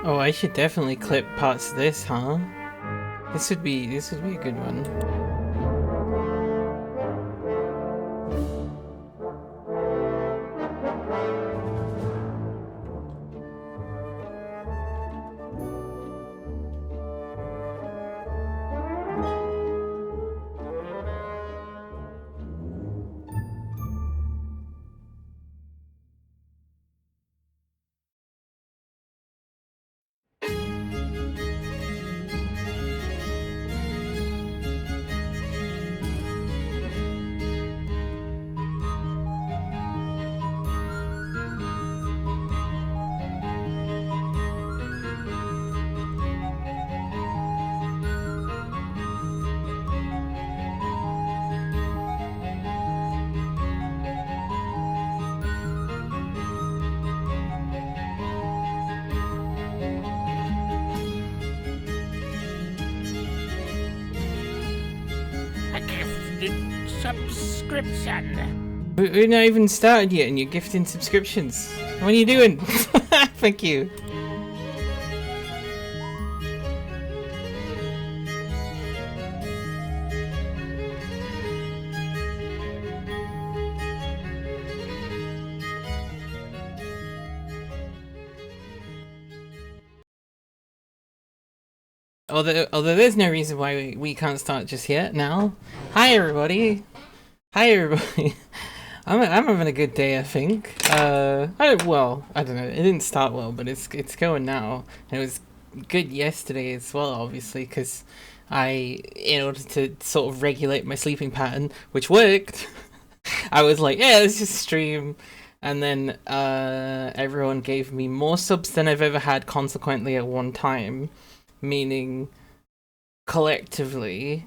Oh, I should definitely clip parts of this, huh? This would be a good one. Subscription. We're not even started yet and you're gifting subscriptions. What are you doing? Thank you. Although there's no reason why we can't start just yet now. Hi everybody. Hi everybody. I'm having a good day, I think. I don't know. It didn't start well, but it's going now. And it was good yesterday as well, obviously, because in order to sort of regulate my sleeping pattern, which worked, I was like, yeah, let's just stream. And then everyone gave me more subs than I've ever had consequently at one time, meaning collectively,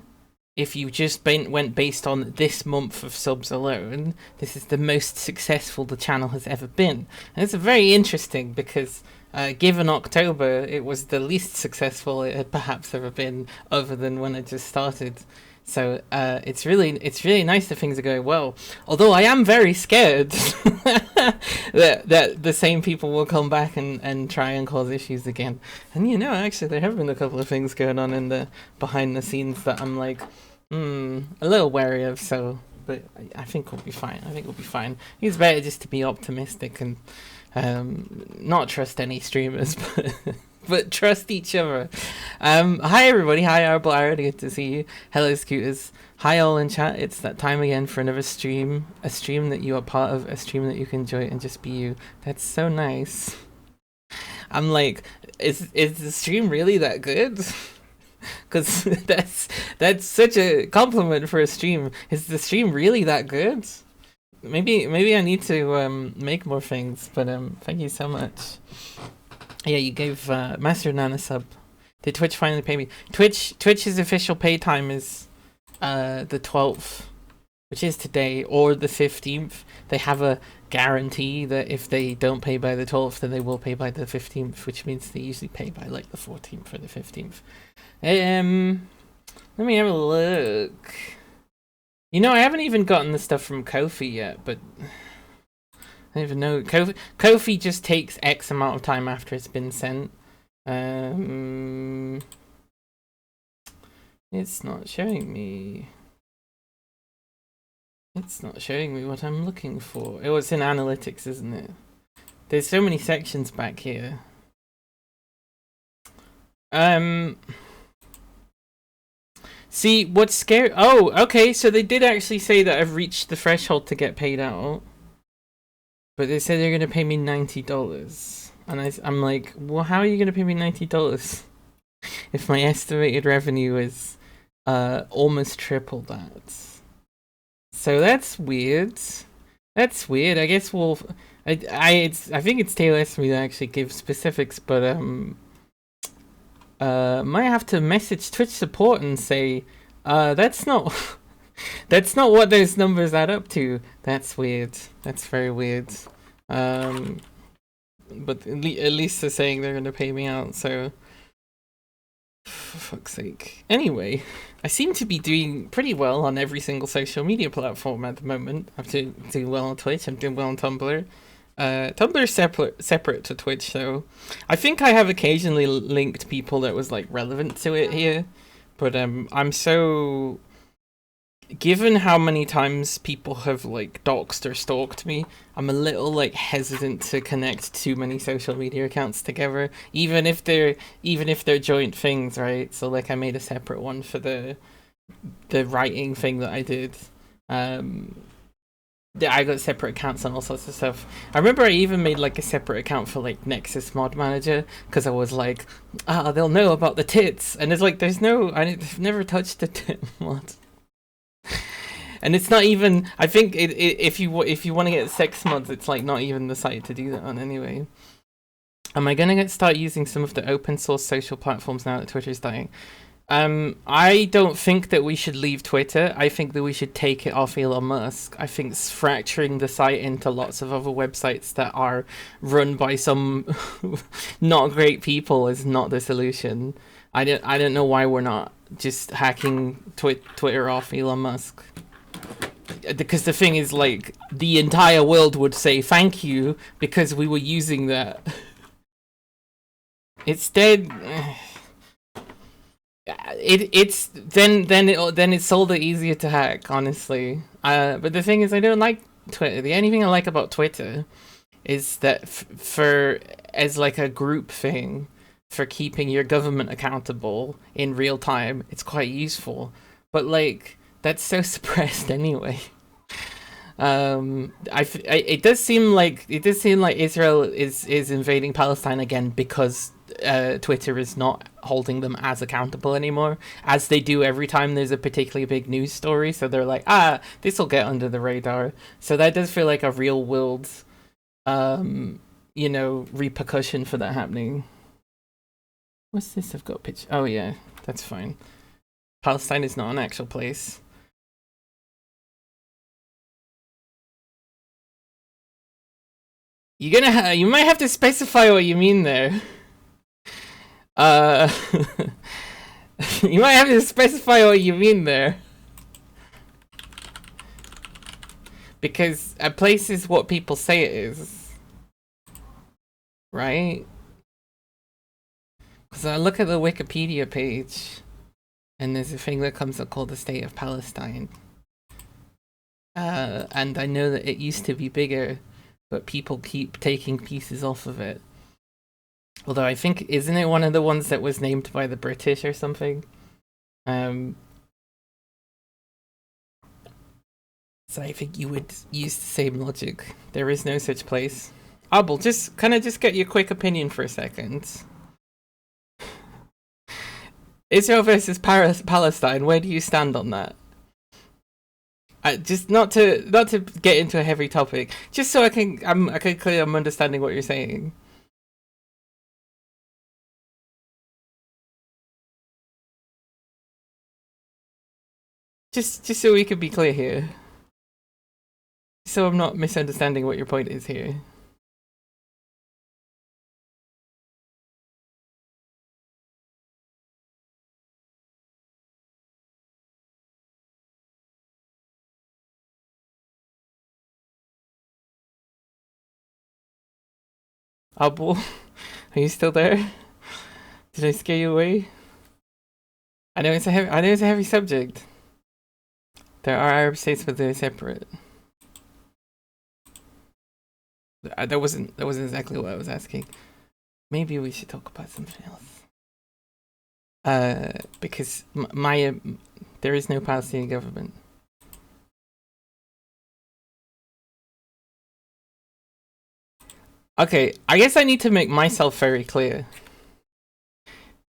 if you just went based on this month of subs alone, this is the most successful the channel has ever been. And it's very interesting because given October, it was the least successful it had perhaps ever been, other than when it just started. So it's really nice that things are going well. Although I am very scared that the same people will come back and try and cause issues again. And actually there have been a couple of things going on in the behind the scenes that I'm like, a little wary of. So, but I think we'll be fine. It's better just to be optimistic and not trust any streamers, but trust each other. Hi everybody, hi Arblar, good to see you. Hello Scooters. Hi all in chat. It's that time again for another stream. A stream that you are part of, a stream that you can enjoy and just be you. That's so nice. I'm like, is the stream really that good? Because that's such a compliment for a stream. Is the stream really that good? Maybe I need to make more things, but thank you so much. Yeah, you gave Master Nana sub. Did Twitch finally pay me? Twitch's official pay time is the 12th, which is today, or the 15th. They have a guarantee that if they don't pay by the 12th, then they will pay by the 15th, which means they usually pay by like the 14th or the 15th. Let me have a look. I haven't even gotten the stuff from Ko-fi yet, but I don't even know. Ko-fi just takes X amount of time after it's been sent. It's not showing me. It's not showing me what I'm looking for. Oh, it's in analytics, isn't it? There's so many sections back here. See, what's scary? Oh, okay, so they did actually say that I've reached the threshold to get paid out. But they said they're going to pay me $90. And I'm like, well, how are you going to pay me $90? If my estimated revenue is almost triple that. So that's weird. That's weird. I guess we'll... I think it's tailess for me to actually give specifics, but might have to message Twitch support and say, that's not what those numbers add up to. That's weird. That's very weird. But at least they're saying they're gonna pay me out, so for fuck's sake. Anyway, I seem to be doing pretty well on every single social media platform at the moment. I'm doing well on Twitch, I'm doing well on Tumblr. Tumblr's separate to Twitch, so I think I have occasionally linked people that was like relevant to it here, but I'm so, given how many times people have like doxed or stalked me, I'm a little like hesitant to connect too many social media accounts together, even if they're joint things, right? So like I made a separate one for the writing thing that I did. I got separate accounts on all sorts of stuff. I remember I even made like a separate account for like Nexus Mod Manager because I was like, they'll know about the tits, and it's like I've never touched a tit mod. And it's not even. I think if you want to get sex mods, it's like not even the site to do that on anyway. Am I gonna start using some of the open source social platforms now that Twitter's dying? I don't think that we should leave Twitter. I think that we should take it off Elon Musk. I think fracturing the site into lots of other websites that are run by some not great people is not the solution. I don't know why we're not just hacking Twitter off Elon Musk. Because the thing is, like, the entire world would say thank you because we were using that. It's dead. It's all the easier to hack, honestly. But the thing is, I don't like Twitter. The only thing I like about Twitter is that for as like a group thing for keeping your government accountable in real time, it's quite useful. But like that's so suppressed anyway. It does seem like Israel is invading Palestine again because Twitter is not holding them as accountable anymore, as they do every time there's a particularly big news story. So they're like, this will get under the radar. So that does feel like a real world, repercussion for that happening. What's this? I've got a picture. Oh yeah, that's fine. Palestine is not an actual place. You might have to specify what you mean there. You might have to specify what you mean there. Because a place is what people say it is. Right? Because I look at the Wikipedia page, and there's a thing that comes up called the State of Palestine. And I know that it used to be bigger, but people keep taking pieces off of it. Although I think, isn't it one of the ones that was named by the British or something? So I think you would use the same logic. There is no such place. Abel, just get your quick opinion for a second. Israel versus Palestine, where do you stand on that? Just not to get into a heavy topic, just so I can clear I'm understanding what you're saying. Just so we can be clear here. So I'm not misunderstanding what your point is here. Abul, are you still there? Did I scare you away? I know it's a heavy subject. There are Arab states, but they're separate. That wasn't exactly what I was asking. Maybe we should talk about something else. Because there is no Palestinian government. Okay, I guess I need to make myself very clear.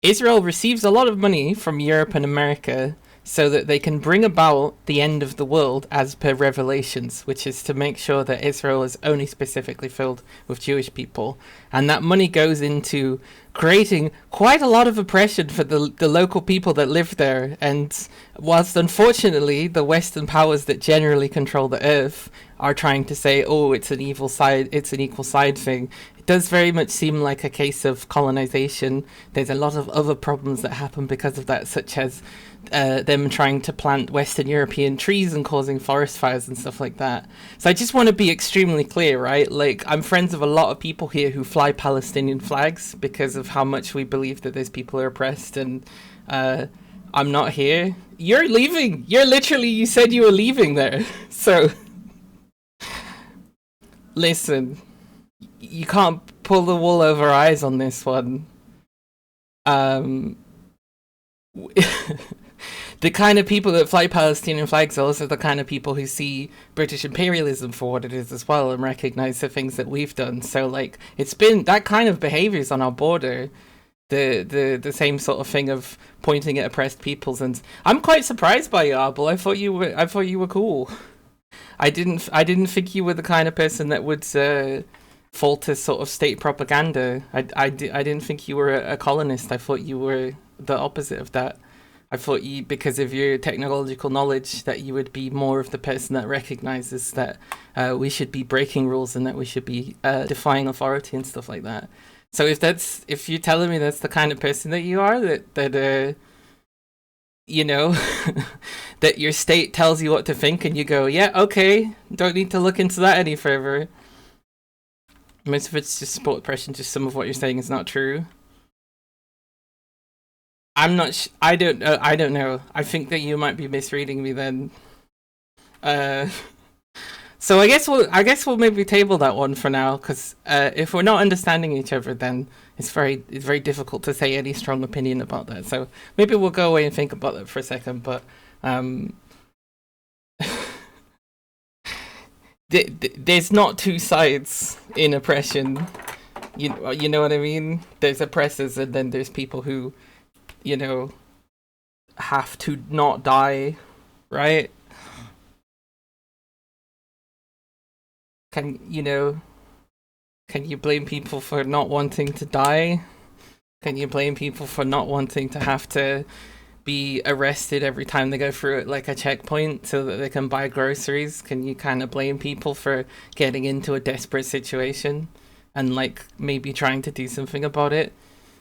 Israel receives a lot of money from Europe and America so that they can bring about the end of the world as per Revelations, which is to make sure that Israel is only specifically filled with Jewish people. And that money goes into creating quite a lot of oppression for the local people that live there. And whilst unfortunately the Western powers that generally control the earth are trying to say, oh, it's an evil side, it's an equal side thing, it does very much seem like a case of colonization. There's a lot of other problems that happen because of that, such as them trying to plant Western European trees and causing forest fires and stuff like that. So I just want to be extremely clear, right? Like, I'm friends of a lot of people here who fly Palestinian flags because of how much we believe that those people are oppressed, and I'm not here. You're leaving. You said you were leaving there. So, listen, you can't pull the wool over our eyes on this one. The kind of people that fly Palestinian flags are also the kind of people who see British imperialism for what it is as well, and recognize the things that we've done. So, like, it's been that kind of behaviors on our border, the same sort of thing of pointing at oppressed peoples. And I'm quite surprised by you, Abel. I thought you were cool. I didn't think you were the kind of person that would fall to sort of state propaganda. I didn't think you were a colonist. I thought you were the opposite of that. I thought you, because of your technological knowledge, that you would be more of the person that recognizes that we should be breaking rules and that we should be defying authority and stuff like that. So if you're telling me that's the kind of person that you are, that you know, that your state tells you what to think and you go, yeah, okay, don't need to look into that any further. Most of it's just sport oppression, just some of what you're saying is not true. I'm not. I don't. I don't know. I think that you might be misreading me then. Uh, so I guess we'll maybe table that one for now, because if we're not understanding each other, then it's very difficult to say any strong opinion about that. So maybe we'll go away and think about that for a second. But um, there's not two sides in oppression. You know what I mean? There's oppressors, and then there's people who, you know, have to not die, right? Can you know? Can you blame people for not wanting to die? Can you blame people for not wanting to have to be arrested every time they go through it like a checkpoint so that they can buy groceries? Can you kind of blame people for getting into a desperate situation and like maybe trying to do something about it?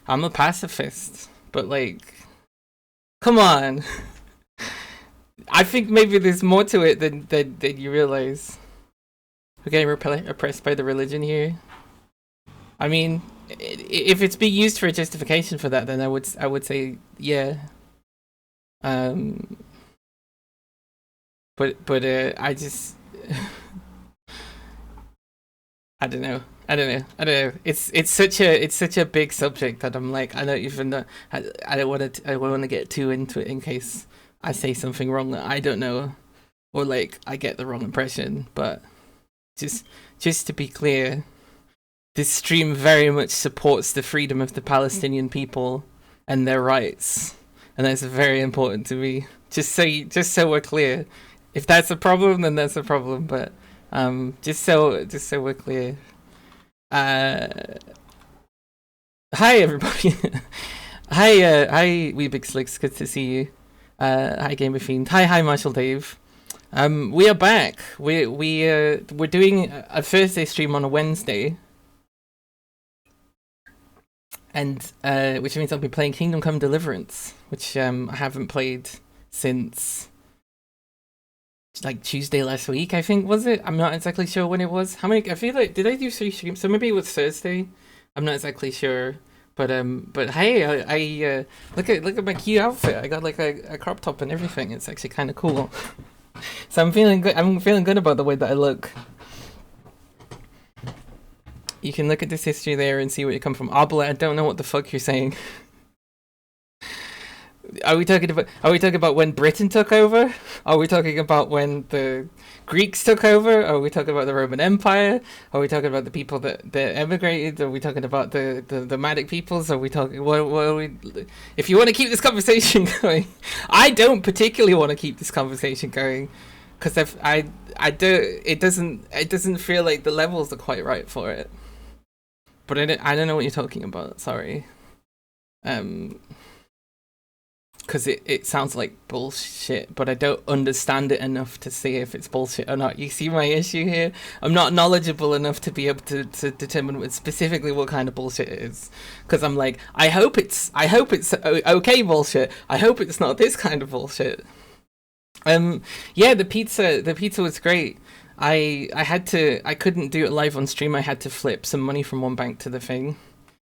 I'm a pacifist, but like, come on. I think maybe there's more to it than you realize. We're getting oppressed by the religion here. I mean, if it's being used for a justification for that, then I would say yeah. Um, but I just I don't know. It's such a big subject that I'm like, I don't even know. I don't want to get too into it in case I say something wrong that I don't know, or like I get the wrong impression. But just just to be clear, this stream very much supports the freedom of the Palestinian people and their rights, and that's very important to me. Just so we're clear. If that's a problem, then that's a problem. But just so we're clear. Uh, Hi everybody. Hi, Wee Big Slicks. Good to see you. Hi Gamer Fiend. Hi Marshall Dave. We are back. We're doing a Thursday stream on a Wednesday, and which means I'll be playing Kingdom Come Deliverance, which I haven't played since like Tuesday last week, I think, was it? I'm not exactly sure when it was. How many? I feel like, did I do 3 streams? So maybe it was Thursday. I'm not exactly sure. But hey, I look at my cute outfit. I got like a crop top and everything. It's actually kind of cool. So I'm feeling good. I'm feeling good about the way that I look. You can look at this history there and see where you come from. Obla, I don't know what the fuck you're saying. Are we talking about when Britain took over? Are we talking about when the Greeks took over? Are we talking about the Roman Empire? Are we talking about the people that emigrated? Are we talking about the nomadic peoples? Are we talking what are we? If you want to keep this conversation going, I don't particularly want to keep this conversation going because I do it doesn't feel like the levels are quite right for it. But I don't know what you're talking about. Sorry. Because it sounds like bullshit, but I don't understand it enough to say if it's bullshit or not. You see my issue here? I'm not knowledgeable enough to be able to determine specifically what kind of bullshit it is. Because I'm like, I hope it's okay bullshit. I hope it's not this kind of bullshit. Yeah, the pizza was great. I couldn't do it live on stream. I had to flip some money from one bank to the thing.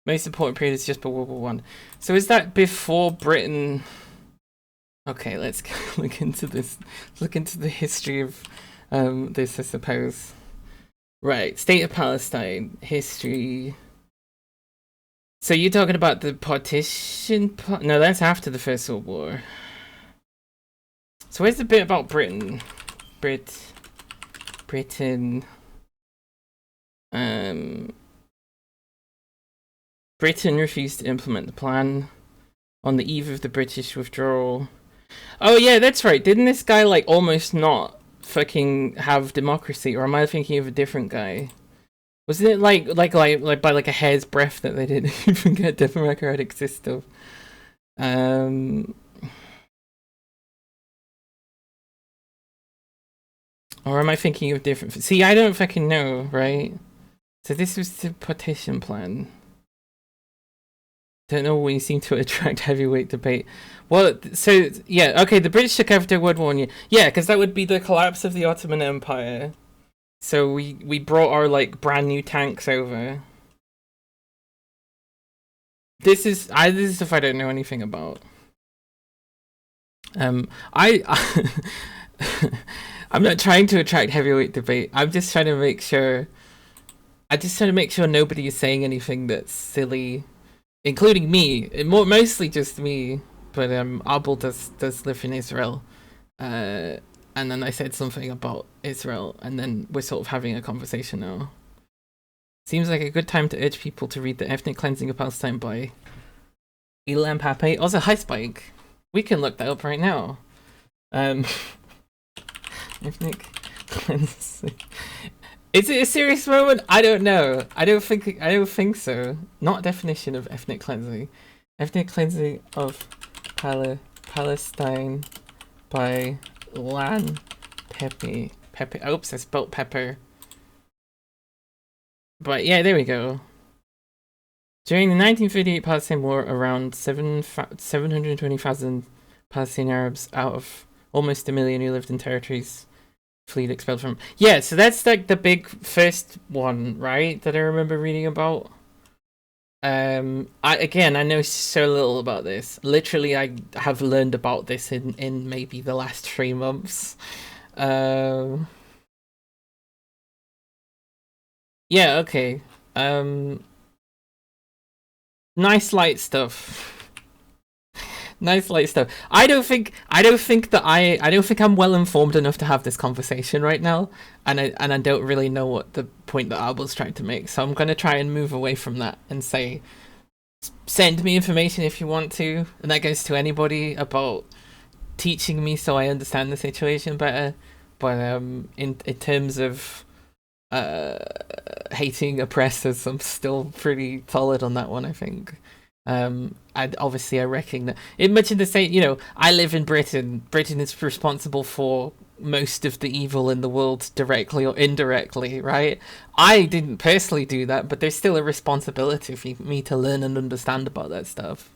Most important period is just for World War One. So is that before Britain? Okay, let's look into this. Look into the history of this, I suppose. Right, State of Palestine history. So you're talking about the partition? No, that's after the First World War. So where's the bit about Britain? Britain. Britain refused to implement the plan on the eve of the British withdrawal. Oh yeah, that's right. Didn't this guy like almost not fucking have democracy, or am I thinking of a different guy? Wasn't it like by like a hair's breadth that they didn't even get a democratic system? Or am I thinking of different? See, I don't fucking know, right? So this was the partition plan. Don't know, we seem to attract heavyweight debate. Well, so yeah, okay, the British took over World War One. Yeah, because that would be the collapse of the Ottoman Empire. So we brought our like brand new tanks over. This is stuff I don't know anything about. I I'm not trying to attract heavyweight debate. I'm just trying to make sure. I just trying to make sure nobody is saying anything that's silly, including me. Mostly just me. But Abel does live in Israel, and then I said something about Israel, and then we're sort of having a conversation now. Seems like a good time to urge people to read The Ethnic Cleansing of Palestine by Ilan Pape. Also, hi Spike. We can look that up right now. Ethnic cleansing. Is it a serious moment? I don't know. I don't think so. Not definition of ethnic cleansing. Ethnic cleansing of Palestine by Ilan Pape. Oops, I spelled pepper. But yeah, there we go. During the 1938 Palestine War, around 720,000 Palestinian Arabs out of almost a million who lived in territories fled expelled from. Yeah, so that's like the big first one, right? That I remember reading about. I know so little about this. Literally, I have learned about this in maybe the last 3 months. Yeah, okay. Nice light stuff. Nice light stuff. I don't think I'm well informed enough to have this conversation right now, and I don't really know what the point that Abel's trying to make. So I'm gonna try and move away from that and say, send me information if you want to, and that goes to anybody about teaching me so I understand the situation better. But in terms of hating oppressors, I'm still pretty solid on that one, I think. I recognize it much in the same, I live in Britain. Britain is responsible for most of the evil in the world, directly or indirectly, right? I didn't personally do that, but there's still a responsibility for me to learn and understand about that stuff.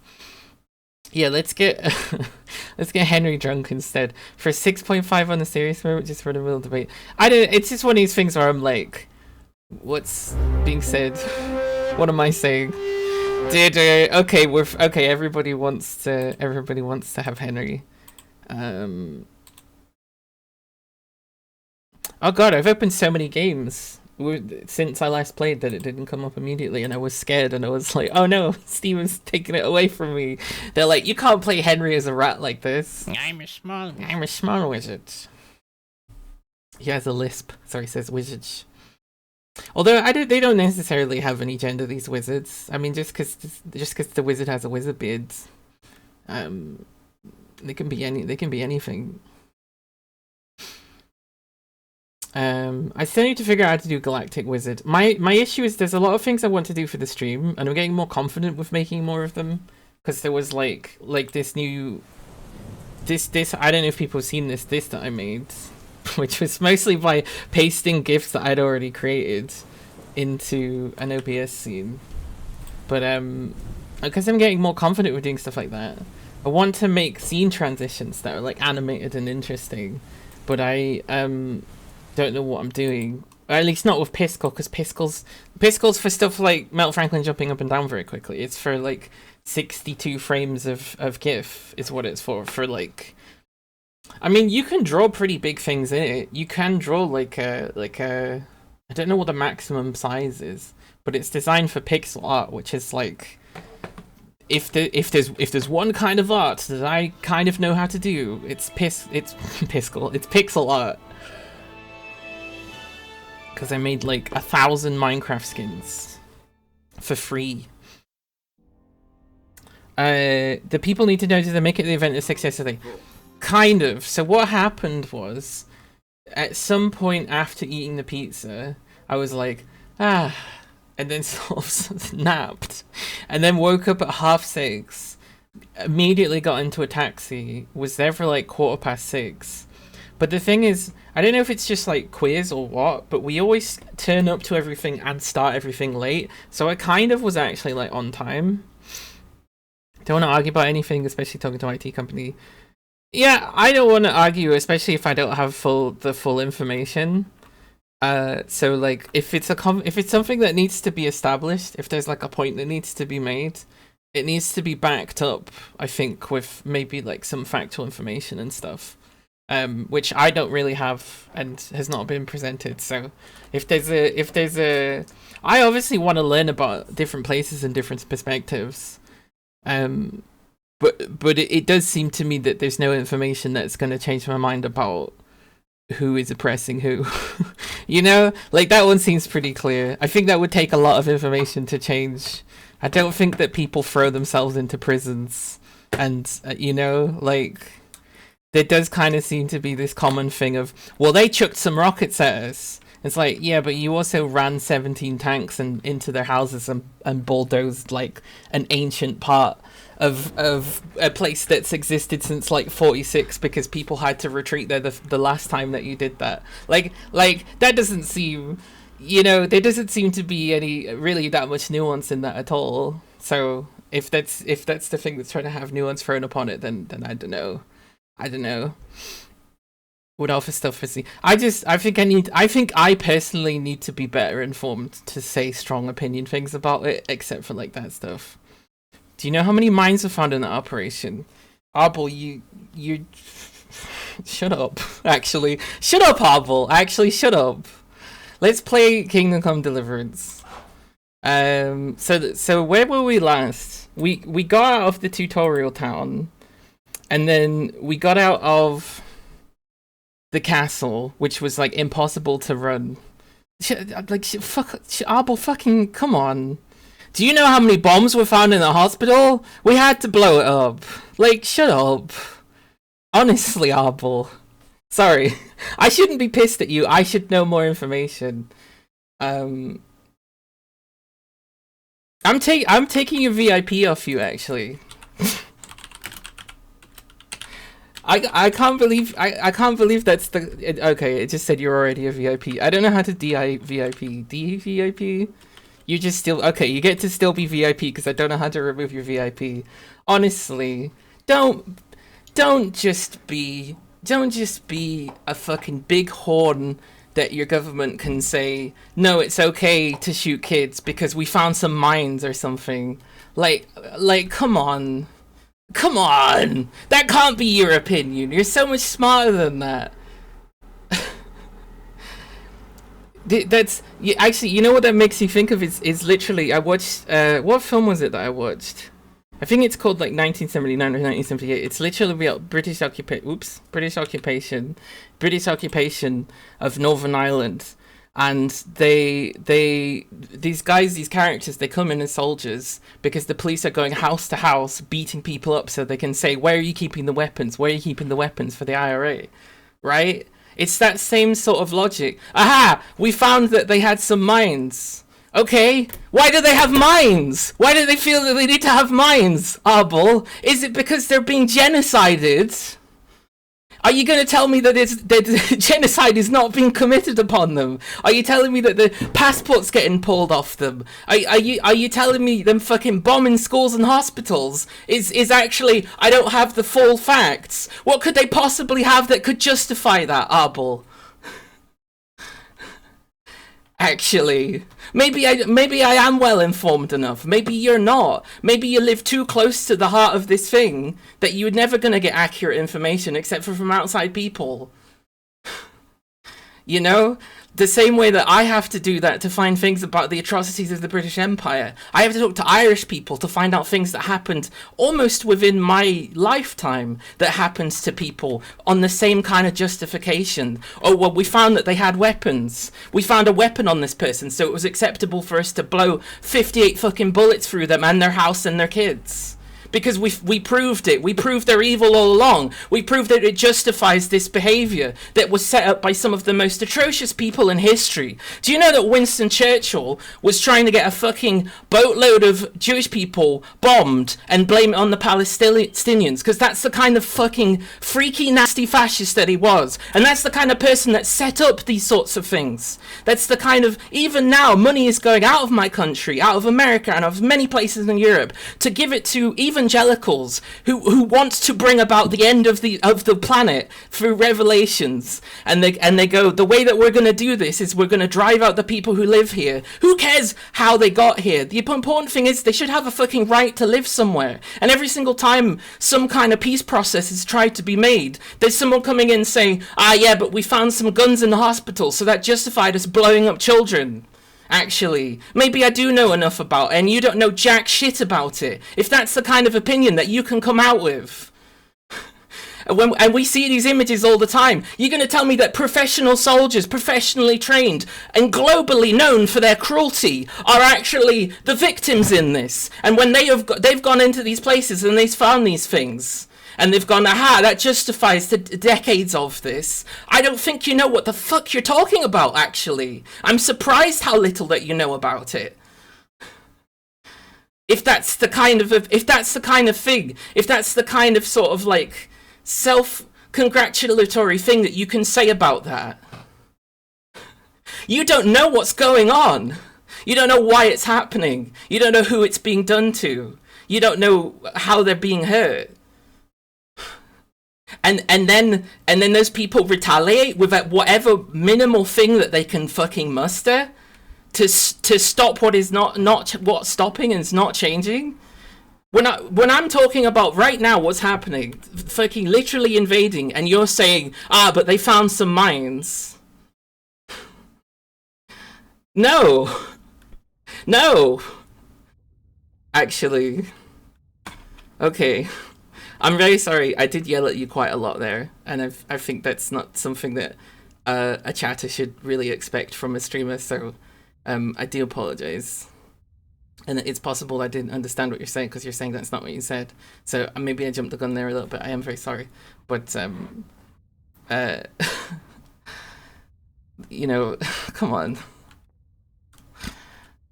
Yeah, let's get Henry drunk instead for 6.5 on the serious moment, just for the real debate. It's just one of these things where I'm like, what's being said? What am I saying? Okay, everybody wants to have Henry. Oh god, I've opened so many games since I last played that it didn't come up immediately, and I was scared, and I was like, oh no, Steven's taking it away from me. They're like, you can't play Henry as a rat like this. I'm a small wizard. He has a lisp, so he says wizard. Although they don't necessarily have any gender, these wizards. I mean, just because the wizard has a wizard beard, they can be anything. I still need to figure out how to do Galactic Wizard. My issue is there's a lot of things I want to do for the stream, and I'm getting more confident with making more of them. because there was like this new this I don't know if people have seen this that I made, which was mostly by pasting GIFs that I'd already created into an OBS scene. But because I'm getting more confident with doing stuff like that, I want to make scene transitions that are like animated and interesting. But I don't know what I'm doing. Or at least not with Piskel, because Piskel's for stuff like Mel Franklin jumping up and down very quickly. It's for like 62 frames of GIF is what it's for like. I mean, you can draw pretty big things in it. You can draw like a I don't know what the maximum size is, but it's designed for pixel art, which is like if there's one kind of art that I kind of know how to do, it's pixel art. Because I made like 1,000 Minecraft skins for free. The people need to know, did they make it the event a success today? Kind of. So what happened was, at some point after eating the pizza, I was like, and then sort of napped, and then woke up at 6:30, immediately got into a taxi, was there for like 6:15. But the thing is, I don't know if it's just like quiz or what, but we always turn up to everything and start everything late, so I kind of was actually like on time. Don't want to argue about anything, especially talking to an IT company. Yeah, I don't want to argue, especially if I don't have the full information. So like if it's something that needs to be established, if there's like a point that needs to be made, it needs to be backed up, I think, with maybe like some factual information and stuff. Which I don't really have and has not been presented. So if there's a I obviously want to learn about different places and different perspectives. But it does seem to me that there's no information that's going to change my mind about who is oppressing who. You know, like that one seems pretty clear. I think that would take a lot of information to change. I don't think that people throw themselves into prisons and you know, like there does kind of seem to be this common thing of, well, they chucked some rockets at us. It's like, yeah, but you also ran 17 tanks and into their houses and bulldozed like an ancient part of a place that's existed since like 46 because people had to retreat there the last time that you did that. Like that doesn't seem, you know, there doesn't seem to be any really that much nuance in that at all. So if that's the thing that's trying to have nuance thrown upon it, then I don't know. What offer stuff for see? I think I personally need to be better informed to say strong opinion things about it, except for like that stuff. Do you know how many mines were found in that operation? Arbol, you shut up. Actually, shut up, Arbol. Actually, shut up. Let's play Kingdom Come Deliverance. So where were we last? We got out of the tutorial town. And then we got out of the castle, which was like impossible to run. Arbol, fucking come on. Do you know how many bombs were found in the hospital? We had to blow it up. Like, shut up. Honestly, Arbol. Sorry. I shouldn't be pissed at you. I should know more information. I'm taking your VIP off you, actually. I can't believe that's the okay. It just said you're already a VIP. I don't know how to VIP. DVIP. You just still okay. You get to still be VIP because I don't know how to remove your VIP. Honestly, don't just be a fucking big horn that your government can say no. It's okay to shoot kids because we found some mines or something. Like come on. Come on! That can't be your opinion. You're so much smarter than that. That's actually, you know what that makes you think of is literally, I watched, what film was it that I watched? I think it's called like 1979 or 1978. It's literally about British occupation of Northern Ireland. And these characters, they come in as soldiers because the police are going house to house beating people up so they can say, where are you keeping the weapons? Where are you keeping the weapons for the IRA? Right? It's that same sort of logic. Aha! We found that they had some mines. Okay, why do they have minds? Why do they feel that they need to have minds, Arbol? Is it because they're being genocided? Are you going to tell me that that genocide is not being committed upon them? Are you telling me that the passports getting pulled off them? Are you telling me them fucking bombing schools and hospitals is actually, I don't have the full facts? What could they possibly have that could justify that, Arbol? Actually, maybe I am well informed enough. Maybe you're not. Maybe you live too close to the heart of this thing that you're never gonna get accurate information except for from outside people. You know? The same way that I have to do that to find things about the atrocities of the British Empire. I have to talk to Irish people to find out things that happened almost within my lifetime that happened to people on the same kind of justification. Oh, well, we found that they had weapons. We found a weapon on this person, so it was acceptable for us to blow 58 fucking bullets through them and their house and their kids. Because we proved it. We proved they're evil all along. We proved that it justifies this behaviour that was set up by some of the most atrocious people in history. Do you know that Winston Churchill was trying to get a fucking boatload of Jewish people bombed and blame it on the Palestinians? Because that's the kind of fucking freaky, nasty fascist that he was. And that's the kind of person that set up these sorts of things. That's the kind of... Even now, money is going out of my country, out of America, and out of many places in Europe to give it to evangelicals who want to bring about the end of the planet through revelations, and they go, the way that we're going to do this is we're going to drive out the people who live here. Who cares how they got here? The important thing is they should have a fucking right to live somewhere. And every single time some kind of peace process is tried to be made, there's someone coming in saying, yeah, but we found some guns in the hospital, so that justified us blowing up children. Actually, maybe I do know enough about it, and you don't know jack shit about it. If that's the kind of opinion that you can come out with. And we see these images all the time. You're going to tell me that professional soldiers, professionally trained and globally known for their cruelty, are actually the victims in this. And when they've gone into these places and they've found these things, and they've gone, aha, that justifies the decades of this. I don't think you know what the fuck you're talking about, actually. I'm surprised how little that you know about it. If that's the kind of thing, if that's the kind of sort of like self-congratulatory thing that you can say about that. You don't know what's going on. You don't know why it's happening. You don't know who it's being done to. You don't know how they're being hurt. And then those people retaliate with whatever minimal thing that they can fucking muster to stop what is not what's stopping and is not changing. When I'm talking about right now what's happening, fucking literally invading, and you're saying, but they found some mines. No. Actually. Okay. I'm very sorry. I did yell at you quite a lot there, and I think that's not something that a chatter should really expect from a streamer. So I do apologize, and it's possible I didn't understand what you're saying because you're saying that's not what you said. So maybe I jumped the gun there a little bit. I am very sorry, but you know, come on,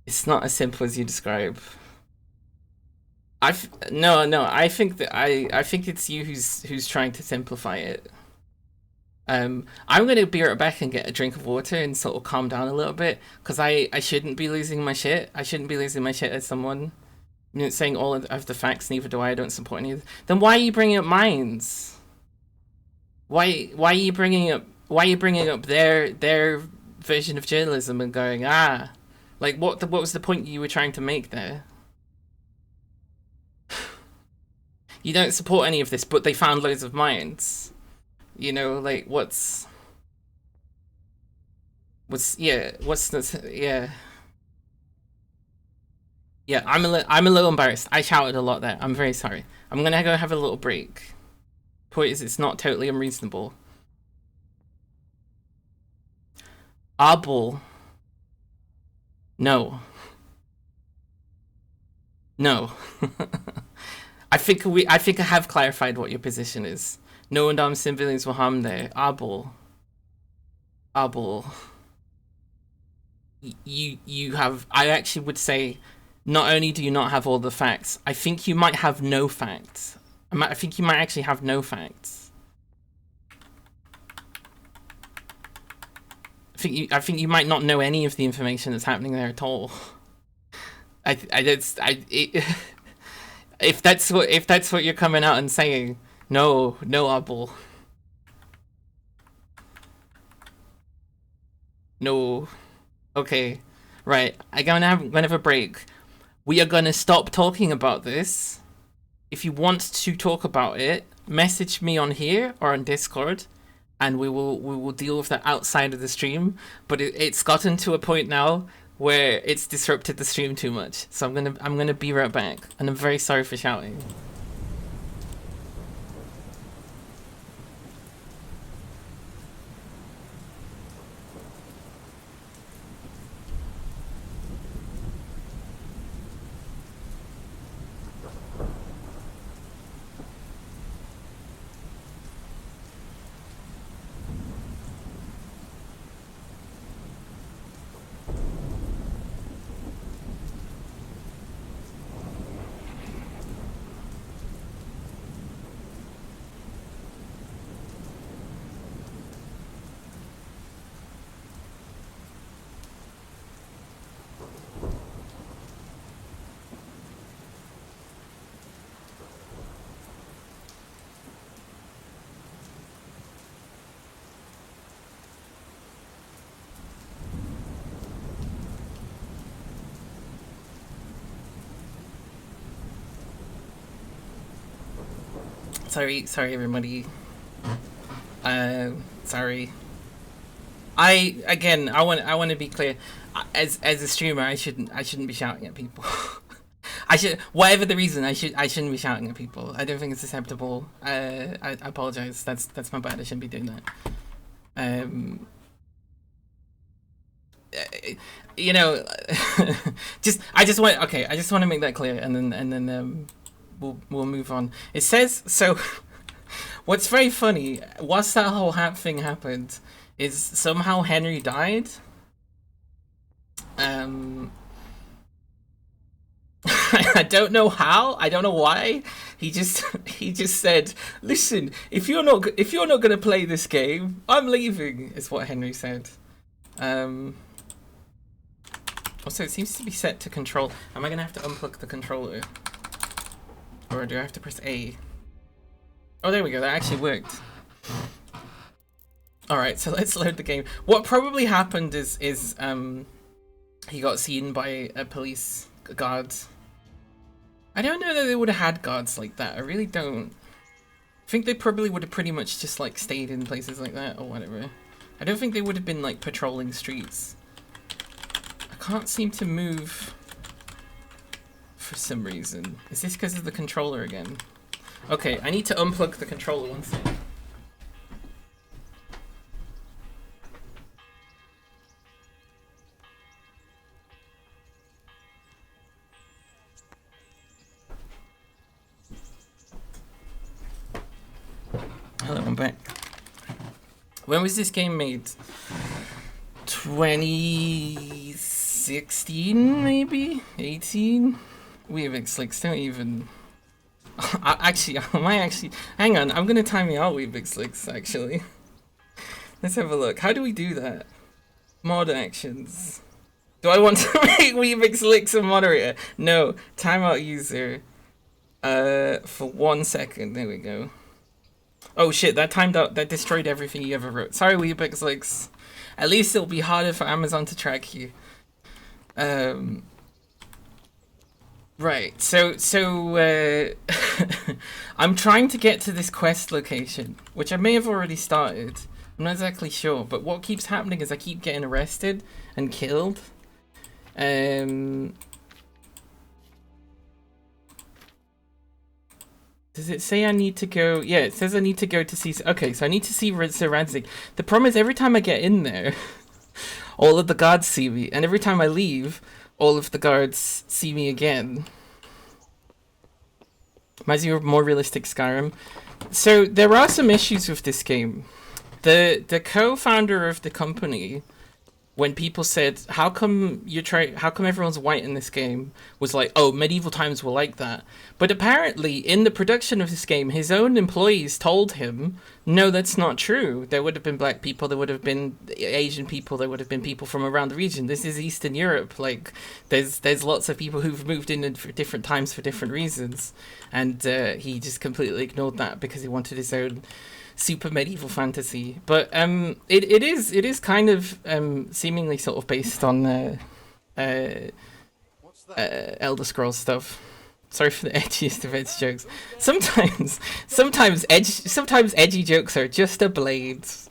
it's not as simple as you describe. No. I think it's you who's trying to simplify it. I'm gonna be right back and get a drink of water and sort of calm down a little bit, because I shouldn't be losing my shit. I shouldn't be losing my shit as someone, you know, saying all of the facts. Neither do I. I don't support any of them. Then why are you bringing up mines? Why are you bringing up their version of journalism and going, like what was the point you were trying to make there? You don't support any of this, but they found loads of mines. You know, like what's yeah. I'm a little embarrassed. I shouted a lot there. I'm very sorry. I'm gonna go have a little break. Point is, it's not totally unreasonable. Arbol. No. I think I have clarified what your position is. No unarmed civilians were harmed there. Arbol. you have. I actually would say, not only do you not have all the facts, I think you might have no facts. I think you might actually have no facts. I think you might not know any of the information that's happening there at all. If that's what you're coming out and saying, no, Apple, no. Okay, right. I'm gonna have a break. We are gonna stop talking about this. If you want to talk about it, message me on here or on Discord, and we will deal with that outside of the stream. But it's gotten to a point now where it's disrupted the stream too much. So I'm gonna be right back, and I'm very sorry for shouting. Sorry everybody. Sorry. I want to be clear. As a streamer, I shouldn't be shouting at people. I should, whatever the reason, I shouldn't be shouting at people. I don't think it's acceptable. I apologize. That's my bad. I shouldn't be doing that. You know, I just want to make that clear, and then we'll move on. It says so. What's very funny, once that whole thing happened, is somehow Henry died. I don't know how. I don't know why. He just said, "Listen, if you're not gonna play this game, I'm leaving." Is what Henry said. Also, it seems to be set to control. Am I gonna have to unplug the controller, or do I have to press A? Oh, there we go. That actually worked. All right, so let's load the game. What probably happened is he got seen by a police guard. I don't know that they would have had guards like that. I really don't. I think they probably would have pretty much just like stayed in places like that or whatever. I don't think they would have been like patrolling streets. I can't seem to move for some reason. Is this because of the controller again? Okay, I need to unplug the controller one second. Hello, I'm back. When was this game made? 2016, maybe? 18? Weebixlix, don't even... Actually, I might actually... Hang on, I'm gonna time you out, Weebixlix, actually. Let's have a look. How do we do that? Mod actions. Do I want to make Weebixlix a moderator? No. Timeout user. For 1 second. There we go. Oh shit, that timed out. That destroyed everything you ever wrote. Sorry, Weebixlix. At least it'll be harder for Amazon to track you. Right, so I'm trying to get to this quest location, which I may have already started. I'm not exactly sure, but what keeps happening is I keep getting arrested and killed. Does it say I need to go? Yeah, it says I need to go to see... Okay, so I need to see Sir Radzig. The problem is every time I get in there, all of the guards see me, and every time I leave, all of the guards see me again. Reminds me of more realistic Skyrim. So there are some issues with this game. The co-founder of the company when people said, how come everyone's white in this game, was like, oh, medieval times were like that. But apparently in the production of this game, his own employees told him, no, that's not true. There would have been black people, there would have been Asian people, there would have been people from around the region. This is Eastern Europe. Like, there's lots of people who've moved in for different times for different reasons. And he just completely ignored that because he wanted his own super medieval fantasy. But it is kind of seemingly sort of based on Elder Scrolls stuff. Sorry for the edgiest of edge jokes. Sometimes edgy jokes are just a blades.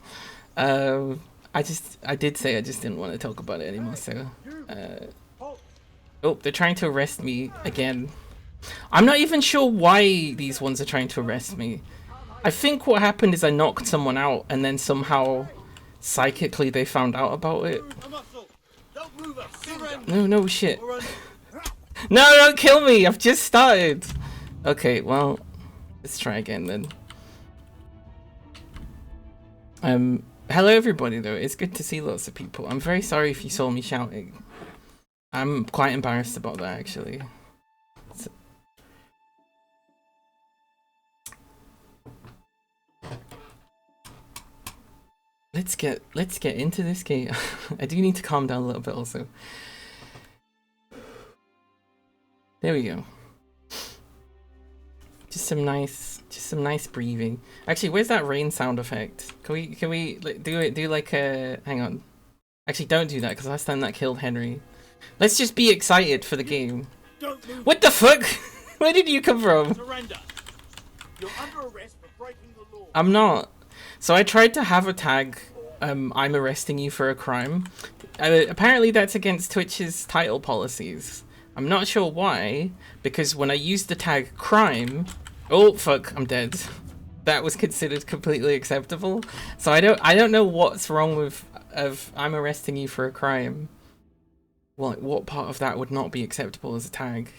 I did say I just didn't want to talk about it anymore. So, oh, they're trying to arrest me again. I'm not even sure why these ones are trying to arrest me. I think what happened is I knocked someone out and then somehow psychically they found out about it. No shit. No, don't kill me! I've just started! Okay, well, let's try again then. Hello everybody though, it's good to see lots of people. I'm very sorry if you saw me shouting. I'm quite embarrassed about that actually. Let's get into this game. I do need to calm down a little bit also. There we go. Just some nice breathing. Actually, where's that rain sound effect? Can we do like a, hang on. Actually, don't do that because last time that killed Henry. Let's just be excited for the game. What the fuck? Where did you come from? Surrender. You're under arrest for breaking the law. I'm not. So I tried to have a tag, I'm arresting you for a crime. Apparently that's against Twitch's title policies. I'm not sure why, because when I used the tag crime, oh fuck, I'm dead. That was considered completely acceptable. So I don't know what's wrong with I'm arresting you for a crime. Well, like, what part of that would not be acceptable as a tag?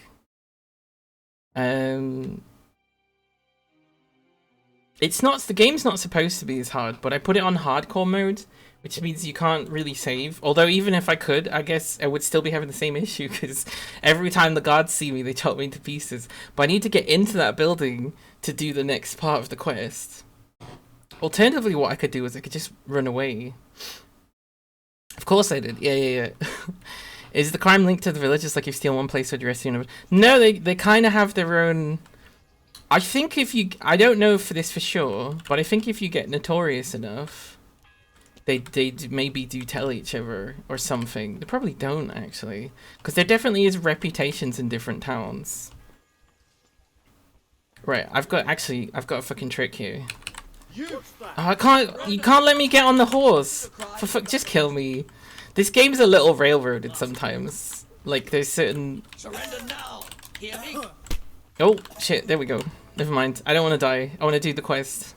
It's not, the game's not supposed to be as hard, but I put it on hardcore mode, which means you can't really save. Although even if I could, I guess I would still be having the same issue because every time the guards see me, they chop me into pieces. But I need to get into that building to do the next part of the quest. Alternatively, what I could do is I could just run away. Of course I did. Yeah. Is the crime linked to the village? Like you steal one place with the rest of the universe? No, they kind of have their own... I think if you... I don't know for this for sure, but I think if you get notorious enough, they maybe do tell each other or something. They probably don't, actually. Because there definitely is reputations in different towns. Right, I've got a fucking trick here. I can't... You can't let me get on the horse! For fuck, just kill me. This game's a little railroaded sometimes. Like, there's certain... Surrender now. Hear me? Oh, shit, there we go. Never mind. I don't want to die. I want to do the quest.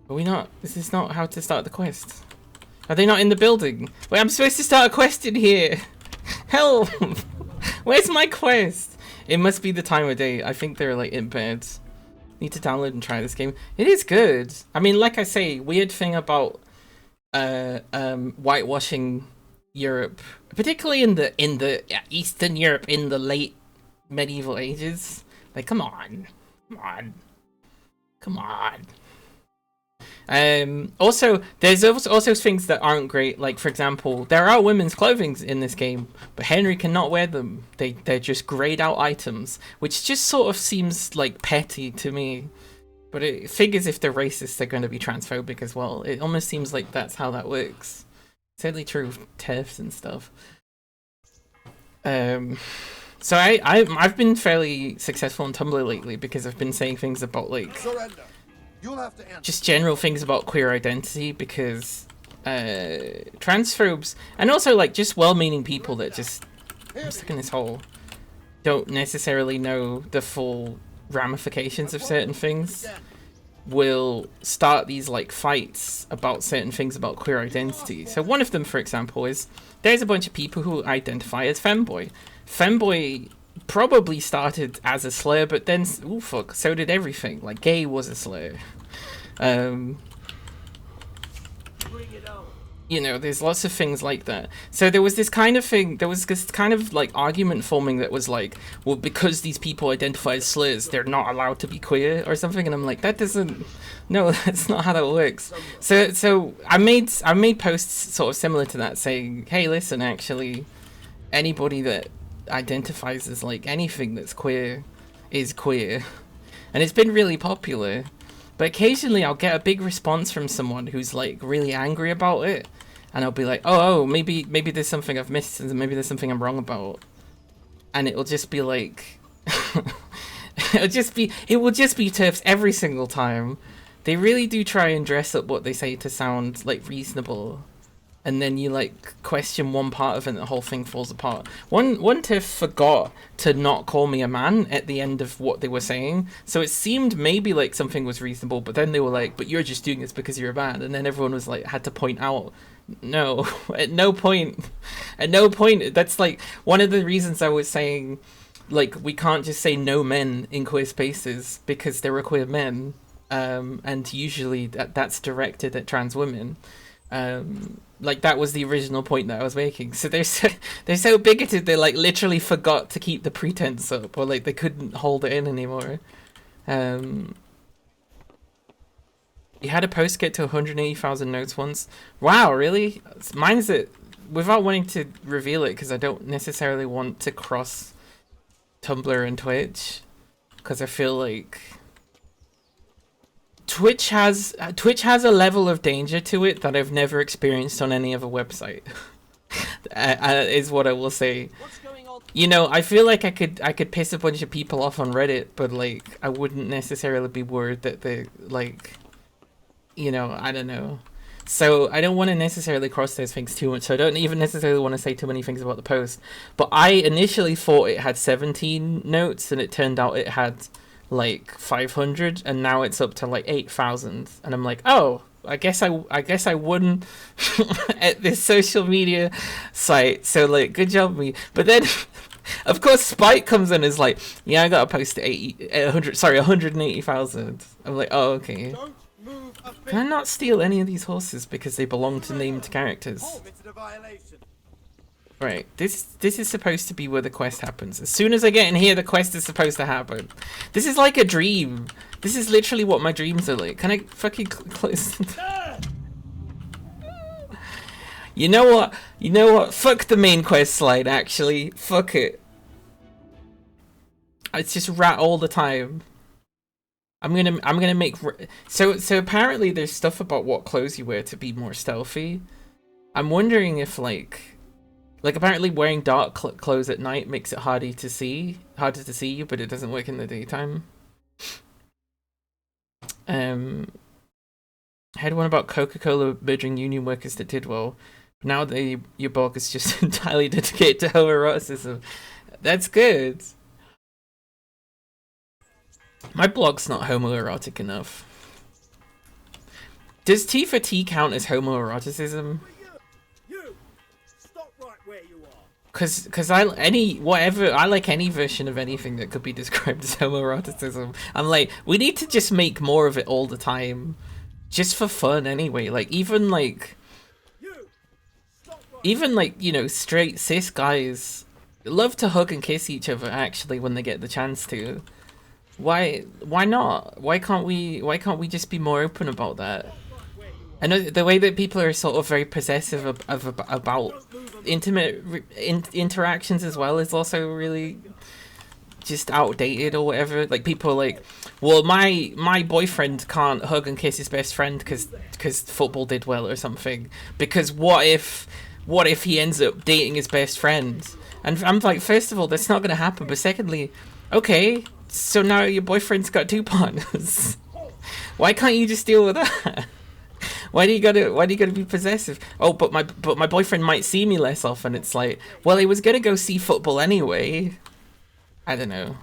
Are we not? This is not how to start the quest. Are they not in the building? Wait, I'm supposed to start a quest in here. Help! Where's my quest? It must be the time of day. I think they're like in bed. Need to download and try this game. It is good. I mean, like I say, weird thing about whitewashing Europe, particularly in the Eastern Europe in the late medieval ages. Like, come on. Also, there's also things that aren't great. Like, for example, there are women's clothing in this game, but Henry cannot wear them. They're just grayed out items, which just sort of seems like petty to me. But it figures if they're racist, they're going to be transphobic as well. It almost seems like that's how that works. Certainly true of TERFs and stuff. So I've been fairly successful on Tumblr lately because I've been saying things about like just general things about queer identity, because transphobes and also like just well-meaning people that just, I'm stuck in this hole, don't necessarily know the full ramifications of certain things, will start these like fights about certain things about queer identity. So one of them, for example, is there's a bunch of people who identify as femboy. Femboy probably started as a slur, but then, oh fuck, so did everything. Like, gay was a slur. Bring it on. You know, there's lots of things like that. So there was this kind of thing, there was this kind of like argument forming that was like, well, because these people identify as slurs, they're not allowed to be queer or something. And I'm like, that doesn't, no, that's not how that works. So I made posts sort of similar to that, saying, hey, listen, actually, anybody that identifies as like anything that's queer is queer, and it's been really popular. But occasionally I'll get a big response from someone who's like really angry about it, and I'll be like, oh, maybe there's something I've missed, and maybe there's something I'm wrong about, and it'll just be like, it will just be TERFs every single time. They really do try and dress up what they say to sound like reasonable, and then you like question one part of it and the whole thing falls apart. One TERF forgot to not call me a man at the end of what they were saying, so it seemed maybe like something was reasonable, but then they were like, but you're just doing this because you're a man, and then everyone was like, had to point out, no, at no point, that's like one of the reasons I was saying, like, we can't just say no men in queer spaces because there are queer men, and usually that's directed at trans women. Like, that was the original point that I was making. So they're so bigoted, they like literally forgot to keep the pretense up, or like they couldn't hold it in anymore. You had a post get to 180,000 notes once. Wow, really? Mine's it, without wanting to reveal it, because I don't necessarily want to cross Tumblr and Twitch, because I feel like Twitch has a level of danger to it that I've never experienced on any other website. Is what I will say. What's going on? You know, I feel like I could piss a bunch of people off on Reddit, but like I wouldn't necessarily be worried that they like, you know, I don't know. So I don't want to necessarily cross those things too much. So I don't even necessarily want to say too many things about the post. But I initially thought it had 17 notes, and it turned out it had like 500, and now it's up to like 8,000, and I'm like, oh, I guess I won at this social media site, so like, good job me. But then of course Spike comes in and is like, yeah, I gotta post 180,000. I'm like, oh, okay. Don't move a bit. Can I not steal any of these horses because they belong to named characters? Committed a violation. Right, this is supposed to be where the quest happens. As soon as I get in here, the quest is supposed to happen. This is like a dream. This is literally what my dreams are like. Can I fucking close? You know what? You know what? Fuck the main quest slide, actually. Fuck it. It's just rat all the time. I'm gonna make... So apparently there's stuff about what clothes you wear to be more stealthy. I'm wondering if like apparently wearing dark clothes at night makes it harder to see you, but it doesn't work in the daytime. I had one about Coca-Cola murdering union workers that did well. Now your blog is just entirely dedicated to homoeroticism. That's good. My blog's not homoerotic enough. Does T for T count as homoeroticism? You stop right where you are. Cause I like any version of anything that could be described as homoeroticism. I'm like, we need to just make more of it all the time, just for fun anyway. Like even like you know, straight cis guys love to hug and kiss each other actually when they get the chance to. Why not? Why can't we just be more open about that? I know the way that people are sort of very possessive about intimate interactions as well is also really just outdated or whatever. Like people are like, well, my boyfriend can't hug and kiss his best friend because football did well or something. Because what if he ends up dating his best friend? And I'm like, first of all, that's not gonna happen. But secondly, okay, so now your boyfriend's got two partners. Why can't you just deal with that? Why do you gotta be possessive? Oh, but my boyfriend might see me less often. It's like, well, he was gonna go see football anyway. I don't know.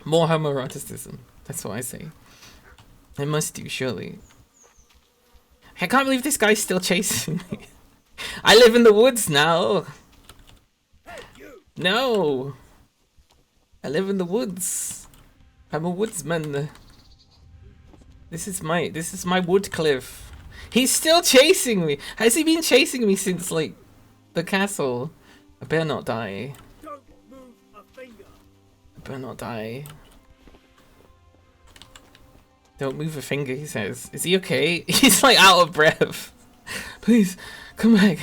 More homoeroticism. That's what I say. It must do, surely. I can't believe this guy's still chasing me. I live in the woods now. No. I live in the woods. I'm a woodsman. This is my wood cliff. He's still chasing me. Has he been chasing me since, like, the castle? I better not die. Don't move a finger. I better not die. Don't move a finger, he says. Is he okay? He's, like, out of breath. Please, come back.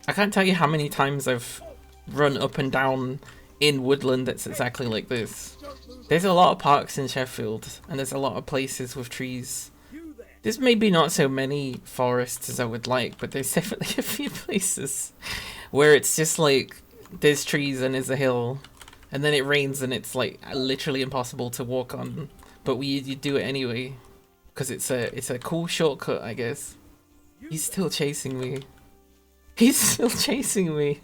I can't tell you how many times I've run up and down in woodland that's exactly like this. There's a lot of parks in Sheffield, and there's a lot of places with trees. There's maybe not so many forests as I would like, but there's definitely a few places where it's just like, there's trees and there's a hill, and then it rains and it's like literally impossible to walk on, but you do it anyway, because it's a cool shortcut, I guess. He's still chasing me. He's still chasing me.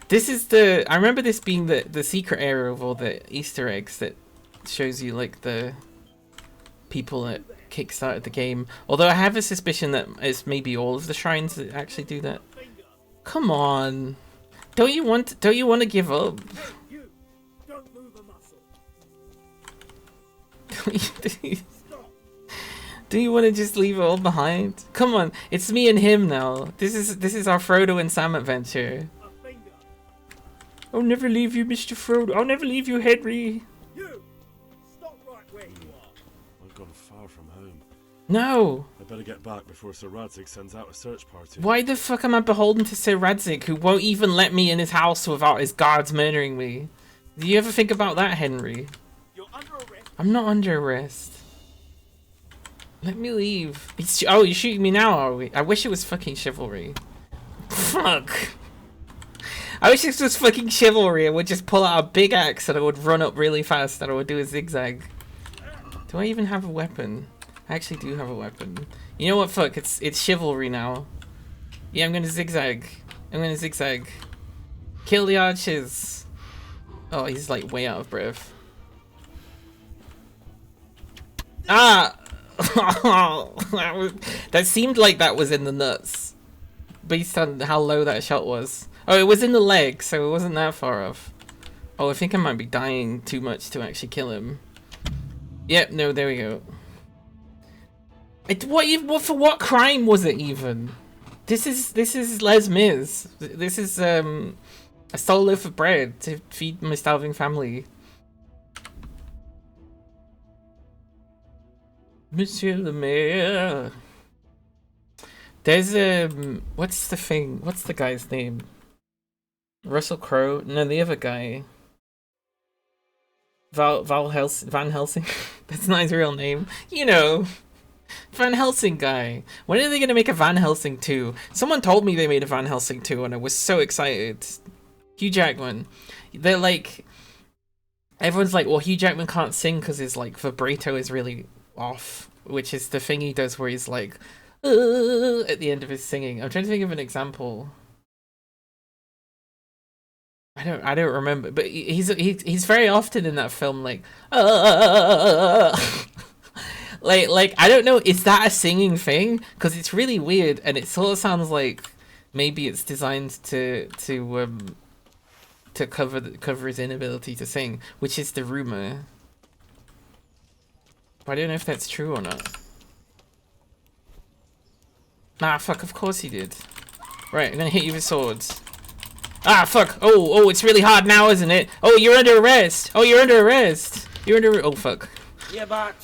This is I remember this being the secret area of all the Easter eggs that shows you like the people that kickstarted the game. Although I have a suspicion that it's maybe all of the shrines that actually do that. Come on. Don't you want to give up? You don't move a muscle. Do you want to just leave it all behind? Come on, it's me and him now. This is our Frodo and Sam adventure. A finger. I'll never leave you, Mr. Frodo. I'll never leave you, Henry. You stop right where you are. I've gone far from home. No. I better get back before Sir Radzig sends out a search party. Why the fuck am I beholden to Sir Radzig, who won't even let me in his house without his guards murdering me? Do you ever think about that, Henry? You're under arrest. I'm not under arrest. Let me leave. Oh, you're shooting me now, are we? I wish it was fucking chivalry. Fuck. I wish this was fucking chivalry and would just pull out a big axe and I would run up really fast and I would do a zigzag. Do I even have a weapon? I actually do have a weapon. You know what? Fuck. It's chivalry now. Yeah, I'm gonna zigzag. I'm gonna zigzag. Kill the archers. Oh, he's like way out of breath. Ah! That seemed like that was in the nuts, based on how low that shot was. Oh, it was in the leg, so it wasn't that far off. Oh, I think I might be dying too much to actually kill him. Yep, no, there we go. What for what crime was it even? This is Les Mis. This is I stole a loaf of bread to feed my starving family. Monsieur le Maire. There's what's the thing? What's the guy's name? Russell Crowe? No, the other guy. Van Helsing. That's not his real name. You know, Van Helsing guy. When are they gonna make a Van Helsing 2? Someone told me they made a Van Helsing 2, and I was so excited. Hugh Jackman. They're like, everyone's like, well, Hugh Jackman can't sing because his like vibrato is really off, which is the thing he does where he's like at the end of his singing. I'm trying to think of an example. I don't remember, but he's very often in that film like like I don't know, is that a singing thing? Because it's really weird and it sort of sounds like maybe it's designed to cover his inability to sing, which is the rumor. But I don't know if that's true or not. Nah, fuck, of course he did. Right, I'm gonna hit you with swords. Ah, fuck! Oh, it's really hard now, isn't it? Oh, you're under arrest! Oh, you're under arrest! You're under... Oh, fuck. Yeah, but.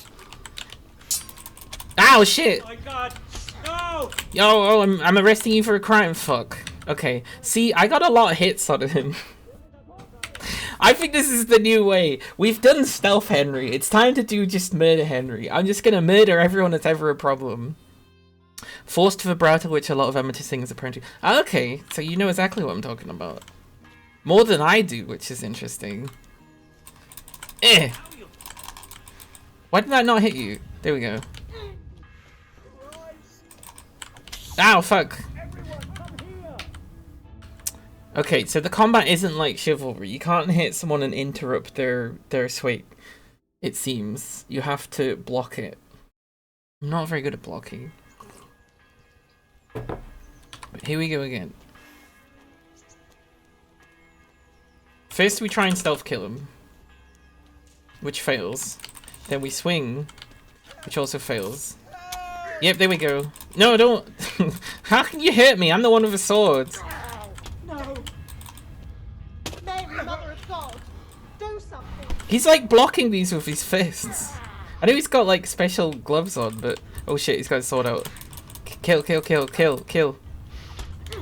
Ow, shit! Oh my god! No! Oh, I'm arresting you for a crime, fuck. Okay, see, I got a lot of hits out of him. I think this is the new way. We've done Stealth Henry. It's time to do just Murder Henry. I'm just gonna murder everyone that's ever a problem. Forced vibrato, which a lot of amateur singers are prone to. Okay, so you know exactly what I'm talking about. More than I do, which is interesting. Eh! Why did that not hit you? There we go. Ow, fuck. Okay, so the combat isn't like chivalry. You can't hit someone and interrupt their sweep, it seems. You have to block it. I'm not very good at blocking. But here we go again. First we try and stealth kill him, which fails. Then we swing, which also fails. Yep, there we go. No, don't. How can you hit me? I'm the one with a sword. No. Mary, Mother of God, do something. He's like blocking these with his fists. I know he's got like special gloves on, but oh shit, he's got his sword out. Kill, kill, kill, kill, kill,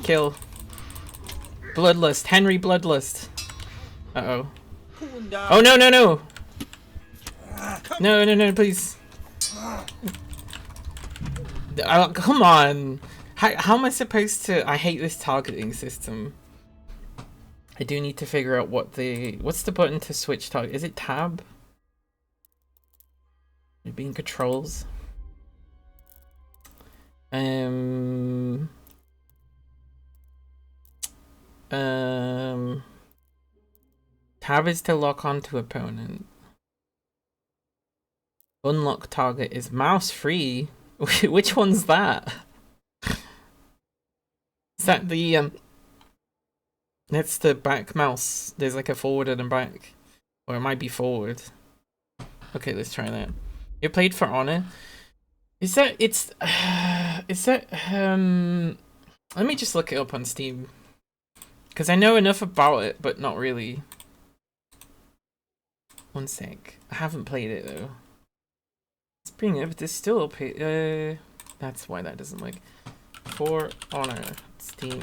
kill. Bloodlust, Henry Bloodlust. Uh-oh. Oh no, no, no! No, no, no, please. Come on. How am I supposed to... I hate this targeting system. I do need to figure out what the... What's the button to switch target? Is it tab? Maybe in controls? Tab is to lock onto opponent. Unlock target is mouse free. Which one's that? Is that the that's the back mouse. There's like a forward and a back. Or it might be forward. Okay, let's try that. You played For Honor? Is that is that let me just look it up on Steam. Cause I know enough about it, but not really. One sec. I haven't played it though. Let's bring it, but there's still a that's why that doesn't work. For Honor, Steam.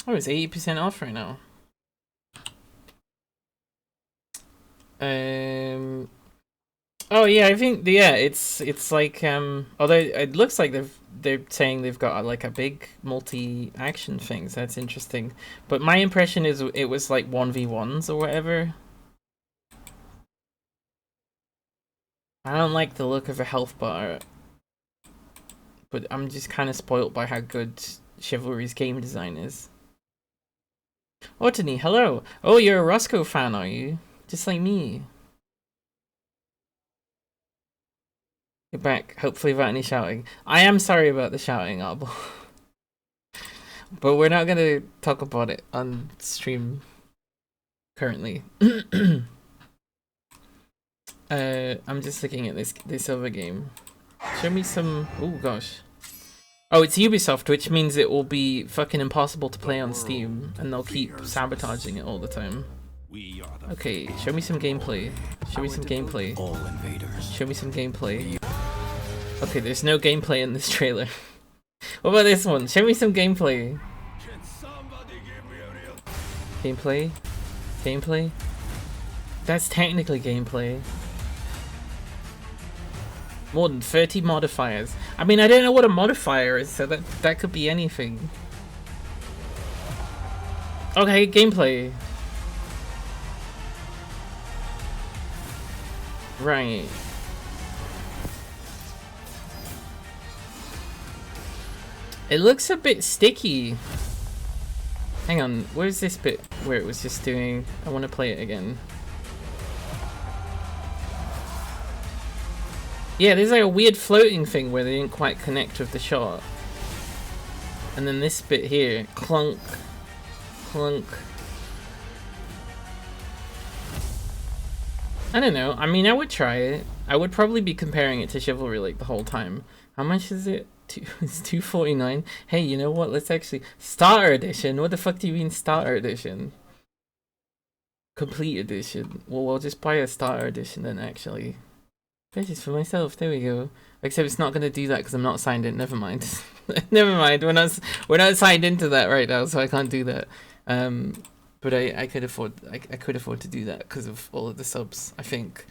Oh, it's 80% off right now. Oh yeah, I think it's like although it looks like they're saying they've got like a big multi-action thing, so that's interesting. But my impression is it was like 1v1s or whatever. I don't like the look of a health bar, but I'm just kind of spoilt by how good Chivalry's game design is. Otani, hello. Oh, you're a Roscoe fan, are you? Just like me. You're back, hopefully without any shouting. I am sorry about the shouting, Arbor. But we're not gonna talk about it on stream currently. I'm just looking at this other game. Show me some... Oh gosh. Oh, it's Ubisoft, which means it will be fucking impossible to play on Steam, and they'll keep sabotaging it all the time. Okay, show me some gameplay. Show me some gameplay. Show me some gameplay. Okay, there's no gameplay in this trailer. What about this one? Show me some gameplay. Gameplay? Gameplay? That's technically gameplay. More than 30 modifiers. I mean, I don't know what a modifier is, so that could be anything. Okay, gameplay. Right. It looks a bit sticky. Hang on, where's this bit where it was just doing... I want to play it again. Yeah, there's like a weird floating thing where they didn't quite connect with the shot. And then this bit here, clunk, clunk. I don't know, I mean, I would try it. I would probably be comparing it to Chivalry like the whole time. How much is it? It's $2.49. Hey, you know what? Let's actually... Starter Edition? What the fuck do you mean Starter Edition? Complete Edition. Well, we'll just buy a Starter Edition then, actually. Purchase for myself, there we go. Except it's not gonna do that because I'm not signed in. Never mind. Never mind. We're not signed into that right now, so I can't do that. But I could afford to do that because of all of the subs, I think.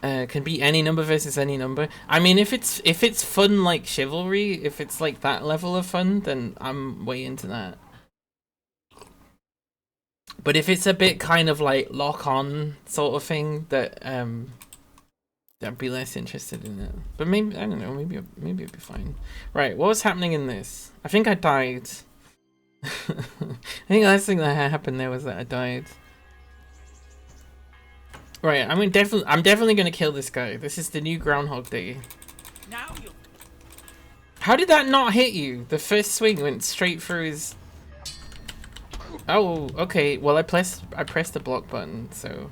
Can be any number versus any number. I mean, if it's fun like Chivalry, if it's like that level of fun, then I'm way into that. But if it's a bit kind of like lock-on sort of thing, that I'd be less interested in it. But maybe, I don't know, maybe it'd be fine. Right, what was happening in this? I think I died. I think the last thing that happened there was that I died. Right, I'm definitely gonna kill this guy. This is the new Groundhog Day. Now you. How did that not hit you? The first swing went straight through his... Oh, okay. Well, I pressed the block button, so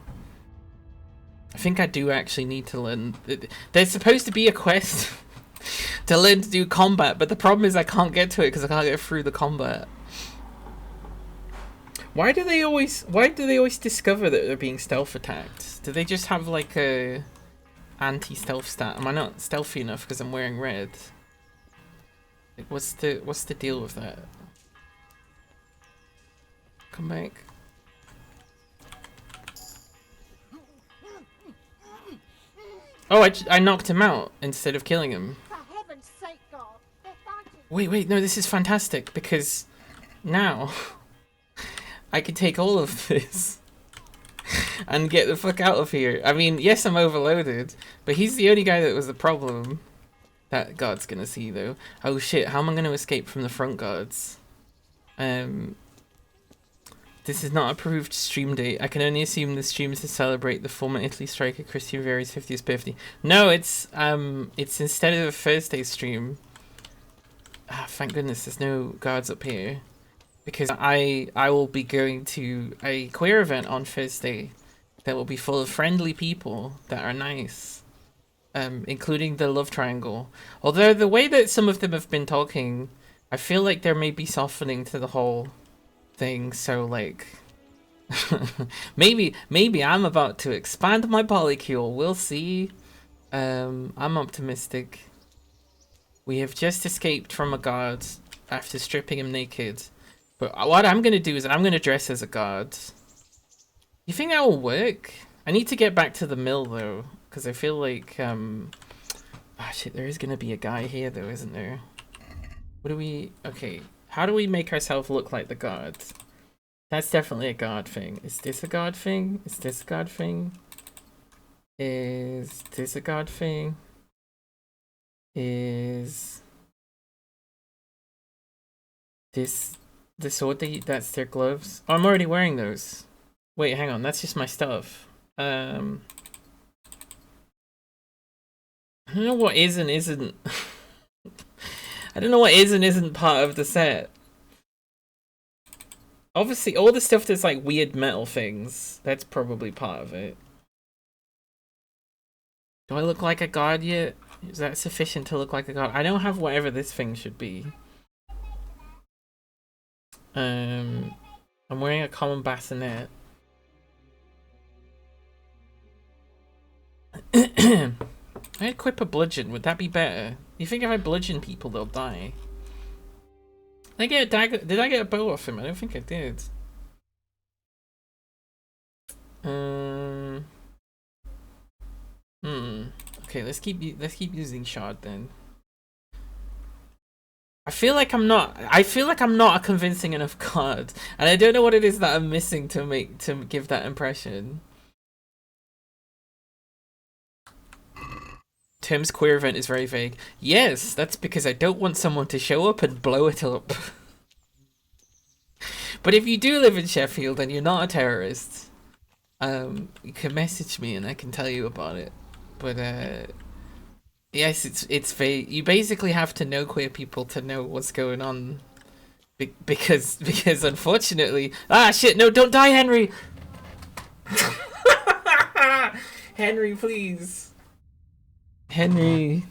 I think I do actually need to learn. There's supposed to be a quest to learn to do combat, but the problem is I can't get to it because I can't get through the combat. Why do they always discover that they're being stealth attacked? Do they just have like a anti-stealth stat? Am I not stealthy enough because I'm wearing red? Like, what's the deal with that? Come back. Oh, I knocked him out instead of killing him. For heaven's sake, God, they're fighting. Wait, no, this is fantastic because now I can take all of this and get the fuck out of here. I mean, yes, I'm overloaded, but he's the only guy that was the problem. That guard's gonna see though. Oh shit, how am I gonna escape from the front guards? This is not approved stream date. I can only assume the stream is to celebrate the former Italy striker Christian Vieri's 50th birthday. No, it's instead of a Thursday stream. Ah, thank goodness there's no guards up here. Because I will be going to a queer event on Thursday that will be full of friendly people that are nice. Including the love triangle. Although the way that some of them have been talking, I feel like there may be softening to the whole thing, so like maybe I'm about to expand my polycule. We'll see. I'm optimistic. We have just escaped from a guard after stripping him naked. But what I'm gonna do is I'm gonna dress as a guard. You think that will work? I need to get back to the mill though, because I feel like ah shit, there is gonna be a guy here though, isn't there? What do we okay. How do we make ourselves look like the god? That's definitely a god thing. Is this a god thing? Is this a god thing? Is this a god thing? Is this the sword that's their gloves? Oh, I'm already wearing those. Wait, hang on, that's just my stuff. I don't know what is and isn't. I don't know what is and isn't part of the set. Obviously, all the stuff that's like weird metal things, that's probably part of it. Do I look like a god yet? Is that sufficient to look like a god? I don't have whatever this thing should be. I'm wearing a common bassinet. I equip a bludgeon, would that be better? You think if I bludgeon people, they'll die? Did I get a dagger? Did I get a bow off him? I don't think I did. Okay, let's keep using shard then. I feel like I'm not a convincing enough card, and I don't know what it is that I'm missing to give that impression. Terms queer event is very vague. Yes, that's because I don't want someone to show up and blow it up. But if you do live in Sheffield and you're not a terrorist, you can message me and I can tell you about it. But yes, it's vague. You basically have to know queer people to know what's going on. Because unfortunately, shit, no, don't die, Henry. Henry, please. Henry.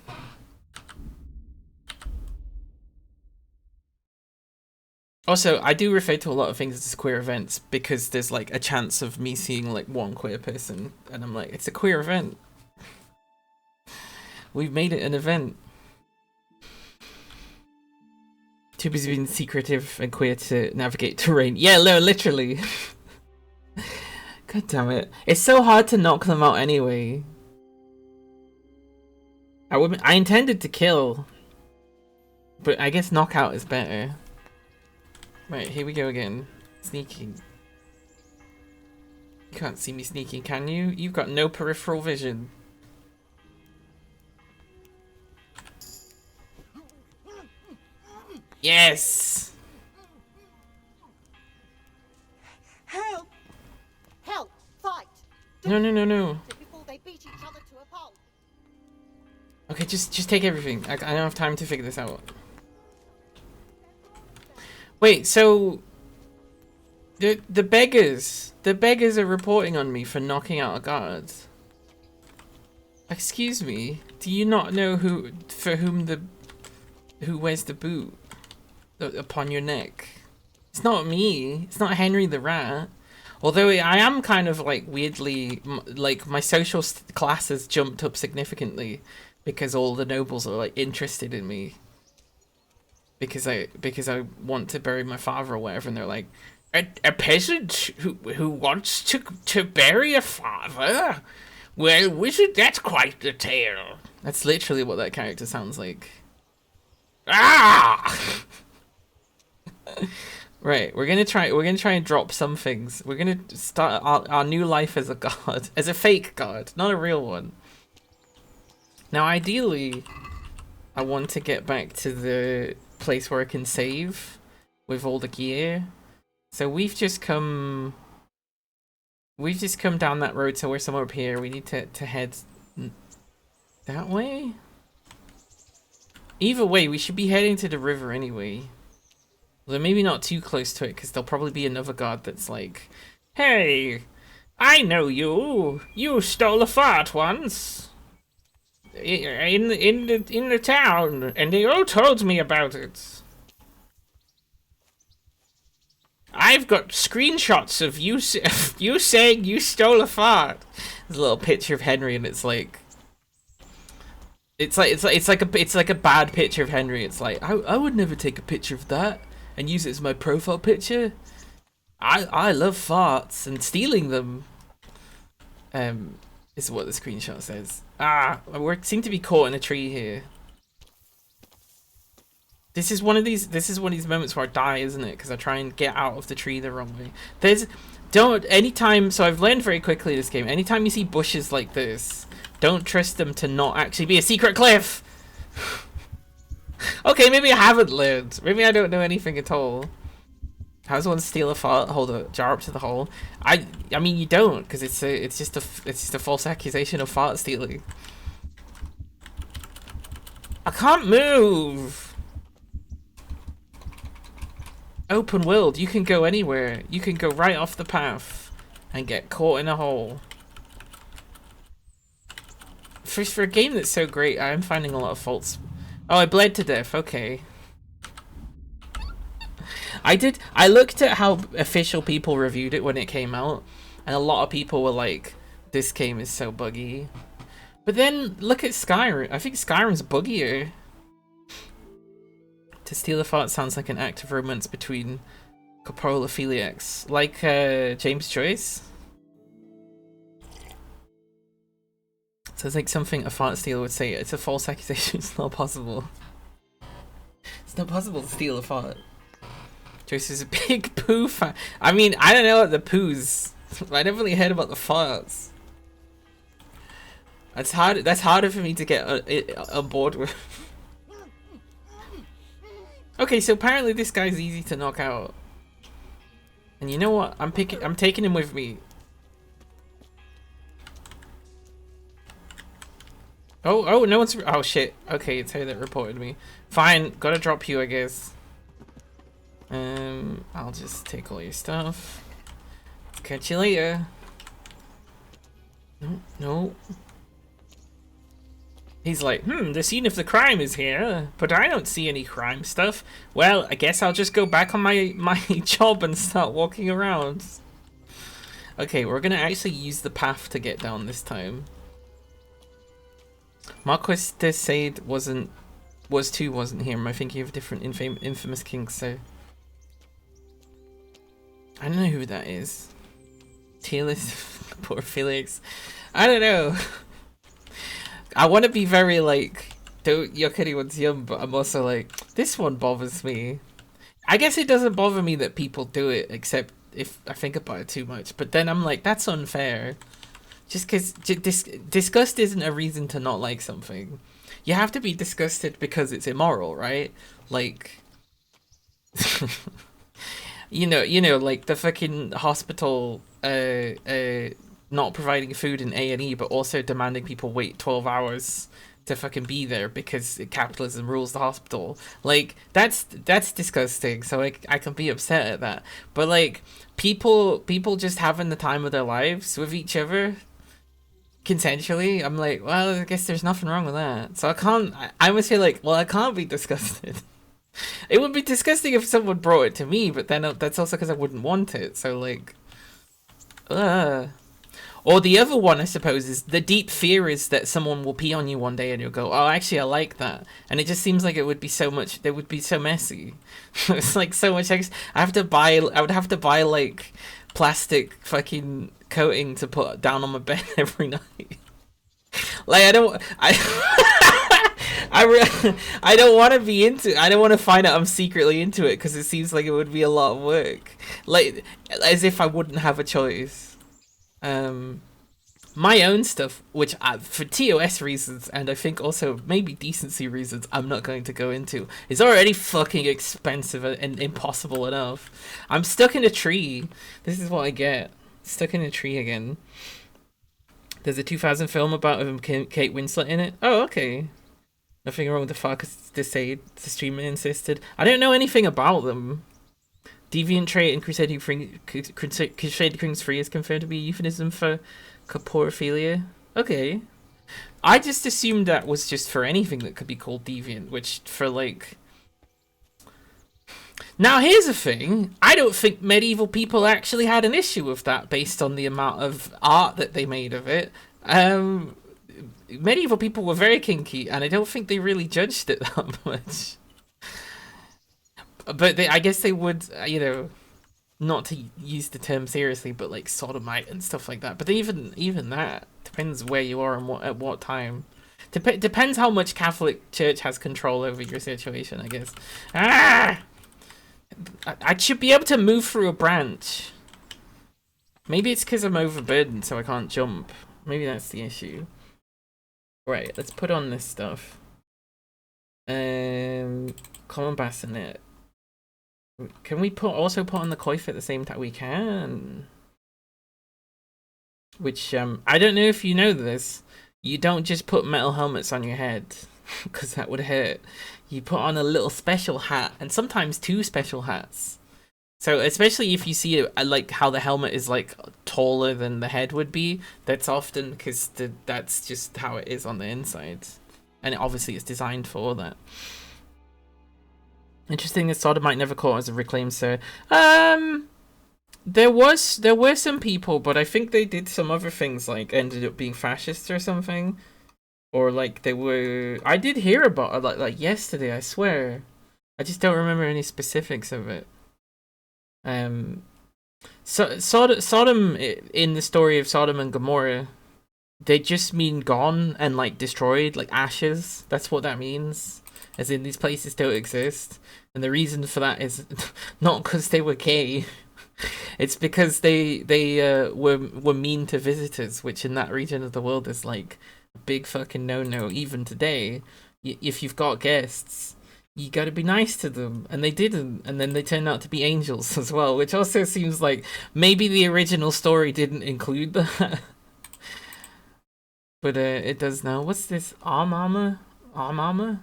Also, I do refer to a lot of things as queer events because there's like a chance of me seeing like one queer person and I'm like, it's a queer event. We've made it an event. Too busy being secretive and queer to navigate terrain. Yeah, no, literally. God damn it. It's so hard to knock them out anyway. I intended to kill, but I guess knockout is better. Right, here we go again. Sneaking. You can't see me sneaking, can you? You've got no peripheral vision. Yes! Help! Help! Fight! No. Before they beat each other to a pulp. Okay, just take everything. I don't have time to figure this out. Wait, so The beggars are reporting on me for knocking out a guard. Excuse me, do you not know who wears the boot upon your neck? It's not me. It's not Henry the Rat. Although I am kind of like weirdly, like my social class has jumped up significantly because all the nobles are like interested in me. Because I want to bury my father or whatever, and they're like, a peasant who wants to bury a father? Well, wizard, that's quite the tale. That's literally what that character sounds like. Ah! Right, we're gonna try and drop some things. We're gonna start our new life as a god, as a fake god, not a real one. Now, ideally, I want to get back to the place where I can save with all the gear. So we've just come down that road, so we're somewhere up here. We need to head that way. Either way, we should be heading to the river anyway. Well, maybe not too close to it, because there'll probably be another guard that's like, "Hey, I know you. You stole a fart once in the town, and they all told me about it. I've got screenshots of you you saying you stole a fart." There's a little picture of Henry, and it's like a bad picture of Henry. It's like I would never take a picture of that and use it as my profile picture. I love farts and stealing them. Is what the screenshot says. We seem to be caught in a tree here. This is one of these moments where I die, isn't it? Because I try and get out of the tree the wrong way. So I've learned very quickly this game. Anytime you see bushes like this, don't trust them to not actually be a secret cliff. Okay, maybe I haven't learned. Maybe I don't know anything at all. How does one steal a fart? Hold a jar up to the hole. I mean, you don't, because it's just a false accusation of fart stealing. I can't move. Open world, you can go anywhere. You can go right off the path and get caught in a hole. For a game that's so great, I am finding a lot of faults. Oh, I bled to death. Okay. I looked at how official people reviewed it when it came out, and a lot of people were like, this game is so buggy. But then look at Skyrim. I think Skyrim's buggier. To steal a fart sounds like an act of romance between coprolophiliacs, like James Joyce. Sounds like something a fart stealer would say. It's a false accusation. It's not possible. It's not possible to steal a fart. Joyce is a big poo fan. I mean, I don't know about the poos. I never really heard about the farts. That's hard. That's harder for me to get on board with. Okay, so apparently this guy's easy to knock out. And you know what? I'm taking him with me. Oh, no one's. Oh shit. Okay, it's her that reported me. Fine, gotta drop you, I guess. I'll just take all your stuff. Catch you later. No. He's like, the scene of the crime is here, but I don't see any crime stuff. Well, I guess I'll just go back on my job and start walking around. Okay, we're gonna actually use the path to get down this time. Marquis de Sade wasn't here. I'm thinking of different infamous kings, so I don't know who that is. Teal'c, poor Felix. I don't know. I want to be very like, don't yuck anyone's yum, but I'm also like, this one bothers me. I guess it doesn't bother me that people do it, except if I think about it too much. But then I'm like, that's unfair. Just because disgust isn't a reason to not like something. You have to be disgusted because it's immoral, right? Like, you know, like the fucking hospital not providing food in A&E, but also demanding people wait 12 hours to fucking be there because capitalism rules the hospital. Like, that's disgusting. So I can be upset at that. But like, people just having the time of their lives with each other consensually, I'm like, well, I guess there's nothing wrong with that. So I must feel like, well, I can't be disgusted. It would be disgusting if someone brought it to me, but then that's also because I wouldn't want it. So like, Or the other one, I suppose, is the deep fear is that someone will pee on you one day and you'll go, oh, actually, I like that. And it just seems like it would be so much, it would be so messy. It's like so much I would have to buy like plastic fucking coating to put down on my bed every night. Like, I don't want to be into, I don't want to find out I'm secretly into it because it seems like it would be a lot of work. Like, as if I wouldn't have a choice. My own stuff, which for TOS reasons and I think also maybe decency reasons I'm not going to go into, is already fucking expensive and impossible enough. I'm stuck in a tree. This is what I get. Stuck in a tree again. There's a 2000 film about Kate Winslet in it. Oh, okay. Nothing wrong with the fuck, the streamer insisted. I don't know anything about them. Deviant trait in Crusader Kings 3 is confirmed to be a euphemism for coporophilia. Okay. I just assumed that was just for anything that could be called deviant, which for like... Now here's the thing, I don't think medieval people actually had an issue with that based on the amount of art that they made of it. Medieval people were very kinky and I don't think they really judged it that much. But I guess they would, you know, not to use the term seriously, but like sodomite and stuff like that. But even that depends where you are and at what time. Depends how much Catholic Church has control over your situation, I guess. I should be able to move through a branch. Maybe it's because I'm overburdened, so I can't jump. Maybe that's the issue. Right, let's put on this stuff. Common bassinet. Can we also put on the coif at the same time? We can. Which, I don't know if you know this. You don't just put metal helmets on your head, because that would hurt. You put on a little special hat, and sometimes two special hats. So, especially if you see it, like how the helmet is like taller than the head would be, that's often because that's just how it is on the inside. And obviously it's designed for that. Interesting that sodomite never caught as a reclaimed sir. There were some people, but I think they did some other things, like ended up being fascists or something. Or like they were... I did hear about it like yesterday, I swear. I just don't remember any specifics of it. Sodom in the story of Sodom and Gomorrah, they just mean gone and like destroyed, like ashes. That's what that means. As in, these places don't exist. And the reason for that is not because they were gay. It's because they were mean to visitors, which in that region of the world is like a big fucking no-no. Even today, if you've got guests, you gotta be nice to them. And they didn't. And then they turned out to be angels as well, which also seems like maybe the original story didn't include that. But it does now. What's this? Arm armor? Arm armor?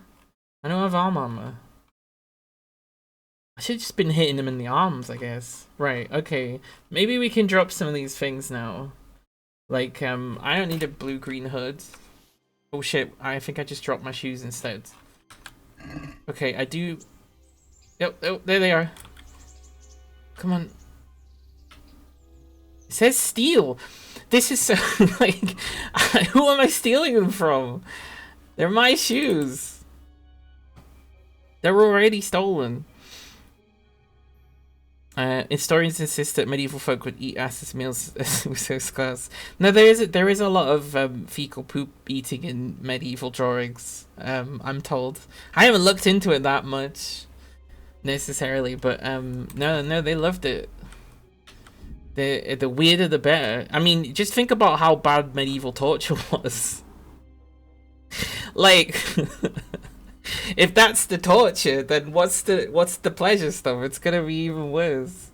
I don't have arm armor. I should have just been hitting them in the arms, I guess. Right, okay. Maybe we can drop some of these things now. Like, I don't need a blue-green hood. Oh shit, I think I just dropped my shoes instead. Okay, I do... Yep, oh, there they are. Come on. It says steal. This is so, like, who am I stealing them from? They're my shoes. They're already stolen. Historians insist that medieval folk would eat ass as meals as so scarce. No, there is a lot of fecal poop eating in medieval drawings. I'm told. I haven't looked into it that much necessarily, but no, they loved it. The weirder the better. I mean, just think about how bad medieval torture was. Like, if that's the torture, then what's the pleasure stuff? It's gonna be even worse.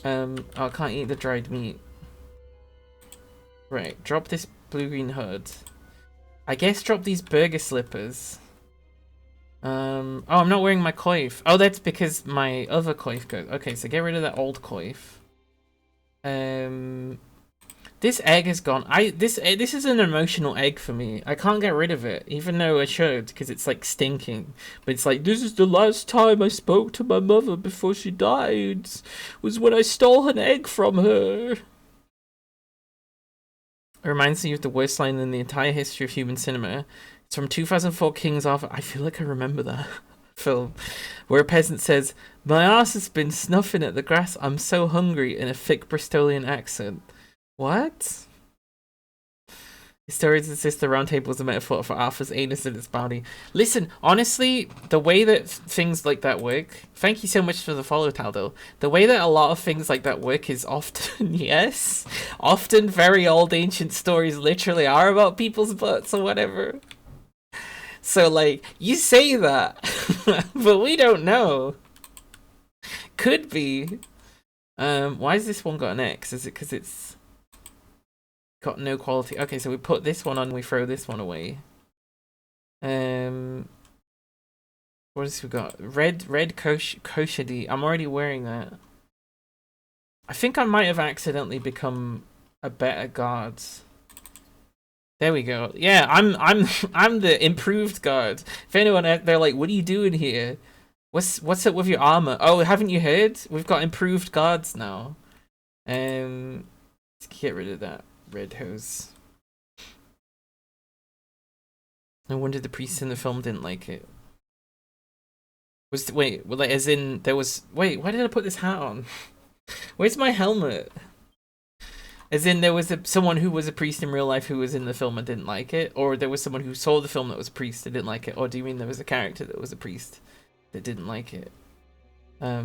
Oh, I can't eat the dried meat. Right, drop this blue-green hood. I guess drop these burger slippers. Oh, I'm not wearing my coif. Oh, that's because my other coif goes. Okay, so get rid of that old coif. This egg is gone. This is an emotional egg for me. I can't get rid of it, even though I should, because it's like stinking. But it's like, this is the last time I spoke to my mother before she died. Was when I stole an egg from her. It reminds me of the worst line in the entire history of human cinema. It's from 2004 King's Arthur. I feel like I remember that film, where a peasant says, "My ass has been snuffing at the grass. I'm so hungry," in a thick Bristolian accent. What? Historians insist the round table is a metaphor for Arthur's anus and its bounty. Listen, honestly, the way that things like that work, thank you so much for the follow, Taldo. The way that a lot of things like that work is often, yes, often very old ancient stories literally are about people's butts or whatever. So, like, you say that, but we don't know. Could be. Why has this one got an X? Is it because it's got no quality? Okay, so we put this one on, we throw this one away. What else we got? Red Koshidi. I'm already wearing that. I think I might have accidentally become a better guard. There we go. Yeah, I'm the improved guard. If anyone they're like, what are you doing here? What's up with your armor? Oh, haven't you heard? We've got improved guards now. Let's get rid of that red hose. No wonder the priests in the film didn't like it. Wait, well, like, as in there was. Wait, why did I put this hat on? Where's my helmet? As in there was someone who was a priest in real life who was in the film and didn't like it, or there was someone who saw the film that was a priest and didn't like it, or do you mean there was a character that was a priest that didn't like it? I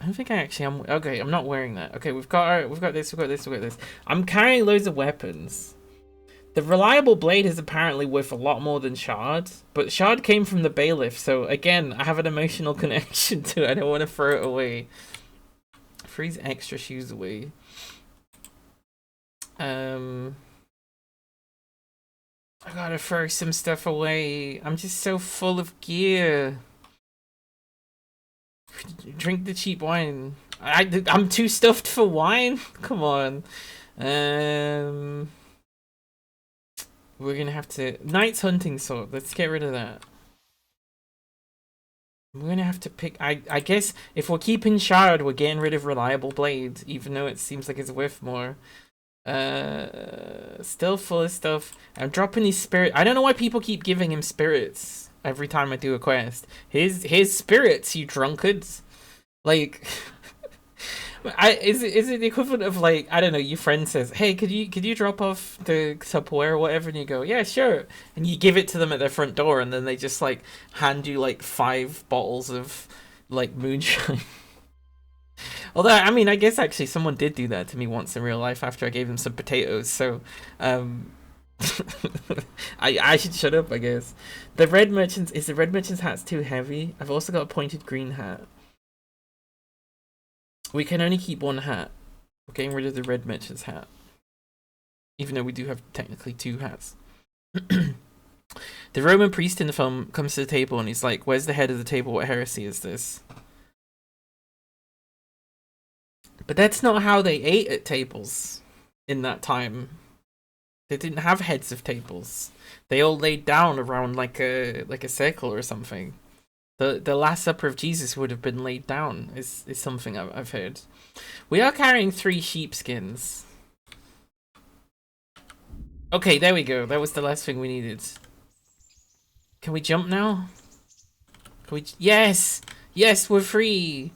don't think I actually am. Okay, I'm not wearing that. Okay, we've got this. I'm carrying loads of weapons. The reliable blade is apparently worth a lot more than Shard, but Shard came from the bailiff, so again, I have an emotional connection to it. I don't want to throw it away. Throw these extra shoes away. I gotta throw some stuff away. I'm just so full of gear. Drink the cheap wine. I'm too stuffed for wine. Come on. We're gonna have to Knight's hunting sword. Let's get rid of that. We're gonna have to pick. I guess if we're keeping Shard, we're getting rid of reliable blade, even though it seems like it's worth more. Still full of stuff. I'm dropping these spirit. I don't know why people keep giving him spirits every time I do a quest. His spirits, you drunkards. Like, is it the equivalent of, like, I don't know, your friend says, hey, could you drop off the Tupperware or whatever, and you go, yeah, sure, and you give it to them at their front door, and then they just like hand you like 5 bottles of like moonshine. Although, I mean, I guess actually someone did do that to me once in real life after I gave them some potatoes, so, I should shut up, I guess. Is the Red Merchant's hat's too heavy? I've also got a pointed green hat. We can only keep one hat. We're getting rid of the Red Merchant's hat. Even though we do have technically 2 hats. The Roman priest in the film comes to the table and he's like, where's the head of the table? What heresy is this? But that's not how they ate at tables in that time. They didn't have heads of tables. They all laid down around like a circle or something. The Last Supper of Jesus would have been laid down, is something I've heard. We are carrying 3 sheepskins. Okay, there we go. That was the last thing we needed. Can we jump now? Can we? Yes! Yes, we're free!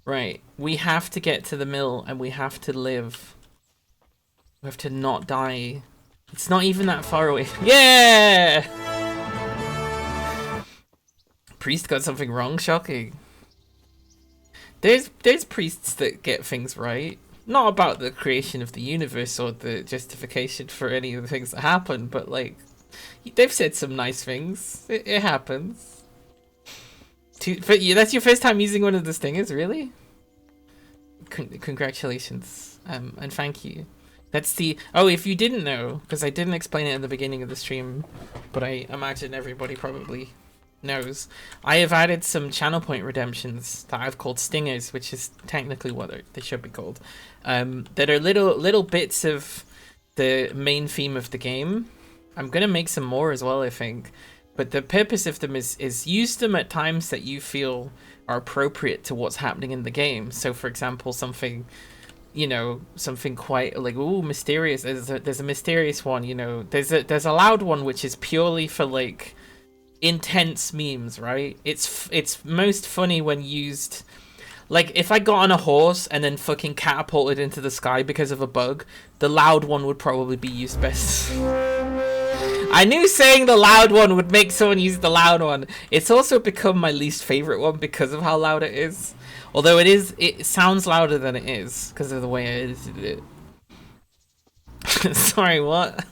Right, we have to get to the mill and we have to live. We have to not die. It's not even that far away. Yeah! Priest got something wrong? Shocking. There's priests that get things right. Not about the creation of the universe or the justification for any of the things that happen, but like, they've said some nice things. It happens. But that's your first time using one of the stingers, really? Congratulations, and thank you. That's the if you didn't know, because I didn't explain it in the beginning of the stream, but I imagine everybody probably knows. I have added some channel point redemptions that I've called stingers, which is technically what they should be called. That are little bits of the main theme of the game. I'm gonna make some more as well, I think. But the purpose of them is use them at times that you feel are appropriate to what's happening in the game. So, for example, something, you know, something quite like mysterious. There's a mysterious one. You know, there's a loud one which is purely for like intense memes, right? It's most funny when used. Like if I got on a horse and then fucking catapulted into the sky because of a bug, the loud one would probably be used best. I knew saying the loud one would make someone use the loud one. It's also become my least favorite one because of how loud it is. Although it sounds louder than it is because of the way I edited it. Sorry, what?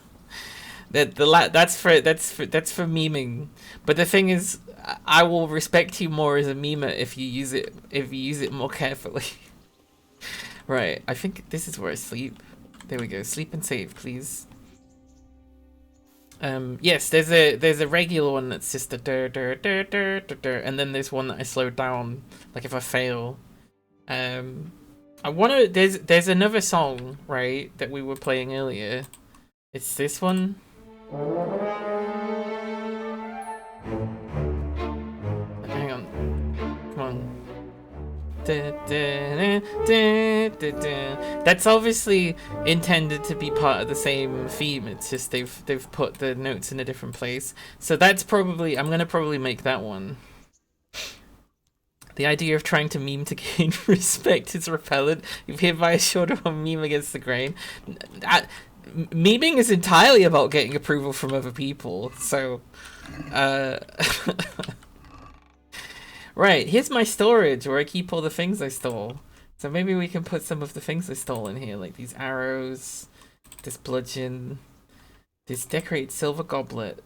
That's for memeing. But the thing is, I will respect you more as a memer if you use it more carefully. Right, I think this is where I sleep. There we go. Sleep and save, please. Yes, there's a regular one that's just a dur dur dur dur dur dur, and then there's one that I slowed down, like if I fail. I wanna there's another song, right, that we were playing earlier. It's this one. Hang on. Come on. That's obviously intended to be part of the same theme. It's just they've put the notes in a different place. So that's probably I'm gonna probably make that one. The idea of trying to meme to gain respect is repellent. You've hit by a shorter one meme against the grain. Memeing is entirely about getting approval from other people. So, right, here's my storage where I keep all the things I stole. So maybe we can put some of the things I stole in here, like these arrows, this bludgeon, this decorated silver goblet,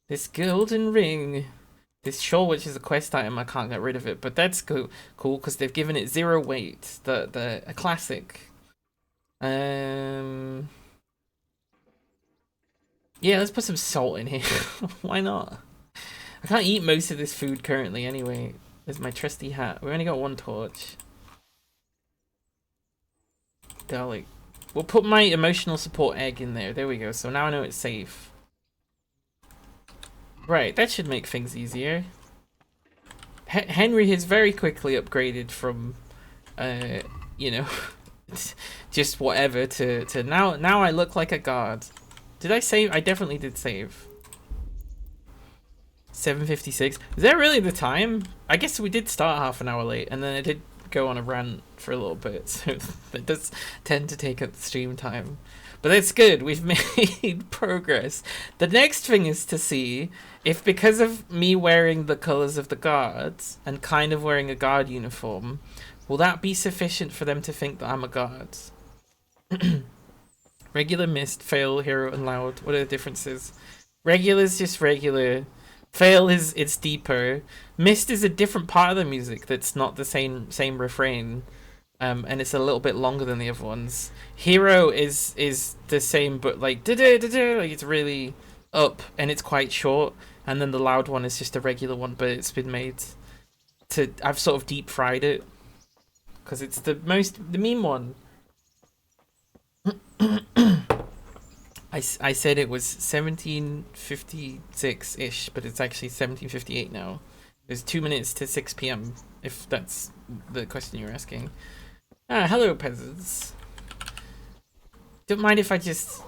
this golden ring, this shawl, which is a quest item. I can't get rid of it, but that's cool because they've given it 0 weight. A classic. Yeah, let's put some salt in here. Why not? I can't eat most of this food currently anyway. There's my trusty hat. We only got 1 torch. Garlic. We'll put my emotional support egg in there. There we go. So now I know it's safe. Right, that should make things easier. Henry has very quickly upgraded from, you know, just whatever to now I look like a god. Did I save? I definitely did save. 7:56. Is that really the time? I guess we did start half an hour late, and then I did go on a rant for a little bit, so that does tend to take up the stream time. But that's good. We've made progress. The next thing is to see if, because of me wearing the colors of the guards and kind of wearing a guard uniform, will that be sufficient for them to think that I'm a guard? Regular, mist, fail, hero, and loud. What are the differences? Regular is just regular. Fail is it's deeper. Mist is a different part of the music that's not the same refrain. And it's a little bit longer than the other ones. Hero is the same, but like like it's really up and it's quite short. And then the loud one is just a regular one, but it's been made to. I've sort of deep fried it because it's the meme one. I said it was 1756-ish, but it's actually 1758 now. There's 2 minutes to 6 p.m. if that's the question you're asking. Ah, hello, peasants. Don't mind if I just...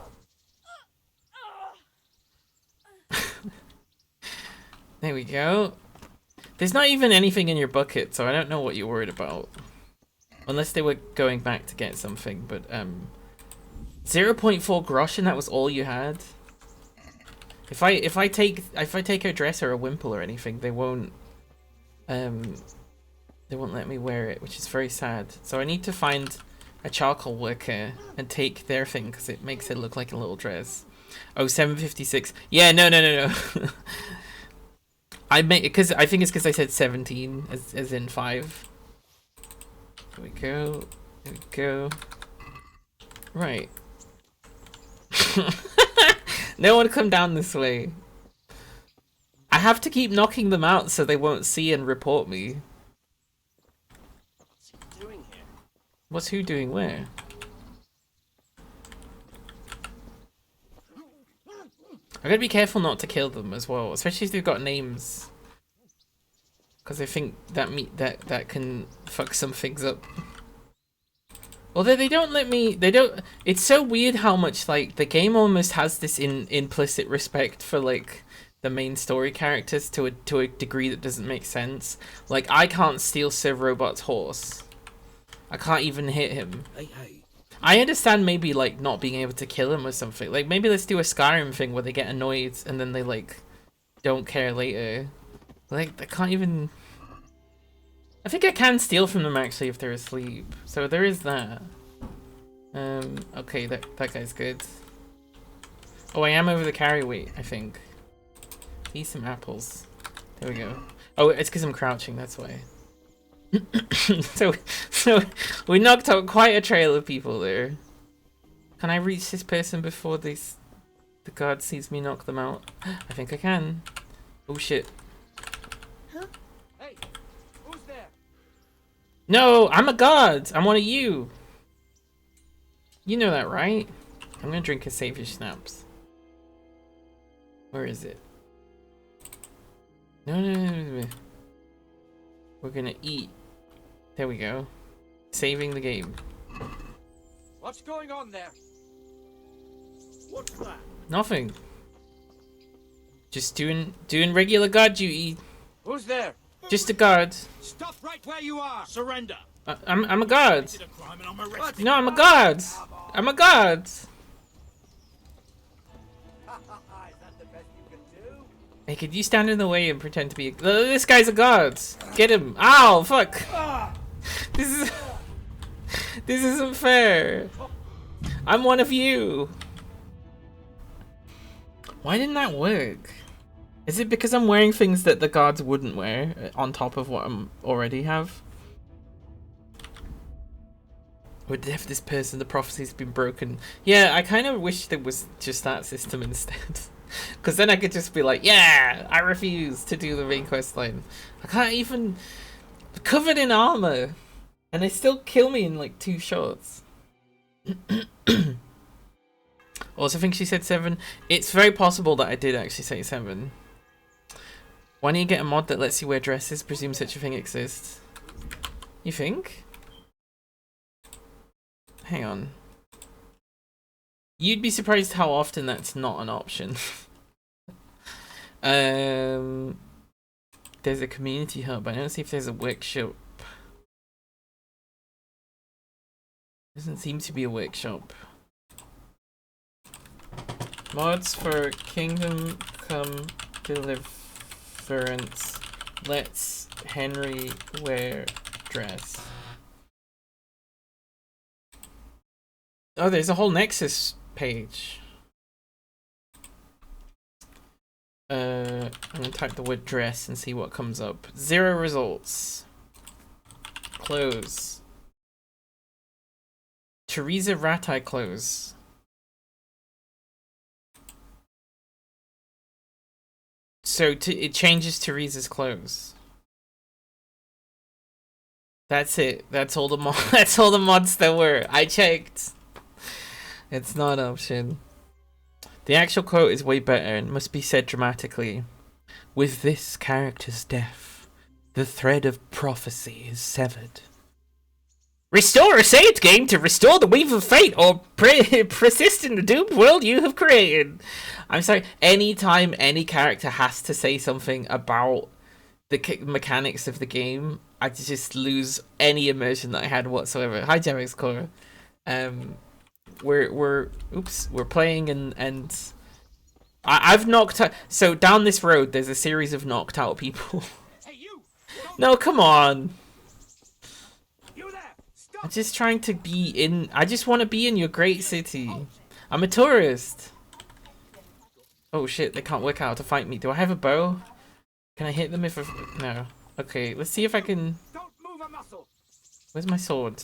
There we go. There's not even anything in your bucket, so I don't know what you're worried about. Unless they were going back to get something, but 0.4 grosh and that was all you had? If I take a dress or a wimple or anything, they won't let me wear it, which is very sad. So I need to find a charcoal worker and take their thing because it makes it look like a little dress. Oh, 7:56. Yeah, no. I think it's because I said 17 as in 5. There we go. There we go. Right. No one come down this way. I have to keep knocking them out so they won't see and report me. What's he doing here? What's who doing where? I gotta be careful not to kill them as well, especially if they've got names. Because I think that can fuck some things up. Although they don't let me, it's so weird how much, like, the game almost has this implicit respect for, like, the main story characters to a degree that doesn't make sense. Like, I can't steal Civ Robot's horse. I can't even hit him. Hey. I understand maybe, like, not being able to kill him or something. Like, maybe let's do a Skyrim thing where they get annoyed and then they, like, don't care later. Like, I can't even... I think I can steal from them, actually, if they're asleep. So there is that. Okay, that guy's good. Oh, I am over the carry weight, I think. Eat some apples. There we go. Oh, it's because I'm crouching, that's why. so we knocked out quite a trail of people there. Can I reach this person before the guard sees me knock them out? I think I can. Oh shit. Hey, who's there? No, I'm a guard. I'm one of you. You know that, right? I'm gonna drink a Savior Schnapps. Where is it? No. We're gonna eat. There we go. Saving the game. What's going on there? What's that? Nothing. Just doing regular guard duty. Who's there? Just a guard. Stop right where you are. Surrender. I'm a guard. Did a crime and I'm arrested. No, I'm a guard. I'm a guard. Is that the best you can do? Hey, could you stand in the way and pretend to be this guy's a guard. Get him. Ow, fuck. This isn't fair. I'm one of you. Why didn't that work? Is it because I'm wearing things that the guards wouldn't wear on top of what I'm already have? Or if this person, the prophecy's been broken. Yeah, I kind of wish there was just that system instead. Because then I could just be like, yeah, I refuse to do the main quest line. I can't even... Covered in armor. And they still kill me in like 2 shots. Also, I think she said 7. It's very possible that I did actually say 7. Why don't you get a mod that lets you wear dresses? Presume such a thing exists. You think? Hang on. You'd be surprised how often that's not an option. There's a community hub. I don't see if there's a workshop. Doesn't seem to be a workshop. Mods for Kingdom Come Deliverance. Let's Henry wear dress. Oh, there's a whole Nexus page. I'm gonna type the word dress and see what comes up. 0 results. Clothes. Teresa Ratai clothes. So it changes Teresa's clothes. That's it. That's all the that's all the mods there were. I checked. It's not an option. The actual quote is way better and must be said dramatically. With this character's death, the thread of prophecy is severed. Restore a saved game to restore the weave of fate, or persist in the doomed world you have created. I'm sorry, anytime any character has to say something about the mechanics of the game, I just lose any immersion that I had whatsoever. Hi, Jerry's Core. We're playing and I've knocked out. So down this road, there's a series of knocked out people. Hey, you! No, come on. You there! Stop! I'm just trying to be in. I just want to be in your great city. I'm a tourist. Oh shit! They can't work out how to fight me. Do I have a bow? Can I hit them if I... No. Okay, let's see if I can... Don't move a muscle! Where's my sword?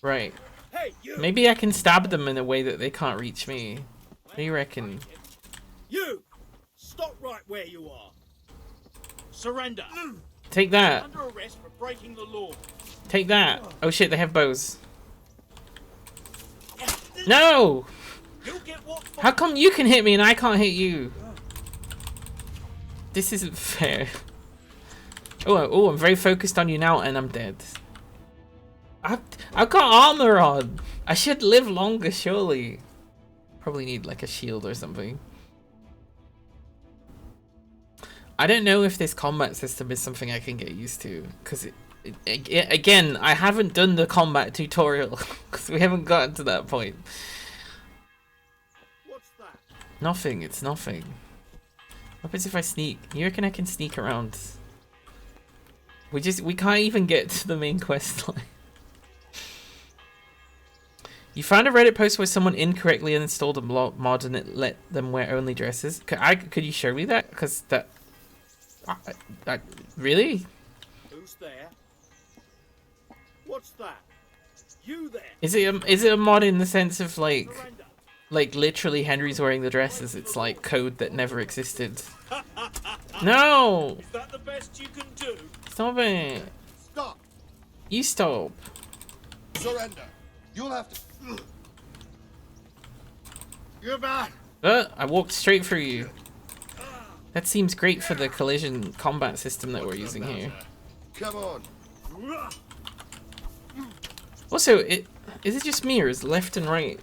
Right. Hey, you! Maybe I can stab them in a way that they can't reach me. What do you reckon? You! Stop right where you are. Surrender. Take that. Under arrest for breaking the law. Take that. Oh shit, they have bows. No! You'll get what? How come you can hit me and I can't hit you? This isn't fair. Oh, I'm very focused on you now and I'm dead. I've got armor on. I should live longer, surely. Probably need like a shield or something. I don't know if this combat system is something I can get used to, because again, I haven't done the combat tutorial because we haven't gotten to that point. What's that? Nothing. It's nothing. What happens if I sneak? You reckon I can sneak around? We can't even get to the main quest line. You found a Reddit post where someone incorrectly installed a mod and it let them wear only dresses. Could you show me that? Because that... really? Who's there? What's that? You there? Is it a mod in the sense of Surrender. like literally Henry's wearing the dresses? It's like code that never existed. No! Is that the best you can do? Stop it! Stop! You stop! Surrender! You'll have to... You're back. I walked straight through you. That seems great for the collision combat system that we're using here. Come on! Also, is it just me or is left and right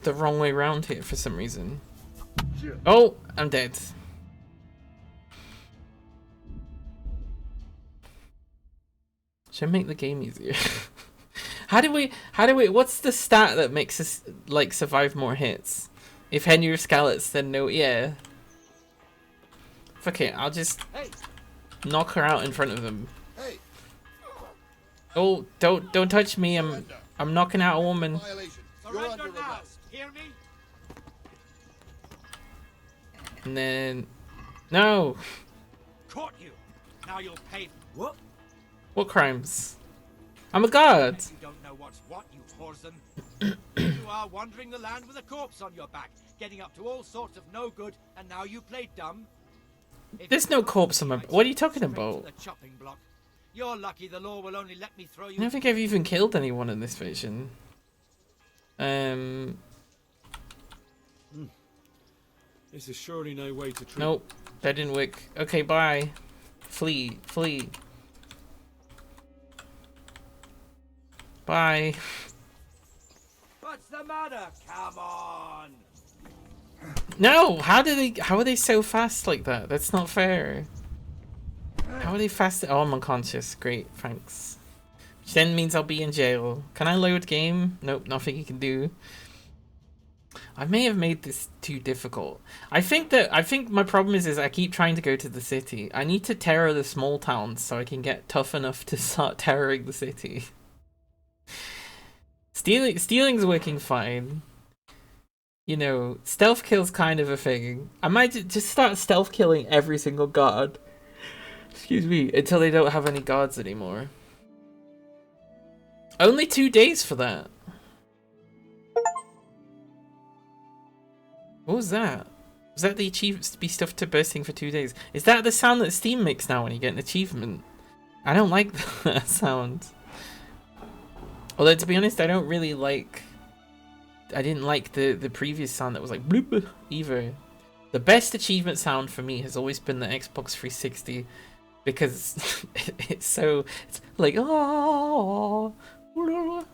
the wrong way round here for some reason? Oh, I'm dead. Should I make the game easier? How do we, what's the stat that makes us, like, survive more hits? If Henry Scallots, then no, yeah. Fuck it, I'll just knock her out in front of them. Hey! Oh, don't touch me, I'm knocking out a woman. Violation. You're Surrender under now. arrest. Hear me? And then, no! Caught you. Now you'll pay. What? What crimes? I'm a god! You don't know what's what, you whoreson. You are wandering the land with a corpse on your back, getting up to all sorts of no good, and now you play dumb. If There's you no don't corpse on my... fight, What are you talking straight to about? the chopping block. You're lucky the law will only let me throw you. I don't think I've even killed anyone in this version. This is surely no way to treat. Nope. That didn't work. Okay, bye. Flee. Flee. Bye. What's the matter? Come on. No! How are they so fast like that? That's not fair. How are they fast? Oh, I'm unconscious. Great, thanks. Which then means I'll be in jail. Can I load game? Nope, nothing you can do. I may have made this too difficult. I think my problem is I keep trying to go to the city. I need to terror the small towns so I can get tough enough to start terroring the city. Stealing's working fine. You know, stealth kill's kind of a thing. I might just start stealth killing every single guard. Excuse me, until they don't have any guards anymore. Only 2 days for that. What was that? Was that the achievement to be stuffed to bursting for 2 days? Is that the sound that Steam makes now when you get an achievement? I don't like that sound. Although, to be honest, I don't really like... I didn't like the previous sound that was like bloop either. The best achievement sound for me has always been the Xbox 360 because it's like oh.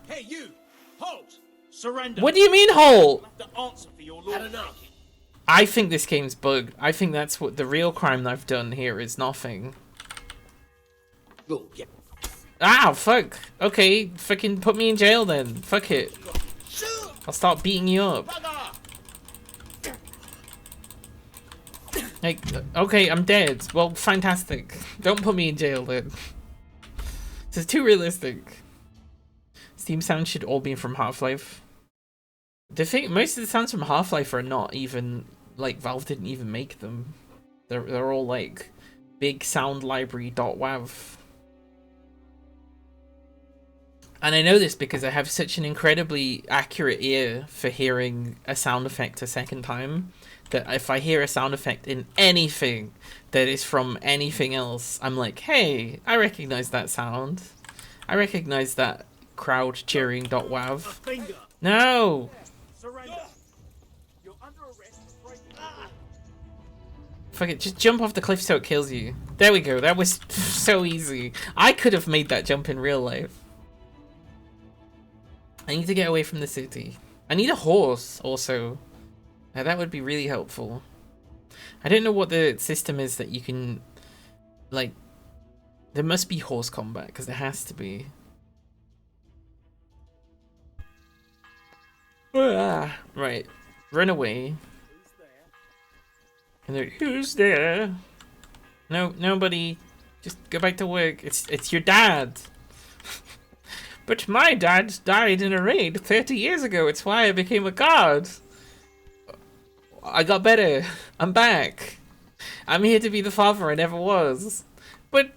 Hey, you! Halt! Surrender! What do you mean halt? You'll have to answer for your law. Enough. I think this game's bugged. I think that's what the real crime that I've done here is nothing. Oh, yeah. Ah, fuck. Okay, fucking put me in jail then. Fuck it. I'll start beating you up. Like, okay, I'm dead. Well, fantastic. Don't put me in jail then. This is too realistic. Steam sounds should all be from Half-Life. The thing, most of the sounds from Half-Life are not even, like, Valve didn't even make them. They're all like big sound library .wav. And I know this because I have such an incredibly accurate ear for hearing a sound effect a second time, that if I hear a sound effect in anything that is from anything else, I'm like, hey, I recognize that sound. I recognize that crowd cheering .wav. Finger. No! Surrender. You're under arrest for breaking the law. Fuck it, just jump off the cliff so it kills you. There we go, that was so easy. I could have made that jump in real life. I need to get away from the city. I need a horse, also. That would be really helpful. I don't know what the system is that you can... Like... There must be horse combat, because there has to be. Ah, right. Run away. And they're, who's there? No, nobody. Just go back to work. It's your dad. But my dad died in a raid 30 years ago. It's why I became a guard. I got better. I'm back. I'm here to be the father I never was. But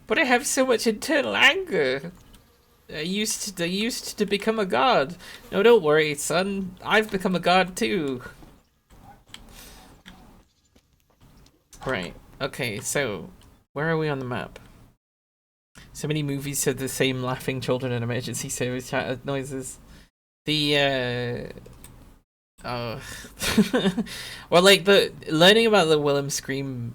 I have so much internal anger. I used to become a god. No, don't worry, son. I've become a god too. Right. Okay, so where are we on the map? So many movies said the same laughing children and emergency service chat noises. The oh well, like the learning about the Willem scream,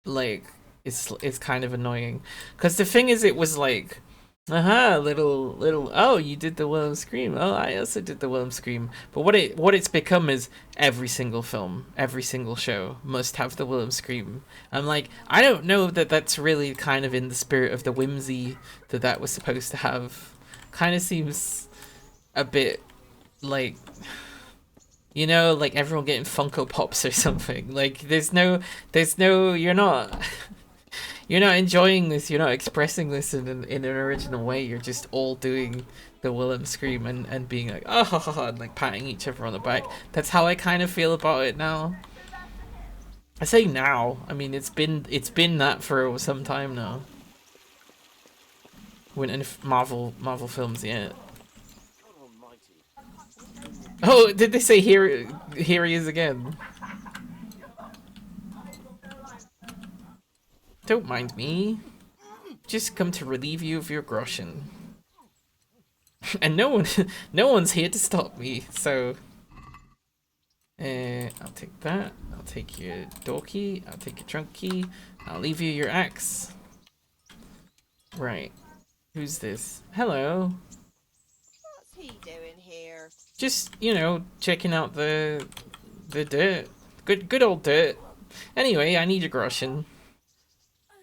like it's kind of annoying, because the thing is, it was like, little oh, you did the Willem scream, oh, I also did the Willem scream. But what it's become is every single film, every single show must have the Willem scream. I'm like, I don't know that that's really kind of in the spirit of the whimsy that was supposed to have. Kind of seems a bit like, you know, like everyone getting Funko Pops or something. Like there's no you're not you're not enjoying this, you're not expressing this in an original way. You're just all doing the Willem scream and being like, oh, and like patting each other on the back. That's how I kind of feel about it now. I say now, I mean it's been that for some time now. When in Marvel films yet. Oh, did they say here he is again? Don't mind me. Just come to relieve you of your groschen. And no one's here to stop me, so I'll take that. I'll take your door key. I'll take your trunk key. I'll leave you your axe. Right. Who's this? Hello. What's he doing here? Just, you know, checking out the dirt. Good old dirt. Anyway, I need a groschen.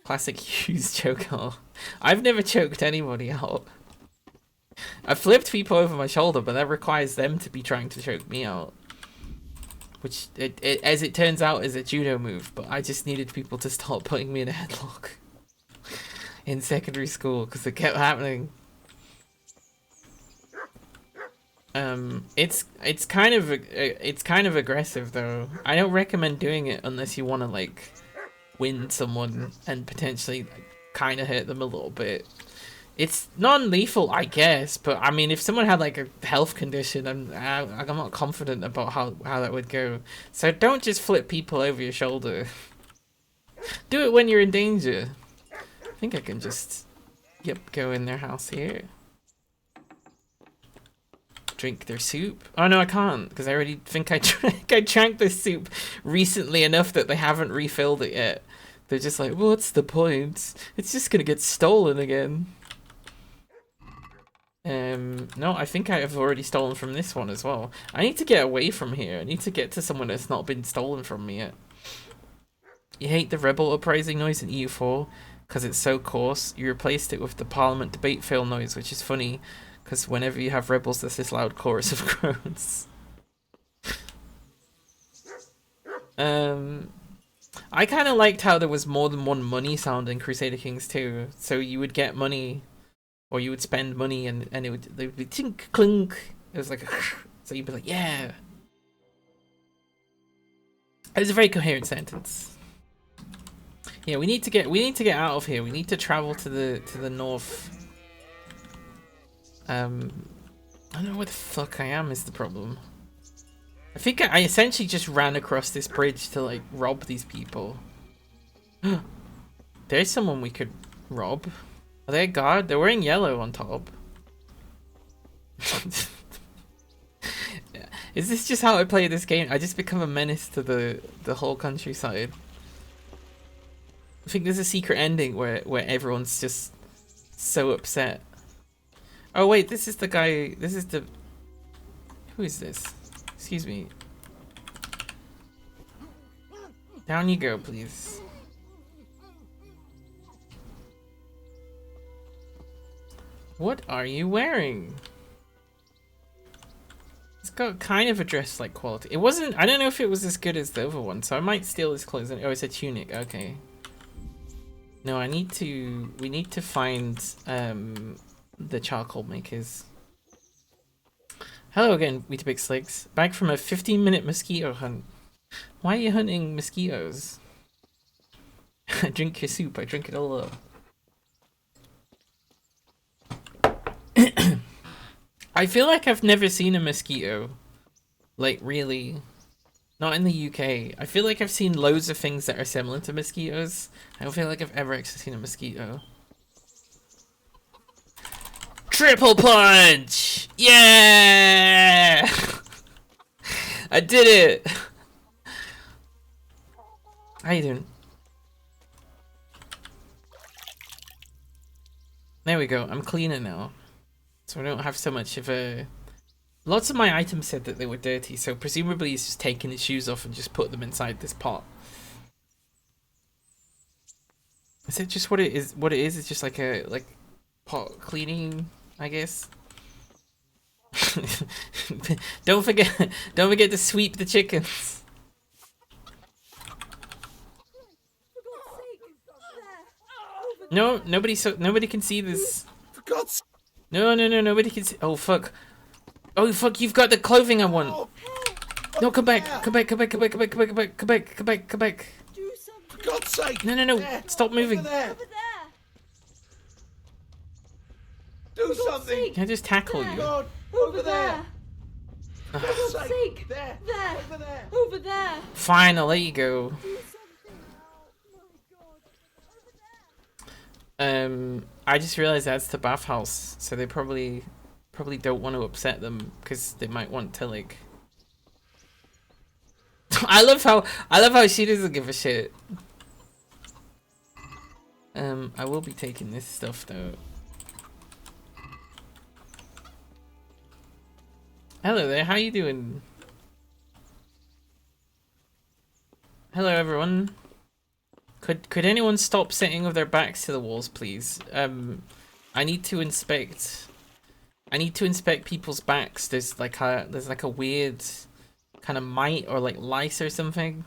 Classic Hughes choke out. I've never choked anybody out. I've flipped people over my shoulder, but that requires them to be trying to choke me out. Which, as it turns out, is a judo move, but I just needed people to stop putting me in a headlock. In secondary school, because it kept happening. It's kind of aggressive though. I don't recommend doing it unless you want to like win someone and potentially like, kind of hurt them a little bit. It's non-lethal, I guess, but I mean, if someone had like a health condition, I'm not confident about how that would go. So don't just flip people over your shoulder. Do it when you're in danger. I think I can just, go in their house here. Drink their soup. Oh no, I can't, because I already think I drank this soup recently enough that they haven't refilled it yet. They're just like, well, what's the point? It's just gonna get stolen again. No, I think I have already stolen from this one as well. I need to get away from here. I need to get to someone that's not been stolen from me yet. You hate the rebel uprising noise in EU4 because it's so coarse. You replaced it with the Parliament debate fail noise, which is funny. Because whenever you have rebels, there's this loud chorus of groans. I kind of liked how there was more than one money sound in Crusader Kings 2. So you would get money, or you would spend money, and they would be tink clink. It was like, so you'd be like, yeah. It was a very coherent sentence. Yeah, we need to get out of here. We need to travel to the north. I don't know where the fuck I am is the problem. I think I essentially just ran across this bridge to like rob these people. There's someone we could rob. Are they a guard? They're wearing yellow on top. Yeah. Is this just how I play this game? I just become a menace to the whole countryside. I think there's a secret ending where everyone's just so upset. Oh wait, this is the guy. This is the. Who is this? Excuse me. Down you go, please. What are you wearing? It's got kind of a dress-like quality. It wasn't. I don't know if it was as good as the other one, so I might steal his clothes. Oh, it's a tunic. Okay. No, I need to. We need to find the charcoal makers. Hello again, Weetabix Slicks. Back from a 15-minute mosquito hunt. Why are you hunting mosquitoes? Drink your soup. I drink it all up. I feel like I've never seen a mosquito. Like, really. Not in the UK. I feel like I've seen loads of things that are similar to mosquitoes. I don't feel like I've ever actually seen a mosquito. Triple punch! Yeah! I did it! How you doing? There we go. I'm cleaner now. So I don't have so much of a... Lots of my items said that they were dirty, so presumably he's just taken his shoes off and just put them inside this pot. Is it just what it is? What it is? It's just like a pot cleaning, I guess. Don't forget to sweep the chickens. No, nobody can see this. For God's sake! No, nobody can see. Oh fuck. Oh fuck, you've got the clothing I want. No, come back. Come back. For God's sake! No. There. Stop moving. Over there. Do something! Can I just tackle you? God, over there! For God's God's sake! sake. There! There. Over there! Over there. Fine, I'll let you go. I just realized that's the bathhouse, so they probably don't want to upset them because they might want to like. I love how she doesn't give a shit. I will be taking this stuff though. Hello there, how you doing? Hello everyone. Could anyone stop sitting with their backs to the walls, please? I need to inspect people's backs. There's like a weird kind of mite or like lice or something.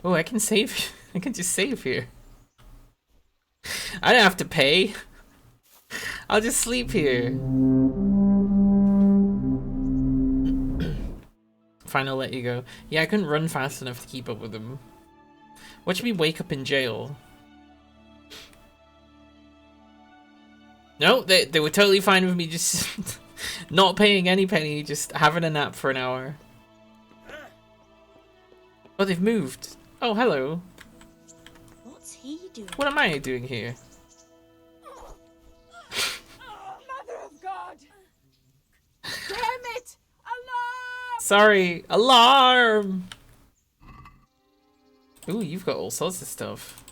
Oh, I can save. I can just save here. I don't have to pay. I'll just sleep here. Fine, I'll let you go. Yeah, I couldn't run fast enough to keep up with them. Watch me wake up in jail. No, they were totally fine with me just not paying any penny, just having a nap for an hour. Oh, they've moved. Oh, hello. What's he doing? What am I doing here? Mother of God! Damn it! Alarm! Sorry, alarm! Ooh, you've got all sorts of stuff.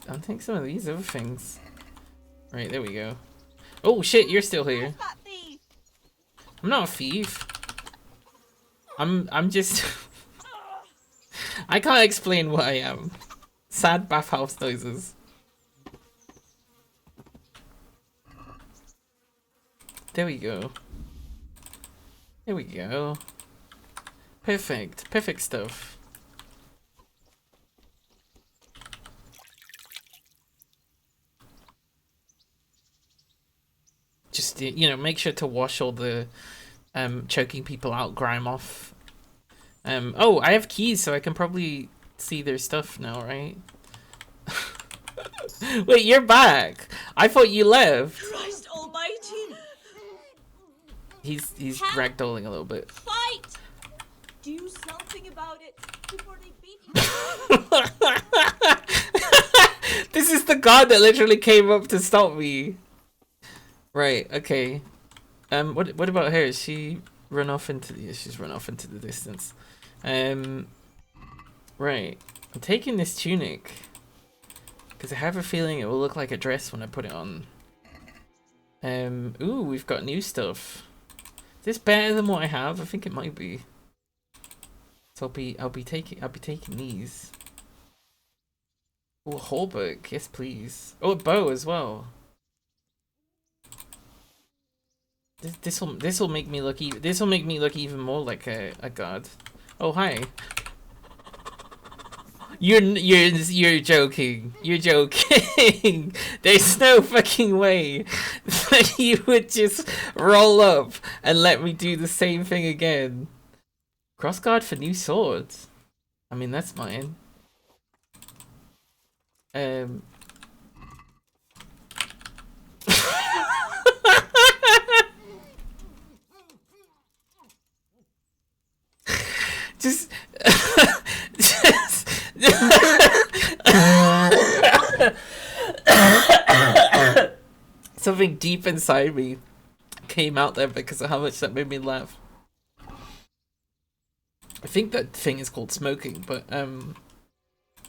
I'll take some of these other things. Right, there we go. Oh shit, you're still here. Where's that thief? I'm not a thief. I'm just I can't explain what I am. Sad bathhouse noises. There we go. There we go. Perfect. Perfect stuff. Just, you know, make sure to wash all the choking people out grime off. Oh, I have keys, so I can probably see their stuff now, right? Wait, you're back. I thought you left. Christ almighty! He's ragdolling a little bit. Fight! Do something about it before they beat you. This is the god that literally came up to stop me. Right, okay. What about her? Is she run off into the... Yeah, she's run off into the distance. Right. I'm taking this tunic. Because I have a feeling it will look like a dress when I put it on. Ooh, we've got new stuff. Is this better than what I have? I think it might be. So I'll be taking these. Oh, a hauberk, yes please. Oh, a bow as well. This will make me look even more like a god. Oh hi. You're joking. You're joking. There's no fucking way that you would just roll up and let me do the same thing again. Crossguard for new swords. I mean, that's mine. Just something deep inside me came out there because of how much that made me laugh. I think that thing is called smoking, but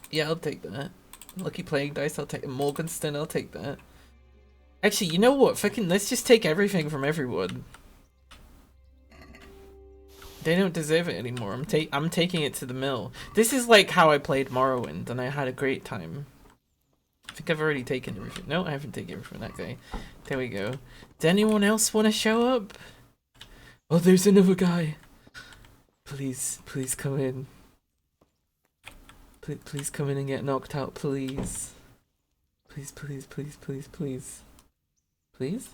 yeah, I'll take that. Lucky playing dice, I'll take Morgenstern, I'll take that. Actually, you know what? Fucking let's just take everything from everyone. They don't deserve it anymore. I'm taking it to the mill. This is like how I played Morrowind, and I had a great time. I think I've already taken everything. No, I haven't taken everything from that guy. There we go. Does anyone else want to show up? Oh, there's another guy. Please, please come in. Please come in and get knocked out, please. Please, please, please, please, please. Please?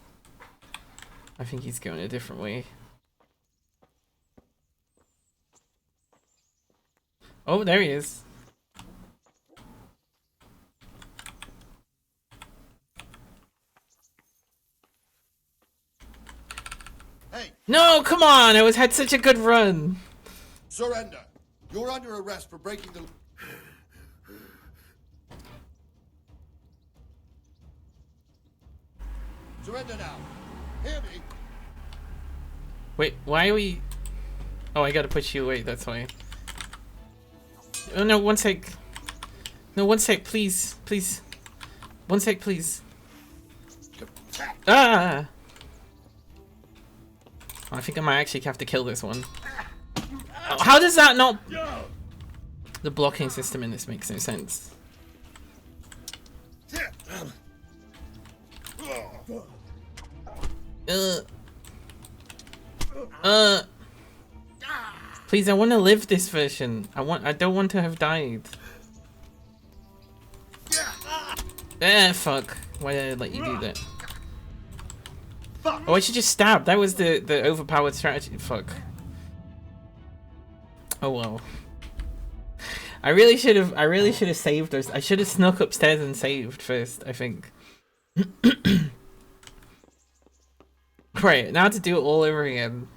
I think he's going a different way. Oh, there he is. Hey, No, come on! I had such a good run. surrender. You're under arrest for breaking the... Surrender now. Hear me? Wait, why are we... Oh, I gotta push you away, that's why. Oh no, one sec. No, one sec, please. Please. One sec, please. Ah! I think I might actually have to kill this one. Oh, how does that not... The blocking system in this makes no sense. Please, I want to live this version. I don't want to have died. Fuck. Why did I let you do that? Oh, I should just stab. That was the overpowered strategy. Fuck. Oh well. I really should have saved us. I should have snuck upstairs and saved first, I think. Right, now to do it all over again.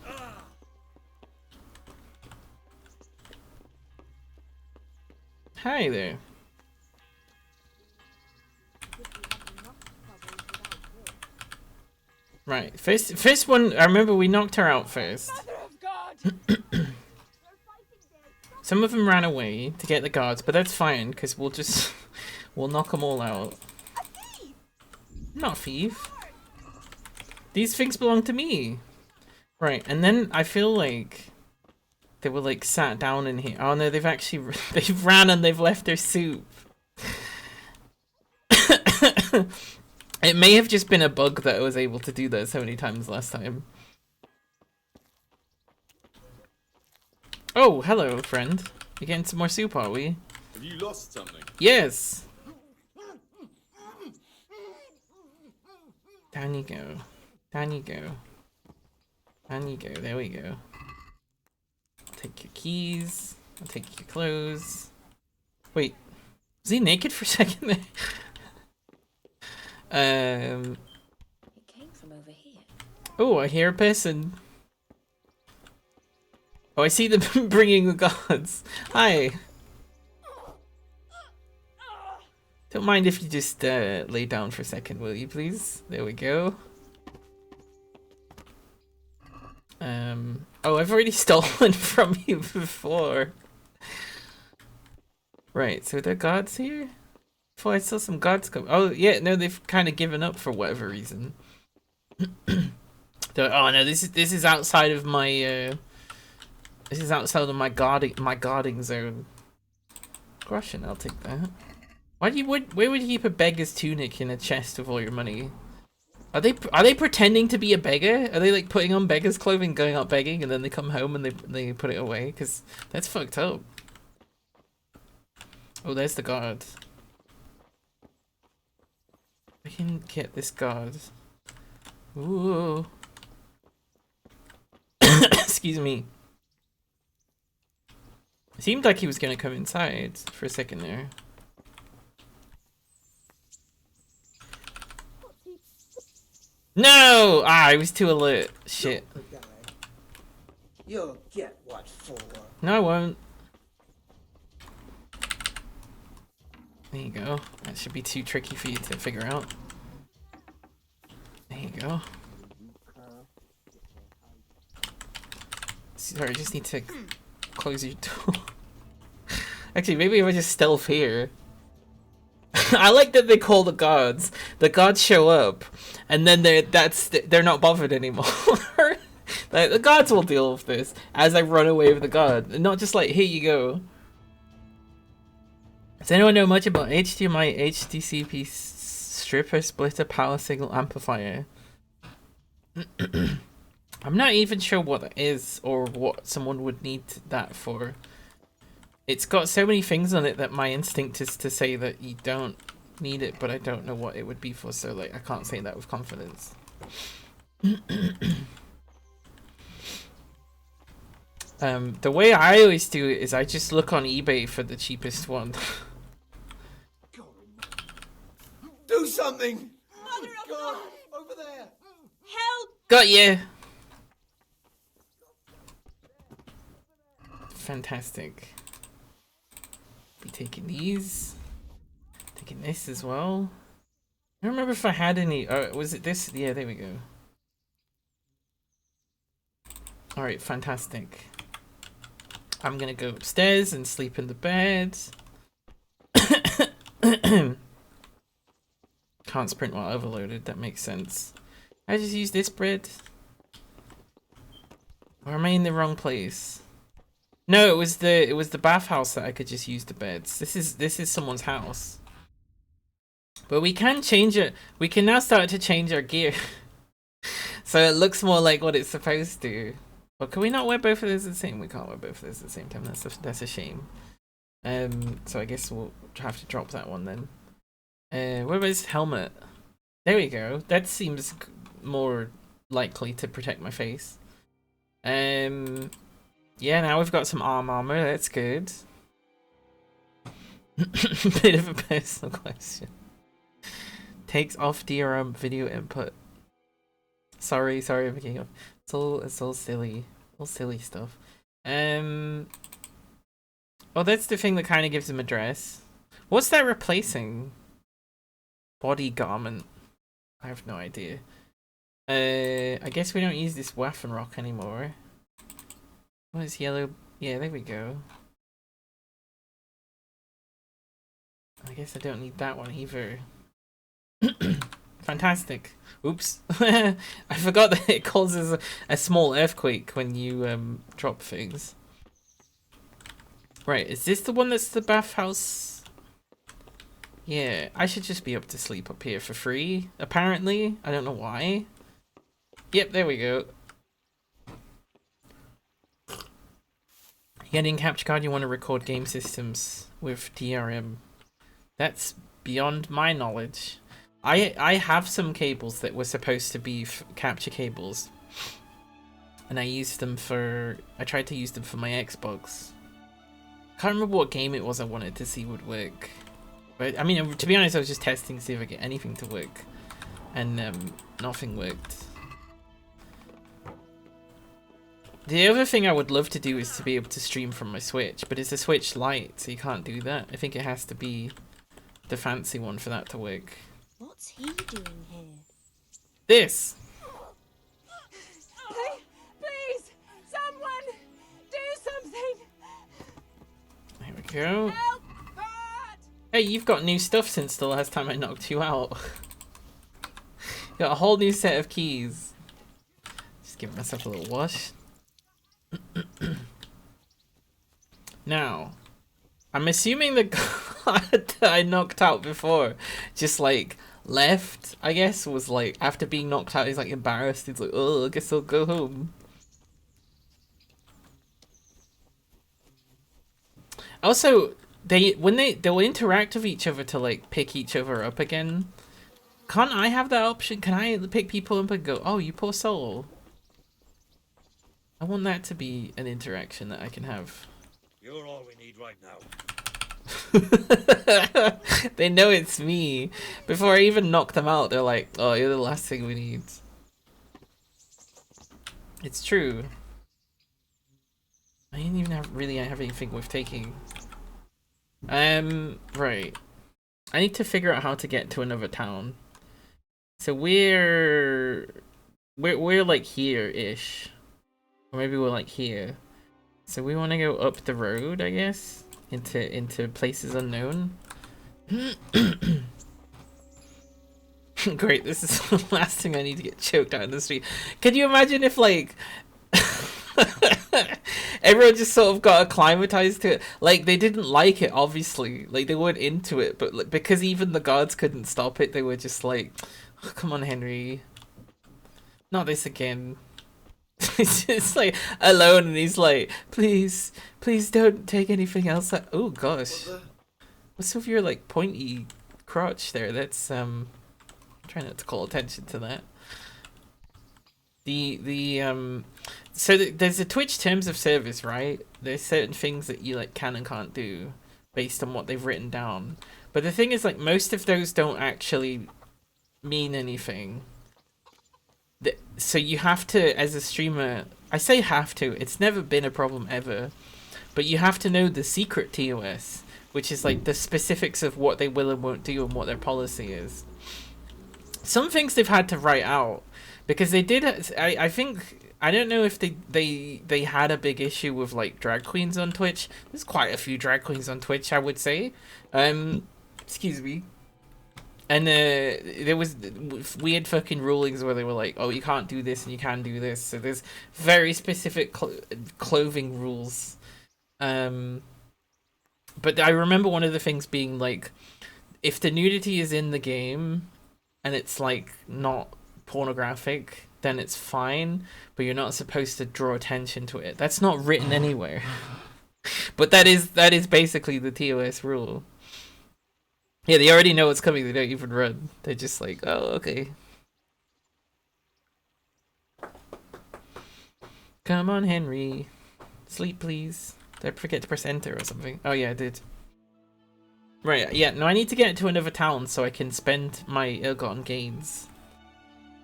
Hi there. Right, first one, I remember we knocked her out first. Mother of God! Some of them ran away to get the guards, but that's fine, because we'll just, we'll knock them all out. I'm not a thief. These things belong to me. Right, and then I feel like they were like sat down in here. Oh no, they've actually, they've ran and they've left their soup. It may have just been a bug that I was able to do that so many times last time. Oh, hello, friend. You getting some more soup, are we? Have you lost something? Yes. Down you go. Down you go. Down you go. There we go. I'll take your keys. I'll take your clothes. Wait. Was he naked for a second there? Um. It came from over here. Oh, I hear a person. Oh, I see them bringing the guards. Hi. Don't mind if you just lay down for a second, will you, please? There we go. Oh, I've already stolen from you before. Right, so there are guards here? Before I saw some guards come. Oh, yeah, no, they've kind of given up for whatever reason. Oh no, this is outside of my this is outside of my guarding zone. Groschen, I'll take that. Where would you keep a beggar's tunic in a chest with all your money? Are they pretending to be a beggar? Are they like putting on beggar's clothing, going out begging, and then they come home and they put it away? Because that's fucked up. Oh, there's the guard. I can get this guard. Ooh. Excuse me. It seemed like he was gonna come inside for a second there. No! Ah, I was too alert. Shit. You'll get what for. No, I won't. There you go. That should be too tricky for you to figure out. There you go. Sorry, I just need to close your door. Actually, maybe if I just stealth here. I like that they call the guards. The guards show up, and then they're not bothered anymore. Like, the guards will deal with this as I run away with the guard, and not just like, here you go. Does anyone know much about HDMI HDCP stripper splitter power signal amplifier? I'm not even sure what that is or what someone would need that for. It's got so many things on it that my instinct is to say that you don't need it, but I don't know what it would be for, so like I can't say that with confidence. The way I always do it is I just look on eBay for the cheapest one. Do something! Mother of God! Over there! Help! Got you! Fantastic. Be taking these. Taking this as well. I don't remember if I had any. Was it this? Yeah, there we go. Alright, fantastic. I'm gonna go upstairs and sleep in the bed. Can't sprint while overloaded, that makes sense. I just use this bread. Or am I in the wrong place? No, it was the bathhouse that I could just use the beds. This is someone's house. But we can change it. We can now start to change our gear. So it looks more like what it's supposed to. But can we not wear both of those at the same? We can't wear both of those at the same time. That's a shame. So I guess we'll have to drop that one then. What about his helmet? There we go. That seems more likely to protect my face. Yeah, now we've got some armor. That's good. Bit of a personal question. Takes off DRM video input. Sorry, I'm picking up. It's all silly. All silly stuff. Oh, that's the thing that kind of gives him a dress. What's that replacing? Body garment. I have no idea. I guess we don't use this Waffen Rock anymore. What is yellow? Yeah, there we go. I guess I don't need that one either. Fantastic. Oops. I forgot that it causes a small earthquake when you drop things. Right, is this the one that's the bathhouse? Yeah, I should just be able to sleep up here for free, apparently. I don't know why. Yep, there we go. Getting capture card, you want to record game systems with DRM. That's beyond my knowledge. I have some cables that were supposed to be capture cables. And I used them for... I tried to use them for my Xbox. Can't remember what game it was I wanted to see would work. But, I mean, to be honest, I was just testing to see if I get anything to work. and nothing worked. The other thing I would love to do is to be able to stream from my Switch, but it's a Switch Lite, so you can't do that. I think it has to be the fancy one for that to work. What's he doing here? This! Please, someone, do something. There we go. Help! Bert! Hey, you've got new stuff since the last time I knocked you out. Got a whole new set of keys. Just give myself a little wash. Now, I'm assuming the guard that I knocked out before just like left, I guess, was like after being knocked out he's like embarrassed, he's like, oh, I guess I'll go home. Also, they'll interact with each other to like pick each other up again. Can't I have that option? Can I pick people up and go, oh, you poor soul? I want that to be an interaction that I can have. You're all we need right now. They know it's me. Before I even knock them out, they're like, oh, you're the last thing we need. It's true. I didn't even really have anything worth taking. Right. I need to figure out how to get to another town. So we're like here-ish. Or maybe we're like here. So we want to go up the road, I guess, into places unknown. Great, this is the last thing I need to get choked out in the street. Can you imagine if like everyone just sort of got acclimatized to it? Like they didn't like it, obviously. Like they weren't into it, but like, because even the guards couldn't stop it, they were just like, oh, come on, Henry. Not this again. He's just like alone and he's like, please don't take anything else. Oh gosh. What's with your like pointy crotch there? That's I'm trying not to call attention to that. There's a Twitch terms of service, right? There's certain things that you like can and can't do based on what they've written down. But the thing is, like, most of those don't actually mean anything. So you have to, as a streamer, I say have to, it's never been a problem ever, but you have to know the secret TOS, which is like the specifics of what they will and won't do and what their policy is. Some things they've had to write out, because they did, I think, I don't know if they had a big issue with like drag queens on Twitch. There's quite a few drag queens on Twitch, I would say. Excuse me. And there was weird fucking rulings where they were like, oh, you can't do this and you can do this. So there's very specific clothing rules. But I remember one of the things being like, if the nudity is in the game and it's like not pornographic, then it's fine, but you're not supposed to draw attention to it. That's not written anywhere. But that is basically the TOS rule. Yeah, they already know what's coming. They don't even run. They're just like, oh, okay. Come on, Henry. Sleep, please. Did I forget to press enter or something? Oh, yeah, I did. Right, yeah. No, I need to get to another town so I can spend my ill-gotten gains.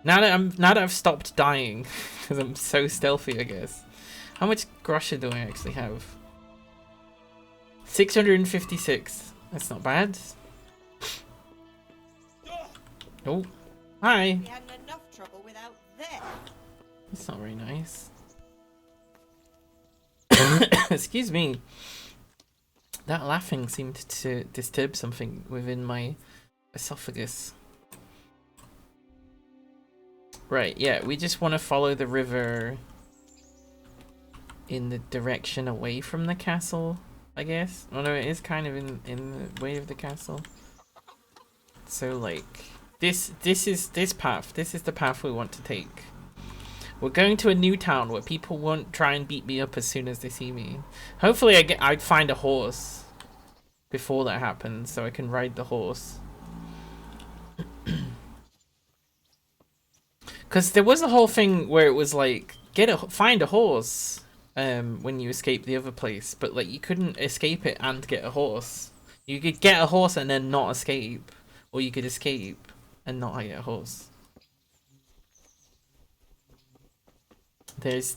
Now that I've stopped dying, because I'm so stealthy, I guess. How much Grosha do I actually have? 656. That's not bad. Oh, hi. We hadn't enough trouble without this. That's not very nice. Excuse me. That laughing seemed to disturb something within my esophagus. Right, yeah, we just want to follow the river in the direction away from the castle, I guess. Oh no, it is kind of in the way of the castle. So like, this is this path. This is the path we want to take. We're going to a new town where people won't try and beat me up as soon as they see me. Hopefully I'd find a horse before that happens so I can ride the horse. Because there was a whole thing where it was like, find a horse when you escape the other place, but like you couldn't escape it and get a horse. You could get a horse and then not escape, or you could escape and not get a horse. there's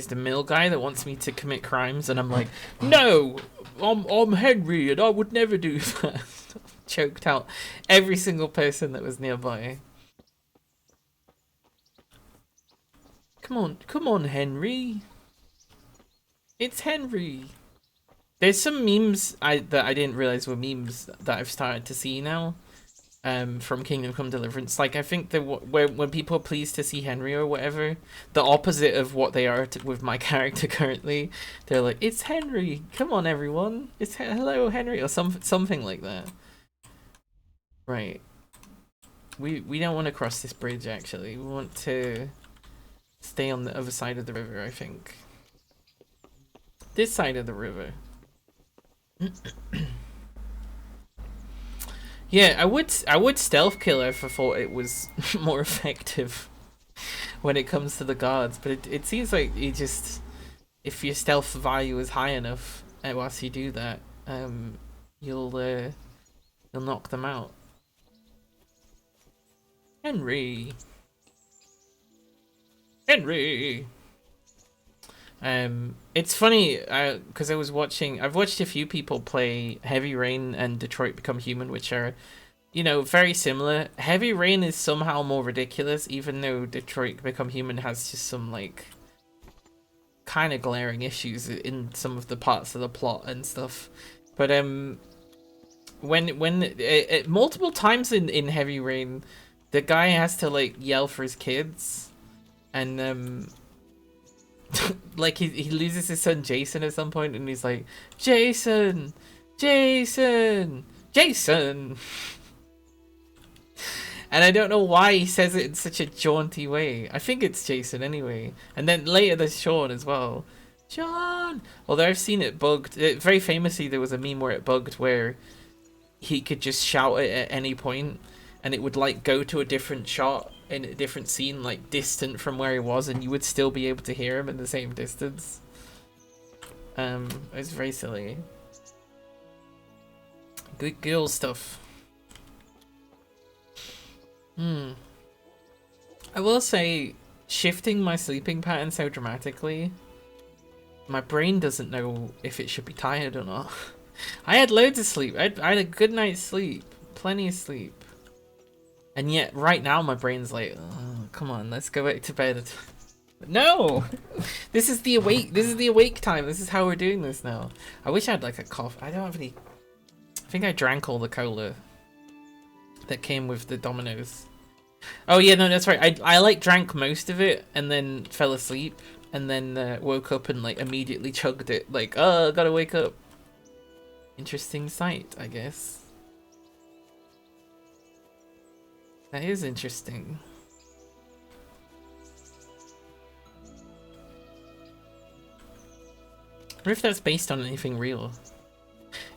the mill guy that wants me to commit crimes, and I'm like, no, I'm Henry, and I would never do that. Choked out every single person that was nearby. Come on, Henry. It's Henry. There's some memes that I didn't realize were memes that I've started to see now. From Kingdom Come Deliverance. Like, I think that when people are pleased to see Henry or whatever, the opposite of what they are with my character currently, they're like, it's Henry, come on everyone, it's hello Henry, or something like that. Right. We don't want to cross this bridge, actually. We want to stay on the other side of the river, I think. This side of the river. Yeah, I would stealth kill her if I thought it was more effective when it comes to the guards, but it seems like you just, if your stealth value is high enough, whilst you do that, you'll knock them out. Henry. It's funny because I've watched a few people play Heavy Rain and Detroit Become Human, which are, you know, very similar. Heavy Rain is somehow more ridiculous, even though Detroit Become Human has just some like kind of glaring issues in some of the parts of the plot and stuff. But when multiple times in Heavy Rain, the guy has to like yell for his kids, and like he loses his son Jason at some point, and he's like, Jason, Jason, Jason. And I don't know why he says it in such a jaunty way. I think it's Jason anyway. And then later there's Sean as well. Sean! Although I've seen it bugged. Very famously, there was a meme where it bugged where he could just shout it at any point, and it would like go to a different shot in a different scene, like distant from where he was, and you would still be able to hear him in the same distance. It was very silly. Good girl stuff. I will say, shifting my sleeping pattern so dramatically, my brain doesn't know if it should be tired or not. I had loads of sleep. I had a good night's sleep. Plenty of sleep. And yet, right now, my brain's like, oh, come on, let's go back to bed. No! This is the awake time. This is how we're doing this now. I wish I had like a cough. I don't have any... I think I drank all the cola that came with the Domino's. Oh yeah, no, that's right. I like drank most of it and then fell asleep and then woke up and like immediately chugged it. Like, oh, gotta wake up. Interesting sight, I guess. That is interesting. I wonder if that's based on anything real.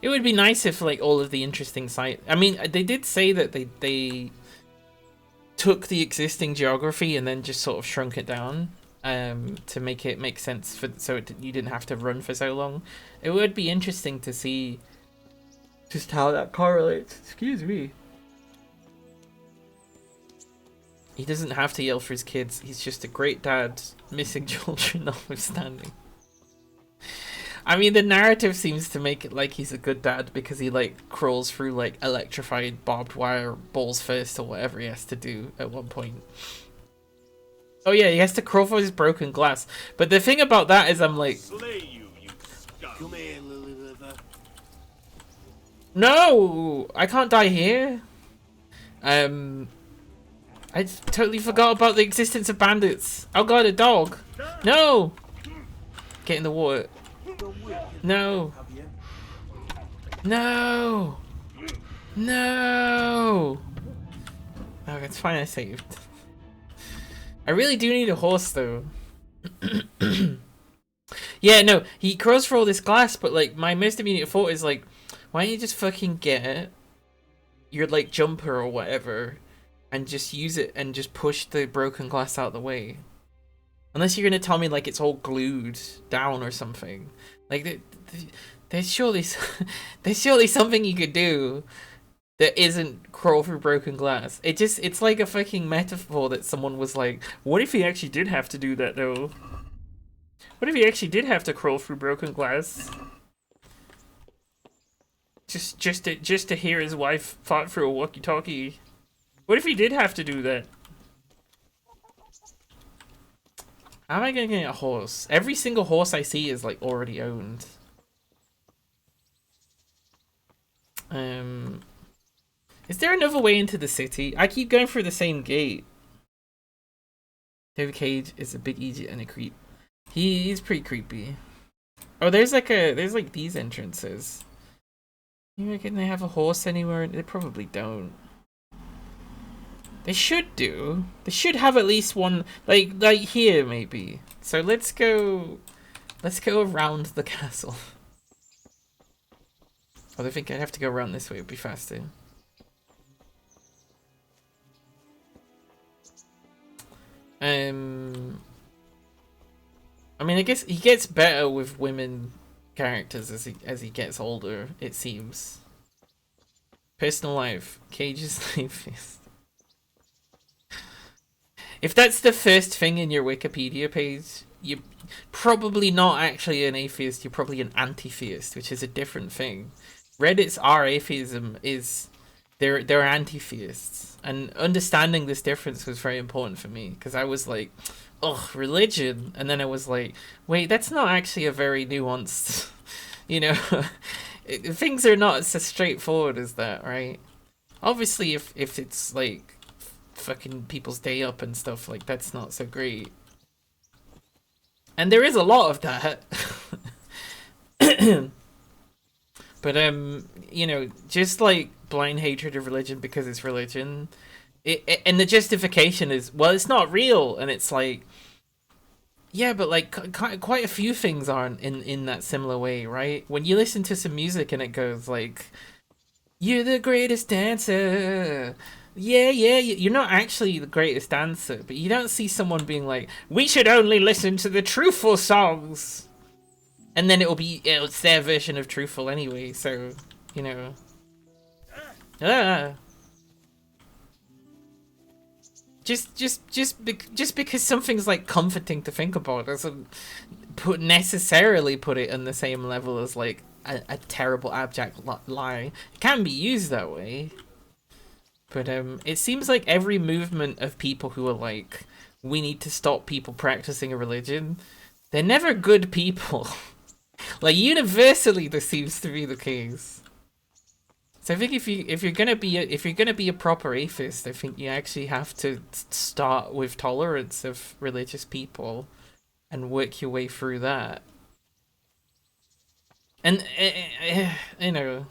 It would be nice if like all of the interesting sight. I mean, they did say that they took the existing geography and then just sort of shrunk it down to make it make sense for you didn't have to run for so long. It would be interesting to see just how that correlates. Excuse me. He doesn't have to yell for his kids. He's just a great dad, missing children notwithstanding. I mean, the narrative seems to make it like he's a good dad because he like crawls through like electrified barbed wire balls first or whatever he has to do at one point. Oh yeah, he has to crawl through his broken glass. But the thing about that is I'm like... Slay you, you scum. Come here, Lily Liver. No! I can't die here. I totally forgot about the existence of bandits. Oh god, a dog. No! Get in the water. No. No. No. Oh, it's fine. I saved. I really do need a horse, though. Yeah, no. He crawls for all this glass, but like my most immediate thought is like, why don't you just fucking get your like jumper or whatever, and just use it and just push the broken glass out of the way. Unless you're gonna tell me like it's all glued down or something. Like there's surely something you could do that isn't crawl through broken glass. It's like a fucking metaphor that someone was like, what if he actually did have to do that though? What if he actually did have to crawl through broken glass? Just to hear his wife fought through a walkie-talkie. What if he did have to do that? How am I gonna get a horse? Every single horse I see is like already owned. Is there another way into the city? I keep going through the same gate. David Cage is a big idiot and a creep. He's pretty creepy. Oh, there's like these entrances. You reckon they have a horse anywhere? They probably don't. They should do. They should have at least one, like here maybe. So let's go around the castle. Oh, I think I'd have to go around this way. It'd be faster. I mean, I guess he gets better with women characters as he gets older, it seems. Personal life. Cage is the atheist. If that's the first thing in your Wikipedia page, you're probably not actually an atheist, you're probably an anti-theist, which is a different thing. Reddit's R-atheism is they're anti-theists. And understanding this difference was very important for me, because I was like, ugh, religion, and then I was like, wait, that's not actually a very nuanced, you know, things are not as straightforward as that, right? Obviously, if it's like fucking people's day up and stuff, like, that's not so great. And there is a lot of that. But you know, just like blind hatred of religion because it's religion, and the justification is, well, it's not real, and it's like, yeah, but like quite a few things aren't in that similar way, right? When you listen to some music and it goes like, you're the greatest dancer, yeah, you're not actually the greatest dancer, but you don't see someone being like, we should only listen to the truthful songs, and then it's their version of truthful anyway, so, you know. Just because something's like comforting to think about doesn't necessarily put it on the same level as like a terrible abject lie. It can be used that way, but it seems like every movement of people who are like, we need to stop people practicing a religion, they're never good people. Like, universally this seems to be the case. So I think if you're gonna be a proper atheist, I think you actually have to start with tolerance of religious people and work your way through that. And you know,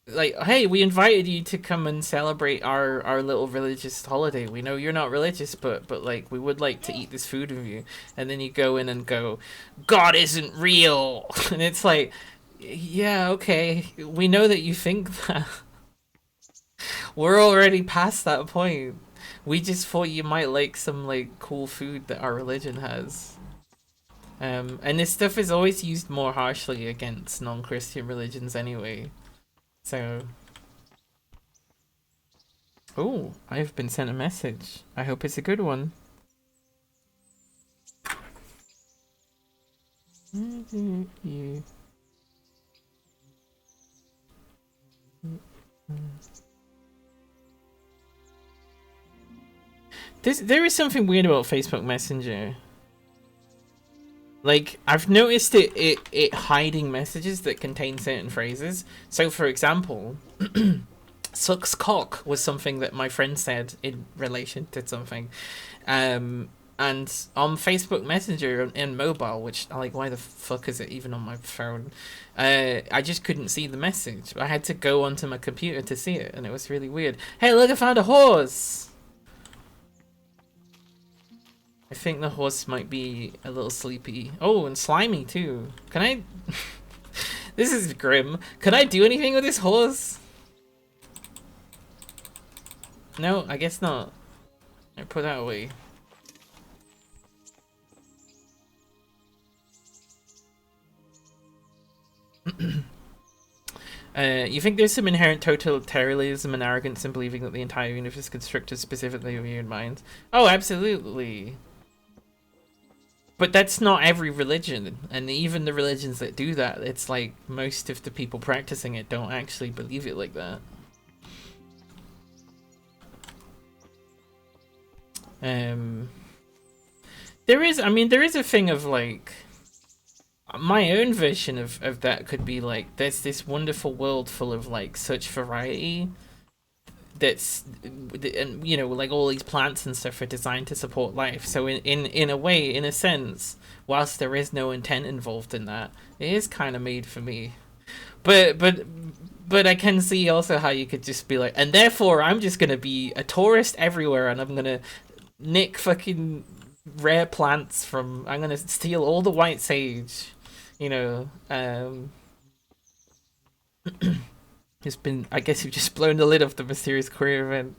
like, hey, we invited you to come and celebrate our little religious holiday. We know you're not religious, but like, we would like to eat this food with you. And then you go in and go, God isn't real. And it's like, yeah, okay, we know that you think that. We're already past that point. We just thought you might like some like cool food that our religion has. And this stuff is always used more harshly against non-Christian religions anyway. So, oh, I've been sent a message. I hope it's a good one. There is something weird about Facebook Messenger. Like, I've noticed it hiding messages that contain certain phrases. So, for example, sucks cock was something that my friend said in relation to something. And on Facebook Messenger and mobile, which, like, why the fuck is it even on my phone? I just couldn't see the message. I had to go onto my computer to see it, and it was really weird. Hey, look, I found a horse! I think the horse might be a little sleepy. Oh, and slimy too. Can I... This is grim. Can I do anything with this horse? No, I guess not. I put that away. You think there's some inherent totalitarianism and arrogance in believing that the entire universe is constructed specifically with you in mind? Oh, absolutely. But that's not every religion, and even the religions that do that, it's like most of the people practicing it don't actually believe it like that. There is a thing of like, my own version of that could be like, there's this wonderful world full of like such variety that's, and you know, like all these plants and stuff are designed to support life. So in a way, in a sense, whilst there is no intent involved in that, it is kind of made for me. But I can see also how you could just be like, and therefore I'm just gonna be a tourist everywhere, and I'm gonna nick fucking rare plants from, I'm gonna steal all the white sage, you know. It's been, I guess you've just blown the lid off the mysterious queer event.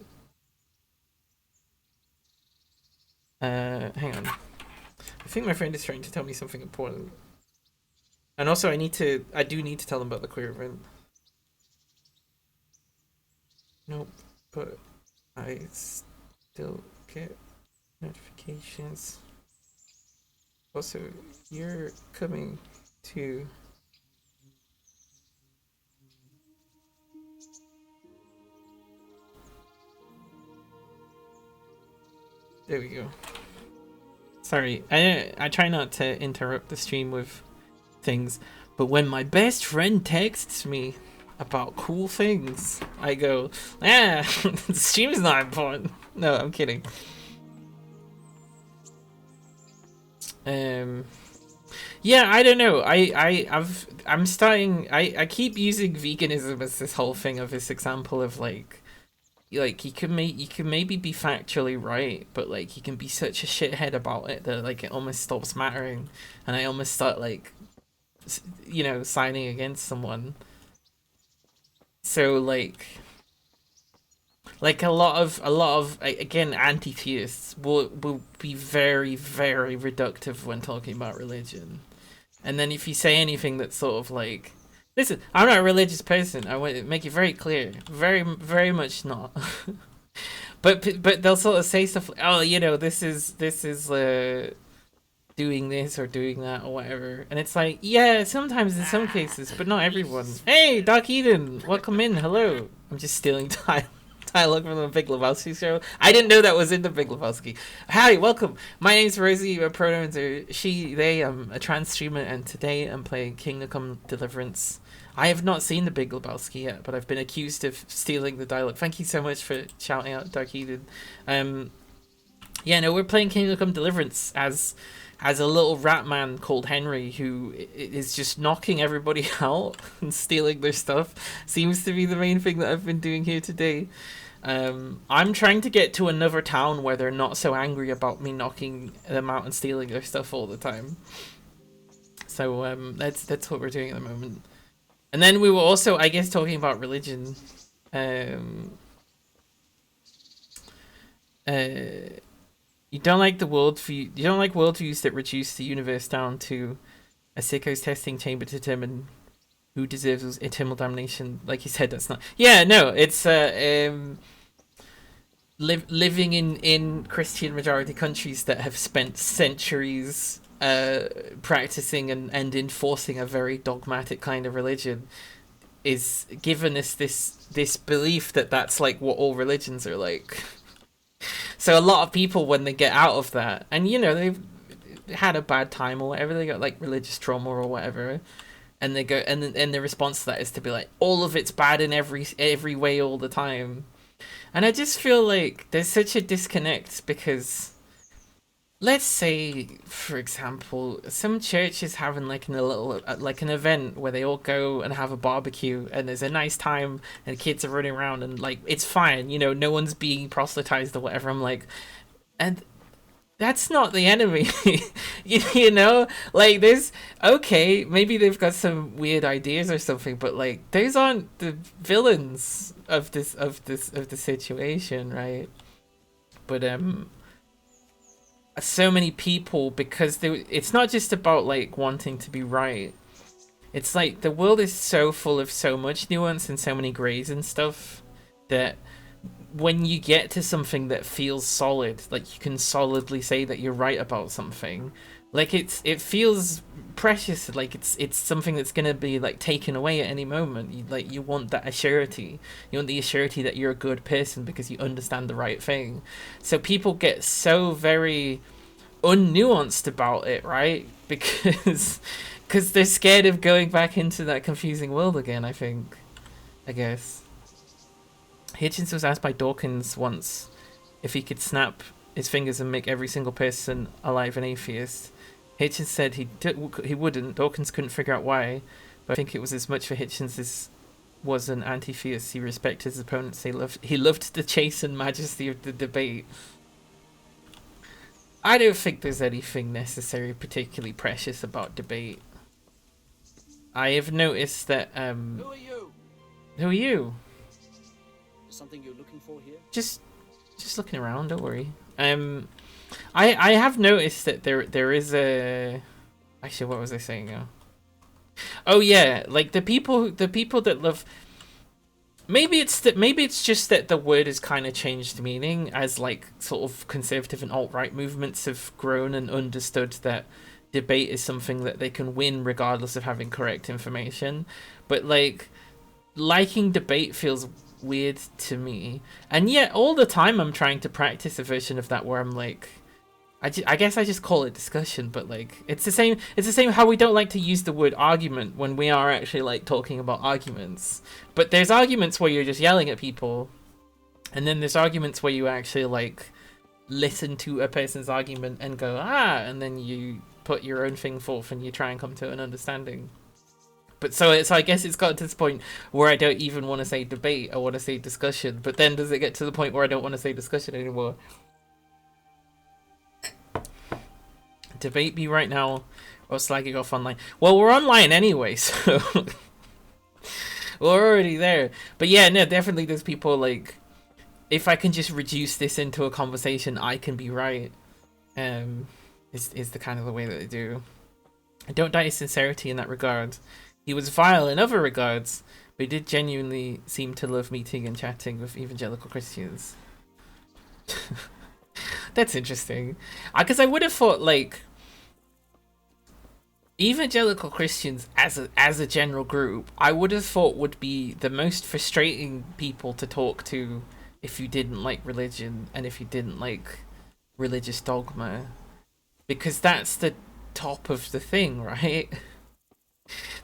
Hang on. I think my friend is trying to tell me something important. And also I do need to tell them about the queer event. Nope, but I still get notifications. Also, you're coming to there we go. Sorry, I try not to interrupt the stream with things, but when my best friend texts me about cool things, I go, the stream's not important. No, I'm kidding. Yeah, I don't know. I'm starting. I keep using veganism as this whole thing of this example of like you can maybe be factually right, but like you can be such a shithead about it that like it almost stops mattering, and I almost start like, you know, signing against someone. So like a lot of again anti-theists will be very, very reductive when talking about religion. And then if you say anything that's sort of like, listen, I'm not a religious person, I want to make it very clear, very, very much not. but they'll sort of say stuff like, oh, you know, this is doing this or doing that or whatever, and it's like, yeah, sometimes in some cases, but not everyone. Hey, Doc Eden, welcome in. Hello. I'm just stealing dialogue from the Big Lebowski show. I didn't know that was in the Big Lebowski. Howdy, welcome. My name's Rosie. My pronouns are she, they. I'm a trans streamer, and today I'm playing Kingdom Come Deliverance. I have not seen the Big Lebowski yet, but I've been accused of stealing the dialogue. Thank you so much for shouting out, Dark Eden. Yeah, no, we're playing Kingdom Come Deliverance as a little rat man called Henry who is just knocking everybody out and stealing their stuff. Seems to be the main thing that I've been doing here today. I'm trying to get to another town where they're not so angry about me knocking them out and stealing their stuff all the time. So that's what we're doing at the moment. And then we were also, I guess, talking about religion. You don't like worldviews that reduce the universe down to a sicko's testing chamber to determine who deserves eternal damnation. Like you said, that's not. Yeah, no, it's living in Christian majority countries that have spent centuries practicing and enforcing a very dogmatic kind of religion is given us this belief that that's like what all religions are like. So a lot of people, when they get out of that, and you know, they've had a bad time or whatever, they got like religious trauma or whatever, and they go, and the response to that is to be like, all of it's bad in every way all the time. And I just feel like there's such a disconnect, because let's say, for example, some church is having like an event where they all go and have a barbecue and there's a nice time and kids are running around and like it's fine, you know, no one's being proselytized or whatever. I'm like, and that's not the enemy. you know, like there's, okay, maybe they've got some weird ideas or something, but like those aren't the villains of the situation, right? But so many people, because it's not just about like wanting to be right, it's like the world is so full of so much nuance and so many grays and stuff that when you get to something that feels solid, like you can solidly say that you're right about something, like it feels precious, like it's something that's gonna be like taken away at any moment. You want that assurity. You want the assurity that you're a good person because you understand the right thing. So people get so very unnuanced about it, right? Because they're scared of going back into that confusing world again, I guess. Hitchens was asked by Dawkins once if he could snap his fingers and make every single person alive an atheist. Hitchens said he wouldn't. Dawkins couldn't figure out why, but I think it was as much for Hitchens as was an anti-theist. He respected his opponents. He loved the chastened majesty of the debate. I don't think there's anything necessary particularly precious about debate. I have noticed that Who are you? Who are you? Something you're looking for here? Just looking around, don't worry. I have noticed that there is a, actually, what was I saying now? Oh yeah, like the people that love, maybe it's just that the word has kind of changed meaning as like sort of conservative and alt-right movements have grown and understood that debate is something that they can win regardless of having correct information. But like, liking debate feels weird to me, and yet all the time I'm trying to practice a version of that where I'm like, I guess I just call it discussion, but like it's the same how we don't like to use the word argument when we are actually like talking about arguments. But there's arguments where you're just yelling at people, and then there's arguments where you actually like listen to a person's argument and go and then you put your own thing forth and you try and come to an understanding. But so I guess it's got to this point where I don't even want to say debate, I want to say discussion. But then does it get to the point where I don't want to say discussion anymore? Debate me right now or slagging off online. Well, we're online anyway, so we're already there. But yeah, no, definitely there's people like, if I can just reduce this into a conversation, I can be right. Is the kind of the way that they do. I don't doubt his sincerity in that regard. He was vile in other regards, but he did genuinely seem to love meeting and chatting with evangelical Christians. That's interesting. Because I would have thought, like, evangelical Christians as a general group, I would have thought would be the most frustrating people to talk to if you didn't like religion and if you didn't like religious dogma. Because that's the top of the thing, right?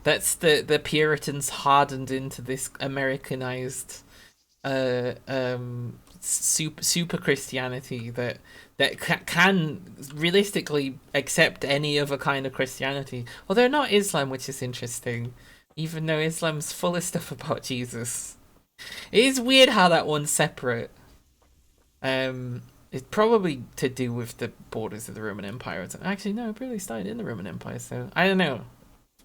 That's the Puritans hardened into this Americanized super Christianity that can realistically accept any other kind of Christianity. Although not Islam, which is interesting, even though Islam's full of stuff about Jesus. It is weird how that one's separate. It's probably to do with the borders of the Roman Empire. Actually, no, it really started in the Roman Empire, so I don't know.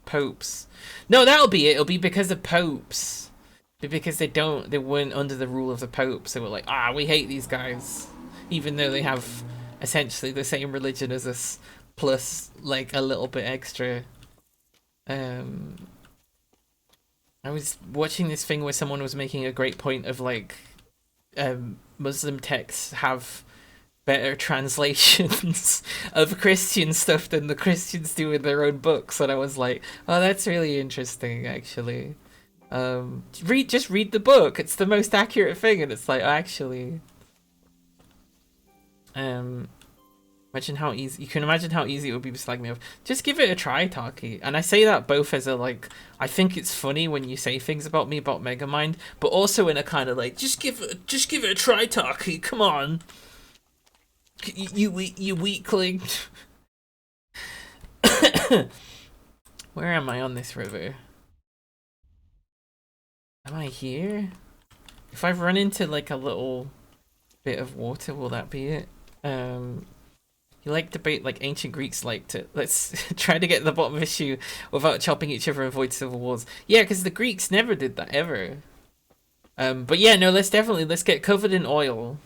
Popes. No, that'll be it. It'll be because of popes. Because they weren't under the rule of the Pope, so we're like, we hate these guys. Even though they have essentially the same religion as us, plus like a little bit extra. I was watching this thing where someone was making a great point of like, Muslim texts have better translations of Christian stuff than the Christians do in their own books, and I was like, oh, that's really interesting, actually. Just read the book, it's the most accurate thing. And it's like, actually, imagine how easy it would be to slag me off. Just give it a try, Taki. And I say that both as a like, I think it's funny when you say things about me about Megamind, but also in a kind of like, just give it a try, Taki, come on. You weakling. Where am I on this river? Am I here? If I run into like a little bit of water, will that be it? You like debate like ancient Greeks liked it. Let's try to get to the bottom of the issue without chopping each other and avoid civil wars. Yeah, because the Greeks never did that, ever. But yeah, no, let's get covered in oil.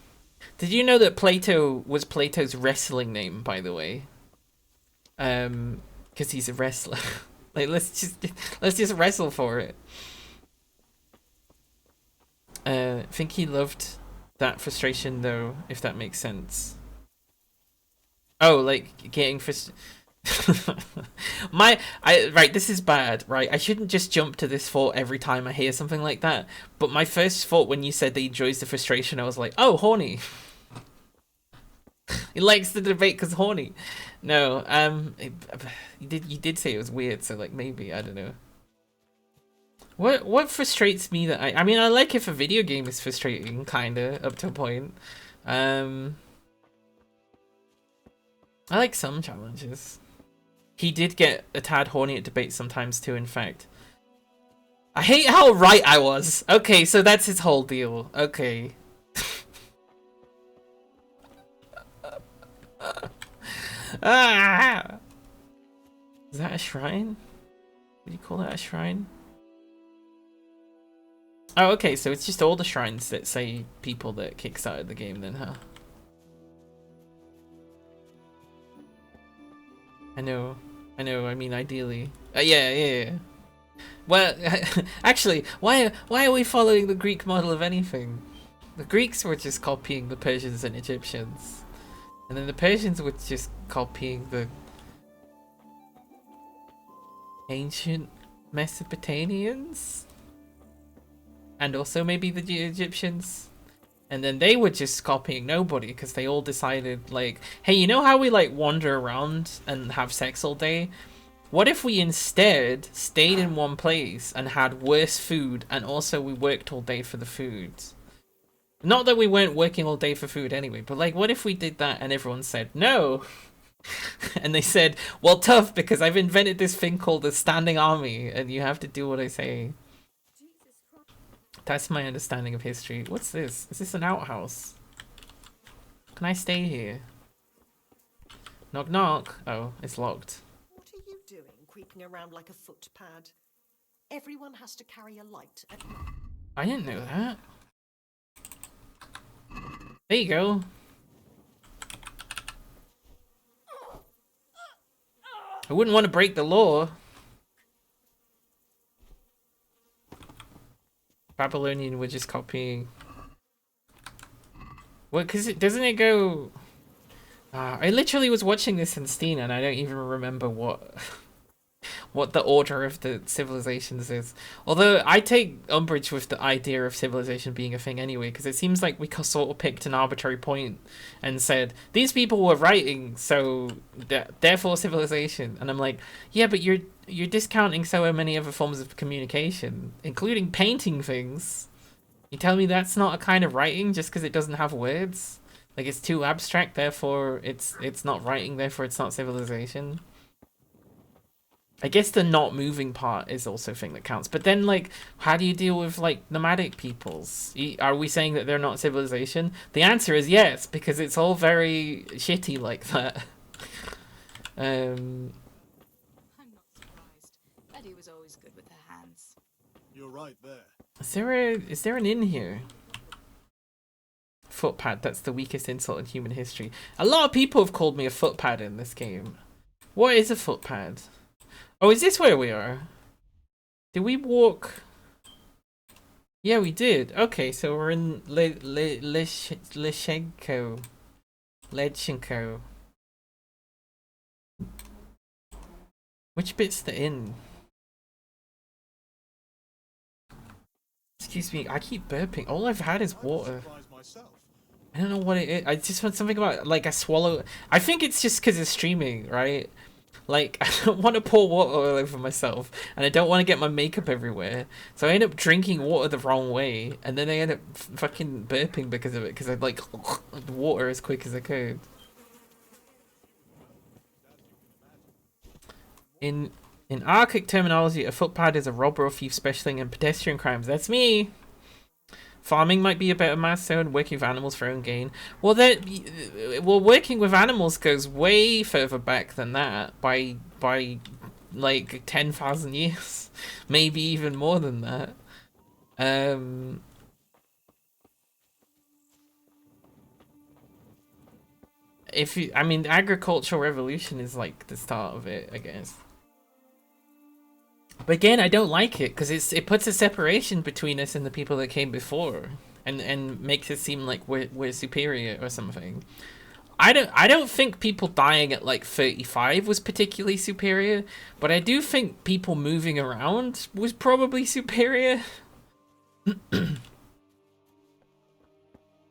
Did you know that Plato was Plato's wrestling name, by the way? Because he's a wrestler. Like, let's just wrestle for it. I think he loved that frustration though, if that makes sense. Oh, like getting right, this is bad, right? I shouldn't just jump to this thought every time I hear something like that. But my first thought when you said that he enjoys the frustration, I was like, oh, horny. He likes the debate because horny. No, you did say it was weird, so like maybe, I don't know. What frustrates me that I mean, I like if a video game is frustrating, kinda, up to a point. I like some challenges. He did get a tad horny at debates sometimes too, in fact. I hate how right I was. Okay, so that's his whole deal. Okay. Ah! Is that a shrine? Would you call that a shrine? Oh, okay, so it's just all the shrines that say people that kickstarted the game then, huh? I know, I mean, ideally. Yeah. Well, actually, why are we following the Greek model of anything? The Greeks were just copying the Persians and Egyptians. And then the Persians were just copying the ancient Mesopotamians? And also maybe the Egyptians? And then they were just copying nobody because they all decided, like, hey, you know how we, like, wander around and have sex all day? What if we instead stayed in one place and had worse food, and also we worked all day for the food? Not that we weren't working all day for food anyway, but, like, what if we did that and everyone said, no? And they said, well, tough, because I've invented this thing called the standing army, and you have to do what I say. That's my understanding of history. What's this? Is this an outhouse? Can I stay here? Knock knock. Oh, it's locked. What are you doing, creeping around like a footpad? Everyone has to carry a light. I didn't know that. There you go. I wouldn't want to break the law. Babylonian were just copying. Well, because doesn't it go... I literally was watching this in Steam and I don't even remember what the order of the civilizations is. Although I take umbrage with the idea of civilization being a thing anyway, because it seems like we sort of picked an arbitrary point and said, these people were writing, so therefore civilization. And I'm like, yeah, but you're discounting so many other forms of communication, including painting things. You tell me that's not a kind of writing just because it doesn't have words? Like, it's too abstract, therefore it's not writing, therefore it's not civilization. I guess the not moving part is also a thing that counts. But then, like, how do you deal with, like, nomadic peoples? Are we saying that they're not civilization? The answer is yes, because it's all very shitty like that. I'm not surprised. Betty was always good with her hands. You're right there. Is there an inn here? Footpad, that's the weakest insult in human history. A lot of people have called me a footpad in this game. What is a footpad? Oh, is this where we are? Did we walk? Yeah, we did. Okay, so we're in Lechenko. Which bit's the inn? Excuse me, I keep burping. All I've had is water. I don't know what it is. I just want something about, like, I swallow. I think it's just because it's streaming, right? Like, I don't want to pour water all over myself, and I don't want to get my makeup everywhere. So I end up drinking water the wrong way, and then I end up fucking burping because of it, because I like the water as quick as I could. In archaic terminology, a footpad is a robber or thief specializing in pedestrian crimes. That's me. Farming might be a better math zone, working with animals for own gain. Well, working with animals goes way further back than that by like 10,000 years, maybe even more than that. I mean, the agricultural revolution is like the start of it, I guess. But again, I don't like it because it puts a separation between us and the people that came before, and makes it seem like we're superior or something. I don't think people dying at like 35 was particularly superior, but I do think people moving around was probably superior.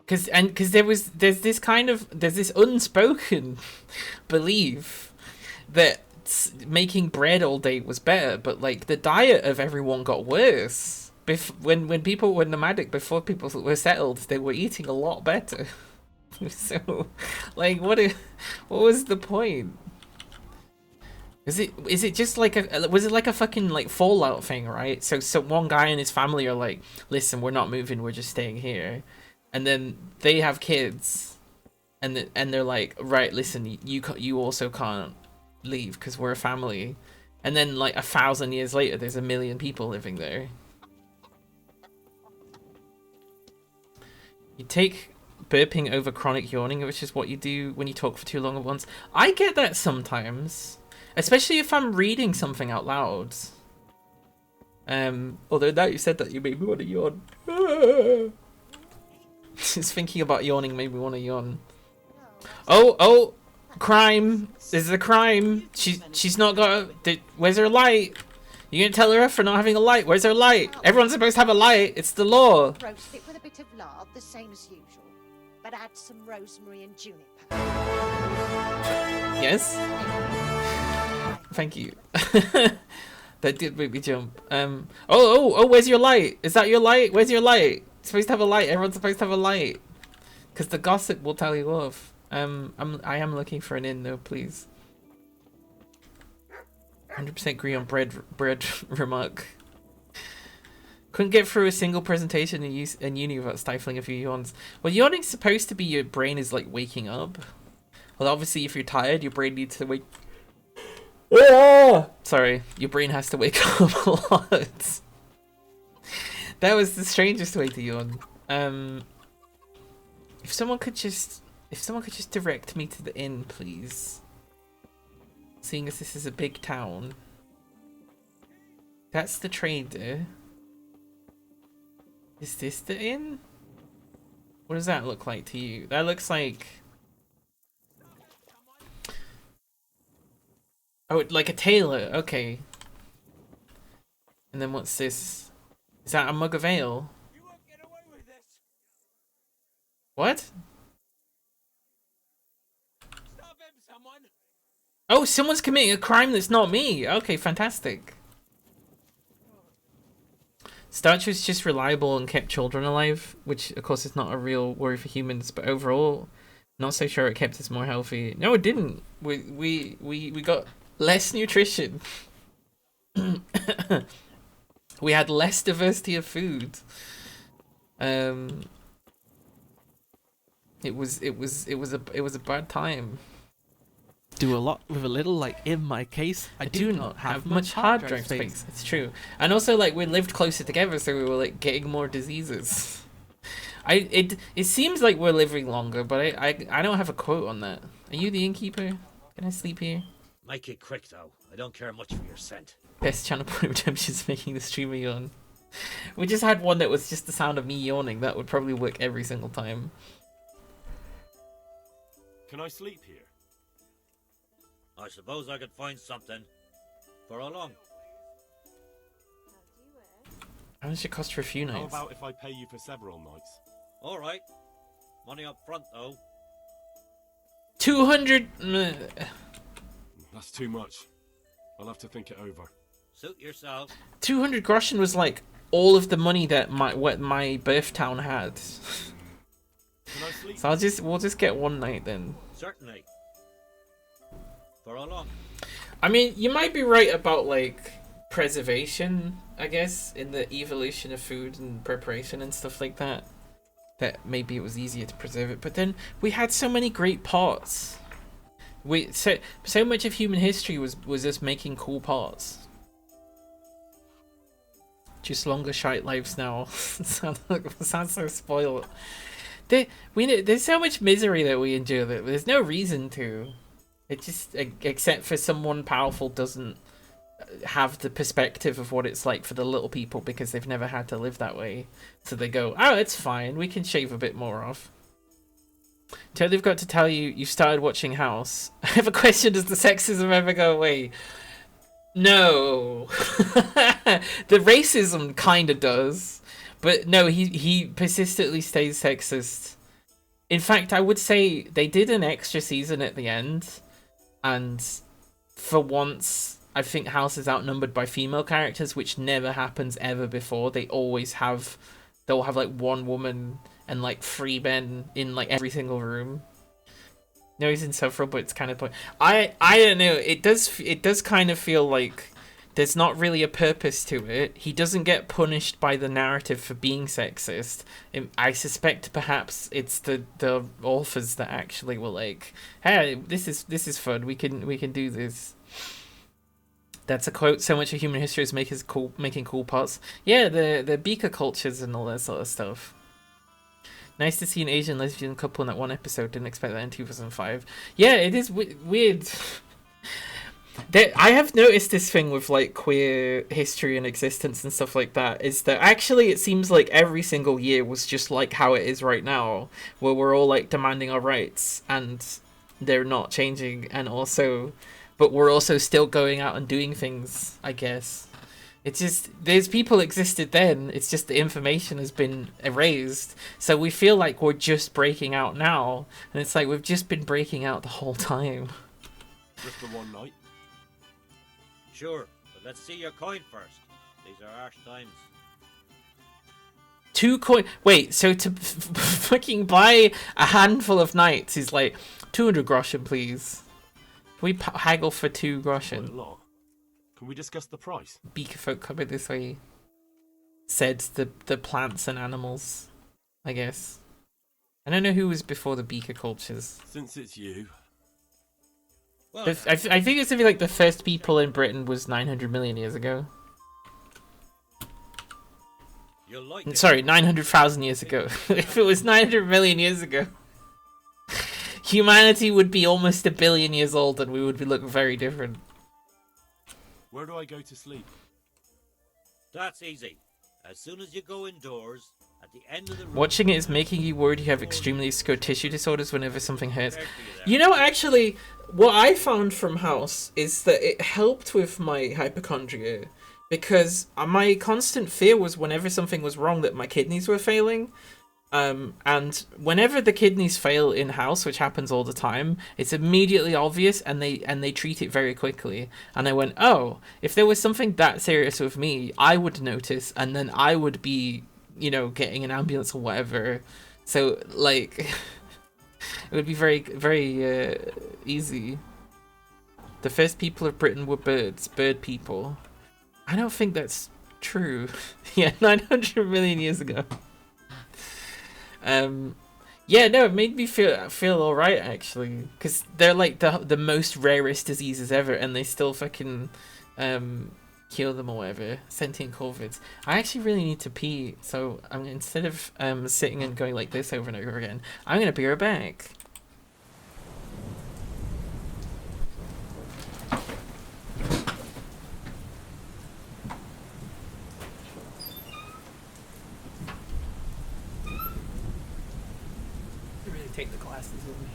Cause there's this unspoken belief that making bread all day was better, but like the diet of everyone got worse. When people were nomadic, before people were settled, they were eating a lot better. So, like, what was the point? Is it just like was it like a fucking like Fallout thing, right? So one guy and his family are like, listen, we're not moving, we're just staying here, and then they have kids, and they're like, right, listen, you also can't leave because we're a family, and then like 1,000 years later, there's 1 million people living there. You take burping over chronic yawning, which is what you do when you talk for too long at once. I get that sometimes, especially if I'm reading something out loud. Although now you said that, you made me want to yawn. Just thinking about yawning made me want to yawn. Oh, crime! This is a crime. She's not got where's her light? You gonna tell her for not having a light? Where's her light? Everyone's supposed to have a light. It's the law. Roast it with a bit of lard, the same as usual. But add some rosemary and juniper. Yes? Thank you. That did make me jump. Oh, where's your light? Is that your light? Where's your light? You're supposed to have a light. Everyone's supposed to have a light. Because the gossip will tell you off. I am looking for an inn though, please. 100% agree on bread remark. Couldn't get through a single presentation in uni without stifling a few yawns. Well, yawning's supposed to be your brain is like waking up. Well, obviously, if you're tired, your brain needs to wake. Sorry, your brain has to wake up a lot. That was the strangest way to yawn. If someone could just direct me to the inn, please. Seeing as this is a big town. That's the trader. Is this the inn? What does that look like to you? That looks like... Oh, like a tailor. Okay. And then what's this? Is that a mug of ale? You won't get away with this. What? Stop him, someone. Oh, someone's committing a crime that's not me. Okay, fantastic. Starch was just reliable and kept children alive, which of course is not a real worry for humans, but overall, not so sure it kept us more healthy. No, it didn't. We got less nutrition. We had less diversity of food. It was a bad time. Do a lot with a little. Like in my case, I do not have much hard drive space. It's true, and also like we lived closer together, so we were like getting more diseases. It seems like we're living longer, but I don't have a quote on that. Are you the innkeeper? Can I sleep here? Make it quick though. I don't care much for your scent. Best channel point of redemption is making the streamer yawn. We just had one that was just the sound of me yawning. That would probably work every single time. Can I sleep here? I suppose I could find something. For how long? How much it cost for a few How nights? about if I pay you for several nights? All right. Money up front though. 200. That's too much. I'll have to think it over. Suit yourself. 200 groschen was like all of the money that my birth town had. Can I sleep? So we'll just get one night then. Certainly. For how long? I mean, you might be right about like preservation, I guess, in the evolution of food and preparation and stuff like that. That maybe it was easier to preserve it, but then we had so many great pots. So much of human history was us making cool pots. Just longer shite lives now. Sounds so spoiled. There's so much misery that we endure that there's no reason to. It just, except for someone powerful doesn't have the perspective of what it's like for the little people because they've never had to live that way. So they go, oh, it's fine. We can shave a bit more off. Totally forgot to tell you, you started watching House. I have a question. Does the sexism ever go away? No. The racism kind of does. But no, he persistently stays sexist. In fact, I would say they did an extra season at the end. And for once, I think House is outnumbered by female characters, which never happens ever before. They'll have like one woman and like 3 men in like every single room. No, he's insufferable, but it's kind of point. I don't know. It does kind of feel like there's not really a purpose to it. He doesn't get punished by the narrative for being sexist. I suspect perhaps it's the authors that actually were like, hey, this is fun. We can do this. That's a quote. So much of human history is making cool parts. Yeah, the beaker cultures and all that sort of stuff. Nice to see an Asian lesbian couple in that one episode. Didn't expect that in 2005. Yeah, it is weird. I have noticed this thing with like queer history and existence and stuff like that, is that actually it seems like every single year was just like how it is right now, where we're all like demanding our rights and they're not changing, but we're also still going out and doing things, I guess. It's just, there's people existed then, it's just the information has been erased, so we feel like we're just breaking out now, and it's like we've just been breaking out the whole time. Just for one night? Sure, but let's see your coin first. These are harsh times. 2 coin. Wait, so to fucking buy a handful of knights is like 200 groschen, please. Can we haggle for 2 groschen? Quite a lot. Can we discuss the price? Beaker folk coming this way. Said the plants and animals, I guess. I don't know who was before the beaker cultures. Since it's you. Well, I think it's something like the first people in Britain was 900 million years ago. Sorry, 900,000 years ago. If it was 900 million years ago, humanity would be almost 1 billion years old and we would look very different. Where do I go to sleep? That's easy. As soon as you go indoors, at the end of the room... Watching it is making you worried you have extremely obscure tissue disorders whenever something hurts. You know, actually, what I found from House is that it helped with my hypochondria, because my constant fear was whenever something was wrong that my kidneys were failing. And whenever the kidneys fail in House, which happens all the time, it's immediately obvious and they treat it very quickly. And I went, oh, if there was something that serious with me, I would notice, and then I would be, you know, getting an ambulance or whatever. So, like, it would be very, very easy. The first people of Britain were bird people. I don't think that's true. Yeah, 900 million years ago. Yeah, no, it made me feel all right actually, because they're like the most rarest diseases ever, and they still fucking cure them or whatever. Sentient corvids. I actually really need to pee, so I'm instead of sitting and going like this over and over again, I'm gonna be right back. Take the glasses with me.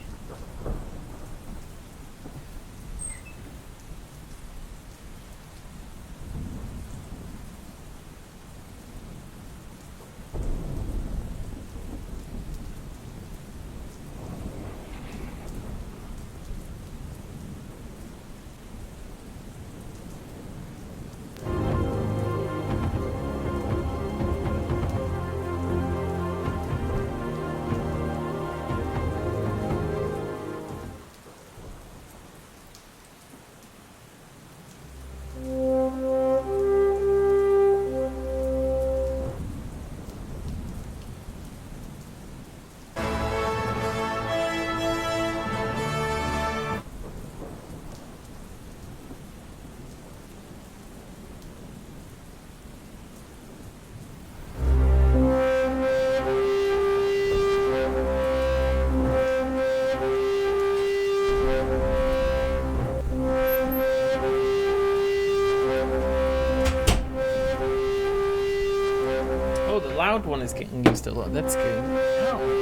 cloud one is getting used a lot. That's good. Ow.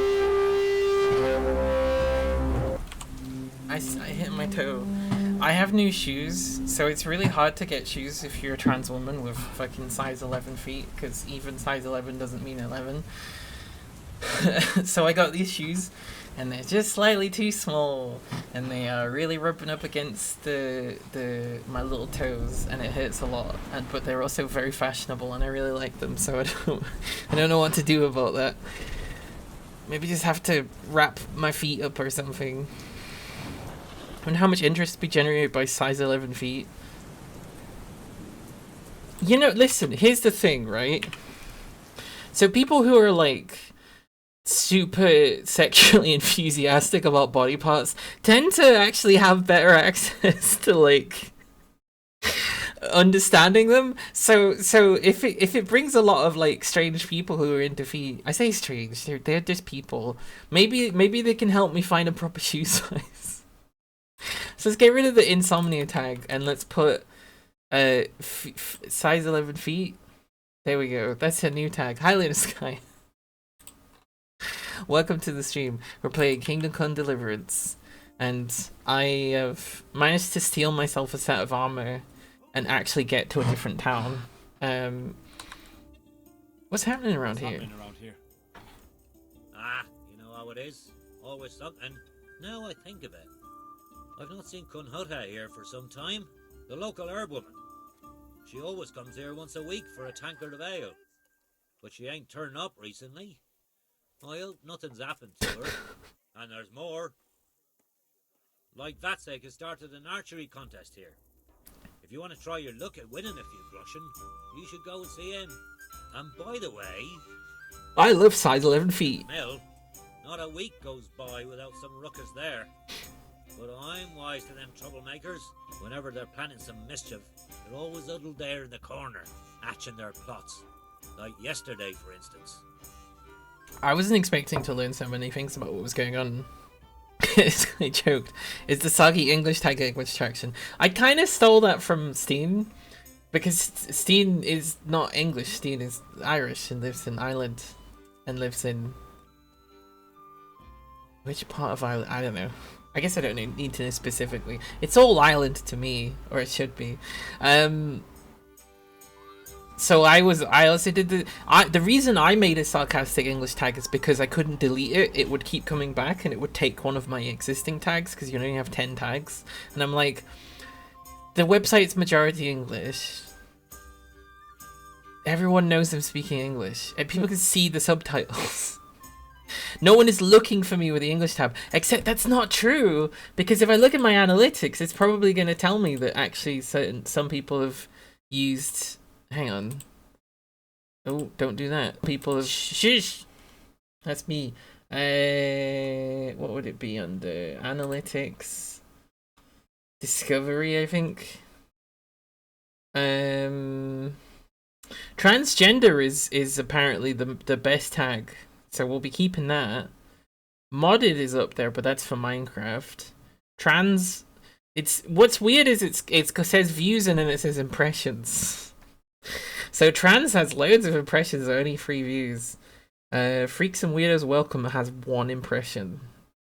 I hit my toe. I have new shoes, so it's really hard to get shoes if you're a trans woman with fucking size 11 feet, because even size 11 doesn't mean 11. So I got these shoes, and they're just slightly too small, and they are really rubbing up against my little toes, and it hurts a lot. But they're also very fashionable, and I really like them, so I don't know what to do about that. Maybe just have to wrap my feet up or something. I wonder how much interest be generated by size 11 feet. You know, listen, here's the thing, right? So people who are like super sexually enthusiastic about body parts tend to actually have better access to like understanding them. So if it brings a lot of like strange people who are into feet, I say strange, they're just people. Maybe they can help me find a proper shoe size. So let's get rid of the insomnia tag and let's put size 11 feet. There we go. That's a new tag. Hi, Luna Sky. Welcome to the stream. We're playing Kingdom Come Deliverance, and I have managed to steal myself a set of armor and actually get to a different town. What's happening around here? Ah, you know how it is. Always something. Now I think of it, I've not seen Kunhuta here for some time. The local herb woman. She always comes here once a week for a tankard of ale. But she ain't turned up recently. Well, nothing's happened to her. And there's more. Like Vatsek has started an archery contest here. If you want to try your luck at winning a few groschen, you should go and see him. And by the way... I love size 11 feet. Mill, not a week goes by without some ruckus there. But I'm wise to them troublemakers. Whenever they're planning some mischief, they're always huddled there in the corner, hatching their plots. Like yesterday, for instance. I wasn't expecting to learn so many things about what was going on. I joked. It's the soggy English tag language traction. I kind of stole that from Steen, because Steen is not English. Steen is Irish and lives in Ireland, and lives in... which part of Ireland? I don't know. I guess I don't need to know specifically. It's all Ireland to me, or it should be. So I also did the reason I made a sarcastic English tag is because I couldn't delete it. It would keep coming back, and it would take one of my existing tags, because you only have 10 tags. And I'm like, the website's majority English. Everyone knows I'm speaking English, and people can see the subtitles. No one is looking for me with the English tab, except that's not true, because if I look at my analytics, it's probably going to tell me that actually some people have used... Hang on. Oh, don't do that. People have... Shush! That's me. What would it be under? Analytics? Discovery, I think. Transgender is apparently the best tag. So we'll be keeping that. Modded is up there, but that's for Minecraft. Trans, what's weird is it says views and then it says impressions. So trans has loads of impressions, only 3 views. Freaks and Weirdos Welcome has 1 impression.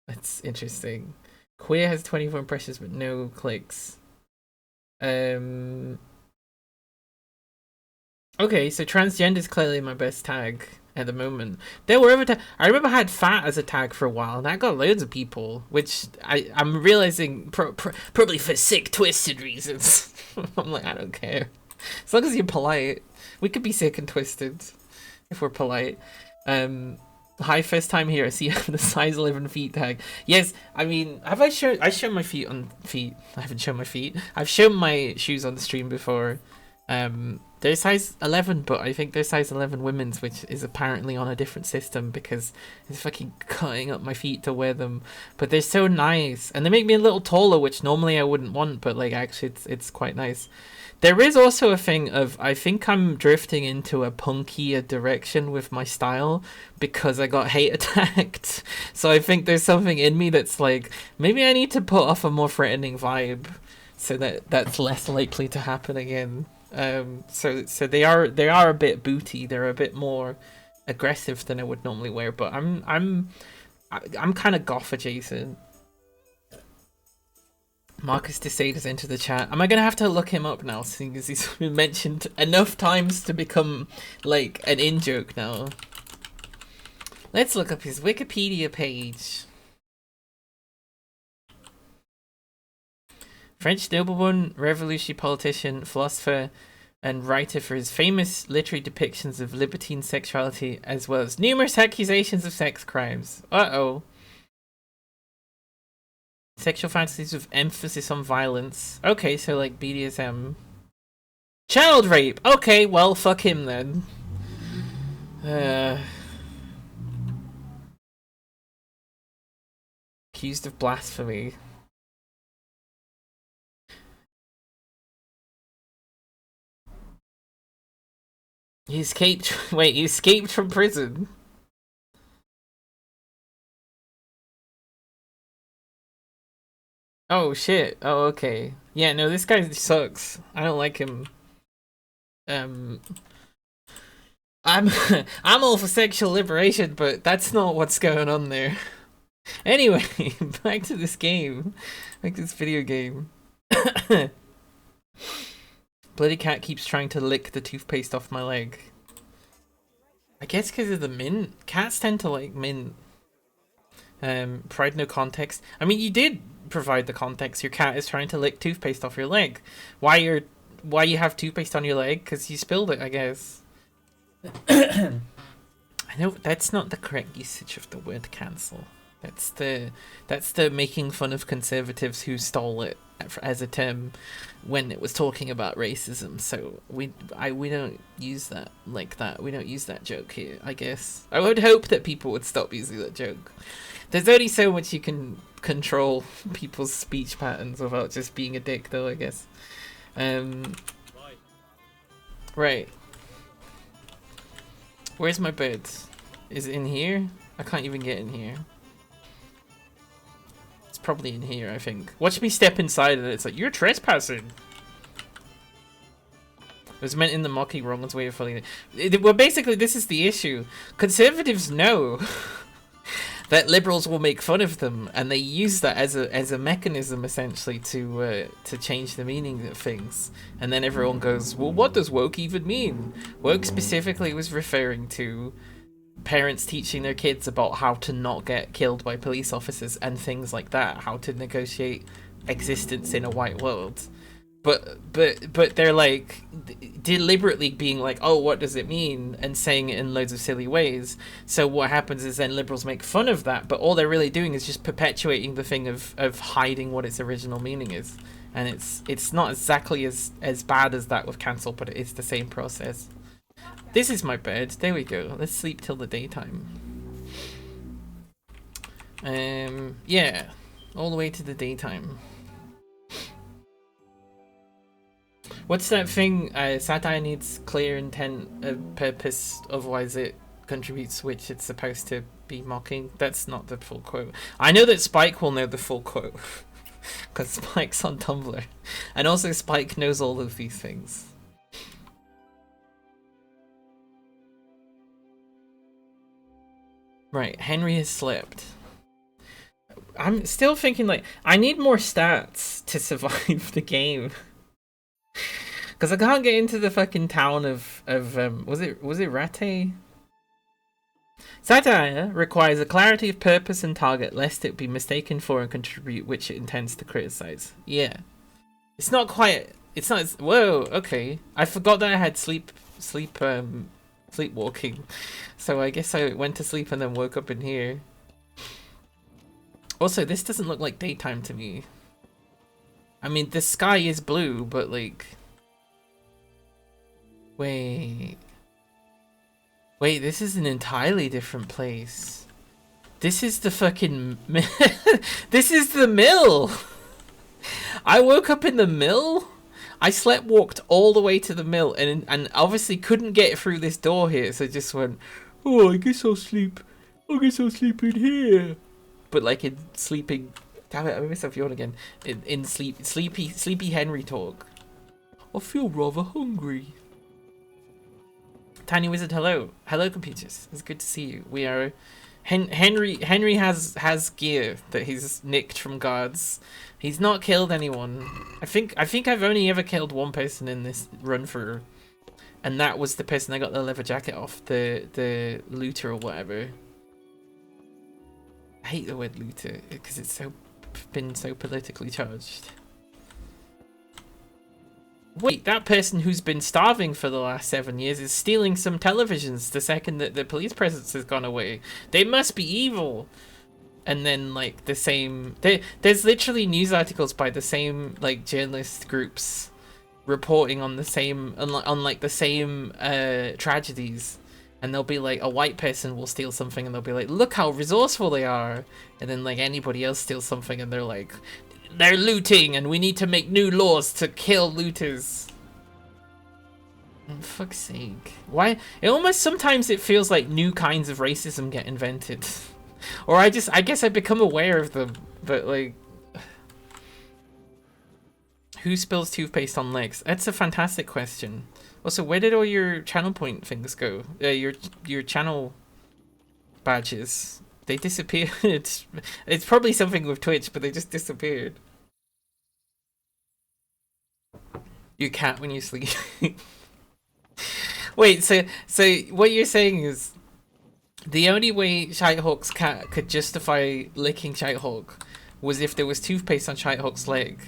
That's interesting. Queer has 24 impressions but no clicks. Okay, so transgender is clearly my best tag at the moment. There were other I remember I had fat as a tag for a while, and that got loads of people, which I'm realizing probably for sick, twisted reasons. I'm like, I don't care. As long as you're polite. We could be sick and twisted if we're polite. Hi, first time here. I see you have the size 11 feet tag. Yes, I mean, I shown my feet on feet. I haven't shown my feet. I've shown my shoes on the stream before. They're size 11, but I think they're size 11 women's, which is apparently on a different system because it's fucking cutting up my feet to wear them. But they're so nice, and they make me a little taller, which normally I wouldn't want, but like actually it's quite nice. There is also a thing of, I think I'm drifting into a punkier direction with my style because I got hate attacked. So I think there's something in me that's like, maybe I need to put off a more threatening vibe so that's less likely to happen again. So they are a bit booty. They're a bit more aggressive than I would normally wear, but I'm kind of goth adjacent. Marcus Desade has entered the chat. Am I gonna have to look him up now, seeing as he's been mentioned enough times to become like an in-joke now? Let's look up his Wikipedia page. French nobleman, revolutionary politician, philosopher, and writer for his famous literary depictions of libertine sexuality, as well as numerous accusations of sex crimes. Uh-oh. Sexual fantasies with emphasis on violence. Okay, so like BDSM. Child rape! Okay, well, fuck him then. Accused of blasphemy. He escaped. Wait, he escaped from prison. Oh shit. Oh, okay. Yeah, no, this guy sucks. I don't like him. I'm I'm all for sexual liberation, but that's not what's going on there. Anyway, back to this game. Back to this video game. Bloody cat keeps trying to lick the toothpaste off my leg. I guess because of the mint. Cats tend to like mint. Provide no context. I mean, you did provide the context. Your cat is trying to lick toothpaste off your leg. Why you have toothpaste on your leg? Because you spilled it, I guess. I know that's not the correct usage of the word cancel. That's the making fun of conservatives who stole it as a term when it was talking about racism. So we don't use that like that. We don't use that joke here, I guess. I would hope that people would stop using that joke. There's only so much you can control people's speech patterns without just being a dick, though, I guess. Right. Where's my bed? Is it in here? I can't even get in here. It's probably in here, I think. Watch me step inside and it's like, you're trespassing. It was meant in the mocking wrong way of fully. Well, basically, this is the issue. Conservatives know that liberals will make fun of them, and they use that as a mechanism essentially to change the meaning of things. And then everyone goes, well, what does woke even mean? Woke specifically was referring to parents teaching their kids about how to not get killed by police officers and things like that, how to negotiate existence in a white world. But they're like deliberately being like, oh, what does it mean, and saying it in loads of silly ways. So what happens is then liberals make fun of that, but all they're really doing is just perpetuating the thing of hiding what its original meaning is. And it's not exactly as bad as that with cancel, but it's the same process. This is my bed. There we go. Let's sleep till the daytime. Yeah, all the way to the daytime. What's that thing? Satire needs clear intent, purpose, otherwise it contributes which it's supposed to be mocking. That's not the full quote. I know that Spike will know the full quote, because Spike's on Tumblr. And also Spike knows all of these things. Right, Henry has slept. I'm still thinking, like, I need more stats to survive the game. Because I can't get into the fucking town of was it Rattay? Satire requires a clarity of purpose and target, lest it be mistaken for and contribute which it intends to criticize. Yeah, it's not quite. It's not. Whoa. Okay, I forgot that I had sleepwalking. So I guess I went to sleep and then woke up in here. Also, this doesn't look like daytime to me. I mean, the sky is blue, but like... Wait, this is an entirely different place. This is the fucking... This is the mill! I woke up in the mill? I walked all the way to the mill and obviously couldn't get through this door here, so just went, oh, I guess I'll sleep in here. But like in sleeping... Damn it, I made myself yawn again. In sleepy Henry talk. I feel rather hungry. Tiny Wizard, hello. Hello, computers. It's good to see you. We are... Henry has gear that he's nicked from guards. He's not killed anyone. I think I've only ever killed one person in this run through, and that was the person I got the leather jacket off, the looter or whatever. I hate the word looter because it's been so politically charged. Wait, that person who's been starving for the last 7 years is stealing some televisions the second that the police presence has gone away. They must be evil. And then, like, the same... There's literally news articles by the same, like, journalist groups reporting on the same... on like, the same tragedies. And they'll be like, a white person will steal something and they'll be like, look how resourceful they are. And then, like, anybody else steals something and they're like... They're looting, and we need to make new laws to kill looters. For fuck's sake. Why? It almost sometimes it feels like new kinds of racism get invented. Or I guess I become aware of them, but like... Who spills toothpaste on legs? That's a fantastic question. Also, where did all your channel point things go? Your channel badges. They disappeared. It's probably something with Twitch, but they just disappeared. You cat when you sleep. Wait, so what you're saying is the only way Shitehawk's cat could justify licking Shitehawk was if there was toothpaste on Shitehawk's leg.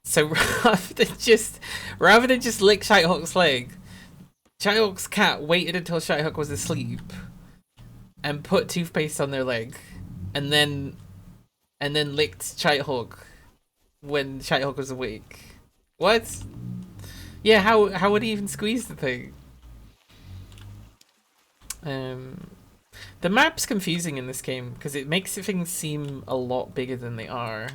So rather than just lick Shitehawk's leg, Shitehawk's cat waited until Shitehawk was asleep and put toothpaste on their leg, and then licked Shitehawk when Shitehawk was awake. What? Yeah, how would he even squeeze the thing? The map's confusing in this game because it makes things seem a lot bigger than they are,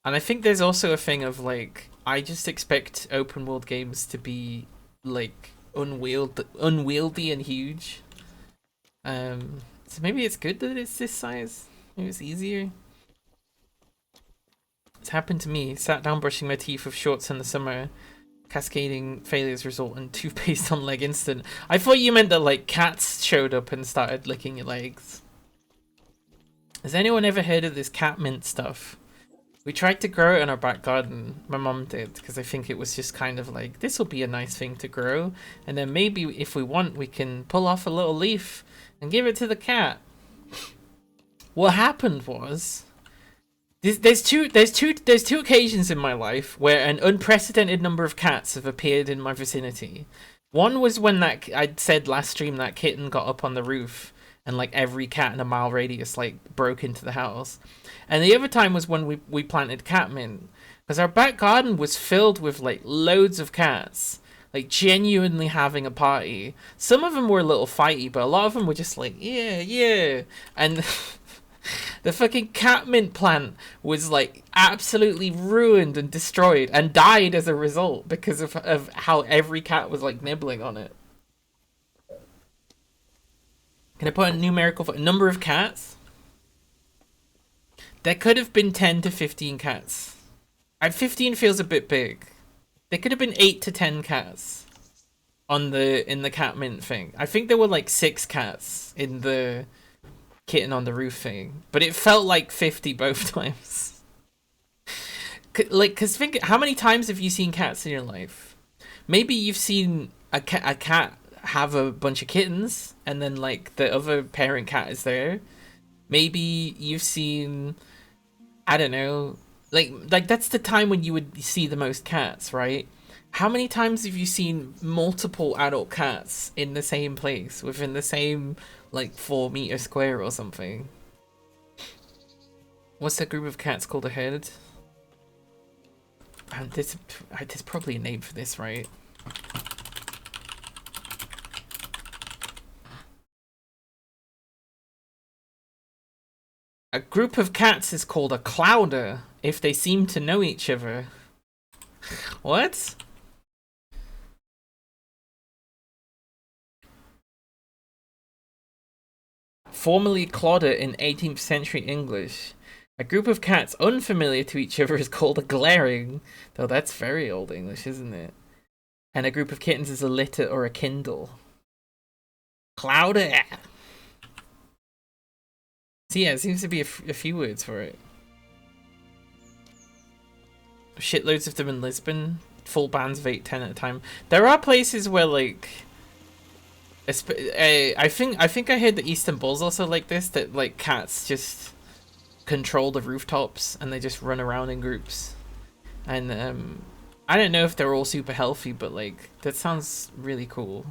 and I think there's also a thing of like I just expect open world games to be like unwieldy and huge. So maybe it's good that it's this size. Maybe it's easier. It's happened to me. Sat down brushing my teeth with shorts in the summer. Cascading failures result in toothpaste on leg instant. I thought you meant that like cats showed up and started licking your legs. Has anyone ever heard of this cat mint stuff? We tried to grow it in our back garden. My mum did, because I think it was just kind of like, this will be a nice thing to grow. And then maybe if we want, we can pull off a little leaf and give it to the cat. What happened was there's two occasions in my life where an unprecedented number of cats have appeared in my vicinity. One was when that I'd said last stream that kitten got up on the roof and like every cat in a mile radius like broke into the house. And the other time was when we planted catmint, because our back garden was filled with like loads of cats. Like genuinely having a party. Some of them were a little fighty, but a lot of them were just like, yeah. And the fucking catmint plant was like absolutely ruined and destroyed and died as a result because of how every cat was like nibbling on it. Can I put a numerical number of cats? There could have been 10 to 15 cats. 15 feels a bit big. There could have been 8 to 10 cats in the catmint thing. I think there were like 6 cats in the kitten on the roof thing, but it felt like 50 both times. Like, cause think, how many times have you seen cats in your life? Maybe you've seen a cat have a bunch of kittens, and then like the other parent cat is there. Maybe you've seen, I don't know. Like that's the time when you would see the most cats, right? How many times have you seen multiple adult cats in the same place within the same like 4 meter square or something? What's that group of cats called? A herd? There's probably a name for this, right? A group of cats is called a clouder if they seem to know each other. What? Formerly clodder in 18th century English. A group of cats unfamiliar to each other is called a glaring. Though that's very old English, isn't it? And a group of kittens is a litter or a kindle. Clouder. So yeah, it seems to be a few words for it. Shitloads of them in Lisbon. Full bands of 8-10 at a time. There are places where like, I think I heard that Istanbul's also like this. That like cats just control the rooftops and they just run around in groups. And I don't know if they're all super healthy, but like that sounds really cool.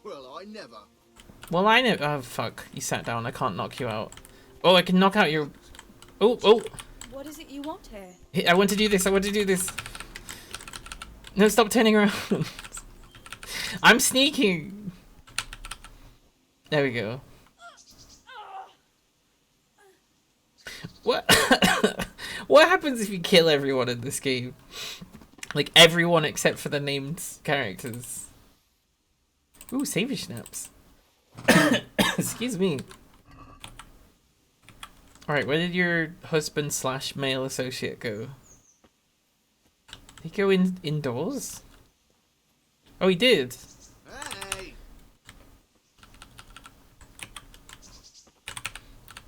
Well, I never. Well, I know. Oh fuck! You sat down. I can't knock you out. Oh, I can knock out your. Oh. What is it you want here? I want to do this. I want to do this. No, stop turning around. I'm sneaking. There we go. What? What happens if you kill everyone in this game? Like everyone except for the named characters. Ooh, savor snaps. Excuse me. Alright, where did your husband / male associate go? Did he go indoors? Oh, he did. Hey.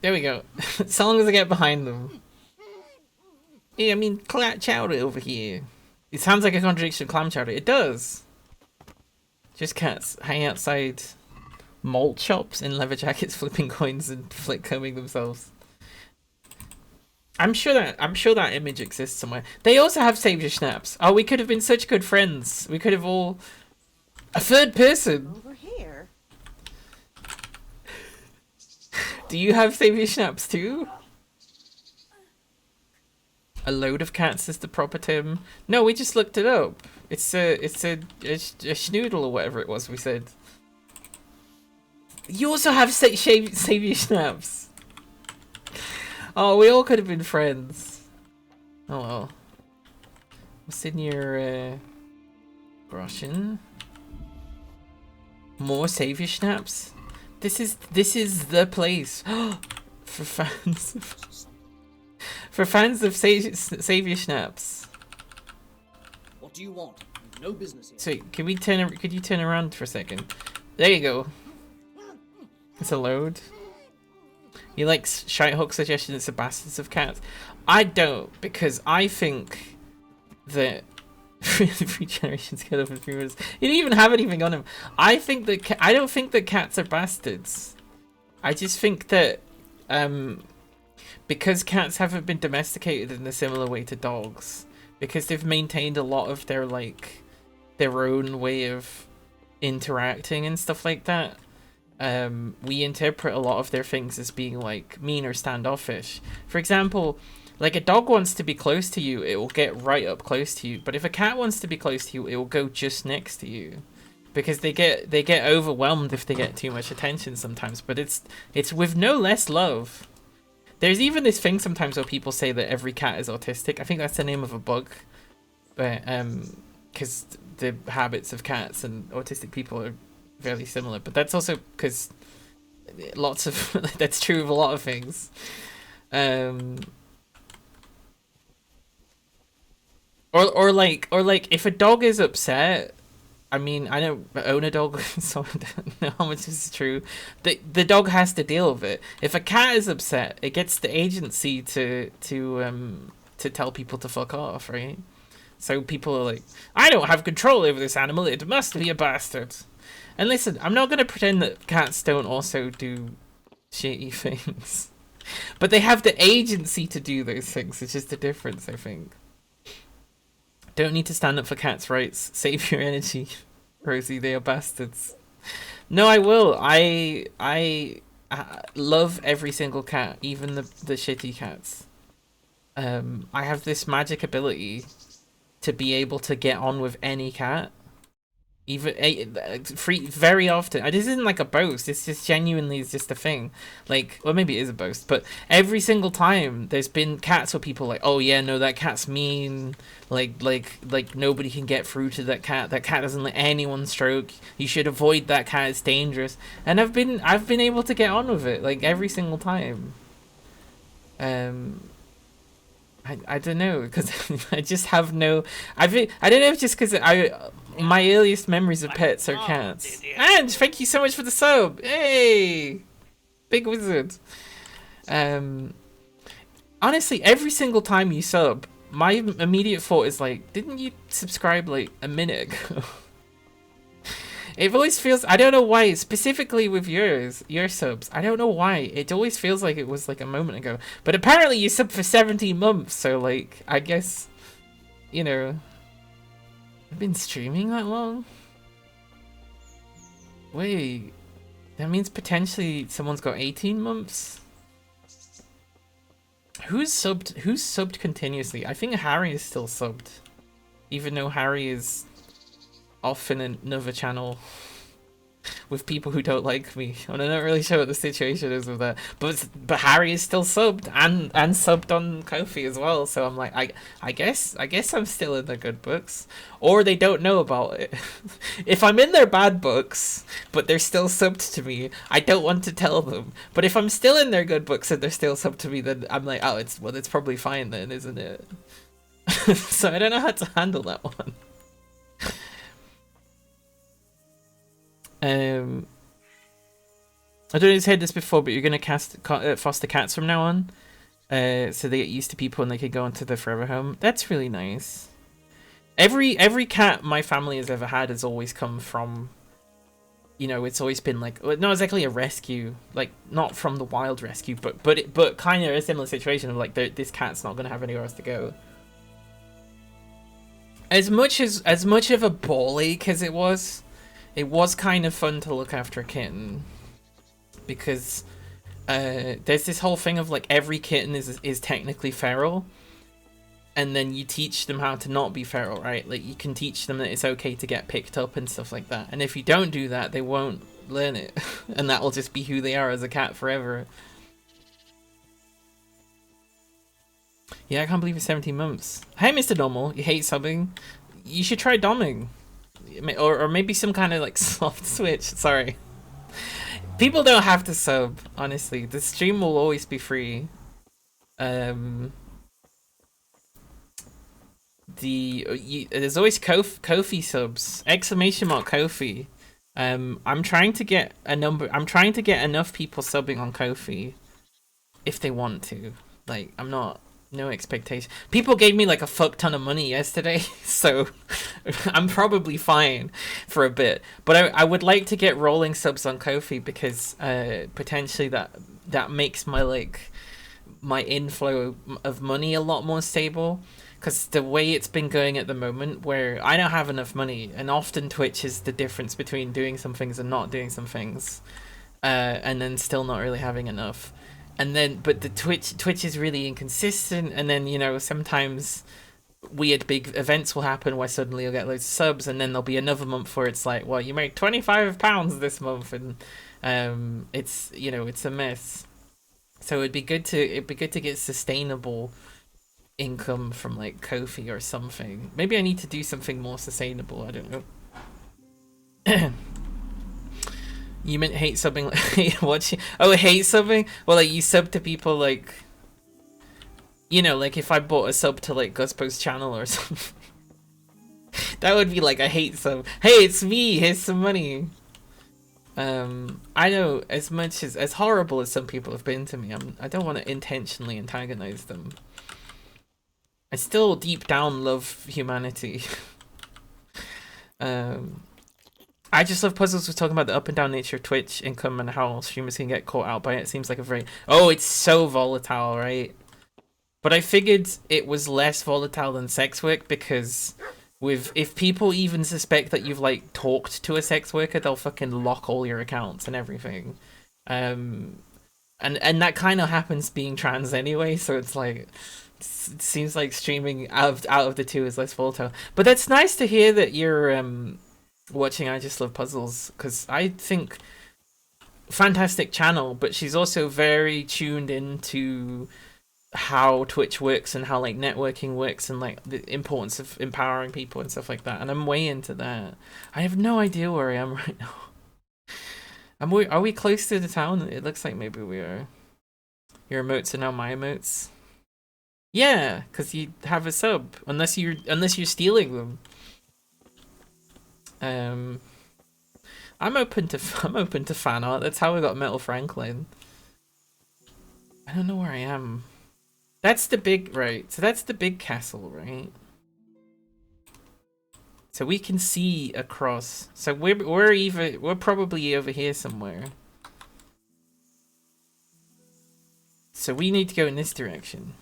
There we go. As long as I get behind them. Yeah, I mean, clam chowder over here. It sounds like a contradiction of clam chowder. It does. Just cats hanging outside malt shops in leather jackets, flipping coins and combing themselves. I'm sure that image exists somewhere. They also have savior snaps. Oh, we could have been such good friends. We could have all a third person. Over here. Do you have savior snaps too? A load of cats is the proper term. No, we just looked it up. It's a schnoodle or whatever it was we said. You also have savior snaps. Oh, we all could have been friends. Oh well. What's in your Russian? More savior snaps? This is the place for fans. For fans of savior snaps. What do you want? No business here. So could you turn around for a second? There you go. It's a load. You like Shitehawk's suggestion it's the bastards of cats? I don't, because I think that three generations get over 3 minutes. You didn't even have anything on him. I think that I don't think that cats are bastards. I just think that because cats haven't been domesticated in a similar way to dogs, because they've maintained a lot of their like their own way of interacting and stuff like that. We interpret a lot of their things as being like mean or standoffish. For example, like a dog wants to be close to you, it will get right up close to you. But if a cat wants to be close to you, it will go just next to you, because they get overwhelmed if they get too much attention sometimes. But it's with no less love. There's even this thing sometimes where people say that every cat is autistic. I think that's the name of a book, but because the habits of cats and autistic people are fairly similar, but that's also because lots of that's true of a lot of things. Or like if a dog is upset, I mean, I don't own a dog, so I don't know how much this is true. The dog has to deal with it. If a cat is upset, it gets the agency to tell people to fuck off, right? So people are like, I don't have control over this animal, it must be a bastard. And listen, I'm not going to pretend that cats don't also do shitty things. But they have the agency to do those things. It's just a difference, I think. Don't need to stand up for cats' rights. Save your energy, Rosie. They are bastards. No, I will. I love every single cat, even the shitty cats. I have this magic ability to be able to get on with any cat. Even very often. This isn't like a boast. It's just genuinely is just a thing. Like, well, maybe it is a boast, but every single time there's been cats where people are like, oh yeah, no, that cat's mean. Like nobody can get through to that cat. That cat doesn't let anyone stroke. You should avoid that cat. It's dangerous. And I've been able to get on with it like every single time. I don't know, because I just have no. I don't know if just because my earliest memories of pets are cats. And thank you so much for the sub. Hey, big wizard. Honestly, every single time you sub, my immediate thought is like, didn't you subscribe like a minute ago? It always feels, I don't know why, specifically with your subs, I don't know why, it always feels like it was like a moment ago. But apparently you subbed for 17 months, so like, I guess, you know, I've been streaming that long? Wait, that means potentially someone's got 18 months? Who's subbed continuously? I think Harry is still subbed. Even though Harry is off in another channel with people who don't like me. And I'm not really sure what the situation is with that. But Harry is still subbed and subbed on Ko-fi as well. So I'm like, I guess I'm still in the good books. Or they don't know about it. If I'm in their bad books, but they're still subbed to me, I don't want to tell them. But if I'm still in their good books and they're still subbed to me, then I'm like, oh, it's probably fine then, isn't it? So I don't know how to handle that one. I don't know if you've heard this before, but you're going to foster cats from now on. So they get used to people and they can go into the forever home. That's really nice. Every cat my family has ever had has always come from, you know, it's always been like, not exactly a rescue, like not from the wild rescue, but kind of a similar situation of like, this cat's not going to have anywhere else to go. As much of a ball ache as it was kind of fun to look after a kitten, because there's this whole thing of like every kitten is technically feral, and then you teach them how to not be feral, right? Like you can teach them that it's okay to get picked up and stuff like that, and if you don't do that, they won't learn it, and that will just be who they are as a cat forever. Yeah, I can't believe it's 17 months. Hey, Mr. Normal, you hate subbing? You should try doming. Or maybe some kind of like soft switch. Sorry. People don't have to sub, honestly. The stream will always be free. There's always Ko-fi subs. !Ko-fi. I'm trying to get enough people subbing on Ko-fi if they want to. Like, no expectation. People gave me like a fuck ton of money yesterday, so I'm probably fine for a bit. But I would like to get rolling subs on Ko-fi because potentially that makes my inflow of money a lot more stable. Because the way it's been going at the moment, where I don't have enough money, and often Twitch is the difference between doing some things and not doing some things, and then still not really having enough. And then, but the Twitch is really inconsistent, and then, you know, sometimes weird big events will happen where suddenly you'll get loads of subs, and then there'll be another month where it's like, well, you made £25 this month, and it's, you know, it's a mess. So it'd be good to get sustainable income from like Ko-fi or something. Maybe I need to do something more sustainable. I don't know. You meant hate subbing, like hate watching? Oh, hate subbing? Well, like you sub to people like, you know, like if I bought a sub to like Guspo's channel or something, that would be like a hate sub. Hey, it's me. Here's some money. I know as much as horrible as some people have been to me, I don't want to intentionally antagonize them. I still deep down love humanity. I Just Love Puzzles was talking about the up and down nature of Twitch income and how streamers can get caught out by it. It seems like a very... Oh, it's so volatile, right? But I figured it was less volatile than sex work because if people even suspect that you've like talked to a sex worker, they'll fucking lock all your accounts and everything. And that kind of happens being trans anyway, so it's like... It seems like streaming out of the two is less volatile. But that's nice to hear that you're... watching I Just Love Puzzles, because I think fantastic channel, but she's also very tuned into how Twitch works and how like networking works and like the importance of empowering people and stuff like that, and I'm way into that. I have no idea where I am right now. Are we close to the town? It looks like maybe we are. Your emotes are now my emotes. Yeah, because you have a sub, unless you're stealing them. I'm open to fan art. That's how I got Metal Franklin. I don't know where I am. That's the big right. So that's the big castle, right? So we can see across. So we're probably over here somewhere. So we need to go in this direction.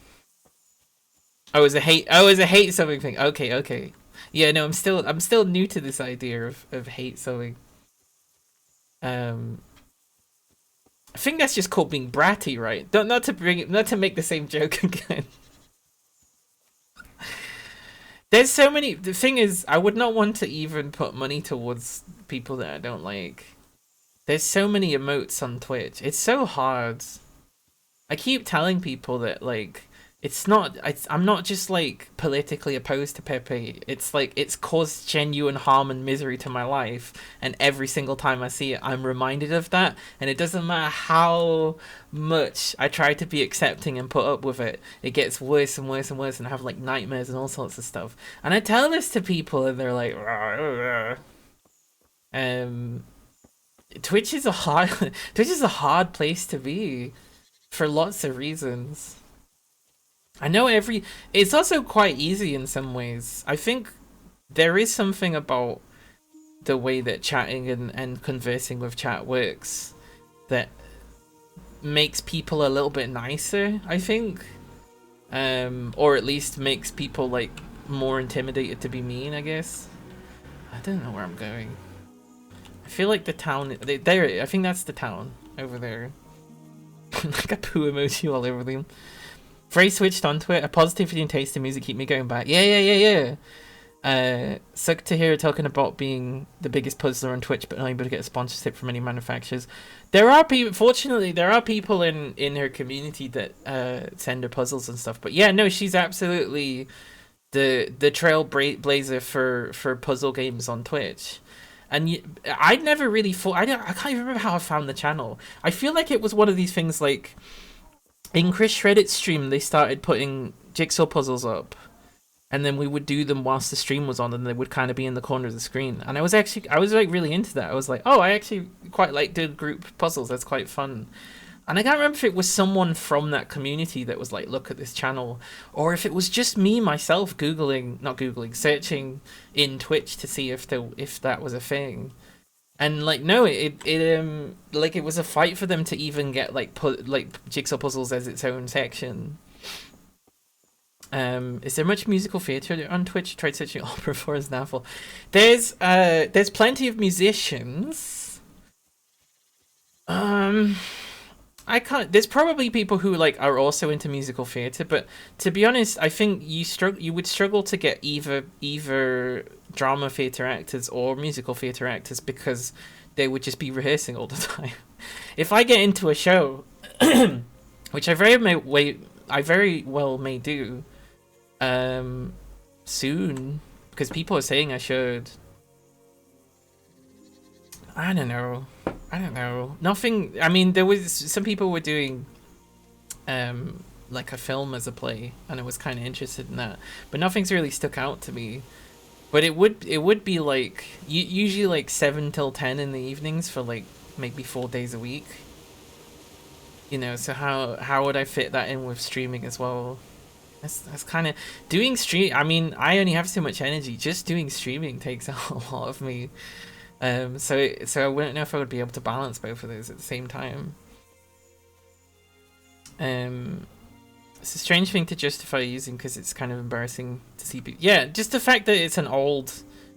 Oh, it's a hate something thing. Okay. Yeah, no, I'm still new to this idea of hate something. I think that's just called being bratty, right? Not to make the same joke again. There's so many. The thing is, I would not want to even put money towards people that I don't like. There's so many emotes on Twitch. It's so hard. I keep telling people that, like, I'm not just, like, politically opposed to Pepe. It's like, it's caused genuine harm and misery to my life, and every single time I see it, I'm reminded of that, and it doesn't matter how much I try to be accepting and put up with it, it gets worse and worse and worse, and I have, like, nightmares and all sorts of stuff. And I tell this to people, and they're like, rah, rah. Twitch is a hard place to be, for lots of reasons. I know it's also quite easy in some ways. I think there is something about the way that chatting and conversing with chat works that makes people a little bit nicer, I think. Or at least makes people, like, more intimidated to be mean, I guess. I don't know where I'm going. I feel like the town, there, I think that's the town over there. Like a poo emoji all over them. Frey switched onto it. A positivity and taste in music keep me going back. Yeah. Sucked to hear her talking about being the biggest puzzler on Twitch, but not able to get a sponsorship from any manufacturers. There are people, fortunately, there are people in her community that send her puzzles and stuff. But yeah, no, she's absolutely the trailblazer for puzzle games on Twitch. And I'd never really thought, I can't even remember how I found the channel. I feel like it was one of these things, like, in Chris Shreddit's stream, they started putting jigsaw puzzles up, and then we would do them whilst the stream was on, and they would kind of be in the corner of the screen. And I was like really into that. I was like, oh, I actually quite like doing group puzzles. That's quite fun. And I can't remember if it was someone from that community that was like, look at this channel, or if it was just me myself searching in Twitch to see if that was a thing. And like, no, it was a fight for them to even get like jigsaw puzzles as its own section. Is there much musical theatre on Twitch? Tried searching opera for as Snaffle. There's plenty of musicians. There's probably people who like are also into musical theatre, but to be honest, I think you would struggle to get either drama theatre actors or musical theatre actors, because they would just be rehearsing all the time. If I get into a show, which I very well may do soon, because people are saying I should. I don't know. Nothing. I mean, there was some people were doing like a film as a play, and I was kind of interested in that, but nothing's really stuck out to me. But it would be like usually like 7 till 10 in the evenings for like maybe 4 days a week. You know, so how would I fit that in with streaming as well? That's kind of doing stream. I mean, I only have so much energy. Just doing streaming takes a lot of me. So I wouldn't know if I would be able to balance both of those at the same time. It's a strange thing to justify using because it's kind of embarrassing to see people. Yeah, just the fact that it's an old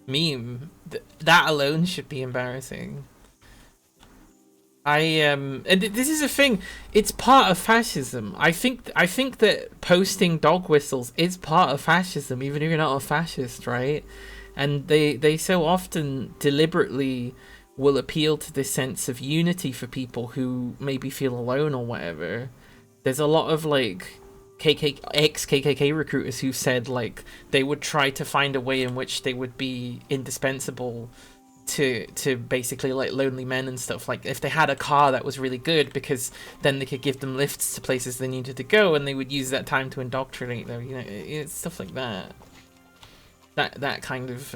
meme, that alone should be embarrassing. And this is a thing. It's part of fascism. I think that posting dog whistles is part of fascism, even if you're not a fascist, right? And they so often deliberately will appeal to this sense of unity for people who maybe feel alone or whatever. There's a lot of like ex-KKK recruiters who said like they would try to find a way in which they would be indispensable to basically like lonely men and stuff. Like if they had a car that was really good, because then they could give them lifts to places they needed to go, and they would use that time to indoctrinate them. You know, it's stuff like that. That kind of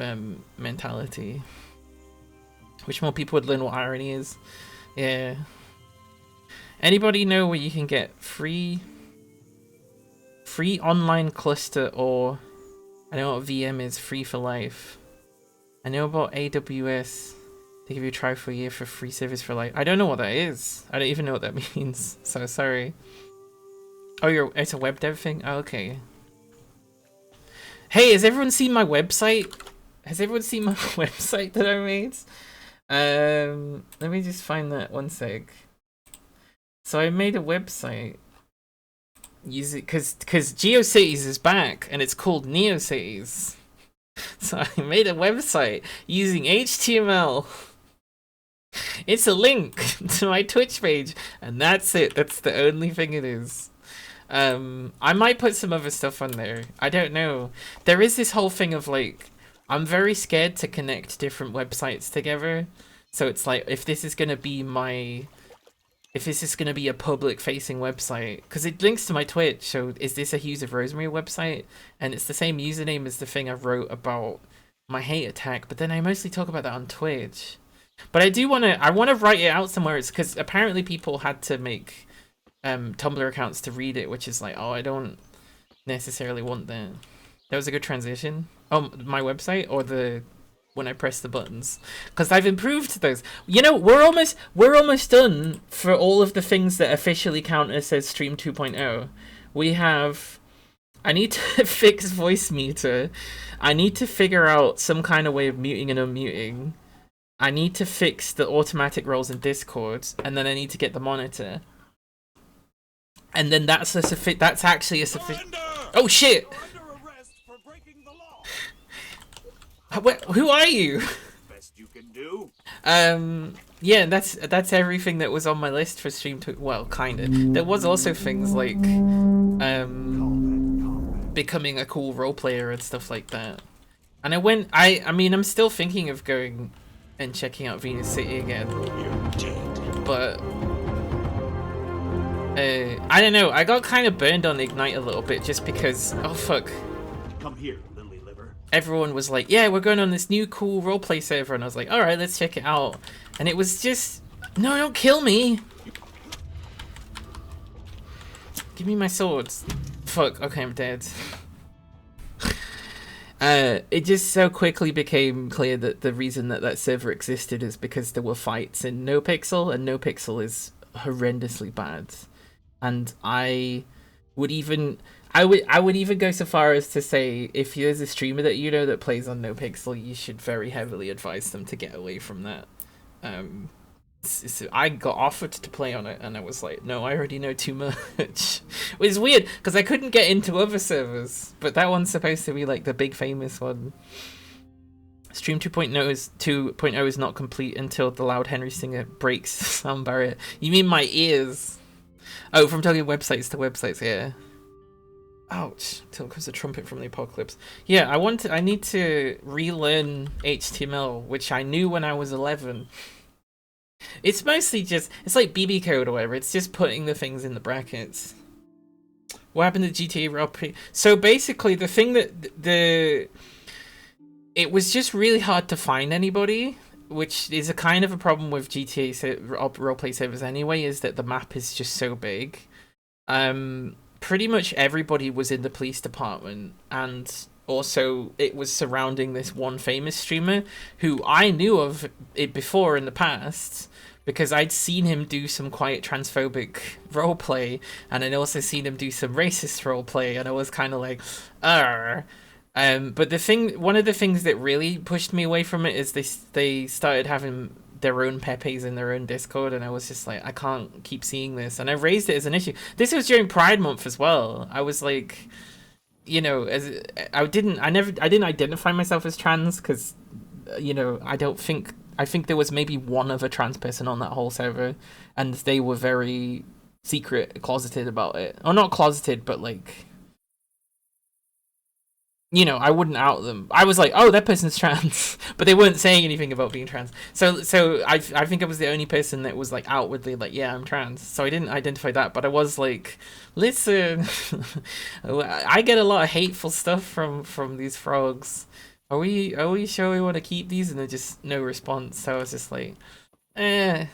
mentality. Wish more people would learn what irony is. Yeah. Anybody know where you can get free online cluster, or I know what VM is, free for life. I know about AWS. They give you a try for a year for free service for life. I don't know what that is. I don't even know what that means. So sorry. Oh, it's a web dev thing? Oh, okay. Hey, has everyone seen my website? Has everyone seen my website that I made? Let me just find that one sec. So I made a website using because GeoCities is back and it's called NeoCities. So I made a website using HTML. It's a link to my Twitch page, and that's it. That's the only thing it is. I might put some other stuff on there. I don't know. There is this whole thing of like, I'm very scared to connect different websites together. So it's like, if this is gonna be a public facing website, because it links to my Twitch, so is this a Hughes of Rosemary website? And it's the same username as the thing I wrote about my hate attack, but then I mostly talk about that on Twitch. But I want to write it out somewhere. It's because apparently people had to make Tumblr accounts to read it, which is like, oh, I don't necessarily want that. That was a good transition. Oh, my website or when I press the buttons, because I've improved those. You know, we're almost done for all of the things that officially count as Stream 2.0. We have. I need to fix voice meter. I need to figure out some kind of way of muting and unmuting. I need to fix the automatic roles in Discord, and then I need to get the monitor. And then that's actually a sufficient. Oh shit! Who are you? Best you can do. Yeah, that's everything that was on my list for Stream 2. Well, kinda. There was also things like becoming a cool role player and stuff like that. And I mean, I'm still thinking of going and checking out Venus City again. But I don't know. I got kind of burned on Ignite a little bit just because. Oh fuck. Come here, lily liver. Everyone was like, "Yeah, we're going on this new cool roleplay server," and I was like, "All right, let's check it out." And it was just, no, don't kill me. Give me my swords. Fuck. Okay, I'm dead. It just so quickly became clear that the reason that server existed is because there were fights in NoPixel, and NoPixel is horrendously bad. And I would even go so far as to say, if there's a streamer that you know that plays on NoPixel, you should very heavily advise them to get away from that. I got offered to play on it, and I was like, no, I already know too much. It was weird, because I couldn't get into other servers, but that one's supposed to be like the big famous one. Stream 2.0 is not complete until the loud Henry Singer breaks sound barrier. You mean my ears? Oh, from talking websites to websites, yeah. Ouch, till comes the trumpet from the apocalypse. Yeah, I need to relearn HTML, which I knew when I was 11. It's mostly just, it's like BB code or whatever, it's just putting the things in the brackets. What happened to GTA RP? So basically the thing that it was just really hard to find anybody, which is a kind of a problem with GTA roleplay servers anyway, is that the map is just so big. Pretty much everybody was in the police department, and also it was surrounding this one famous streamer who I knew of it before in the past, because I'd seen him do some quite transphobic roleplay, and I'd also seen him do some racist roleplay, and I was kind of like, but one of the things that really pushed me away from it is they started having their own Pepes in their own Discord, and I was just like, I can't keep seeing this, and I raised it as an issue. This was during Pride Month as well. I was like, you know, I didn't identify myself as trans because, you know, I think there was maybe one other trans person on that whole server, and they were very secret, closeted about it. Or not closeted, but like, you know, I wouldn't out them. I was like, oh, that person's trans, but they weren't saying anything about being trans. So I think I was the only person that was like outwardly like, yeah, I'm trans. So I didn't identify that, but I was like, listen, I get a lot of hateful stuff from these frogs. Are we sure we want to keep these? And then just no response. So I was just like, eh.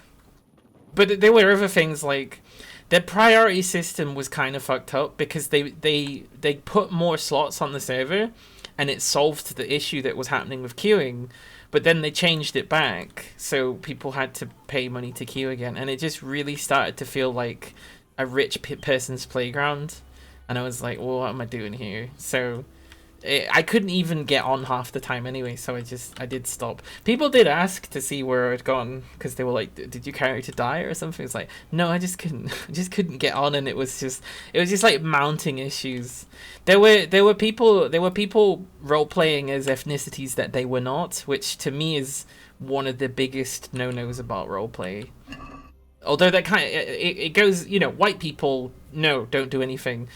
But there were other things like their priority system was kind of fucked up because they put more slots on the server, and it solved the issue that was happening with queuing. But then they changed it back, so people had to pay money to queue again, and it just really started to feel like a rich person's playground. And I was like, well, what am I doing here? So I couldn't even get on half the time anyway, so I did stop. People did ask to see where I'd gone, because they were like, did you character die or something? It's like, no, I just couldn't get on, and it was just like mounting issues. There were people role playing as ethnicities that they were not, which to me is one of the biggest no-nos about roleplay. Although that kind of it goes, you know, white people, no, don't do anything.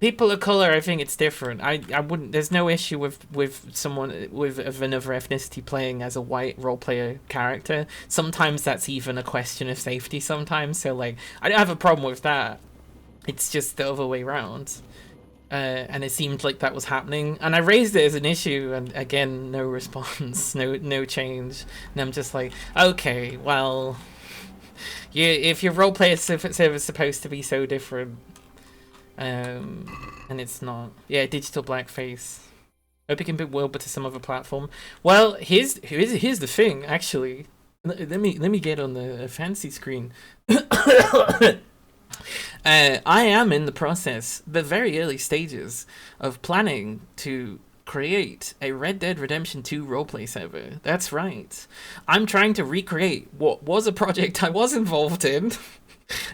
People of color, I think it's different. I wouldn't. There's no issue with someone with of another ethnicity playing as a white role player character. Sometimes that's even a question of safety. Sometimes, so like, I don't have a problem with that. It's just the other way around. And it seemed like that was happening, and I raised it as an issue, and again, no response, no change. And I'm just like, okay, well, yeah, if your role player server is supposed to be so different. And it's not. Yeah, digital blackface. Hope it can be Wilbur to some other platform. Well, here's the thing. Actually, let me get on the fancy screen. I am in the process, the very early stages of planning to create a Red Dead Redemption 2 roleplay server. That's right. I'm trying to recreate what was a project I was involved in.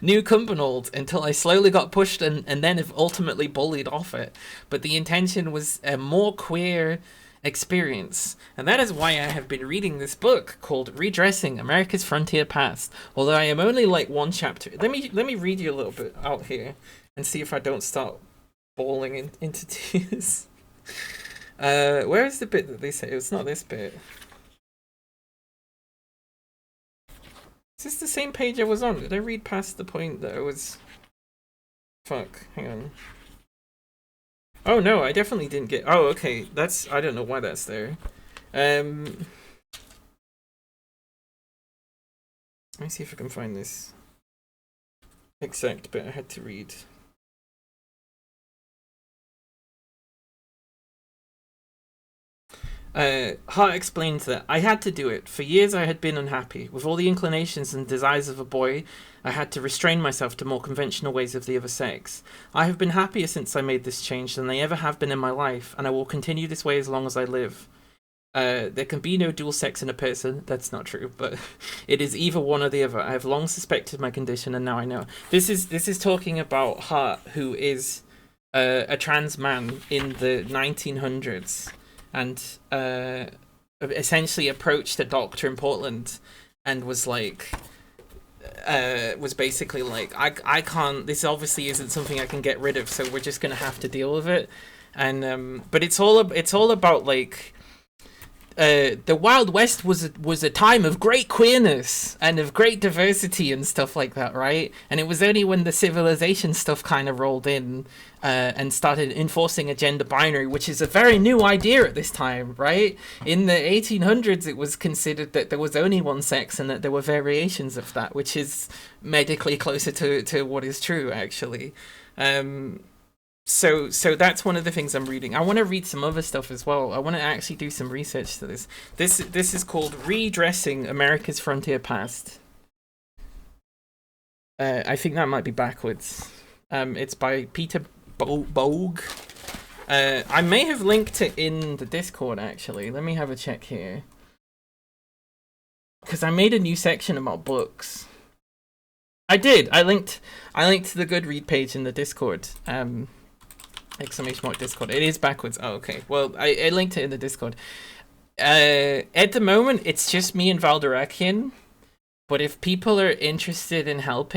New Cumbernauld, until I slowly got pushed and then ultimately bullied off it. But the intention was a more queer experience, and that is why I have been reading this book called Redressing America's Frontier Past. Although I am only like one chapter. Let me read you a little bit out here and see if I don't start bawling into tears. Where is the bit that they say? It's not this bit. Is this the same page I was on? Did I read past the point that I was... Fuck, hang on. Oh no, I definitely didn't get... Oh, okay, that's... I don't know why that's there. Let me see if I can find this exact bit I had to read. Hart explains that I had to do it. For years I had been unhappy. With all the inclinations and desires of a boy, I had to restrain myself to more conventional ways of the other sex. I have been happier since I made this change than I ever have been in my life, and I will continue this way as long as I live. There can be no dual sex in a person. That's not true, but it is either one or the other. I have long suspected my condition, and now I know. This is talking about Hart, who is a trans man in the 1900s. And essentially approached a doctor in Portland and was like, was basically like, I can't, this obviously isn't something I can get rid of, so we're just gonna have to deal with it. And but it's all about like, the Wild West was a time of great queerness and of great diversity and stuff like that, right? And it was only when the civilization stuff kind of rolled in and started enforcing a gender binary, which is a very new idea at this time, right? In the 1800s, it was considered that there was only one sex and that there were variations of that, which is medically closer to what is true, actually. So that's one of the things I'm reading. I want to read some other stuff as well. I want to actually do some research to this. This is called Redressing America's Frontier Past. I think that might be backwards. It's by Peter Bogue. I may have linked it in the Discord, actually. Let me have a check here. Because I made a new section about books. I did. I linked to the Goodread page in the Discord. Exclamation mark Discord. It is backwards. Oh, okay. Well, I linked it in the Discord. At the moment, it's just me and Valderakian. But if people are interested in help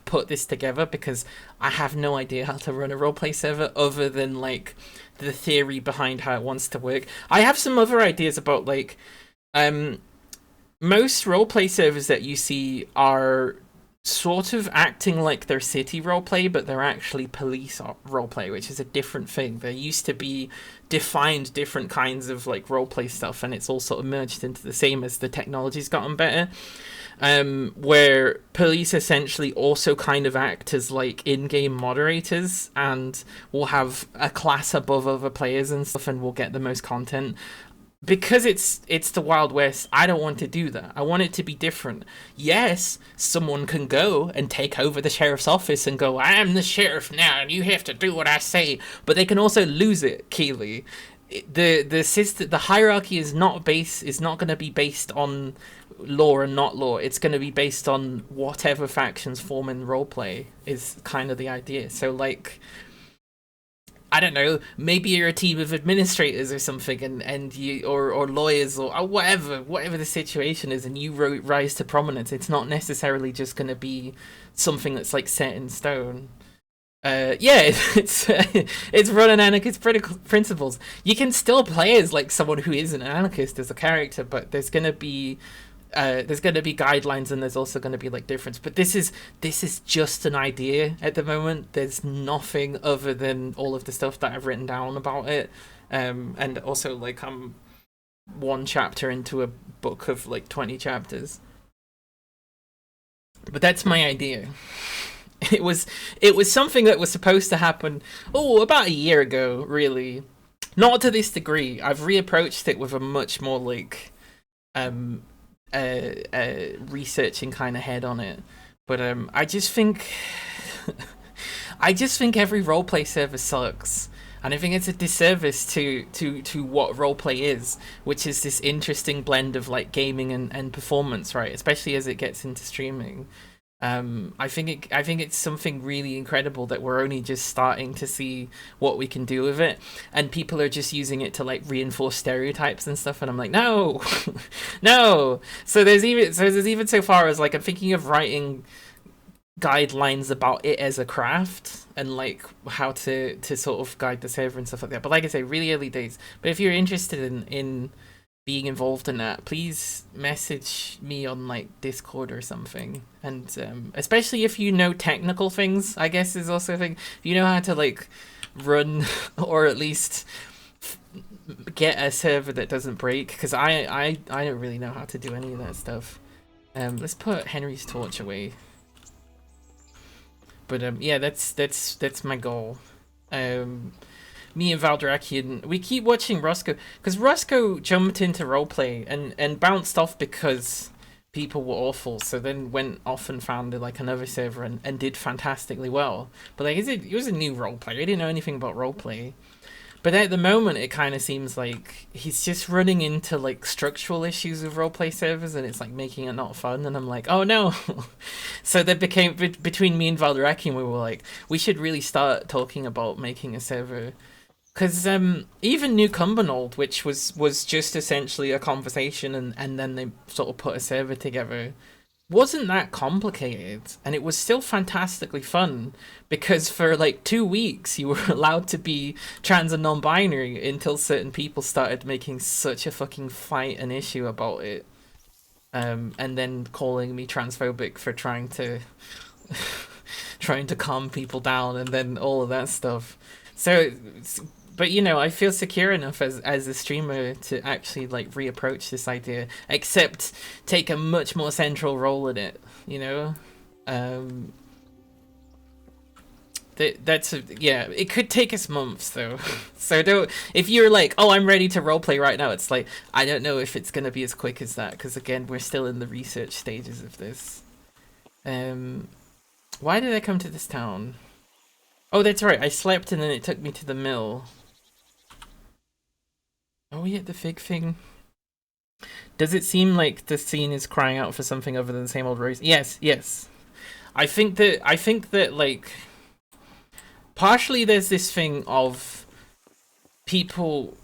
put this together, because I have no idea how to run a roleplay server other than like the theory behind how it wants to work. I have some other ideas about like most roleplay servers that you see are sort of acting like they're city roleplay, but they're actually police roleplay, which is a different thing. There used to be defined different kinds of like roleplay stuff, and it's all sort of merged into the same as the technology's gotten better. Where police essentially also kind of act as like in-game moderators and will have a class above other players and stuff, and will get the most content. Because it's the Wild West, I don't want to do that. I want it to be different. Yes, someone can go and take over the sheriff's office and go, I am the sheriff now, and you have to do what I say. But they can also lose it, Keely. The hierarchy is not going to be based on law and not law. It's going to be based on whatever factions form in roleplay is kind of the idea. So like, I don't know, maybe you're a team of administrators or something, and you or lawyers or whatever the situation is, and you rise to prominence. It's not necessarily just going to be something that's like set in stone. It's running anarchist principles. You can still play as like someone who isn't an anarchist as a character, but there's gonna be guidelines, and there's also going to be like difference. But this is just an idea at the moment. There's nothing other than all of the stuff that I've written down about it, and also like I'm one chapter into a book of like 20 chapters. But that's my idea. It was something that was supposed to happen about a year ago, really. Not to this degree. I've reapproached it with a much more like researching kind of head on it, but I just think every roleplay server sucks, and I think it's a disservice to what roleplay is, which is this interesting blend of like gaming and performance, right? Especially as it gets into streaming. I think it's something really incredible that we're only just starting to see what we can do with it, and people are just using it to like reinforce stereotypes and stuff, and I'm like, no. No. So there's even so far as like I'm thinking of writing guidelines about it as a craft and like how to sort of guide the server and stuff like that. But like I say, really early days. But if you're interested in being involved in that, please message me on like Discord or something. And especially if you know technical things, I guess is also a thing. If you know how to like run or at least get a server that doesn't break, because I don't really know how to do any of that stuff. Let's put Henry's torch away. But yeah, that's my goal. Me and Valdrakian, we keep watching Roscoe, because Roscoe jumped into roleplay and bounced off because people were awful, so then went off and founded like another server and did fantastically well. But like, he was a new roleplayer, he didn't know anything about roleplay. But at the moment, it kind of seems like he's just running into like structural issues with roleplay servers, and it's like making it not fun. And I'm like, oh no. So that became between me and Valdrakian, we were like, we should really start talking about making a server. Because even New Cumbernauld, which was just essentially a conversation, and then they sort of put a server together, wasn't that complicated, and it was still fantastically fun, because for like 2 weeks you were allowed to be trans and non-binary until certain people started making such a fucking fight and issue about it, and then calling me transphobic for trying to calm people down, and then all of that stuff. So, but you know, I feel secure enough as a streamer to actually like reapproach this idea, except take a much more central role in it, you know. Yeah, it could take us months though. So don't, if you're like, oh, I'm ready to roleplay right now, it's like, I don't know if it's gonna be as quick as that, because again, we're still in the research stages of this. Why did I come to this town? Oh, that's right, I slept and then it took me to the mill. Are we at the fig thing? Does it seem like the scene is crying out for something other than the same old race? Yes. I think that like, partially there's this thing of people,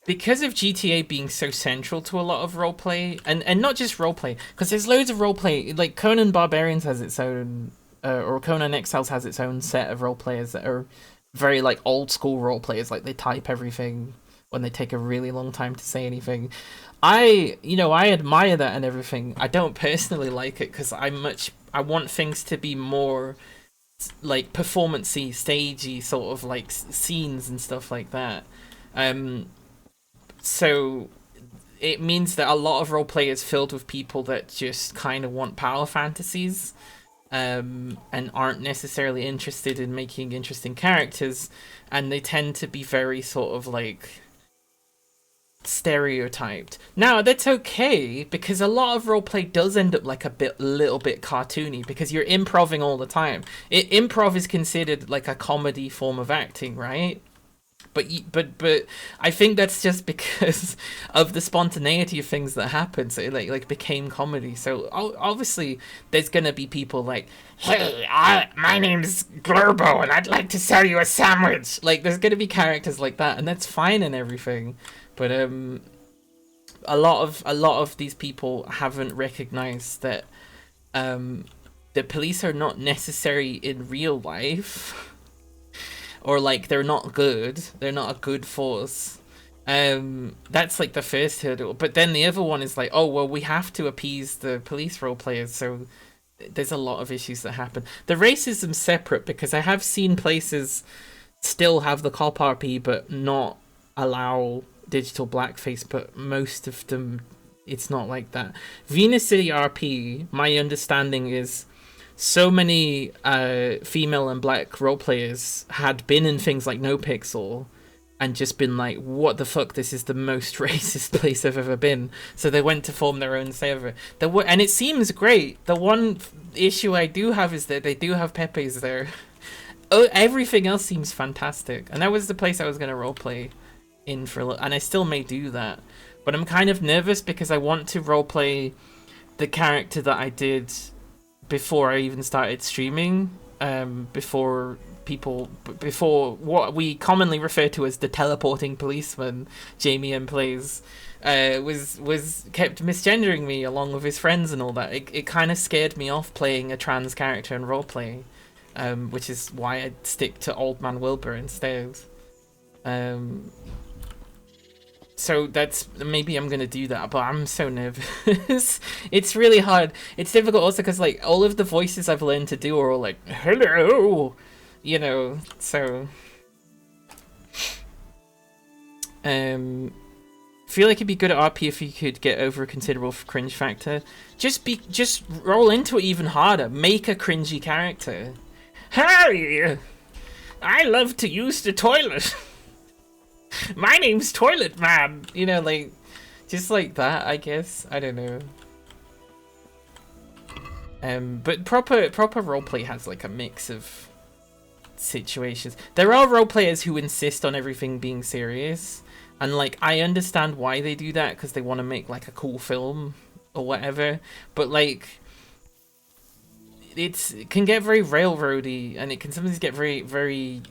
because of GTA being so central to a lot of roleplay, and not just roleplay, because there's loads of roleplay, like Conan Barbarians has its own, or Conan Exiles has its own set of roleplayers that are very like old school role players, like they type everything, when they take a really long time to say anything. I admire that and everything. I don't personally like it because I want things to be more like performancey, stagey, sort of like scenes and stuff like that. So it means that a lot of roleplay is filled with people that just kind of want power fantasies, and aren't necessarily interested in making interesting characters, and they tend to be very sort of like stereotyped. Now that's okay because a lot of roleplay does end up like a little bit cartoony because you're improving all the time. Improv is considered like a comedy form of acting, right? But I think that's just because of the spontaneity of things that happen. So it like became comedy. So obviously there's gonna be people like, hey, my name's Glurbo and I'd like to sell you a sandwich. Like there's gonna be characters like that, and that's fine and everything. But a lot of these people haven't recognized that the police are not necessary in real life. Or like they're not good. They're not a good force. That's like the first hurdle. But then the other one is like, oh well, we have to appease the police role players. So there's a lot of issues that happen. The racism's separate because I have seen places still have the cop RP but not allow digital blackface. But most of them, it's not like that. Venus City RP, my understanding is, so many female and black role players had been in things like NoPixel and just been like, what the fuck, this is the most racist place I've ever been. So they went to form their own server. And it seems great. The one issue I do have is that they do have Pepe's there. Oh, everything else seems fantastic. And that was the place I was going to roleplay in for, and I still may do that. But I'm kind of nervous because I want to roleplay the character that I did before I even started streaming, before what we commonly refer to as the teleporting policeman Jamie M plays, was kept misgendering me along with his friends and all that. It kind of scared me off playing a trans character in roleplay, which is why I stick to Old Man Wilbur instead. So that's, maybe I'm gonna do that, but I'm so nervous. It's really hard. It's difficult also because like all of the voices I've learned to do are all like, hello, you know, so feel like it'd be good at RP if you could get over a considerable cringe factor. Just roll into it even harder. Make a cringy character. Hey, I love to use the toilet. My name's Toilet Man. You know, like, just like that, I guess. I don't know. But proper roleplay has like a mix of situations. There are roleplayers who insist on everything being serious, and like I understand why they do that because they want to make like a cool film or whatever. But like, it can get very railroady, and it can sometimes get very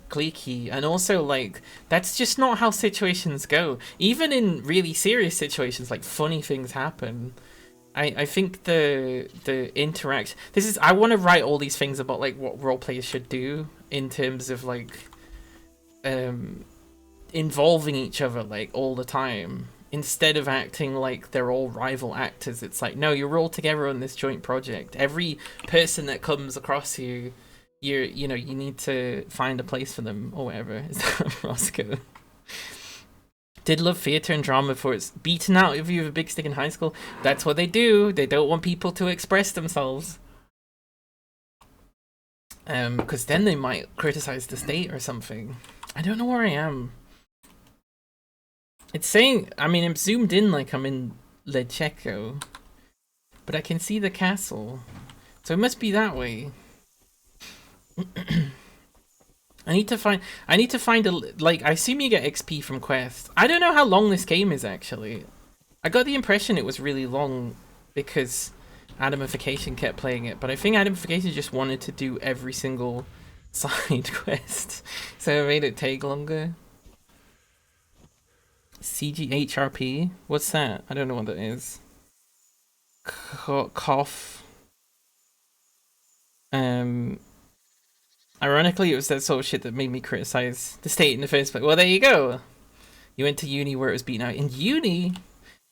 cliquey, and also like that's just not how situations go. Even in really serious situations, like funny things happen. I think the interact. I want to write all these things about like what role players should do in terms of like involving each other like all the time. Instead of acting like they're all rival actors, it's like, no, you're all together on this joint project. Every person that comes across you need to find a place for them or whatever. Is that Roscoe? Did love theatre and drama before it's beaten out of you with a big stick in high school. That's what they do. They don't want people to express themselves. Because then they might criticize the state or something. I don't know where I am. It's saying, I mean, I'm zoomed in like I'm in Lecheco, but I can see the castle, so it must be that way. I need to find a, like, I assume you get XP from quests. I don't know how long this game is actually. I got the impression it was really long because Adamification kept playing it, but I think Adamification just wanted to do every single side quest, so it made it take longer. CGHRP? What's that? I don't know what that is. Cough. Ironically, it was that sort of shit that made me criticize the state in the first place. Well, there you go. You went to uni where it was beaten out. In uni,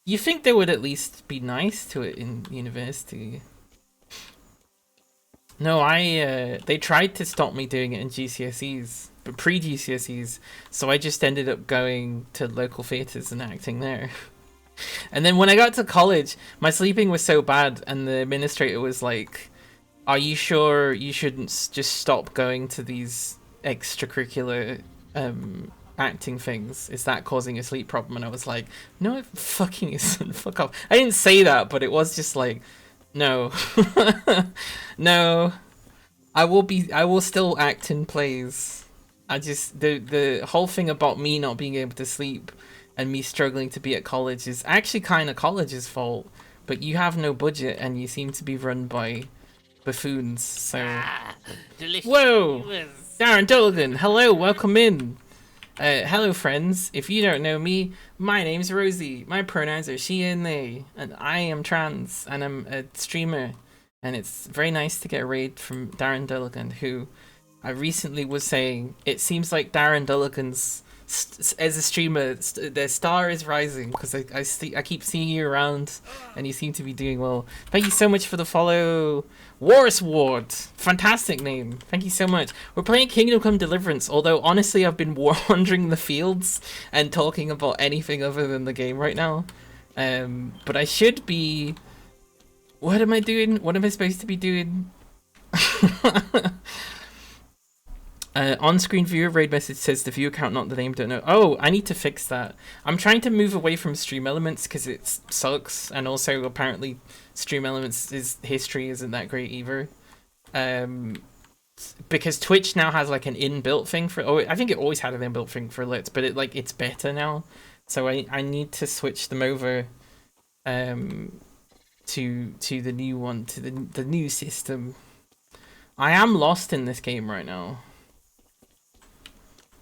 you think they would at least be nice to it in university? No, they tried to stop me doing it in GCSEs, but pre-GCSEs, so I just ended up going to local theatres and acting there. And then when I got to college, my sleeping was so bad, and the administrator was like, "Are you sure you shouldn't just stop going to these extracurricular acting things? Is that causing a sleep problem?" And I was like, "No, it fucking isn't. Fuck off." I didn't say that, but it was just like, no. No. I will still act in plays. I just the whole thing about me not being able to sleep and me struggling to be at college is actually kind of college's fault, but you have no budget and you seem to be run by buffoons, so... Whoa! Darren Dulligan, hello, welcome in. Hello friends, if you don't know me, my name's Rosie, my pronouns are she and they, and I am trans, and I'm a streamer, and it's very nice to get a raid from Darren Dulligan, who I recently was saying, it seems like Darren Dulligan's, as a streamer, the star is rising, because I keep seeing you around, and you seem to be doing well. Thank you so much for the follow. Warris Ward, fantastic name. Thank you so much. We're playing Kingdom Come Deliverance, although honestly I've been wandering the fields and talking about anything other than the game right now. But I should be... What am I doing? What am I supposed to be doing? On-screen viewer raid message says the view account, not the name, don't know. Oh, I need to fix that. I'm trying to move away from Stream Elements because it sucks, and also apparently Stream Elements' history isn't that great either. Because Twitch now has like an inbuilt thing for... Oh, I think it always had an inbuilt thing for alerts, but it's better now. So I need to switch them over to the new one, to the new system. I am lost in this game right now.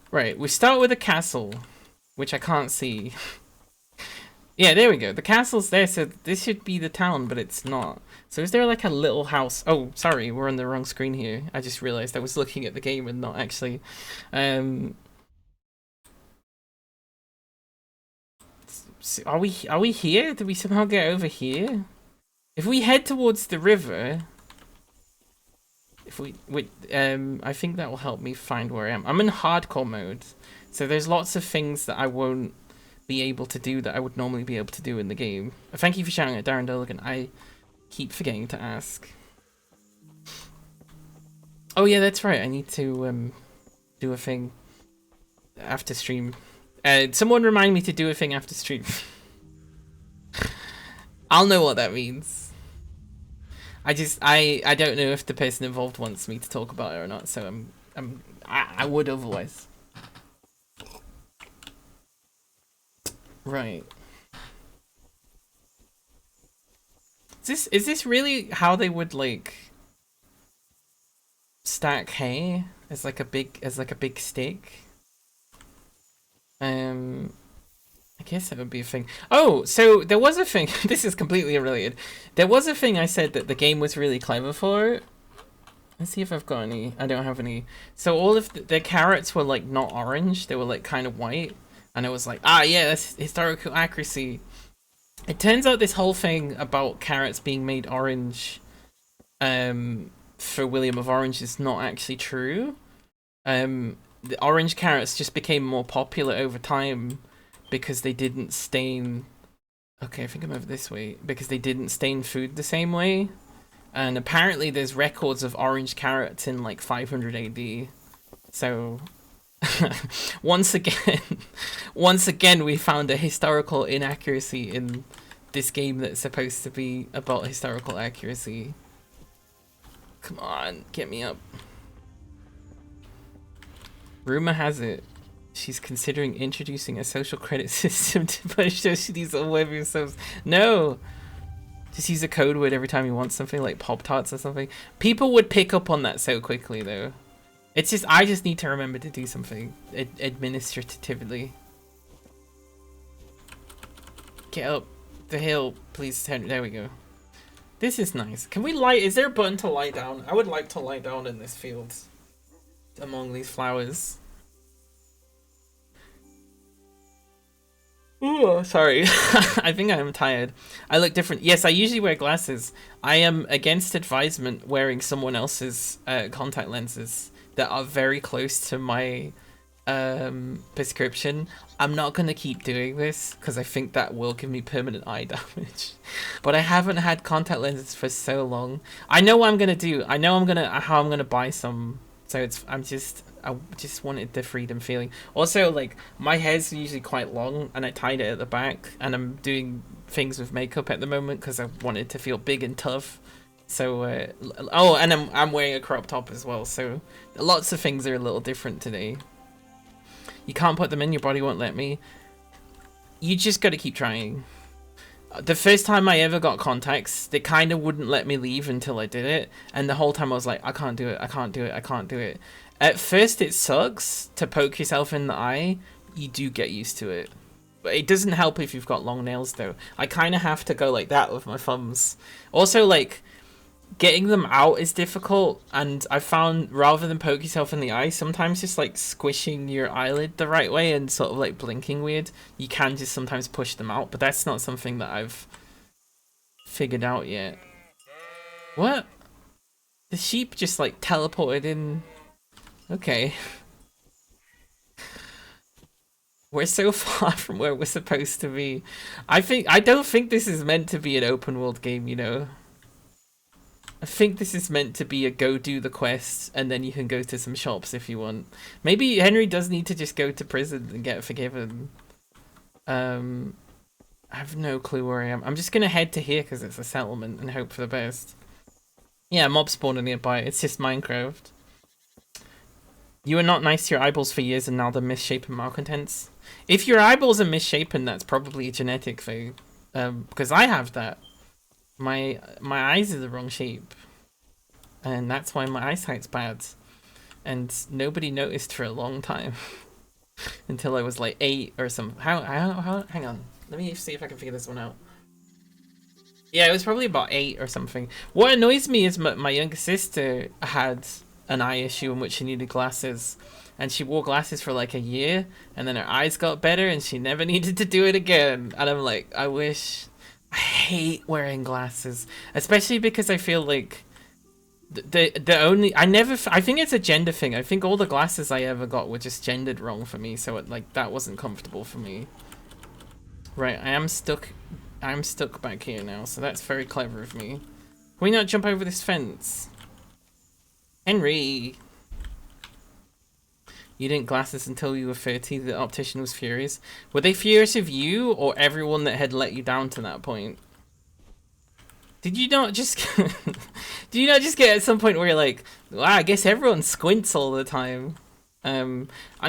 Right, we start with a castle, which I can't see. Yeah, there we go. The castle's there, so this should be the town, but it's not. So is there like a little house? Oh, sorry, we're on the wrong screen here. I just realized I was looking at the game and not actually. Are we here? Did we somehow get over here? If we head towards the river... I think that will help me find where I am. I'm in hardcore mode, so there's lots of things that I won't be able to do that I would normally be able to do in the game. Thank you for shouting at Darren Dulligan. I keep forgetting to ask. Oh yeah, that's right. I need to do a thing after stream. Someone remind me to do a thing after stream. I'll know what that means. I don't know if the person involved wants me to talk about it or not, so I would otherwise. Right. Is this really how they would like stack hay as like a big stick? I guess that would be a thing. Oh, so there was a thing. This is completely unrelated. There was a thing I said that the game was really clever for. Let's see if I've got any. I don't have any. So all of the carrots were like not orange. They were like kind of white. And I was like, ah, yeah, that's historical accuracy. It turns out this whole thing about carrots being made orange for William of Orange is not actually true. The orange carrots just became more popular over time because they didn't stain... Okay, I think I'm over this way. Because they didn't stain food the same way. And apparently there's records of orange carrots in like 500 AD. So... once again we found a historical inaccuracy in this game that's supposed to be about historical accuracy. Come on, get me up. Rumor has it she's considering introducing a social credit system to punish those who use all web themselves. No! Just use a code word every time you want something, like Pop-Tarts or something. People would pick up on that so quickly, though. It's just, I just need to remember to do something administratively. Get up the hill, please. There we go. This is nice. Can we lie? Is there a button to lie down? I would like to lie down in this field. Among these flowers. Ooh, sorry. I think I am tired. I look different. Yes, I usually wear glasses. I am against advisement wearing someone else's contact lenses that are very close to my prescription. I'm not going to keep doing this because I think that will give me permanent eye damage. But I haven't had contact lenses for so long. I know what I'm going to do. I know how I'm going to buy some. So I just wanted the freedom feeling. Also, like, my hair's usually quite long and I tied it at the back, and I'm doing things with makeup at the moment because I wanted to feel big and tough. So and I'm wearing a crop top as well, so lots of things are a little different today. You can't put them in, your body won't let me. You just gotta keep trying. The first time I ever got contacts, they kind of wouldn't let me leave until I did it, and the whole time I was like, I can't do it, I can't do it, I can't do it. At first it sucks to poke yourself in the eye. You do get used to it. But it doesn't help if you've got long nails though. I kind of have to go like that with my thumbs. Also, like, getting them out is difficult, and I found rather than poke yourself in the eye, sometimes just like squishing your eyelid the right way and sort of like blinking weird, you can just sometimes push them out, but that's not something that I've figured out yet. What? The sheep just like teleported in. Okay. We're so far from where we're supposed to be. I don't think this is meant to be an open world game, you know. I think this is meant to be a go do the quest and then you can go to some shops if you want. Maybe Henry does need to just go to prison and get forgiven. I have no clue where I am. I'm just gonna head to here because it's a settlement and hope for the best. Yeah, mob spawner nearby. It's just Minecraft. You were not nice to your eyeballs for years and now they're misshapen malcontents. If your eyeballs are misshapen, that's probably a genetic thing. Because I have that. My eyes are the wrong shape, and that's why my eyesight's bad, and nobody noticed for a long time until I was like 8 or something. Hang on, let me see if I can figure this one out. Yeah, it was probably about 8 or something. What annoys me is my younger sister had an eye issue in which she needed glasses, and she wore glasses for like a year, and then her eyes got better and she never needed to do it again. And I'm like, I hate wearing glasses, especially because I feel like I think it's a gender thing. I think all the glasses I ever got were just gendered wrong for me, so like that wasn't comfortable for me. Right, I'm stuck back here now, so that's very clever of me. Can we not jump over this fence? Henry! You didn't glasses until you were 30, the optician was furious. Were they furious of you, or everyone that had let you down to that point? Did you not just get at some point where you're like, wow, I guess everyone squints all the time? I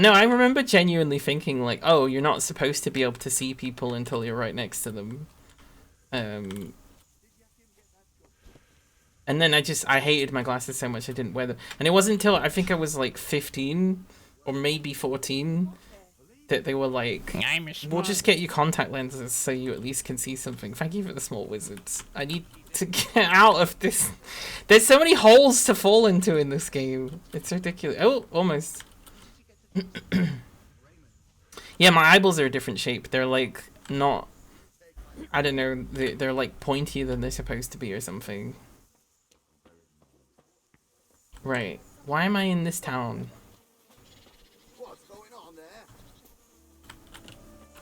know, I remember genuinely thinking like, oh, you're not supposed to be able to see people until you're right next to them. And then I hated my glasses so much I didn't wear them. And it wasn't until I think I was like 15 or maybe 14 that they were like, we'll just get you contact lenses so you at least can see something. Thank you for the small wizards. I need to get out of this. There's so many holes to fall into in this game. It's ridiculous. Oh, almost. Yeah, my eyeballs are a different shape. They're like not, I don't know, they're like pointier than they're supposed to be or something. Right. Why am I in this town? What's going on there?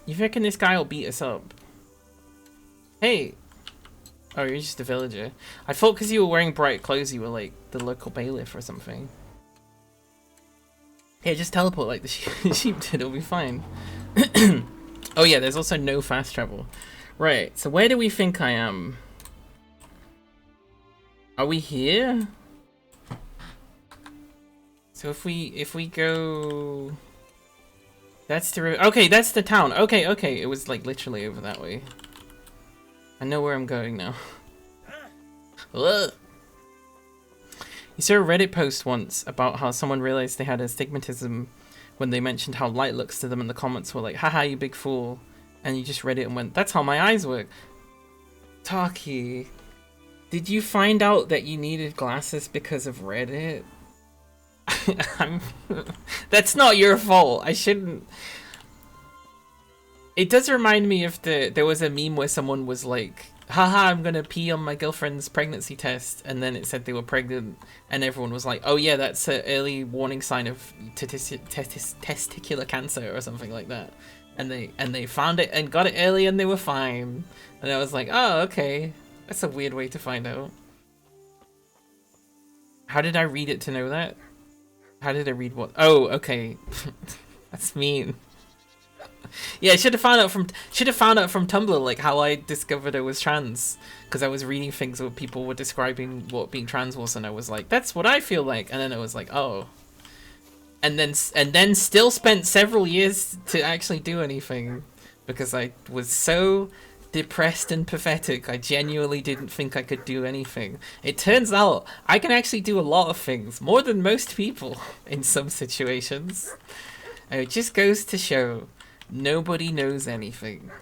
You reckon this guy will beat us up? Hey! Oh, you're just a villager. I thought because you were wearing bright clothes you were like the local bailiff or something. Yeah, just teleport like the sheep did, it'll be fine. Oh yeah, there's also no fast travel. Right, so where do we think I am? Are we here? So if we go, that's the river. Okay, that's the town. Okay, it was like literally over that way. I know where I'm going now. Ugh. You saw a Reddit post once about how someone realized they had astigmatism when they mentioned how light looks to them, and the comments were like, haha, you big fool. And you just read it and went, that's how my eyes work. Taki, did you find out that you needed glasses because of Reddit? That's not your fault. I shouldn't. It does remind me of there was a meme where someone was like, haha, I'm gonna pee on my girlfriend's pregnancy test, and then it said they were pregnant, and everyone was like, oh yeah, that's an early warning sign of testicular cancer or something like that. And they found it and got it early and they were fine. And I was like, oh, okay. That's a weird way to find out. How did I read it to know that? How did I read what? Oh, okay. That's mean. Yeah, I should have found out from Tumblr, like how I discovered I was trans, because I was reading things where people were describing what being trans was, and I was like, that's what I feel like, and then I was like, oh, and then still spent several years to actually do anything, because I was so depressed and pathetic. I genuinely didn't think I could do anything. It turns out I can actually do a lot of things, more than most people in some situations. And it just goes to show. Nobody knows anything.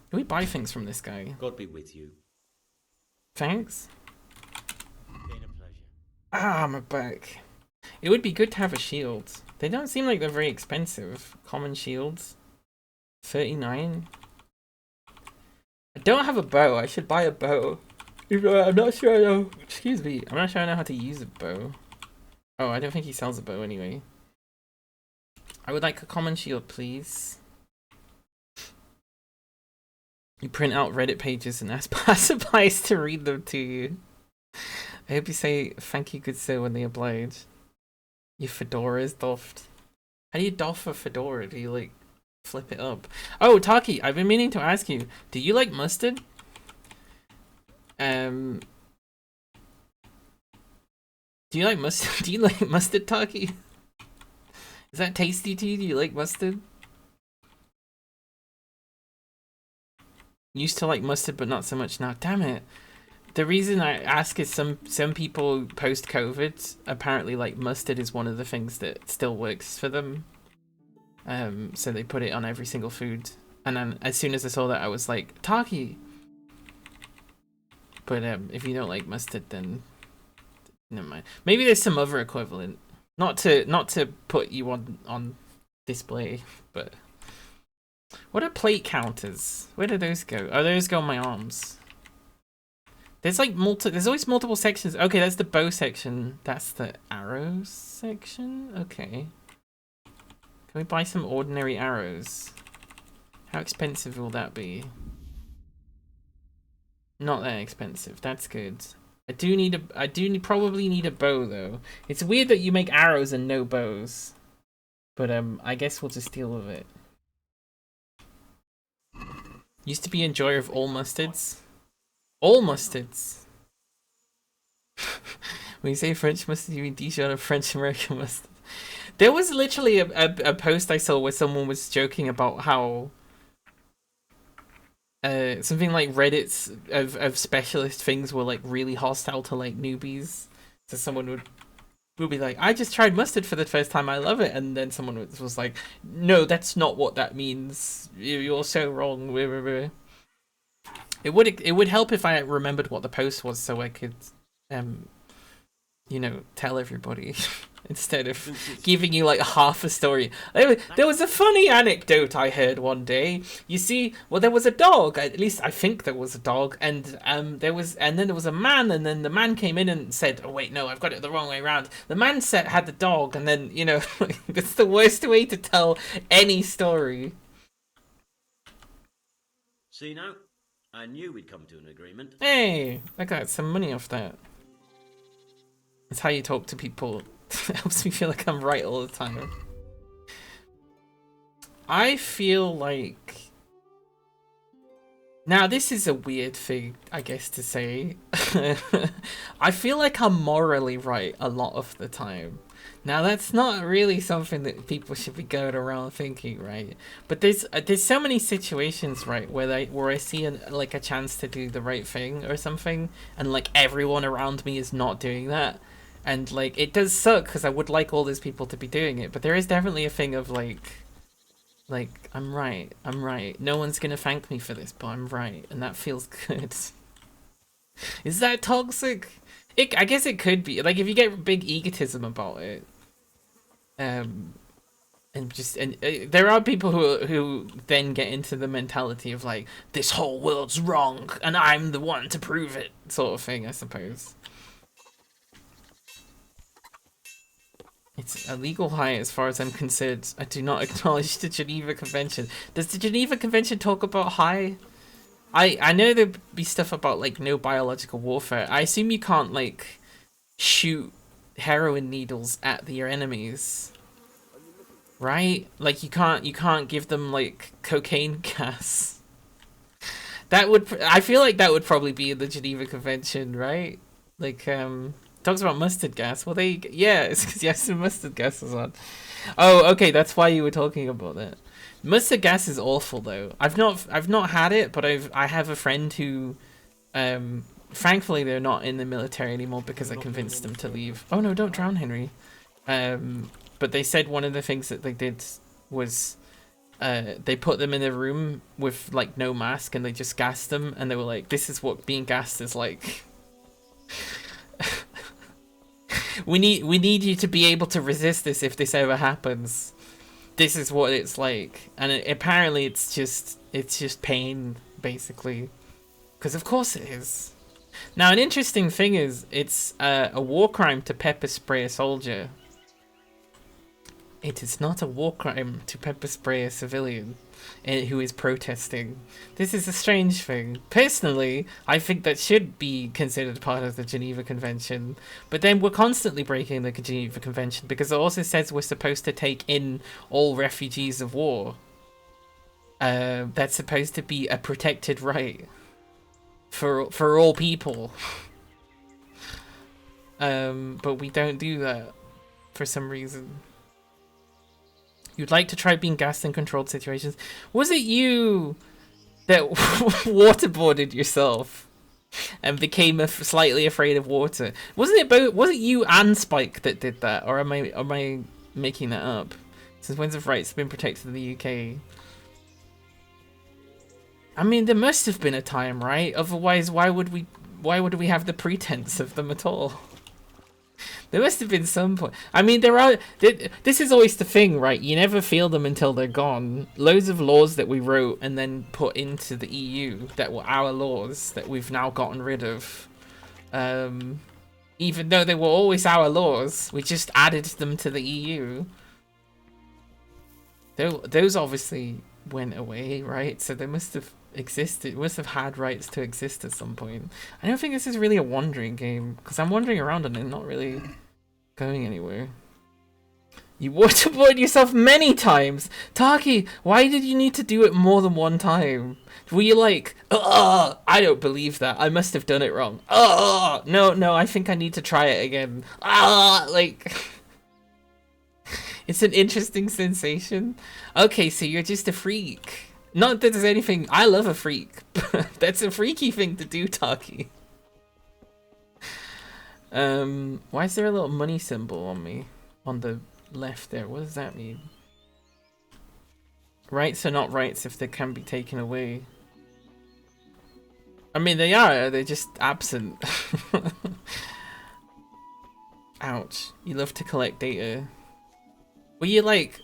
Can we buy things from this guy? God be with you. Thanks. Been a pleasure. Ah, my back. It would be good to have a shield. They don't seem like they're very expensive. Common shields. 39. I don't have a bow. I should buy a bow. I'm not sure I know. Excuse me. I'm not sure I know how to use a bow. Oh, I don't think he sells a bow anyway. I would like a common shield, please. You print out Reddit pages and ask passerbys to read them to you. I hope you say thank you, good sir, when they oblige. Your fedora is doffed. How do you doff a fedora? Do you like flip it up? Oh, Taki, I've been meaning to ask you. Do you like mustard? Do you like mustard? Do you like mustard, Taki? Is that tasty to you? Do you like mustard? Used to like mustard, but not so much now. Damn it. The reason I ask is some people post-COVID apparently like mustard is one of the things that still works for them. So they put it on every single food. And then as soon as I saw that, I was like, Taki! But if you don't like mustard, then never mind. Maybe there's some other equivalent. Not to put you on display, but what are plate counters? Where do those go? Oh, those go on my arms. There's like there's always multiple sections. Okay, that's the bow section. That's the arrows section. Okay. Can we buy some ordinary arrows? How expensive will that be? Not that expensive. That's good. I probably need a bow though. It's weird that you make arrows and no bows. But I guess we'll just deal with it. Used to be an enjoyer of all mustards. All mustards. When you say French mustard, you mean Dijon or French American mustard? There was literally a post I saw where someone was joking about how something like Reddit's of specialist things were like really hostile to like newbies. So someone would be like, I just tried mustard for the first time, I love it, and then someone was like, no, that's not what that means. You're so wrong. It would help if I remembered what the post was so I could you know, tell everybody. Instead of giving you like half a story. There was a funny anecdote I heard one day. You see, well, there was a dog. At least I think there was a dog, and then there was a man, and then the man came in and said, "Oh wait, no, I've got it the wrong way around." The man had the dog, and then you know, that's the worst way to tell any story. See now, I knew we'd come to an agreement. Hey, I got some money off that. That's how you talk to people. It helps me feel like I'm right all the time. I feel like... Now, this is a weird thing, I guess, to say. I feel like I'm morally right a lot of the time. Now, that's not really something that people should be going around thinking, right? But there's so many situations, right, where I see like a chance to do the right thing or something, and like everyone around me is not doing that. And, like, it does suck, because I would like all those people to be doing it, but there is definitely a thing of, like, I'm right. No one's gonna thank me for this, but I'm right, and that feels good. Is that toxic? I guess it could be. Like, if you get big egotism about it, and there are people who then get into the mentality of like, this whole world's wrong and I'm the one to prove it, sort of thing, I suppose. It's a legal high as far as I'm concerned. I do not acknowledge the Geneva Convention. Does the Geneva Convention talk about high? I know there'd be stuff about like no biological warfare. I assume you can't like shoot heroin needles at your enemies, right? Like you can't give them like cocaine gas. That would, I feel like that would probably be in the Geneva Convention, right? Like talks about mustard gas. Well, yeah, it's because yes, the mustard gas is on. Oh, okay, that's why you were talking about that. Mustard gas is awful though. I've not had it, but I have a friend who, thankfully they're not in the military anymore because I convinced them to leave. Oh no, don't drown, Henry. But they said one of the things that they did was, they put them in a room with like no mask and they just gassed them, and they were like, "This is what being gassed is like." We need you to be able to resist this if this ever happens. This is what it's like, and apparently it's just pain basically, because of course it is. Now an interesting thing is it's a war crime to pepper spray a soldier. It is not a war crime to pepper spray a civilian who is protesting. This is a strange thing. Personally, I think that should be considered part of the Geneva Convention. But then we're constantly breaking the Geneva Convention because it also says we're supposed to take in all refugees of war. That's supposed to be a protected right for all people. But we don't do that for some reason. You'd like to try being gassed in controlled situations. Was it you that waterboarded yourself and became slightly afraid of water? Was it you and Spike that did that, or am I making that up? Since when's of rights been protected in the UK? I mean, there must have been a time, right? Otherwise, why would we have the pretense of them at all? There must have been some point. I mean, this is always the thing, right? You never feel them until they're gone. Loads of laws that we wrote and then put into the EU that were our laws that we've now gotten rid of. Even though they were always our laws, we just added them to the EU. Those obviously went away, right? So they must have existed, must have had rights to exist at some point. I don't think this is really a wandering game, because I'm wandering around and not really going anywhere. You waterboarded yourself many times! Taki, why did you need to do it more than one time? Were you like, I don't believe that, I must have done it wrong. No, I think I need to try it again. Like... It's an interesting sensation. Okay, so you're just a freak. Not that there's anything... I love a freak. That's a freaky thing to do, Taki. Why is there a little money symbol on me? On the left there. What does that mean? Rights are not rights if they can be taken away. I mean, they are. They're just absent. Ouch. You love to collect data. Were you like...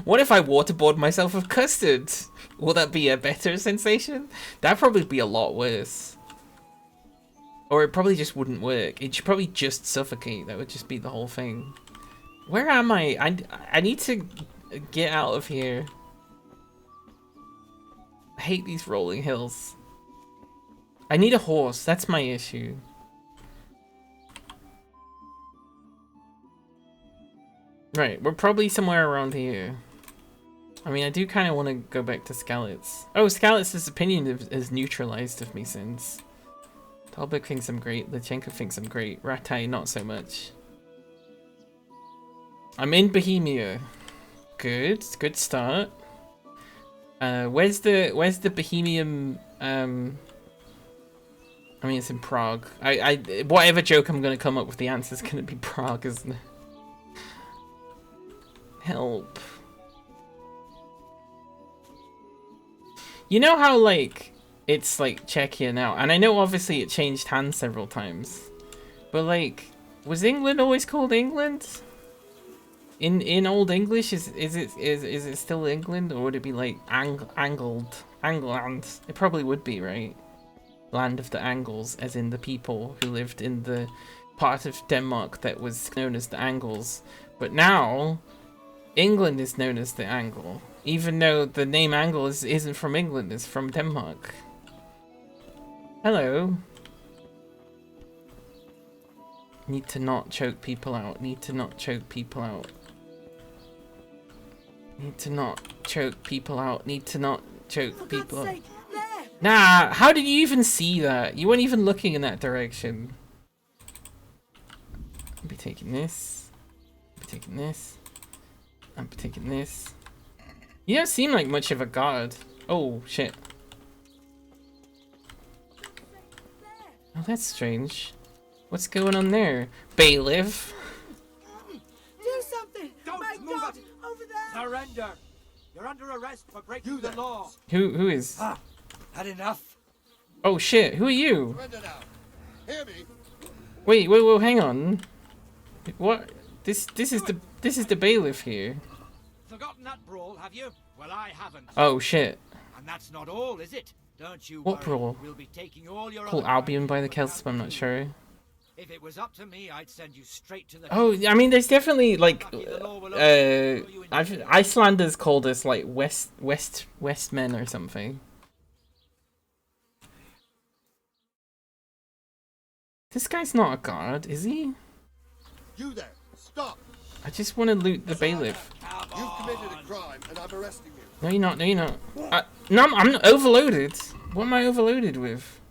What if I waterboard myself with custard? Will that be a better sensation? That'd probably be a lot worse. Or it probably just wouldn't work. It should probably just suffocate. That would just be the whole thing. Where am I? I need to get out of here. I hate these rolling hills. I need a horse. That's my issue. Right, we're probably somewhere around here. I mean, I do kind of want to go back to Skalitz. Oh, Skalitz's opinion is neutralized of me since. Talbot thinks I'm great, Lechenko thinks I'm great, Rattay not so much. I'm in Bohemia. Good start. Where's the Bohemian, I mean, it's in Prague. Whatever joke I'm gonna come up with, the answer's gonna be Prague, isn't it? Help. You know how, like, it's, like, Czechia now, and I know obviously it changed hands several times, but, like, was England always called England? In Old English, is it still England, or would it be like Angland? It probably would be, right? Land of the Angles, as in the people who lived in the part of Denmark that was known as the Angles. But now, England is known as the Angle, even though the name Angle isn't from England, it's from Denmark. Hello. Need to not choke people out. Need to not choke people out. Need to not choke people out. Need to not choke people out. Nah, how did you even see that? You weren't even looking in that direction. I'll be taking this. I'll be taking this. I'll be taking this. You don't seem like much of a god. Oh, shit. Oh, that's strange. What's going on there? Bailiff? Do something! Don't My move God, it. over there! Surrender! You're under arrest for breaking the law. Who is? Ah, had enough? Oh shit, who are you? Surrender now. Hear me? Wait, hang on. What? This is the bailiff here. Forgotten that brawl, have you? Well, I haven't. Oh shit. And that's not all, is it? Don't you What worry. brawl? We'll be taking all your Called other Albion by the crimes Celts, but I'm not sure. If it was up to me, I'd send you straight to the Oh, I mean, there's definitely like, Icelanders called us like Westmen or something. This guy's not a guard, is he? You there. Stop. I just want to loot the bailiff. You've committed a crime, and I'm arresting you. No, you're not. No, you're not. No, I'm not overloaded. What am I overloaded with?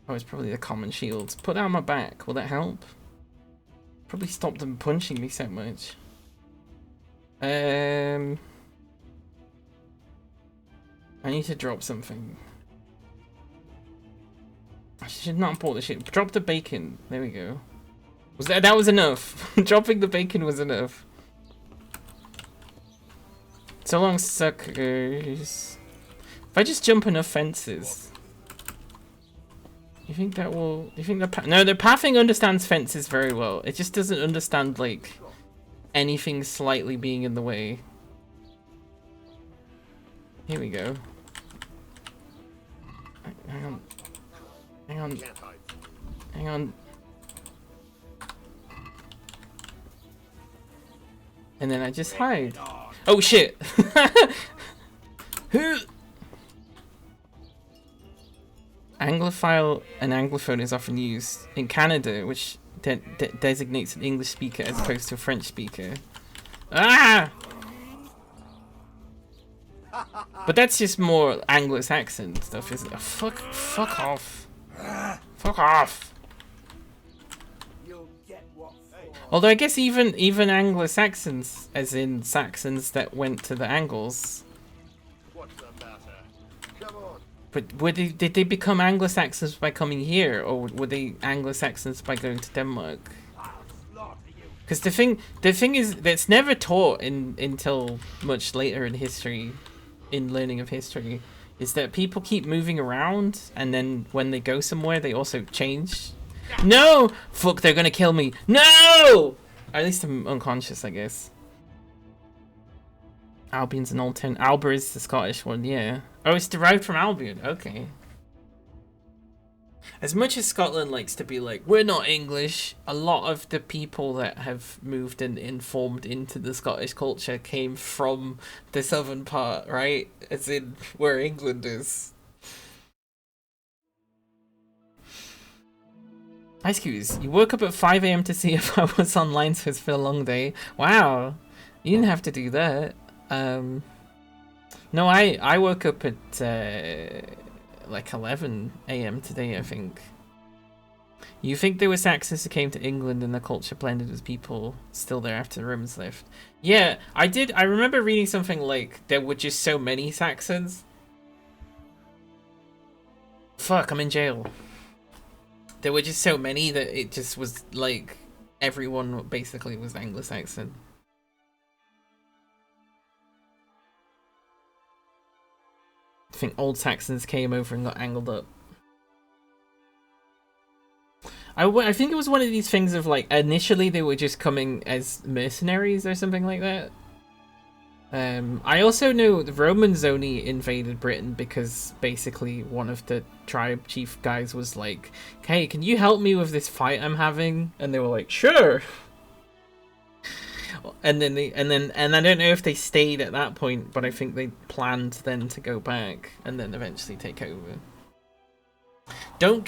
Oh, it's probably the common shields. Put that on my back. Will that help? Probably stop them punching me so much. I need to drop something. I should not have bought the shit. Drop the bacon. There we go. That was enough. Dropping the bacon was enough. So long, suckers. If I just jump enough fences, you think that will? You think the no? The pathing understands fences very well. It just doesn't understand like anything slightly being in the way. Here we go. Hang on. Hang on. Hang on. And then I just hide. Oh shit! Anglophile and Anglophone is often used in Canada, which designates an English speaker as opposed to a French speaker. Ah! But that's just more Anglo-Saxon stuff, isn't it? Fuck off. Fuck off. Although I guess even Anglo-Saxons, as in Saxons that went to the Angles. What's the matter? Come on. But did they become Anglo-Saxons by coming here, or were they Anglo-Saxons by going to Denmark? Because the thing is that's never taught until much later in history, in learning of history, is that people keep moving around, and then when they go somewhere, they also change. No! Fuck, they're gonna kill me. No! Or at least I'm unconscious, I guess. Albion's an old town. Alba is the Scottish one, yeah. Oh, it's derived from Albion. Okay. As much as Scotland likes to be like, we're not English, a lot of the people that have moved and informed into the Scottish culture came from the southern part, right? As in where England is. Ice Cubes, you woke up at 5 AM to see if I was online, so it's been a long day. Wow, you didn't have to do that. No, I woke up at like 11 AM today, I think. You think there were Saxons who came to England and the culture blended with people still there after the Romans left? Yeah, I did. I remember reading something like there were just so many Saxons. Fuck, I'm in jail. There were just so many that it just was like everyone basically was Anglo-Saxon. I think old Saxons came over and got angled up. I think it was one of these things of like initially they were just coming as mercenaries or something like that. I also know the Romans only invaded Britain because basically one of the tribe chief guys was like, "Hey, can you help me with this fight I'm having?" And they were like, "Sure." And then I don't know if they stayed at that point, but I think they planned then to go back and then eventually take over. Don't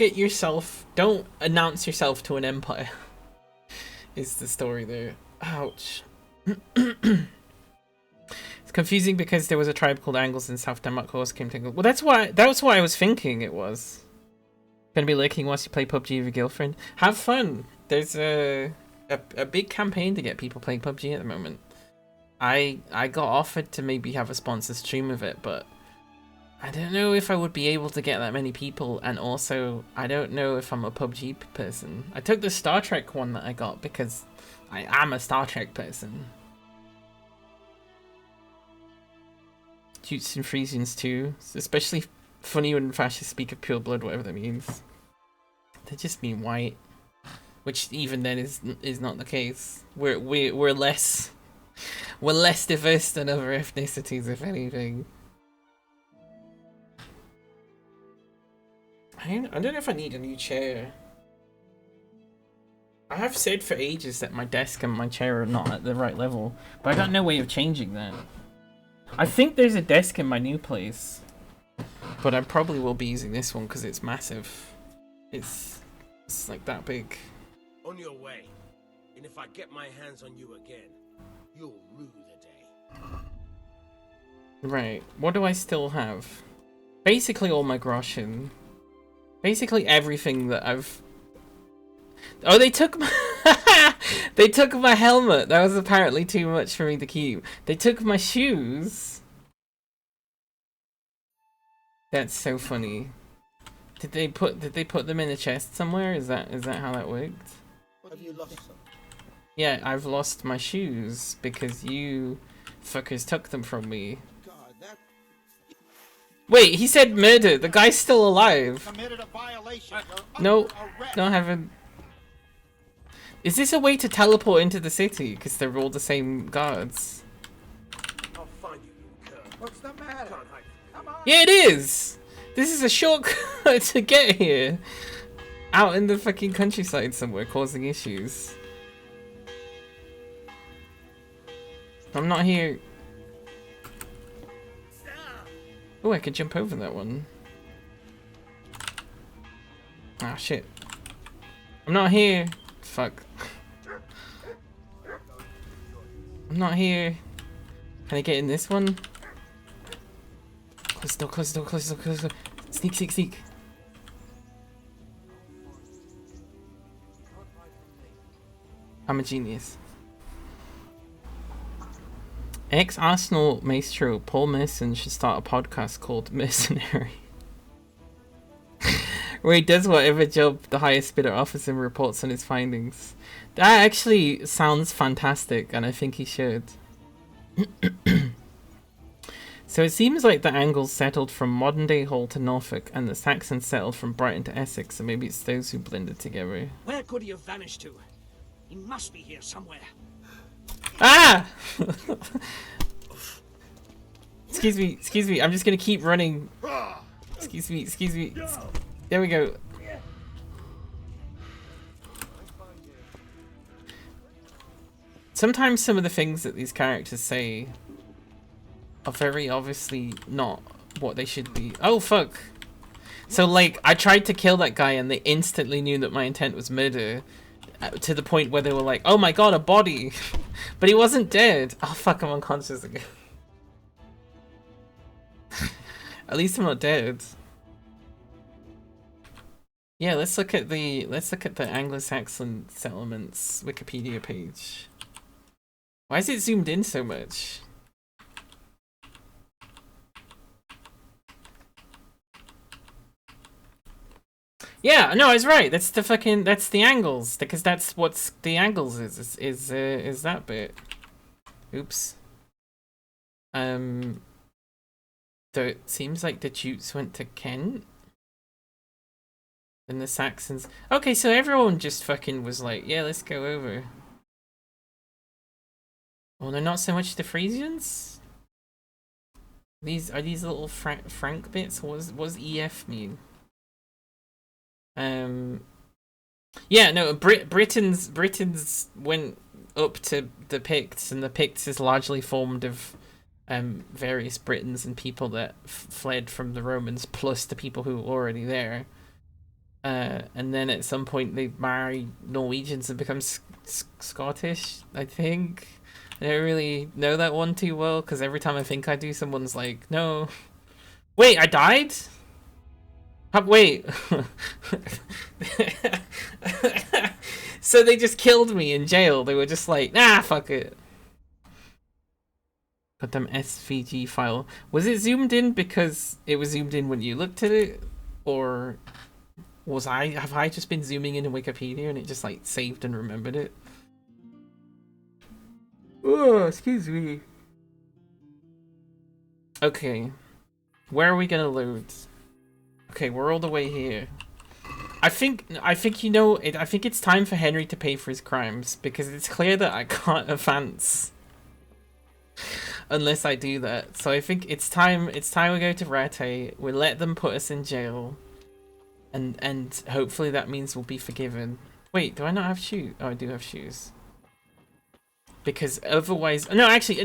announce yourself to an empire. Is the story there. Ouch. It's confusing because there was a tribe called Angles in South Denmark who also came to England. Well, that's what I was thinking it was. Gonna be lurking whilst you play PUBG with your girlfriend. Have fun. There's a big campaign to get people playing PUBG at the moment. I got offered to maybe have a sponsored stream of it, but I don't know if I would be able to get that many people, and also I don't know if I'm a PUBG person. I took the Star Trek one that I got because I am a Star Trek person. Jutes and Frisians too. It's especially funny when fascists speak of pure blood, whatever that means. They just mean white, which even then is not the case. We're less diverse than other ethnicities, if anything. I don't know if I need a new chair. I have said for ages that my desk and my chair are not at the right level, but I got no way of changing that. I think there's a desk in my new place, but I probably will be using this one because it's massive. It's like that big. On your way, and if I get my hands on you again, you'll rue the day. Right, what do I still have? Basically all my groschen. Basically everything that I've... Oh, they took my... They took my helmet. That was apparently too much for me to keep. They took my shoes. That's so funny. Did they put them in a chest somewhere? Is that how that worked? Have you lost some? Yeah, I've lost my shoes because you fuckers took them from me. God, that Wait, he said murder. The guy's still alive. committed a violation. You're No, under arrest. no, I haven't. Is this a way to teleport into the city? Because they're all the same guards. I'll find you, you cur. What's the matter? Come on. Yeah, it is! This is a shortcut to get here. Out in the fucking countryside somewhere, causing issues. I'm not here. Oh, I could jump over that one. Ah, shit. I'm not here. Fuck. I'm not here. Can I get in this one? Close the door, close the door, close the door, close the door. Sneak, sneak, sneak. I'm a genius. Ex-Arsenal maestro Paul Merson should start a podcast called Mercenary. Where he does whatever job the highest bidder offers and reports on his findings. That actually sounds fantastic, and I think he should. So it seems like the Angles settled from modern-day Hull to Norfolk, and the Saxons settled from Brighton to Essex, so maybe it's those who blended together. Where could he have vanished to? He must be here somewhere. Ah! Excuse me, I'm just gonna keep running. Excuse me. There we go. Sometimes some of the things that these characters say are very obviously not what they should be. Oh, fuck. So, like, I tried to kill that guy and they instantly knew that my intent was murder. To the point where they were like, oh my god, a body. But he wasn't dead. Oh, fuck, I'm unconscious again. At least I'm not dead. Yeah, let's look at the Anglo-Saxon settlements Wikipedia page. Why is it zoomed in so much? Yeah, no, I was right. That's the Angles, because that's what's the Angles is that bit. Oops. So it seems like the Jutes went to Kent. And the Saxons. Okay, so everyone just fucking was like, yeah, let's go over. Well, they're not so much the Frisians. These are these little Frank bits. What does EF mean? Yeah, no. Britons went up to the Picts, and the Picts is largely formed of various Britons and people that fled from the Romans, plus the people who were already there. And then at some point they marry Norwegians and become Scottish, I think. I don't really know that one too well, because every time I think I do, someone's like, no. Wait, I died? Wait. So they just killed me in jail. They were just like, nah, fuck it. Goddamn SVG file. Was it zoomed in because it was zoomed in when you looked at it? Or have I just been zooming in Wikipedia and it just like saved and remembered it? Oh, excuse me. Okay. Where are we gonna load? Okay, we're all the way here. I think you know, I think it's time for Henry to pay for his crimes, because it's clear that I can't advance unless I do that. So I think it's time we go to Rattay, we let them put us in jail, and hopefully that means we'll be forgiven. Wait, do I not have shoes? Oh, I do have shoes. Because otherwise, no, actually,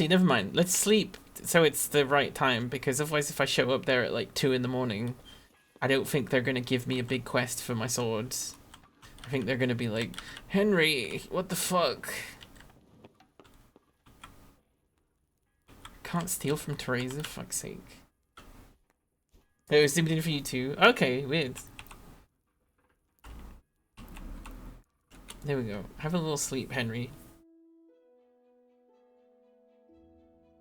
never mind. Let's sleep so it's the right time, because otherwise if I show up there at like 2 in the morning, I don't think they're gonna give me a big quest for my swords. I think they're gonna be like, Henry, what the fuck? Can't steal from Teresa, fuck's sake. It was zoomed in for you too. Okay, weird. There we go. Have a little sleep, Henry.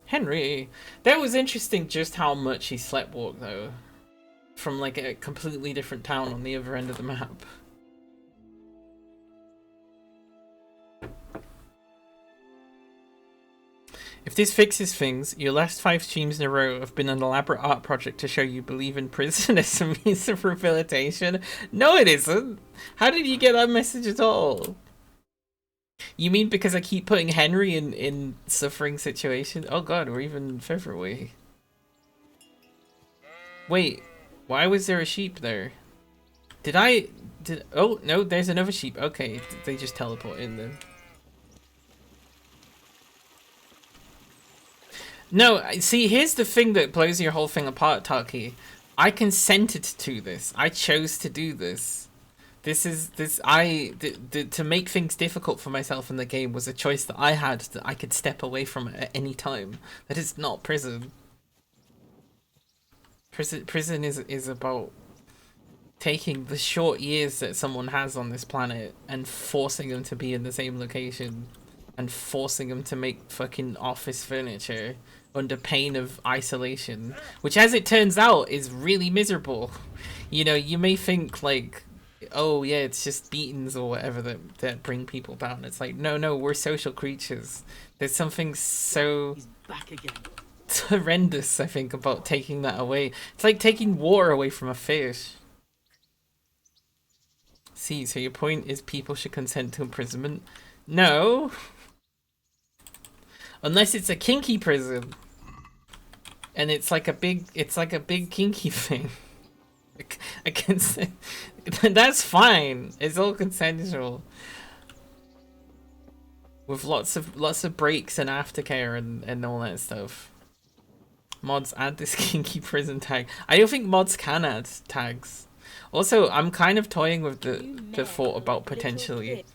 Henry! That was interesting just how much he sleptwalked though. From like a completely different town on the other end of the map. If this fixes things, your last 5 streams in a row have been an elaborate art project to show you believe in prison as a means of rehabilitation. No, it isn't! How did you get that message at all? You mean because I keep putting Henry in suffering situations? Oh god, we're even further away. Wait, why was there a sheep there? Oh, no, there's another sheep. Okay, they just teleport in then. No, see, here's the thing that blows your whole thing apart, Taki. I consented to this. I chose to do this. To make things difficult for myself in the game was a choice that I had, that I could step away from at any time. That is not prison. Prison is about taking the short years that someone has on this planet and forcing them to be in the same location and forcing them to make fucking office furniture under pain of isolation, which as it turns out is really miserable. You know, you may think like, oh yeah, it's just beatings or whatever that bring people down. It's like, no, we're social creatures. There's something so Back again. horrendous, I think, about taking that away. It's like taking water away from a fish. See, so your point is people should consent to imprisonment? No. Unless it's a kinky prison. And it's like a big kinky thing. I consent. That's fine. It's all consensual. With lots of breaks and aftercare and all that stuff. Mods add this kinky prison tag. I don't think mods can add tags. Also, I'm kind of toying with the thought about potentially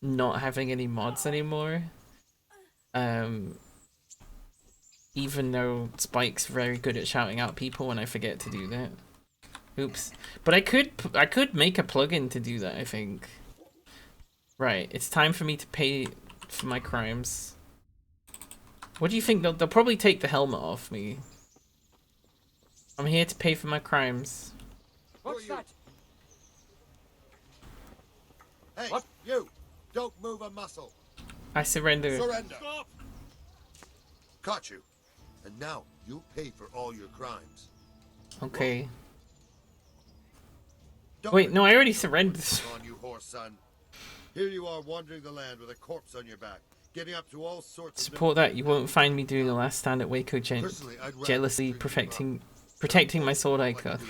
not having any mods anymore. Even though Spike's very good at shouting out people when I forget to do that. Oops. But I could make a plugin to do that, I think. Right, it's time for me to pay for my crimes. What do you think? They'll probably take the helmet off me. I'm here to pay for my crimes. What's that? Hey, what? You! Don't move a muscle. I surrender. Surrender. Stop. Caught you. And now you'll pay for all your crimes. Okay. Wait, no, I already surrendered. On you, horse son. Here you are wandering the land with a corpse on your back, getting up to all sorts of... Support that. You won't find me doing a last stand at Waco jealously protecting my sword icon.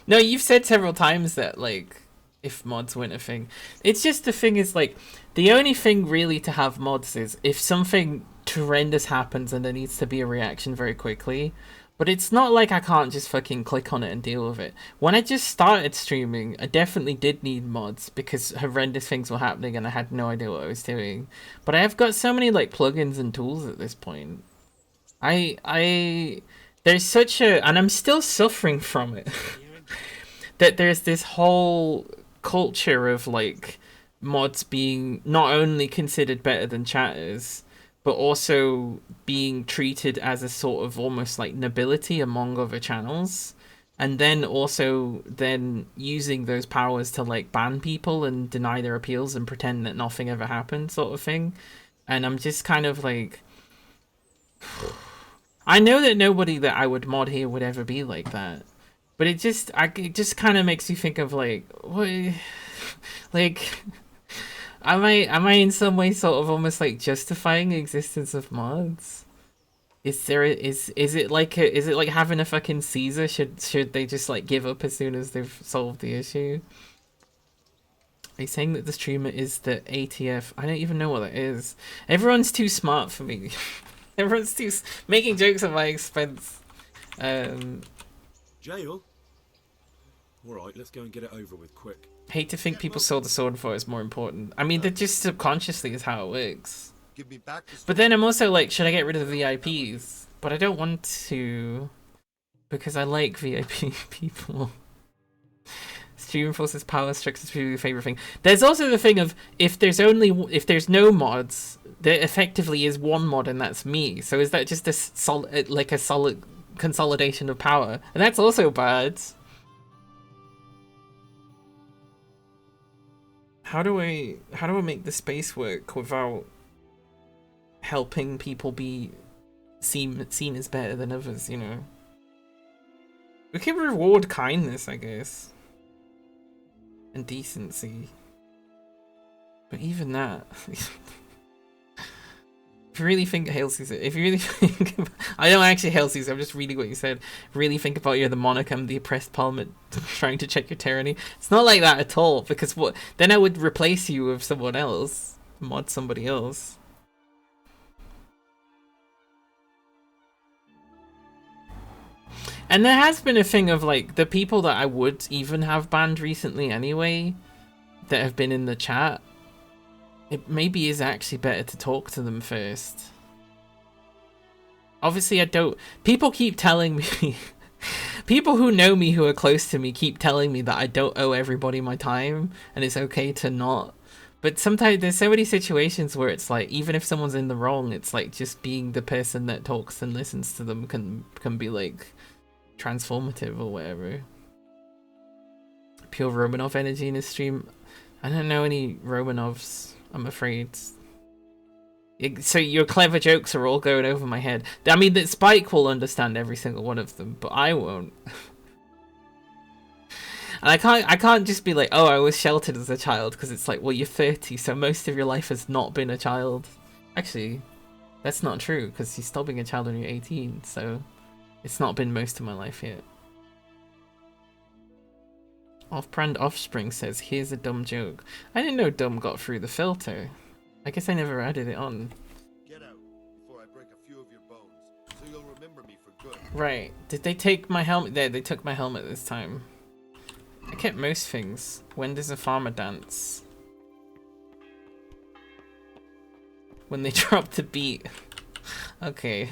No, you've said several times that, like, if mods weren't a thing. It's just the thing is, like, the only thing really to have mods is if something horrendous happens and there needs to be a reaction very quickly. But it's not like I can't just fucking click on it and deal with it. When I just started streaming, I definitely did need mods because horrendous things were happening and I had no idea what I was doing. But I have got so many like plugins and tools at this point. There's such a, and I'm still suffering from it, that there's this whole culture of like mods being not only considered better than chatters, but also being treated as a sort of almost like nobility among other channels, and then also then using those powers to like ban people and deny their appeals and pretend that nothing ever happened sort of thing. And I'm just kind of like, I know that nobody that I would mod here would ever be like that, but it just kind of makes you think of like, what, like, Am I in some way sort of almost like justifying the existence of mods? Is it like having a fucking Caesar? Should they just like give up as soon as they've solved the issue? Are you saying that the streamer is the ATF? I don't even know what that is. Everyone's too smart for me. Everyone's too making jokes at my expense. Jail? Alright, let's go and get it over with quick. Hate to think people saw the sword for it's more important. I mean, that just subconsciously is how it works. Give me back the But then I'm also like, should I get rid of the VIPs? But I don't want to, because I like VIP people. Stream forces power structures to be your favorite thing. There's also the thing of if there's no mods, there effectively is one mod and that's me. So is that just a solid consolidation of power? And that's also bad. How do I make the space work without helping people be seen as better than others, you know? We can reward kindness, I guess. And decency. But even that... If you really think Hail Caesar, if you really think I don't actually Hail Caesar, I'm just reading what you said. Really think about you're the monarch, I'm the oppressed parliament trying to check your tyranny. It's not like that at all, because what then I would replace you with someone else. Mod somebody else. And there has been a thing of like the people that I would even have banned recently anyway, that have been in the chat. It maybe is actually better to talk to them first. Obviously, I don't... People keep telling me... People who know me, who are close to me, keep telling me that I don't owe everybody my time, and it's okay to not. But sometimes there's so many situations where it's like, even if someone's in the wrong, it's like just being the person that talks and listens to them can be like transformative or whatever. Pure Romanov energy in his stream. I don't know any Romanovs. I'm afraid. So your clever jokes are all going over my head. I mean, that Spike will understand every single one of them, but I won't. And I can't just be like, oh, I was sheltered as a child, because it's like, well, you're 30, so most of your life has not been a child. Actually, that's not true, because you stopped being a child when you're 18, so it's not been most of my life yet. Off-brand Offspring says, here's a dumb joke. I didn't know dumb got through the filter. I guess I never added it on. Get out before I break a few of your bones, so you'll remember me for good. Right. Did they take my helmet? Yeah, they took my helmet this time. I kept most things. When does a farmer dance? When they dropped a beat. Okay.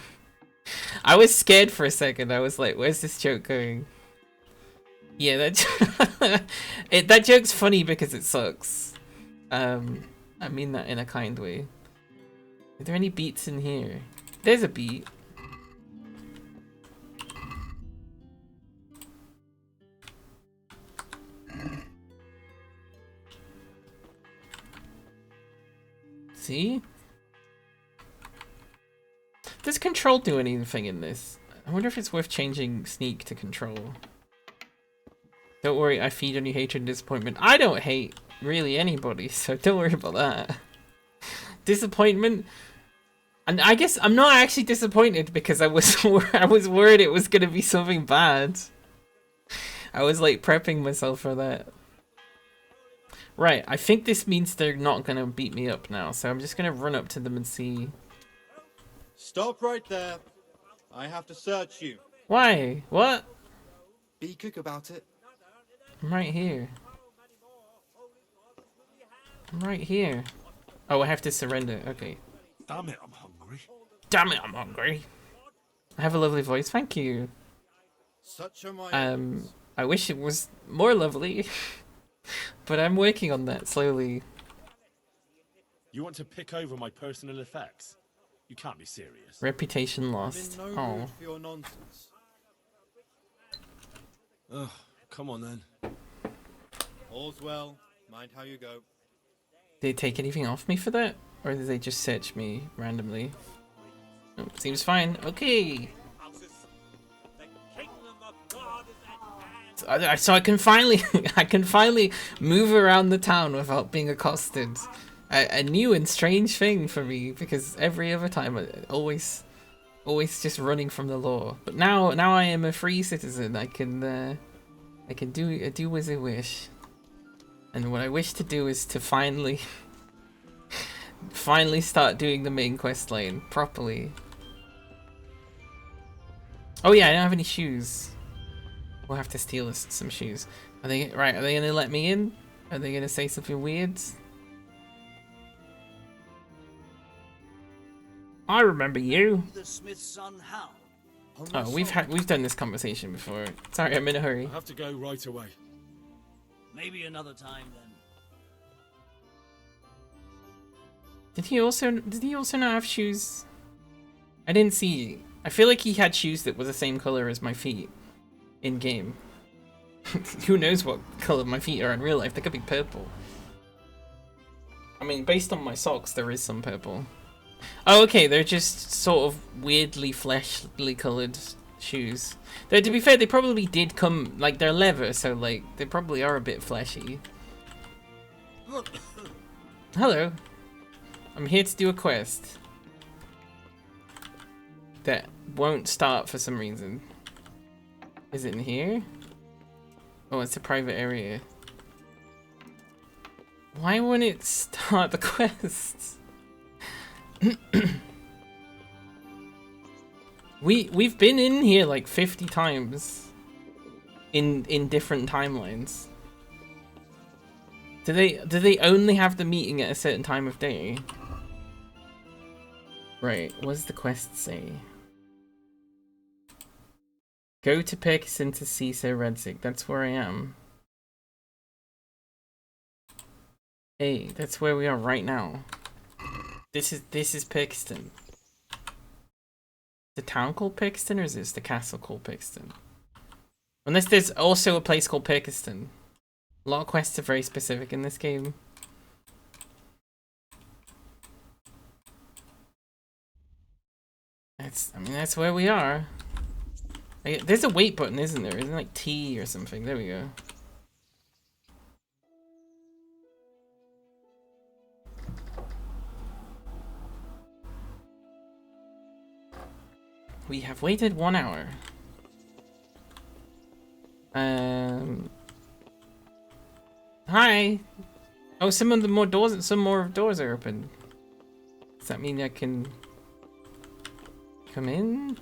I was scared for a second. I was like, where's this joke going? Yeah, that joke's funny because it sucks. I mean that in a kind way. Are there any beats in here? There's a beat. See? Does control do anything in this? I wonder if it's worth changing sneak to control. Don't worry, I feed on your hatred and disappointment. I don't hate really anybody, so don't worry about that. Disappointment? And I guess I'm not actually disappointed because I was I was worried it was gonna be something bad. I was like prepping myself for that. Right, I think this means they're not gonna beat me up now, so I'm just gonna run up to them and see. Stop right there. I have to search you. Why? What? Be quick about it. I'm right here. I'm right here. Oh, I have to surrender. Okay. Damn it, I'm hungry. Damn it, I'm hungry. I have a lovely voice, thank you. Such are my I wish it was more lovely. But I'm working on that slowly. You want to pick over my personal effects? You can't be serious. Reputation lost. I'm in no Oh. mood for your nonsense. Ugh, come on then. All's well. Mind how you go. Did they take anything off me for that? Or did they just search me randomly? Oh, seems fine. Okay. So I can finally I can finally move around the town without being accosted. A new and strange thing for me, because every other time I always just running from the law. But now I am a free citizen. I can do as I wish. And what I wish to do is to finally start doing the main quest line properly. Oh yeah, I don't have any shoes. We'll have to steal us some shoes. Are they gonna let me in? Are they gonna say something weird? I remember you. The Smith's son, Hal. Oh, we've done this conversation before. Sorry, I'm in a hurry. I have to go right away. Maybe another time then. Did he also not have shoes? I didn't see. I feel like he had shoes that were the same color as my feet in game. Who knows what color my feet are in real life? They could be purple. I mean, based on my socks, there is some purple. Oh, okay, they're just sort of weirdly fleshly colored shoes. Though, to be fair, they probably did come, like, they're leather, so, like, they probably are a bit fleshy. Hello. I'm here to do a quest that won't start for some reason. Is it in here? Oh, it's a private area. Why won't it start the quest? We've been in here like 50 times in different timelines. Do they only have the meeting at a certain time of day? Right, what does the quest say? Go to Perkiston to see Sir Redzig. That's where I am. Hey, that's where we are right now. This is Perkiston. The town called Perkiston, or is this the castle called Perkiston? Unless there's also a place called Perkiston. A lot of quests are very specific in this game. I mean, that's where we are. There's a wait button, isn't there? Isn't it like T or something? There we go. We have waited 1 hour. Hi. Oh, some more doors are open. Does that mean I can come in?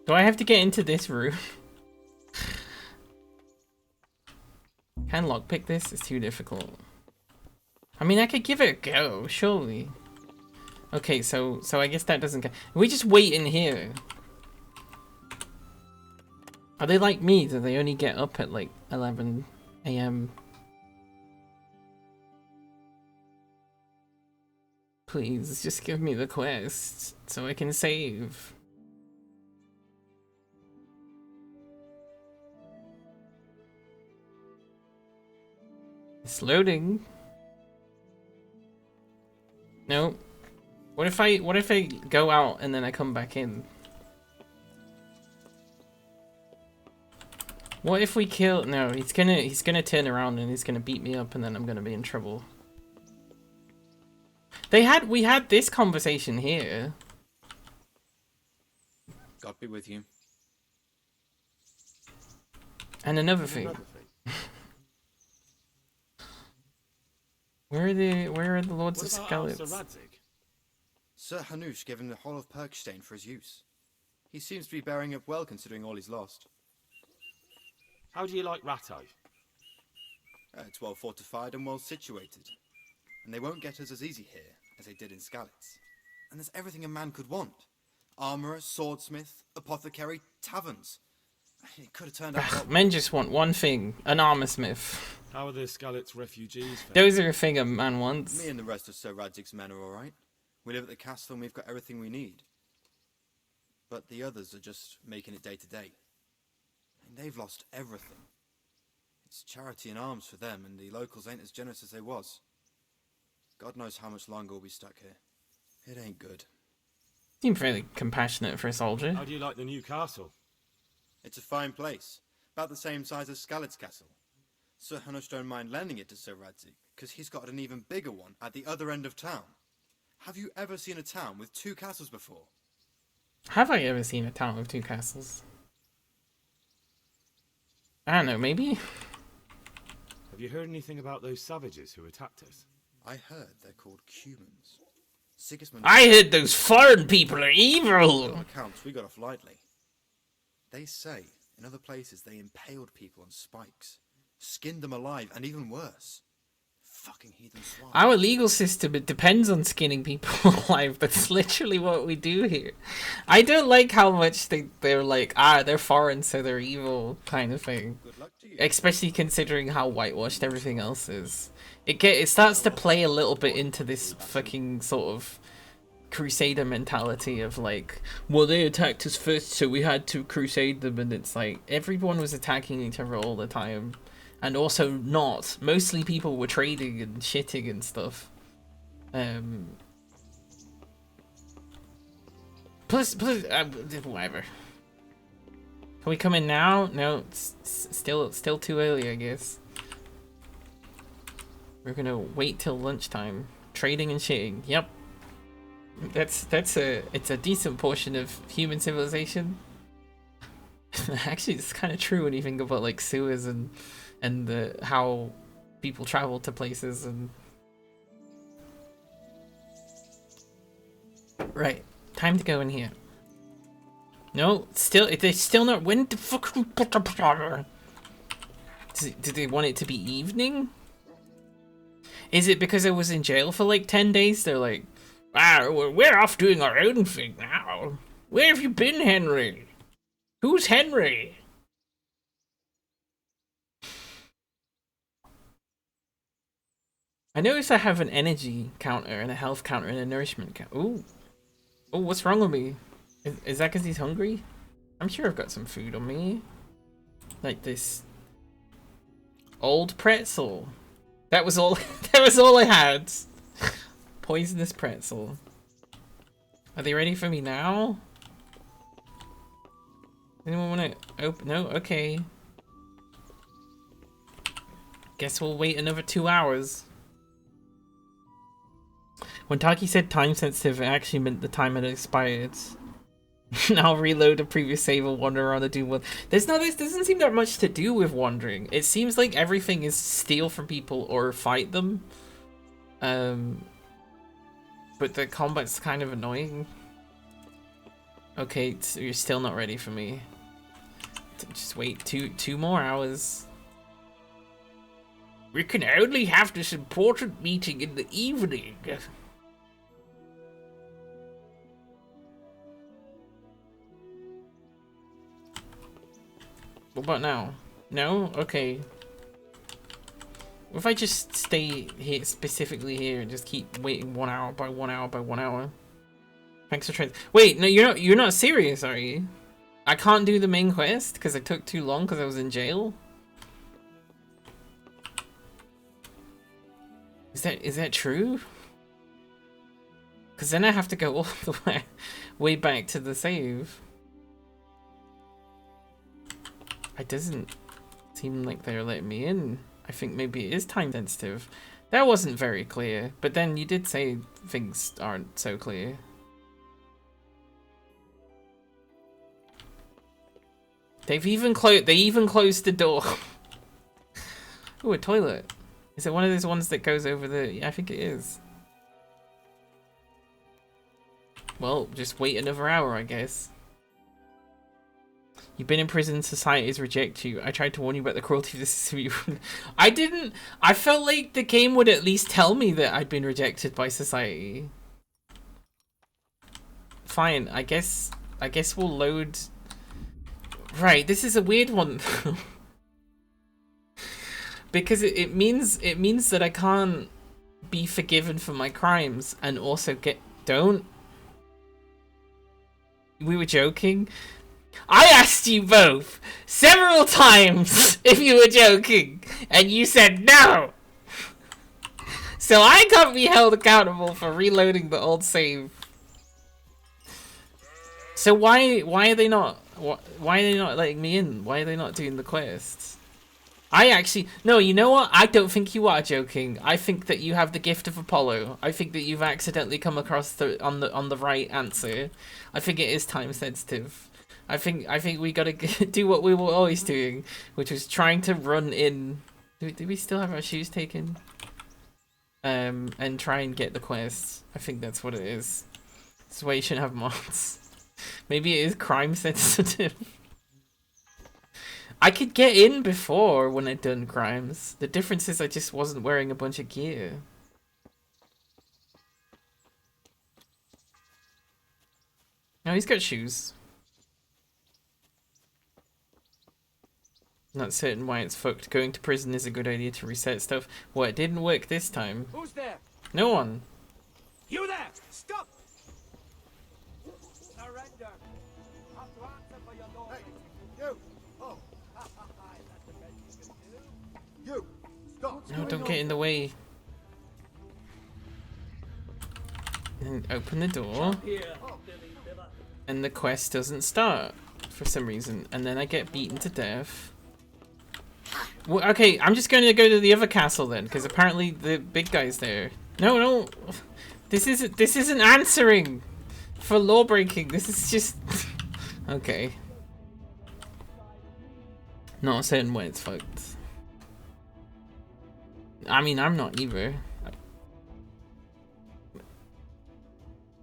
Do I have to get into this room? Can lockpick this? It's too difficult. I mean, I could give it a go, surely. Okay, so I guess that doesn't count. We just wait in here. Are they like me? Do they only get up at like 11 AM? Please, just give me the quest so I can save. It's loading. No. What if I go out and then I come back in? What if we kill? No, he's gonna turn around and he's gonna beat me up, and then I'm gonna be in trouble. We had this conversation here. God be with you. And another thing. Where are the Lords of Skalitz? Sir Radzig? Sir Hanush gave him the Hall of Perkstein for his use. He seems to be bearing up well considering all he's lost. How do you like Ratto? It's well fortified and well situated. And they won't get us as easy here as they did in Skalitz. And there's everything a man could want. Armourer, swordsmith, apothecary, taverns. It could have turned out... Men just want one thing, an armor smith. How are the Skalitz refugees? Those are a thing a man wants. Me and the rest of Sir Radzig's men are alright. We live at the castle and we've got everything we need. But the others are just making it day to day. And they've lost everything. It's charity and arms for them, and the locals ain't as generous as they was. God knows how much longer we'll be stuck here. It ain't good. Seem fairly compassionate for a soldier. How do you like the new castle? It's a fine place. About the same size as Skalitz Castle. Sir Hanush don't mind lending it to Sir Radzig, because he's got an even bigger one at the other end of town. Have you ever seen a town with 2 castles before? Have I ever seen a town with 2 castles? I don't know, maybe? Have you heard anything about those savages who attacked us? I heard they're called Cumans. Sigismund... I heard those foreign people are evil! On accounts, we got off lightly. They say, in other places, they impaled people on spikes, skinned them alive, and even worse. Fucking heathen swine. Our legal system, it depends on skinning people alive. That's literally what we do here. I don't like how much they're like, they're foreign, so they're evil kind of thing. Especially considering how whitewashed everything else is. It starts to play a little bit into this fucking sort of crusader mentality of like, well, they attacked us first, so we had to crusade them, and it's like everyone was attacking each other all the time. And also not. Mostly people were trading and shitting and stuff. Plus, whatever. Can we come in now? No, it's still too early, I guess. We're gonna wait till lunchtime. Trading and shitting. Yep. It's a decent portion of human civilization. Actually, it's kind of true when you think about like sewers and how people travel to places and... Right, time to go in here. No, they're still not... When the fuck... Did they want it to be evening? Is it because I was in jail for like 10 days? They're like, we're off doing our own thing now. Where have you been, Henry? Who's Henry? I notice I have an energy counter and a health counter and a nourishment counter. Ooh. Oh, what's wrong with me? Is that because he's hungry? I'm sure I've got some food on me. Like this old pretzel. That was all that was all I had. Poisonous pretzel. Are they ready for me now? Anyone want to open? No? Okay. Guess we'll wait another 2 hours. When Taki said time sensitive, it actually meant the time had expired. Now reload a previous save or wander around the Doom world. There doesn't seem that much to do with wandering. It seems like everything is steal from people or fight them. But the combat's kind of annoying. Okay, so you're still not ready for me. Just wait two more hours. We can only have this important meeting in the evening. What about now? No? Okay. What if I just stay here, specifically here, and just keep waiting 1 hour by 1 hour by 1 hour? Thanks for trying. Wait, no, you're not serious, are you? I can't do the main quest because it took too long because I was in jail? Is that true? Because then I have to go all the way back to the save. It doesn't... seem like they're letting me in. I think maybe it is time sensitive. That wasn't very clear, but then you did say things aren't so clear. They even closed the door. Ooh, a toilet. Is it one of those ones that goes over the... Yeah, I think it is. Well, just wait another hour, I guess. You've been in prison, societies reject you. I tried to warn you about the cruelty of the system. I didn't... I felt like the game would at least tell me that I'd been rejected by society. Fine, I guess we'll load... Right, this is a weird one. Because it means that I can't be forgiven for my crimes and also get... Don't... We were joking. I asked you both several times if you were joking, and you said no. So I can't be held accountable for reloading the old save. So why are they not letting me in? Why are they not doing the quests? I actually no. You know what? I don't think you are joking. I think that you have the gift of Apollo. I think that you've accidentally come across on the right answer. I think it is time sensitive. I think we gotta do what we were always doing, which was trying to run in. Do we still have our shoes taken? And try and get the quests. I think that's what it is. That's why you shouldn't have mods. Maybe it is crime sensitive. I could get in before when I'd done crimes. The difference is I just wasn't wearing a bunch of gear. No, he's got shoes. Not certain why it's fucked. Going to prison is a good idea to reset stuff. Well, it didn't work this time. Who's there? No one. You there! Stop! Surrender. Have to answer for your law. Hey, you! Oh. That's the best you can do. You! Stop! No, don't get in the way. And open the door. And the quest doesn't start for some reason. And then I get beaten to death. Well, okay, I'm just going to go to the other castle then, because apparently the big guy's there. No. This isn't answering for law breaking. This is just... Okay. Not certain when it's fucked. I mean, I'm not either.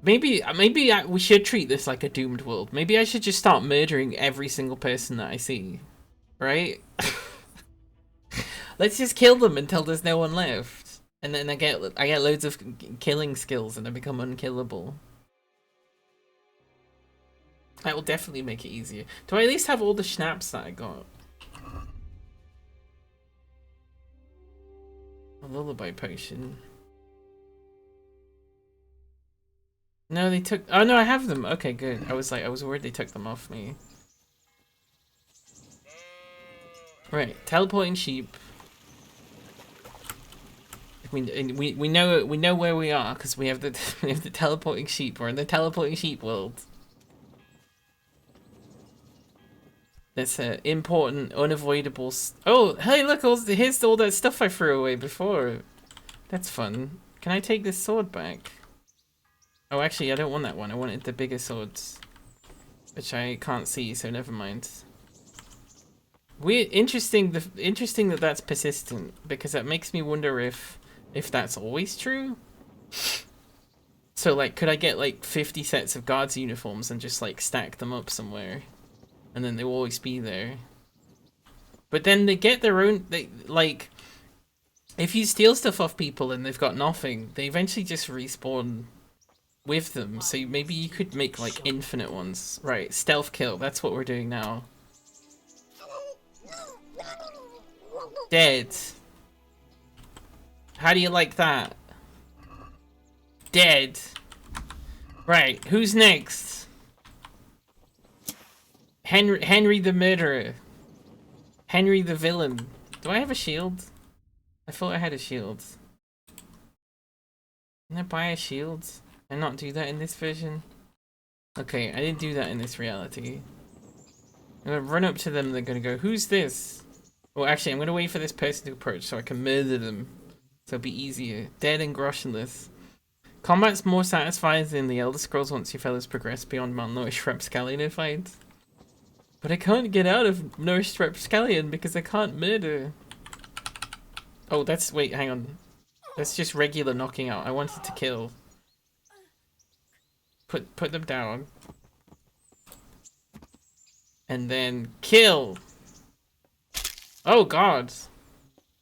Maybe we should treat this like a doomed world. Maybe I should just start murdering every single person that I see. Right? Let's just kill them until there's no one left. And then I get loads of killing skills and I become unkillable. That will definitely make it easier. Do I at least have all the schnapps that I got? A lullaby potion. No, they took... Oh, no, I have them. Okay, good. I was worried they took them off me. Right, teleporting sheep. We know where we are because we have the teleporting sheep. We're in the teleporting sheep world. That's important, unavoidable. Oh, hey, look! Here's all that stuff I threw away before. That's fun. Can I take this sword back? Oh, actually, I don't want that one. I wanted the bigger swords, which I can't see, so never mind. Weird, interesting that that's persistent, because that makes me wonder if that's always true. So, like, could I get like 50 sets of guards uniforms and just like stack them up somewhere, and then they'll always be there? But then they get their own. Like, if you steal stuff off people and they've got nothing, they eventually just respawn with them. So maybe you could make like infinite ones. Right, stealth kill. That's what we're doing now. Dead. How do you like that? Dead. Right, who's next? Henry the murderer. Henry the villain. Do I have a shield? I thought I had a shield. Can I buy a shield and not do that in this version? Okay, I didn't do that in this reality. I'm gonna run up to them, they're gonna go, who's this? Well, actually, I'm gonna wait for this person to approach so I can murder them. So it'll be easier. Dead and grotionless. Combat's more satisfying than the Elder Scrolls once you fellas progress beyond Malnourished Rapscallion fights. But I can't get out of Nourished Rapscallion because I can't murder. Oh, that's... wait, hang on. That's just regular knocking out. I wanted to kill. Put them down. And then kill! Oh god.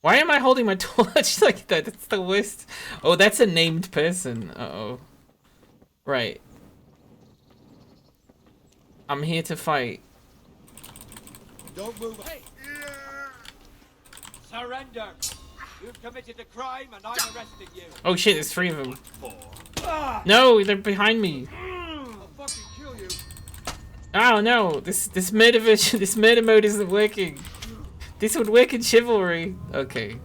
Why am I holding my torch like that? That's the worst. Oh, that's a named person. Uh-oh. Right. I'm here to fight. Don't move. Hey! Surrender! You've committed a crime and I'm arresting you. Oh shit, there's 3 of them. No, they're behind me. I'll fucking kill you. Oh no, this murder version, this murder mode isn't working. This would work in Chivalry. Okay.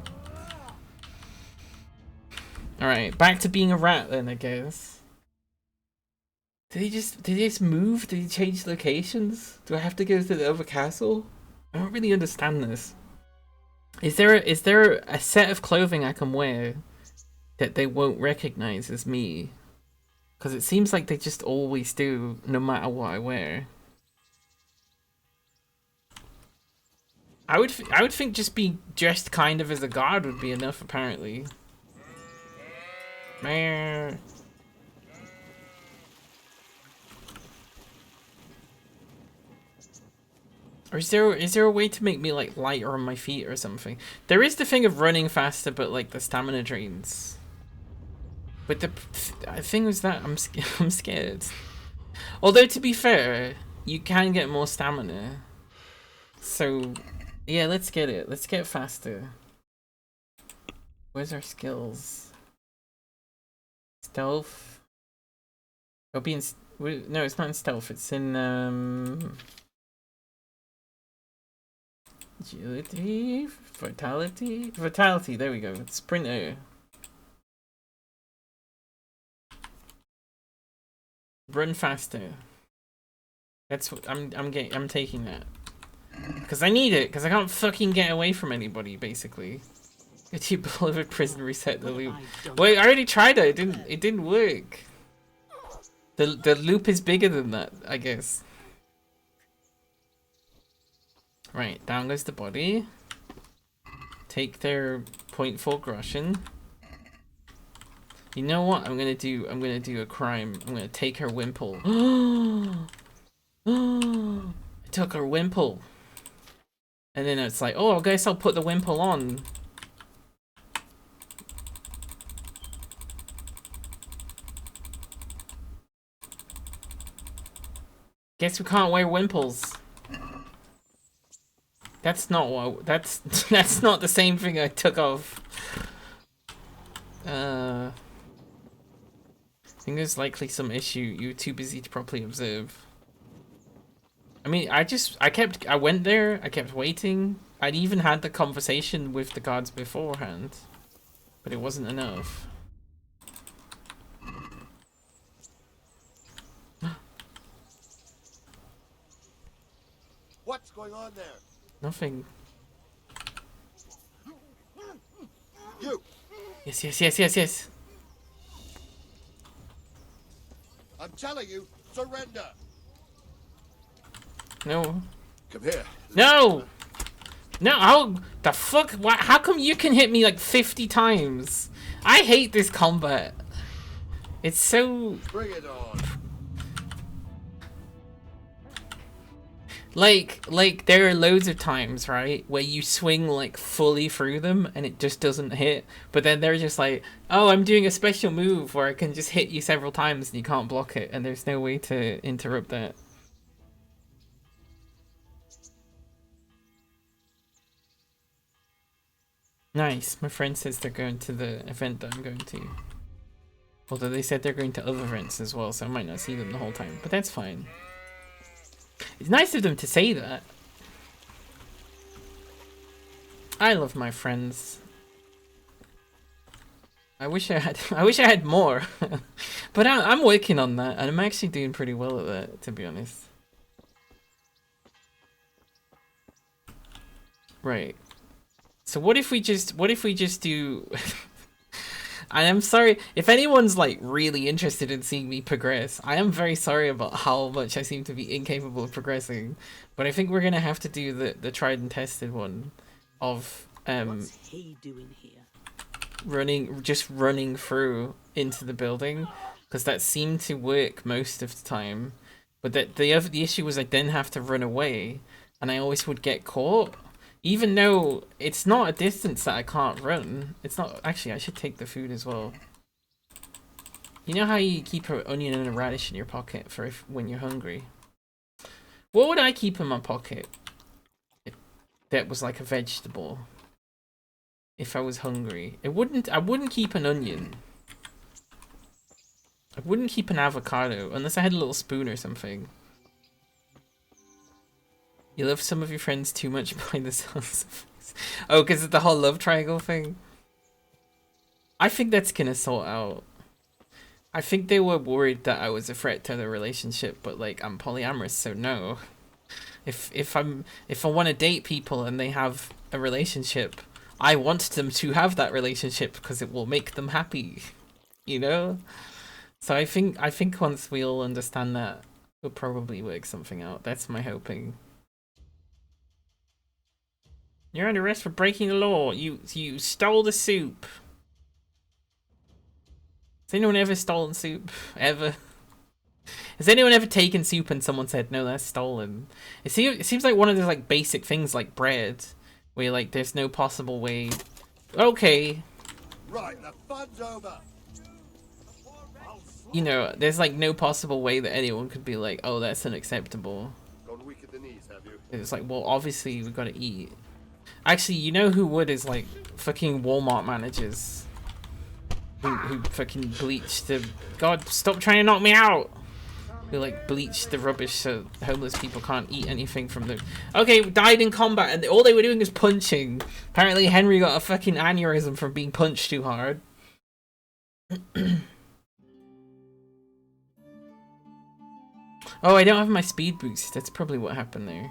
Alright, back to being a rat then, I guess. Did he just move? Did he change locations? Do I have to go to the other castle? I don't really understand this. Is there a set of clothing I can wear that they won't recognize as me? Because it seems like they just always do, no matter what I wear. I would think just being dressed kind of as a guard would be enough, apparently. Man. Or is there a way to make me like lighter on my feet or something? There is the thing of running faster, but like the stamina drains. But the thing was that I'm scared. Although to be fair, you can get more stamina. So yeah, let's get it. Let's get faster. Where's our skills? Stealth. It'll be in. No, it's not in stealth. It's in agility, vitality, vitality. There we go. Sprinter. Run faster. That's what I'm taking that. Because I need it, because I can't fucking get away from anybody, basically. Get you beloved prison, reset the loop. Wait, I already tried it, it didn't work. The loop is bigger than that, I guess. Right, down goes the body. Take their 0.4 groschen. You know what I'm gonna do? I'm gonna do a crime. I'm gonna take her wimple. I took her wimple. And then it's like, oh, I guess I'll put the wimple on. Guess we can't wear wimples. That's not what. That's not the same thing I took off. I think there's likely some issue. You were too busy to properly observe. I mean, I went there, I kept waiting. I'd even had the conversation with the guards beforehand. But it wasn't enough. What's going on there? Nothing. You. Yes. I'm telling you, surrender. No. Come here. No! No, how the fuck? Why, how come you can hit me like 50 times? I hate this combat. It's so... Bring it on. Like there are loads of times, right, where you swing like fully through them and it just doesn't hit, but then they're just like, oh, I'm doing a special move where I can just hit you several times and you can't block it, and there's no way to interrupt that. Nice. My friend says they're going to the event that I'm going to. Although they said they're going to other events as well, so I might not see them the whole time, but that's fine. It's nice of them to say that. I love my friends. I wish I had more. But I'm working on that, and I'm actually doing pretty well at that, to be honest. Right. So what if we just do and I'm sorry if anyone's like really interested in seeing me progress. I am very sorry about how much I seem to be incapable of progressing, but I think we're gonna have to do the tried and tested one of What's he doing here? running through into the building, because that seemed to work most of the time. But the issue was I then have to run away, and I always would get caught. Even though it's not a distance that I can't run. It's not... Actually, I should take the food as well. You know how you keep an onion and a radish in your pocket for when you're hungry? What would I keep in my pocket that was like a vegetable if I was hungry? I wouldn't keep an onion. I wouldn't keep an avocado unless I had a little spoon or something. You love some of your friends too much by the sounds of things. Oh, because of the whole love triangle thing? I think that's gonna sort out. I think they were worried that I was a threat to the relationship, but like I'm polyamorous, so no. If I want to date people and they have a relationship, I want them to have that relationship because it will make them happy. You know? So I think once we all understand that, we'll probably work something out. That's my hoping. You're under arrest for breaking the law. You stole the soup. Has anyone ever stolen soup? Ever? Has anyone ever taken soup and someone said, no, that's stolen? It seems like one of those like basic things like bread, where like there's no possible way. Okay. Right, the fun's over. You know, there's like no possible way that anyone could be like, oh, that's unacceptable. Gone weak at the knees, have you? It's like, well, obviously we gotta eat. Actually, you know who would is like fucking Walmart managers who fucking bleach the... God, stop trying to knock me out! Who like bleach the rubbish so homeless people can't eat anything from the... Okay, died in combat and all they were doing was punching. Apparently Henry got a fucking aneurysm from being punched too hard. Oh, I don't have my speed boost. That's probably what happened there.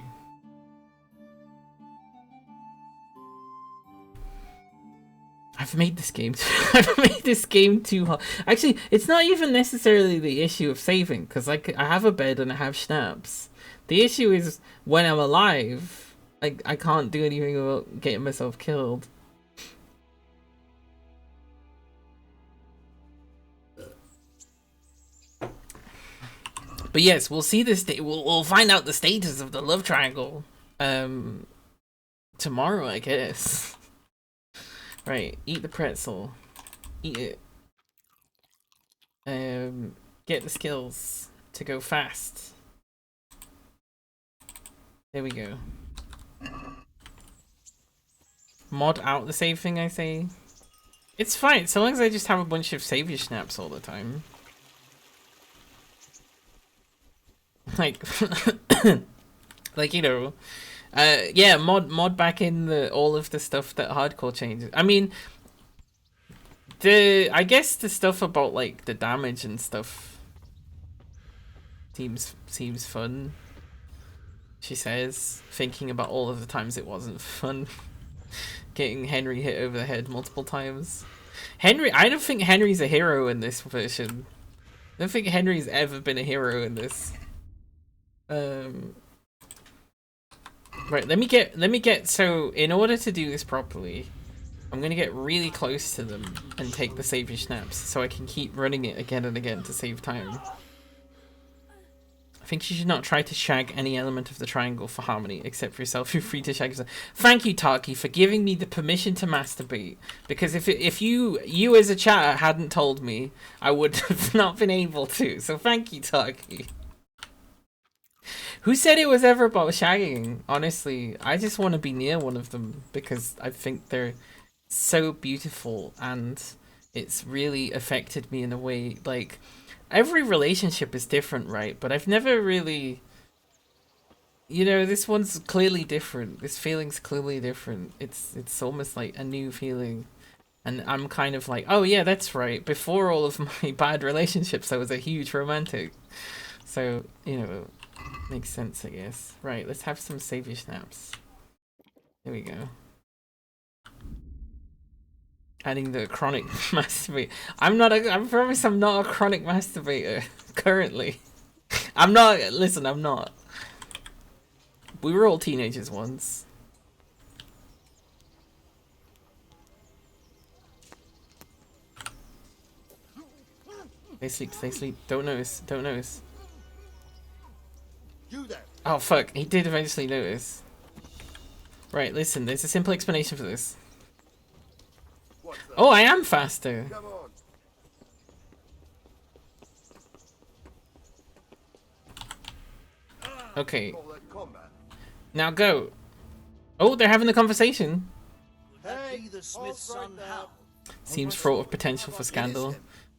I've made this game. I've made this game too hard. Actually, it's not even necessarily the issue of saving, because I have a bed and I have schnapps. The issue is when I'm alive, I can't do anything about getting myself killed. But yes, we'll see this. We'll find out the status of the love triangle tomorrow, I guess. Right, eat the pretzel. Eat it. Get the skills to go fast. There we go. Mod out the save thing, I say. It's fine, so long as I just have a bunch of savior snaps all the time. Like, like, you know. Yeah, mod back in all of the stuff that hardcore changes. I mean, I guess the stuff about like the damage and stuff seems fun. She says, thinking about all of the times it wasn't fun. Getting Henry hit over the head multiple times. I don't think Henry's a hero in this version. I don't think Henry's ever been a hero in this. Right, let me get, so in order to do this properly, I'm gonna get really close to them and take the savior snaps so I can keep running it again and again to save time. I think you should not try to shag any element of the triangle for harmony, except for yourself. You're free to shag yourself. Thank you, Taki, for giving me the permission to masturbate. Because if you as a chatter hadn't told me, I would have not been able to. So thank you, Taki. Who said it was ever about shagging? Honestly, I just want to be near one of them because I think they're so beautiful and it's really affected me in a way. Like, every relationship is different, right? But I've never really... You know, this one's clearly different. This feeling's clearly different. It's almost like a new feeling. And I'm kind of like, oh yeah, that's right. Before all of my bad relationships, I was a huge romantic. So, you know... Makes sense, I guess. Right, let's have some savior snaps. There we go. Adding the chronic masturbator. I promise I'm not a chronic masturbator currently. I'm not. Listen, I'm not. We were all teenagers once. Stay asleep, stay asleep. Don't notice, don't notice. You there. Oh fuck, he did eventually notice. Right, listen, there's a simple explanation for this. Oh, I am faster. Come on. Okay. Call that combat. Now go. Oh, they're having the conversation. Hey, the Smith's son Hal. Seems fraught with potential for scandal.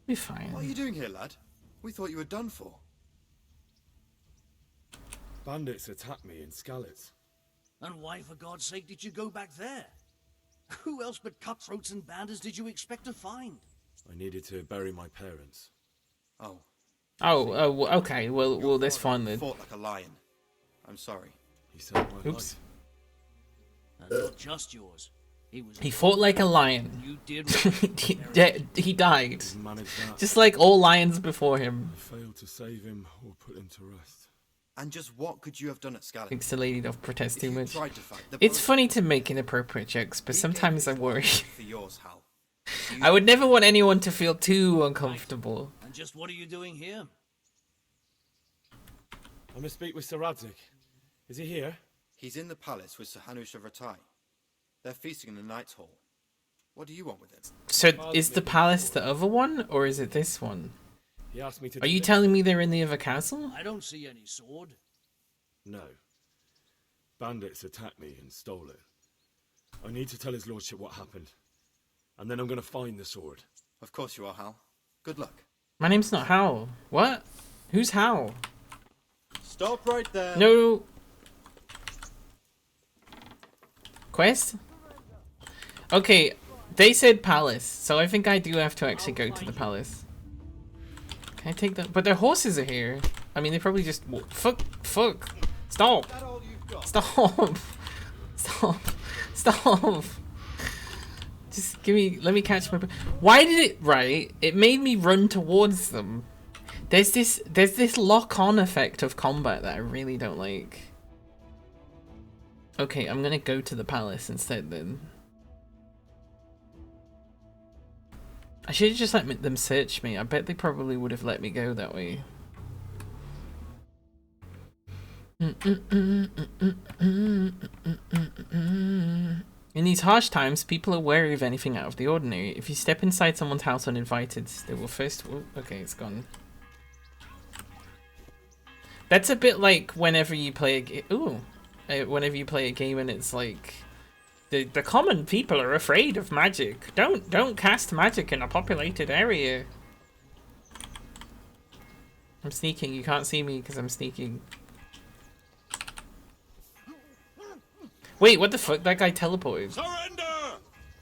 Be fine. What are you doing here, lad? We thought you were done for. Bandits attacked me in Skalitz. And why, for God's sake, did you go back there? Who else but cutthroats and bandits did you expect to find? I needed to bury my parents. Oh. Oh, okay. Well, that's fine then. Fought like a lion. I'm sorry. He saved my Oops. life. And not just yours. He fought like a lion. You did. He died. Didn't manage that. Just like all lions before him. I failed to save him or put him to rest. And just what could you have done at Skalitz? Thinks the lady don't protest too much. Tried to fight the It's Brotherhood. funny to make inappropriate jokes, but sometimes I worry. For yours, Hal. I would never want anyone to feel too uncomfortable. And just what are you doing here? I must speak with Sir Radzig. Is he here? He's in the palace with Sir Hanush of Rattay. They're feasting in the Knight's Hall. What do you want with him? So is the palace the other one, or is it this one? He asked me to. Are you telling me they're in the other castle? I don't see any sword. No. Bandits attacked me and stole it. I need to tell his lordship what happened. And then I'm going to find the sword. Of course you are, Hal. Good luck. My name's not Hal. What? Who's Hal? Stop right there. No. Quest? Okay, they said palace, so I think I do have to actually go to the palace. Can I take that? But their horses are here. I mean, they probably just... Fuck. Stop. Stop. Stop. Stop. Just give me... Let me catch my... Why did it... Right. It made me run towards them. There's this lock-on effect of combat that I really don't like. Okay, I'm gonna go to the palace instead then. I should have just let them search me. I bet they probably would have let me go that way. In these harsh times, people are wary of anything out of the ordinary. If you step inside someone's house uninvited, they will first... Oh, okay, it's gone. That's a bit like whenever you play a game... Ooh. Whenever you play a game and it's like... The common people are afraid of magic. Don't cast magic in a populated area. I'm sneaking. You can't see me because I'm sneaking. Wait, what the fuck? That guy teleported. Surrender!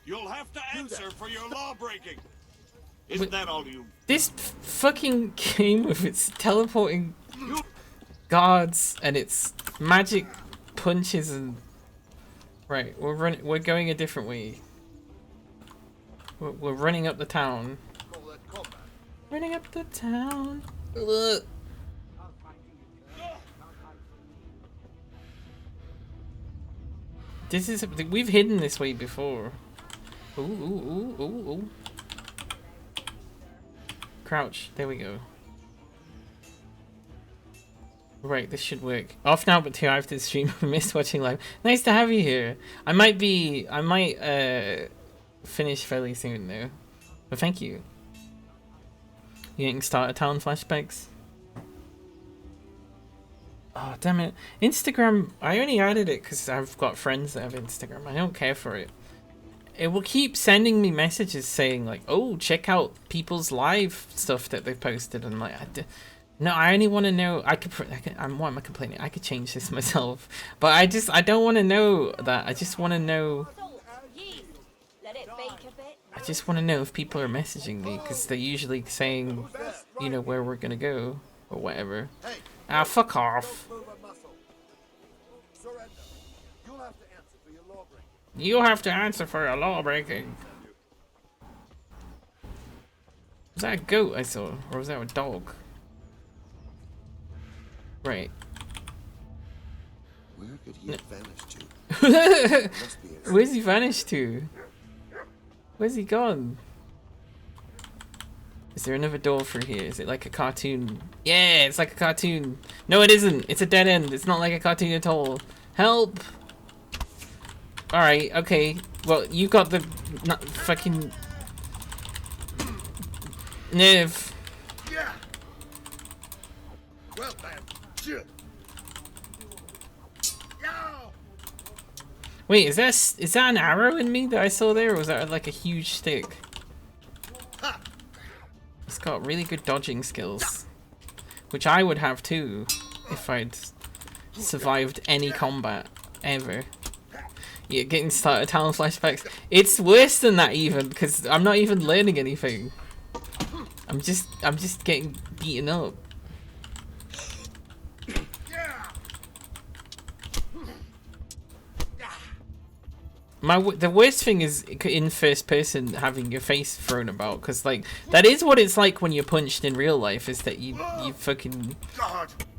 You'll have to answer for your law breaking. Isn't that all you? This fucking game with its teleporting guards and its magic punches and... Right, we're going a different way. We're running up the town. Running up the town. Ugh. This is... We've hidden this way before. Ooh. Crouch. There we go. Right, this should work. Off now, but 2 hours to the stream. I missed watching live. Nice to have you here. I might finish fairly soon though. But thank you. You getting started town flashbacks? Oh, damn it. Instagram, I only added it because I've got friends that have Instagram. I don't care for it. It will keep sending me messages saying like, oh, check out people's live stuff that they've posted. And I'm like, no, I only want to know. Why am I complaining? I could change this myself, but I don't want to know that. I just want to know. I just want to know if people are messaging me because they're usually saying, you know, where we're gonna go or whatever. Ah, fuck off. You have to answer for your law breaking. Was that a goat I saw? Or was that a dog? Right. Where could he have vanished to? Where's he vanished to? Where's he gone? Is there another door for here? Is it like a cartoon? Yeah, it's like a cartoon. No, it isn't. It's a dead end. It's not like a cartoon at all. Help! Alright, okay. Well, you got the fucking nerve. Yeah. Well, man. Shit. Wait, is that an arrow in me that I saw there, or was that like a huge stick? It's got really good dodging skills, which I would have too if I'd survived any combat ever. Yeah, getting started Talon flashbacks. It's worse than that even, because I'm not even learning anything. I'm just getting beaten up. The worst thing is in first person having your face thrown about, because like that is what it's like when you're punched in real life, is that you fucking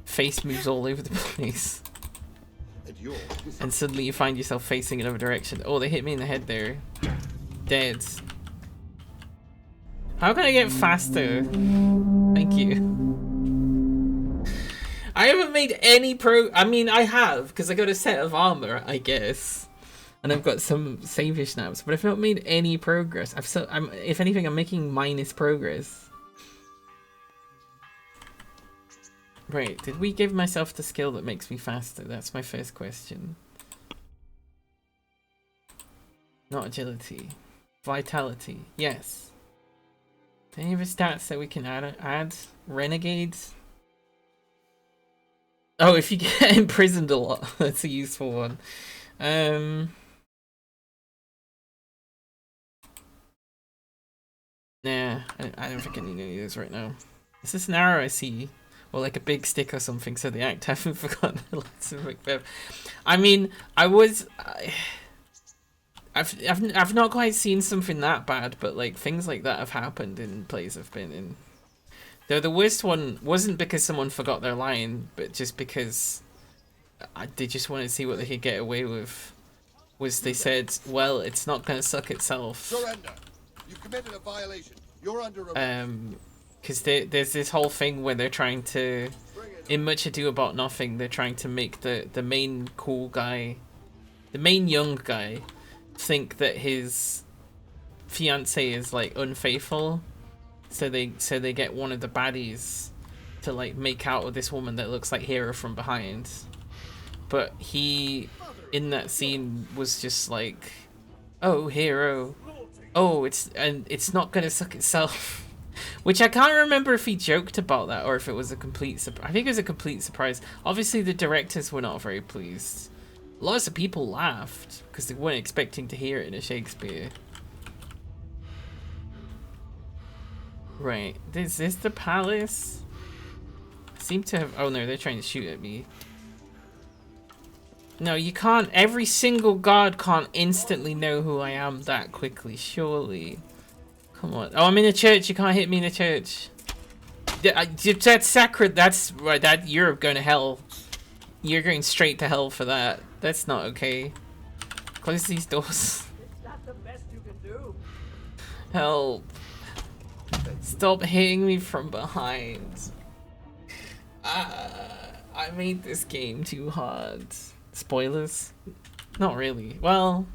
face moves all over the place. And suddenly you find yourself facing another direction. Oh, they hit me in the head there. Dead. How can I get faster? Thank you. I haven't made any I mean, I have, because I got a set of armor, I guess. And I've got some savior snaps, but I've not made any progress. If anything, I'm making minus progress. Right, did we give myself the skill that makes me faster? That's my first question. Not agility. Vitality, yes. Any of the stats that we can add? Renegades? Oh, if you get imprisoned a lot, that's a useful one. Nah, I don't think I need any of those right now. Is this an arrow I see? Or like a big stick or something, so the act haven't forgotten lots of Macbeth. I mean, I've not quite seen something that bad, but like things like that have happened in plays I've been in. Though the worst one wasn't because someone forgot their line, but just because they just wanted to see what they could get away with. Was they said, well, it's not going to suck itself. Surrender. You committed a violation. You're under arrest. Because there's this whole thing where they're trying to, in Much Ado About Nothing, they're trying to make the main cool guy, the main young guy, think that his fiance is like unfaithful. So they get one of the baddies to like make out with this woman that looks like Hero from behind. But he, in that scene, was just like, oh, Hero. Oh, it's not gonna suck itself. Which I can't remember if he joked about that or if it was a complete surprise. I think it was a complete surprise. Obviously, the directors were not very pleased. Lots of people laughed because they weren't expecting to hear it in a Shakespeare. Right, is this the palace? Seem to have. Oh no, they're trying to shoot at me. No, you can't. Every single guard can't instantly know who I am that quickly, surely. Come on. Oh, I'm in a church. You can't hit me in a church. That's sacred. That's right. That you're going to hell. You're going straight to hell for that. That's not okay. Close these doors. Is that the best you can do? Help. Stop hitting me from behind. I made this game too hard. Spoilers? Not really. Well,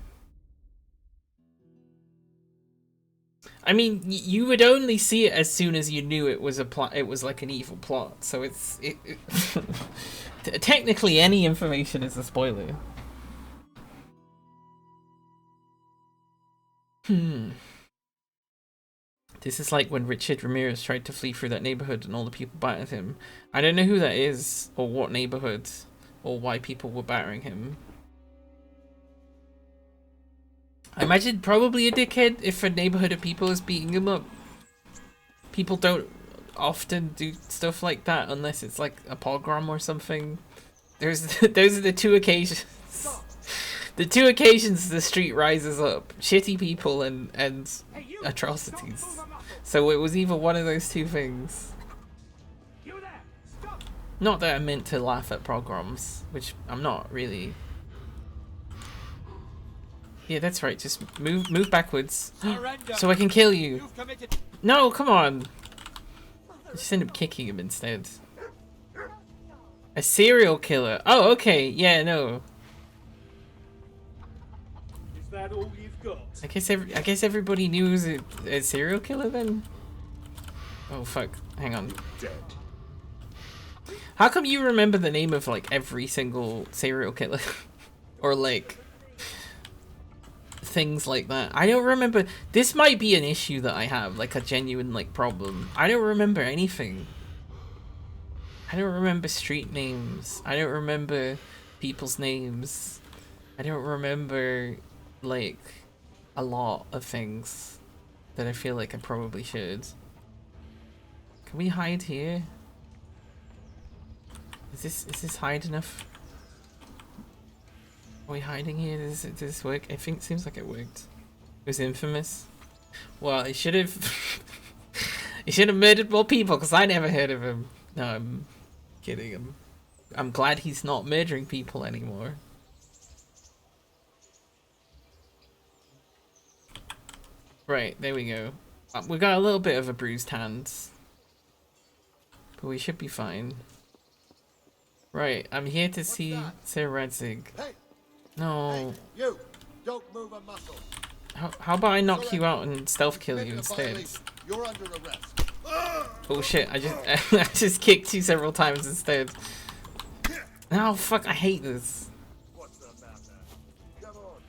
I mean, you would only see it as soon as you knew it was a plot. It was like an evil plot. So technically, any information is a spoiler. This is like when Richard Ramirez tried to flee through that neighborhood and all the people battered him. I don't know who that is, or what neighborhood, or why people were battering him. I imagine probably a dickhead if a neighborhood of people is beating him up. People don't often do stuff like that unless it's like a pogrom or something. Those are the two occasions. The two occasions the street rises up. Shitty people and atrocities. So it was either one of those two things. Not that I meant to laugh at pogroms, which I'm not really. Yeah, that's right. Just move backwards, so I can kill you. No, come on. I just end up kicking him instead. A serial killer. Oh, okay. Yeah, no. Is that all you've got? I guess everybody knew he was a serial killer then. Oh fuck! Hang on. Dead. How come you remember the name of like every single serial killer, or like things like that? I don't remember. This might be an issue that I have, like a genuine like problem. I don't remember anything. I don't remember street names. I don't remember people's names. I don't remember like a lot of things that I feel like I probably should. Can we hide here? Is this hide enough? Are we hiding here? Does this work? I think it seems like it worked. It was infamous. Well, he should have he should have murdered more people because I never heard of him. No, I'm kidding. I'm glad he's not murdering people anymore. Right, there we go. We got a little bit of a bruised hand, but we should be fine. Right, I'm here to see Sir Radzig. Hey, no. hey, you! Don't move a muscle. How about I knock you out and stealth kill you instead? You're under arrest. Oh shit! I just kicked you several times instead. Oh fuck! I hate this. What's the matter? Come on.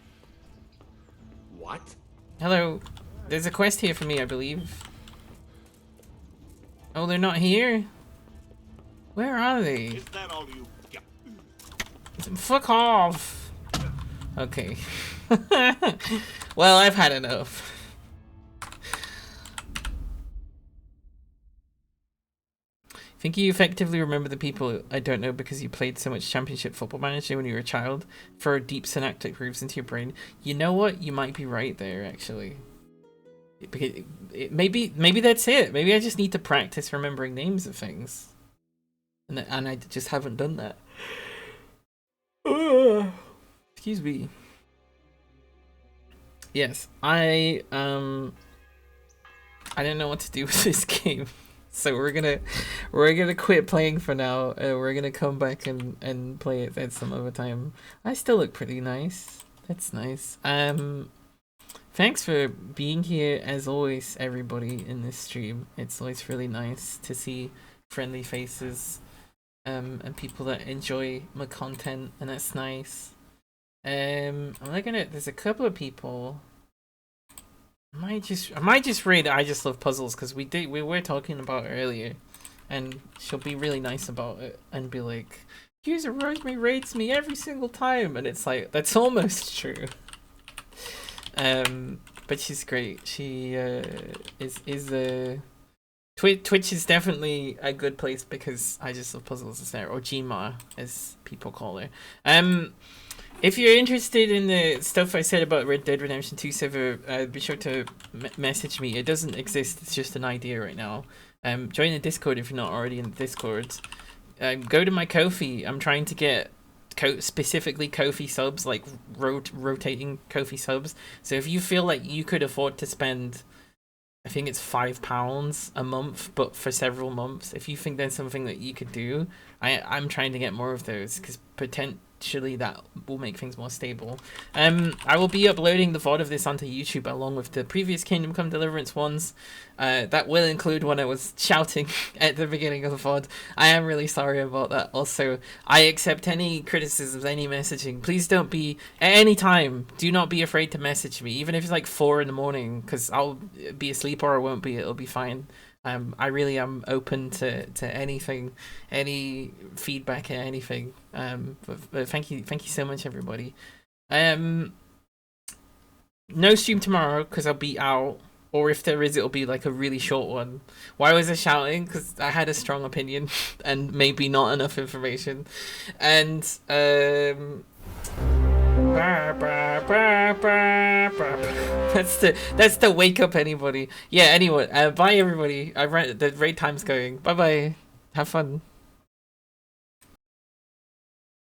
What? Hello. There's a quest here for me, I believe. Oh, they're not here? Where are they? Is that all you got? Fuck off. Okay. Well, I've had enough. Think you effectively remember the people I don't know because you played so much Championship Football Manager when you were a child? For deep synaptic grooves into your brain. You know what? You might be right there, actually. Maybe that's it. Maybe I just need to practice remembering names of things. And I just haven't done that. Excuse me. Yes, I don't know what to do with this game. So we're gonna quit playing for now. We're gonna come back and play it at some other time. I still look pretty nice. That's nice. Thanks for being here as always, everybody in this stream. It's always really nice to see friendly faces. And people that enjoy my content, and that's nice. I'm looking at, there's a couple of people. I might just read I Just Love Puzzles because we were talking about it earlier, and she'll be really nice about it and be like, user Rosemary rates me every single time, and it's like that's almost true. But she's great. She Twitch is definitely a good place because I Just Love Puzzles is there, or Gma as people call her. If you're interested in the stuff I said about Red Dead Redemption 2 server, be sure to message me. It doesn't exist, it's just an idea right now. Join the Discord if you're not already in the Discord. Go to my Ko-fi. I'm trying to get specifically Ko-fi subs, like rotating Ko-fi subs. So if you feel like you could afford to spend, I think it's £5 a month, but for several months, if you think there's something that you could do, I'm trying to get more of those because potentially that will make things more stable. I will be uploading the VOD of this onto YouTube along with the previous Kingdom Come Deliverance ones. That will include when I was shouting at the beginning of the VOD. I am really sorry about that. Also, I accept any criticisms, any messaging. Please don't be, at any time, do not be afraid to message me, even if it's like 4 in the morning, because I'll be asleep or I won't be, it'll be fine. I really am open to anything, any feedback, anything. But thank you so much, everybody. No stream tomorrow because I'll be out, or if there is, it'll be like a really short one. Why was I shouting? Because I had a strong opinion and maybe not enough information. And that's to wake up anybody. Yeah. Anyway, bye everybody. The raid time's going. Bye bye. Have fun.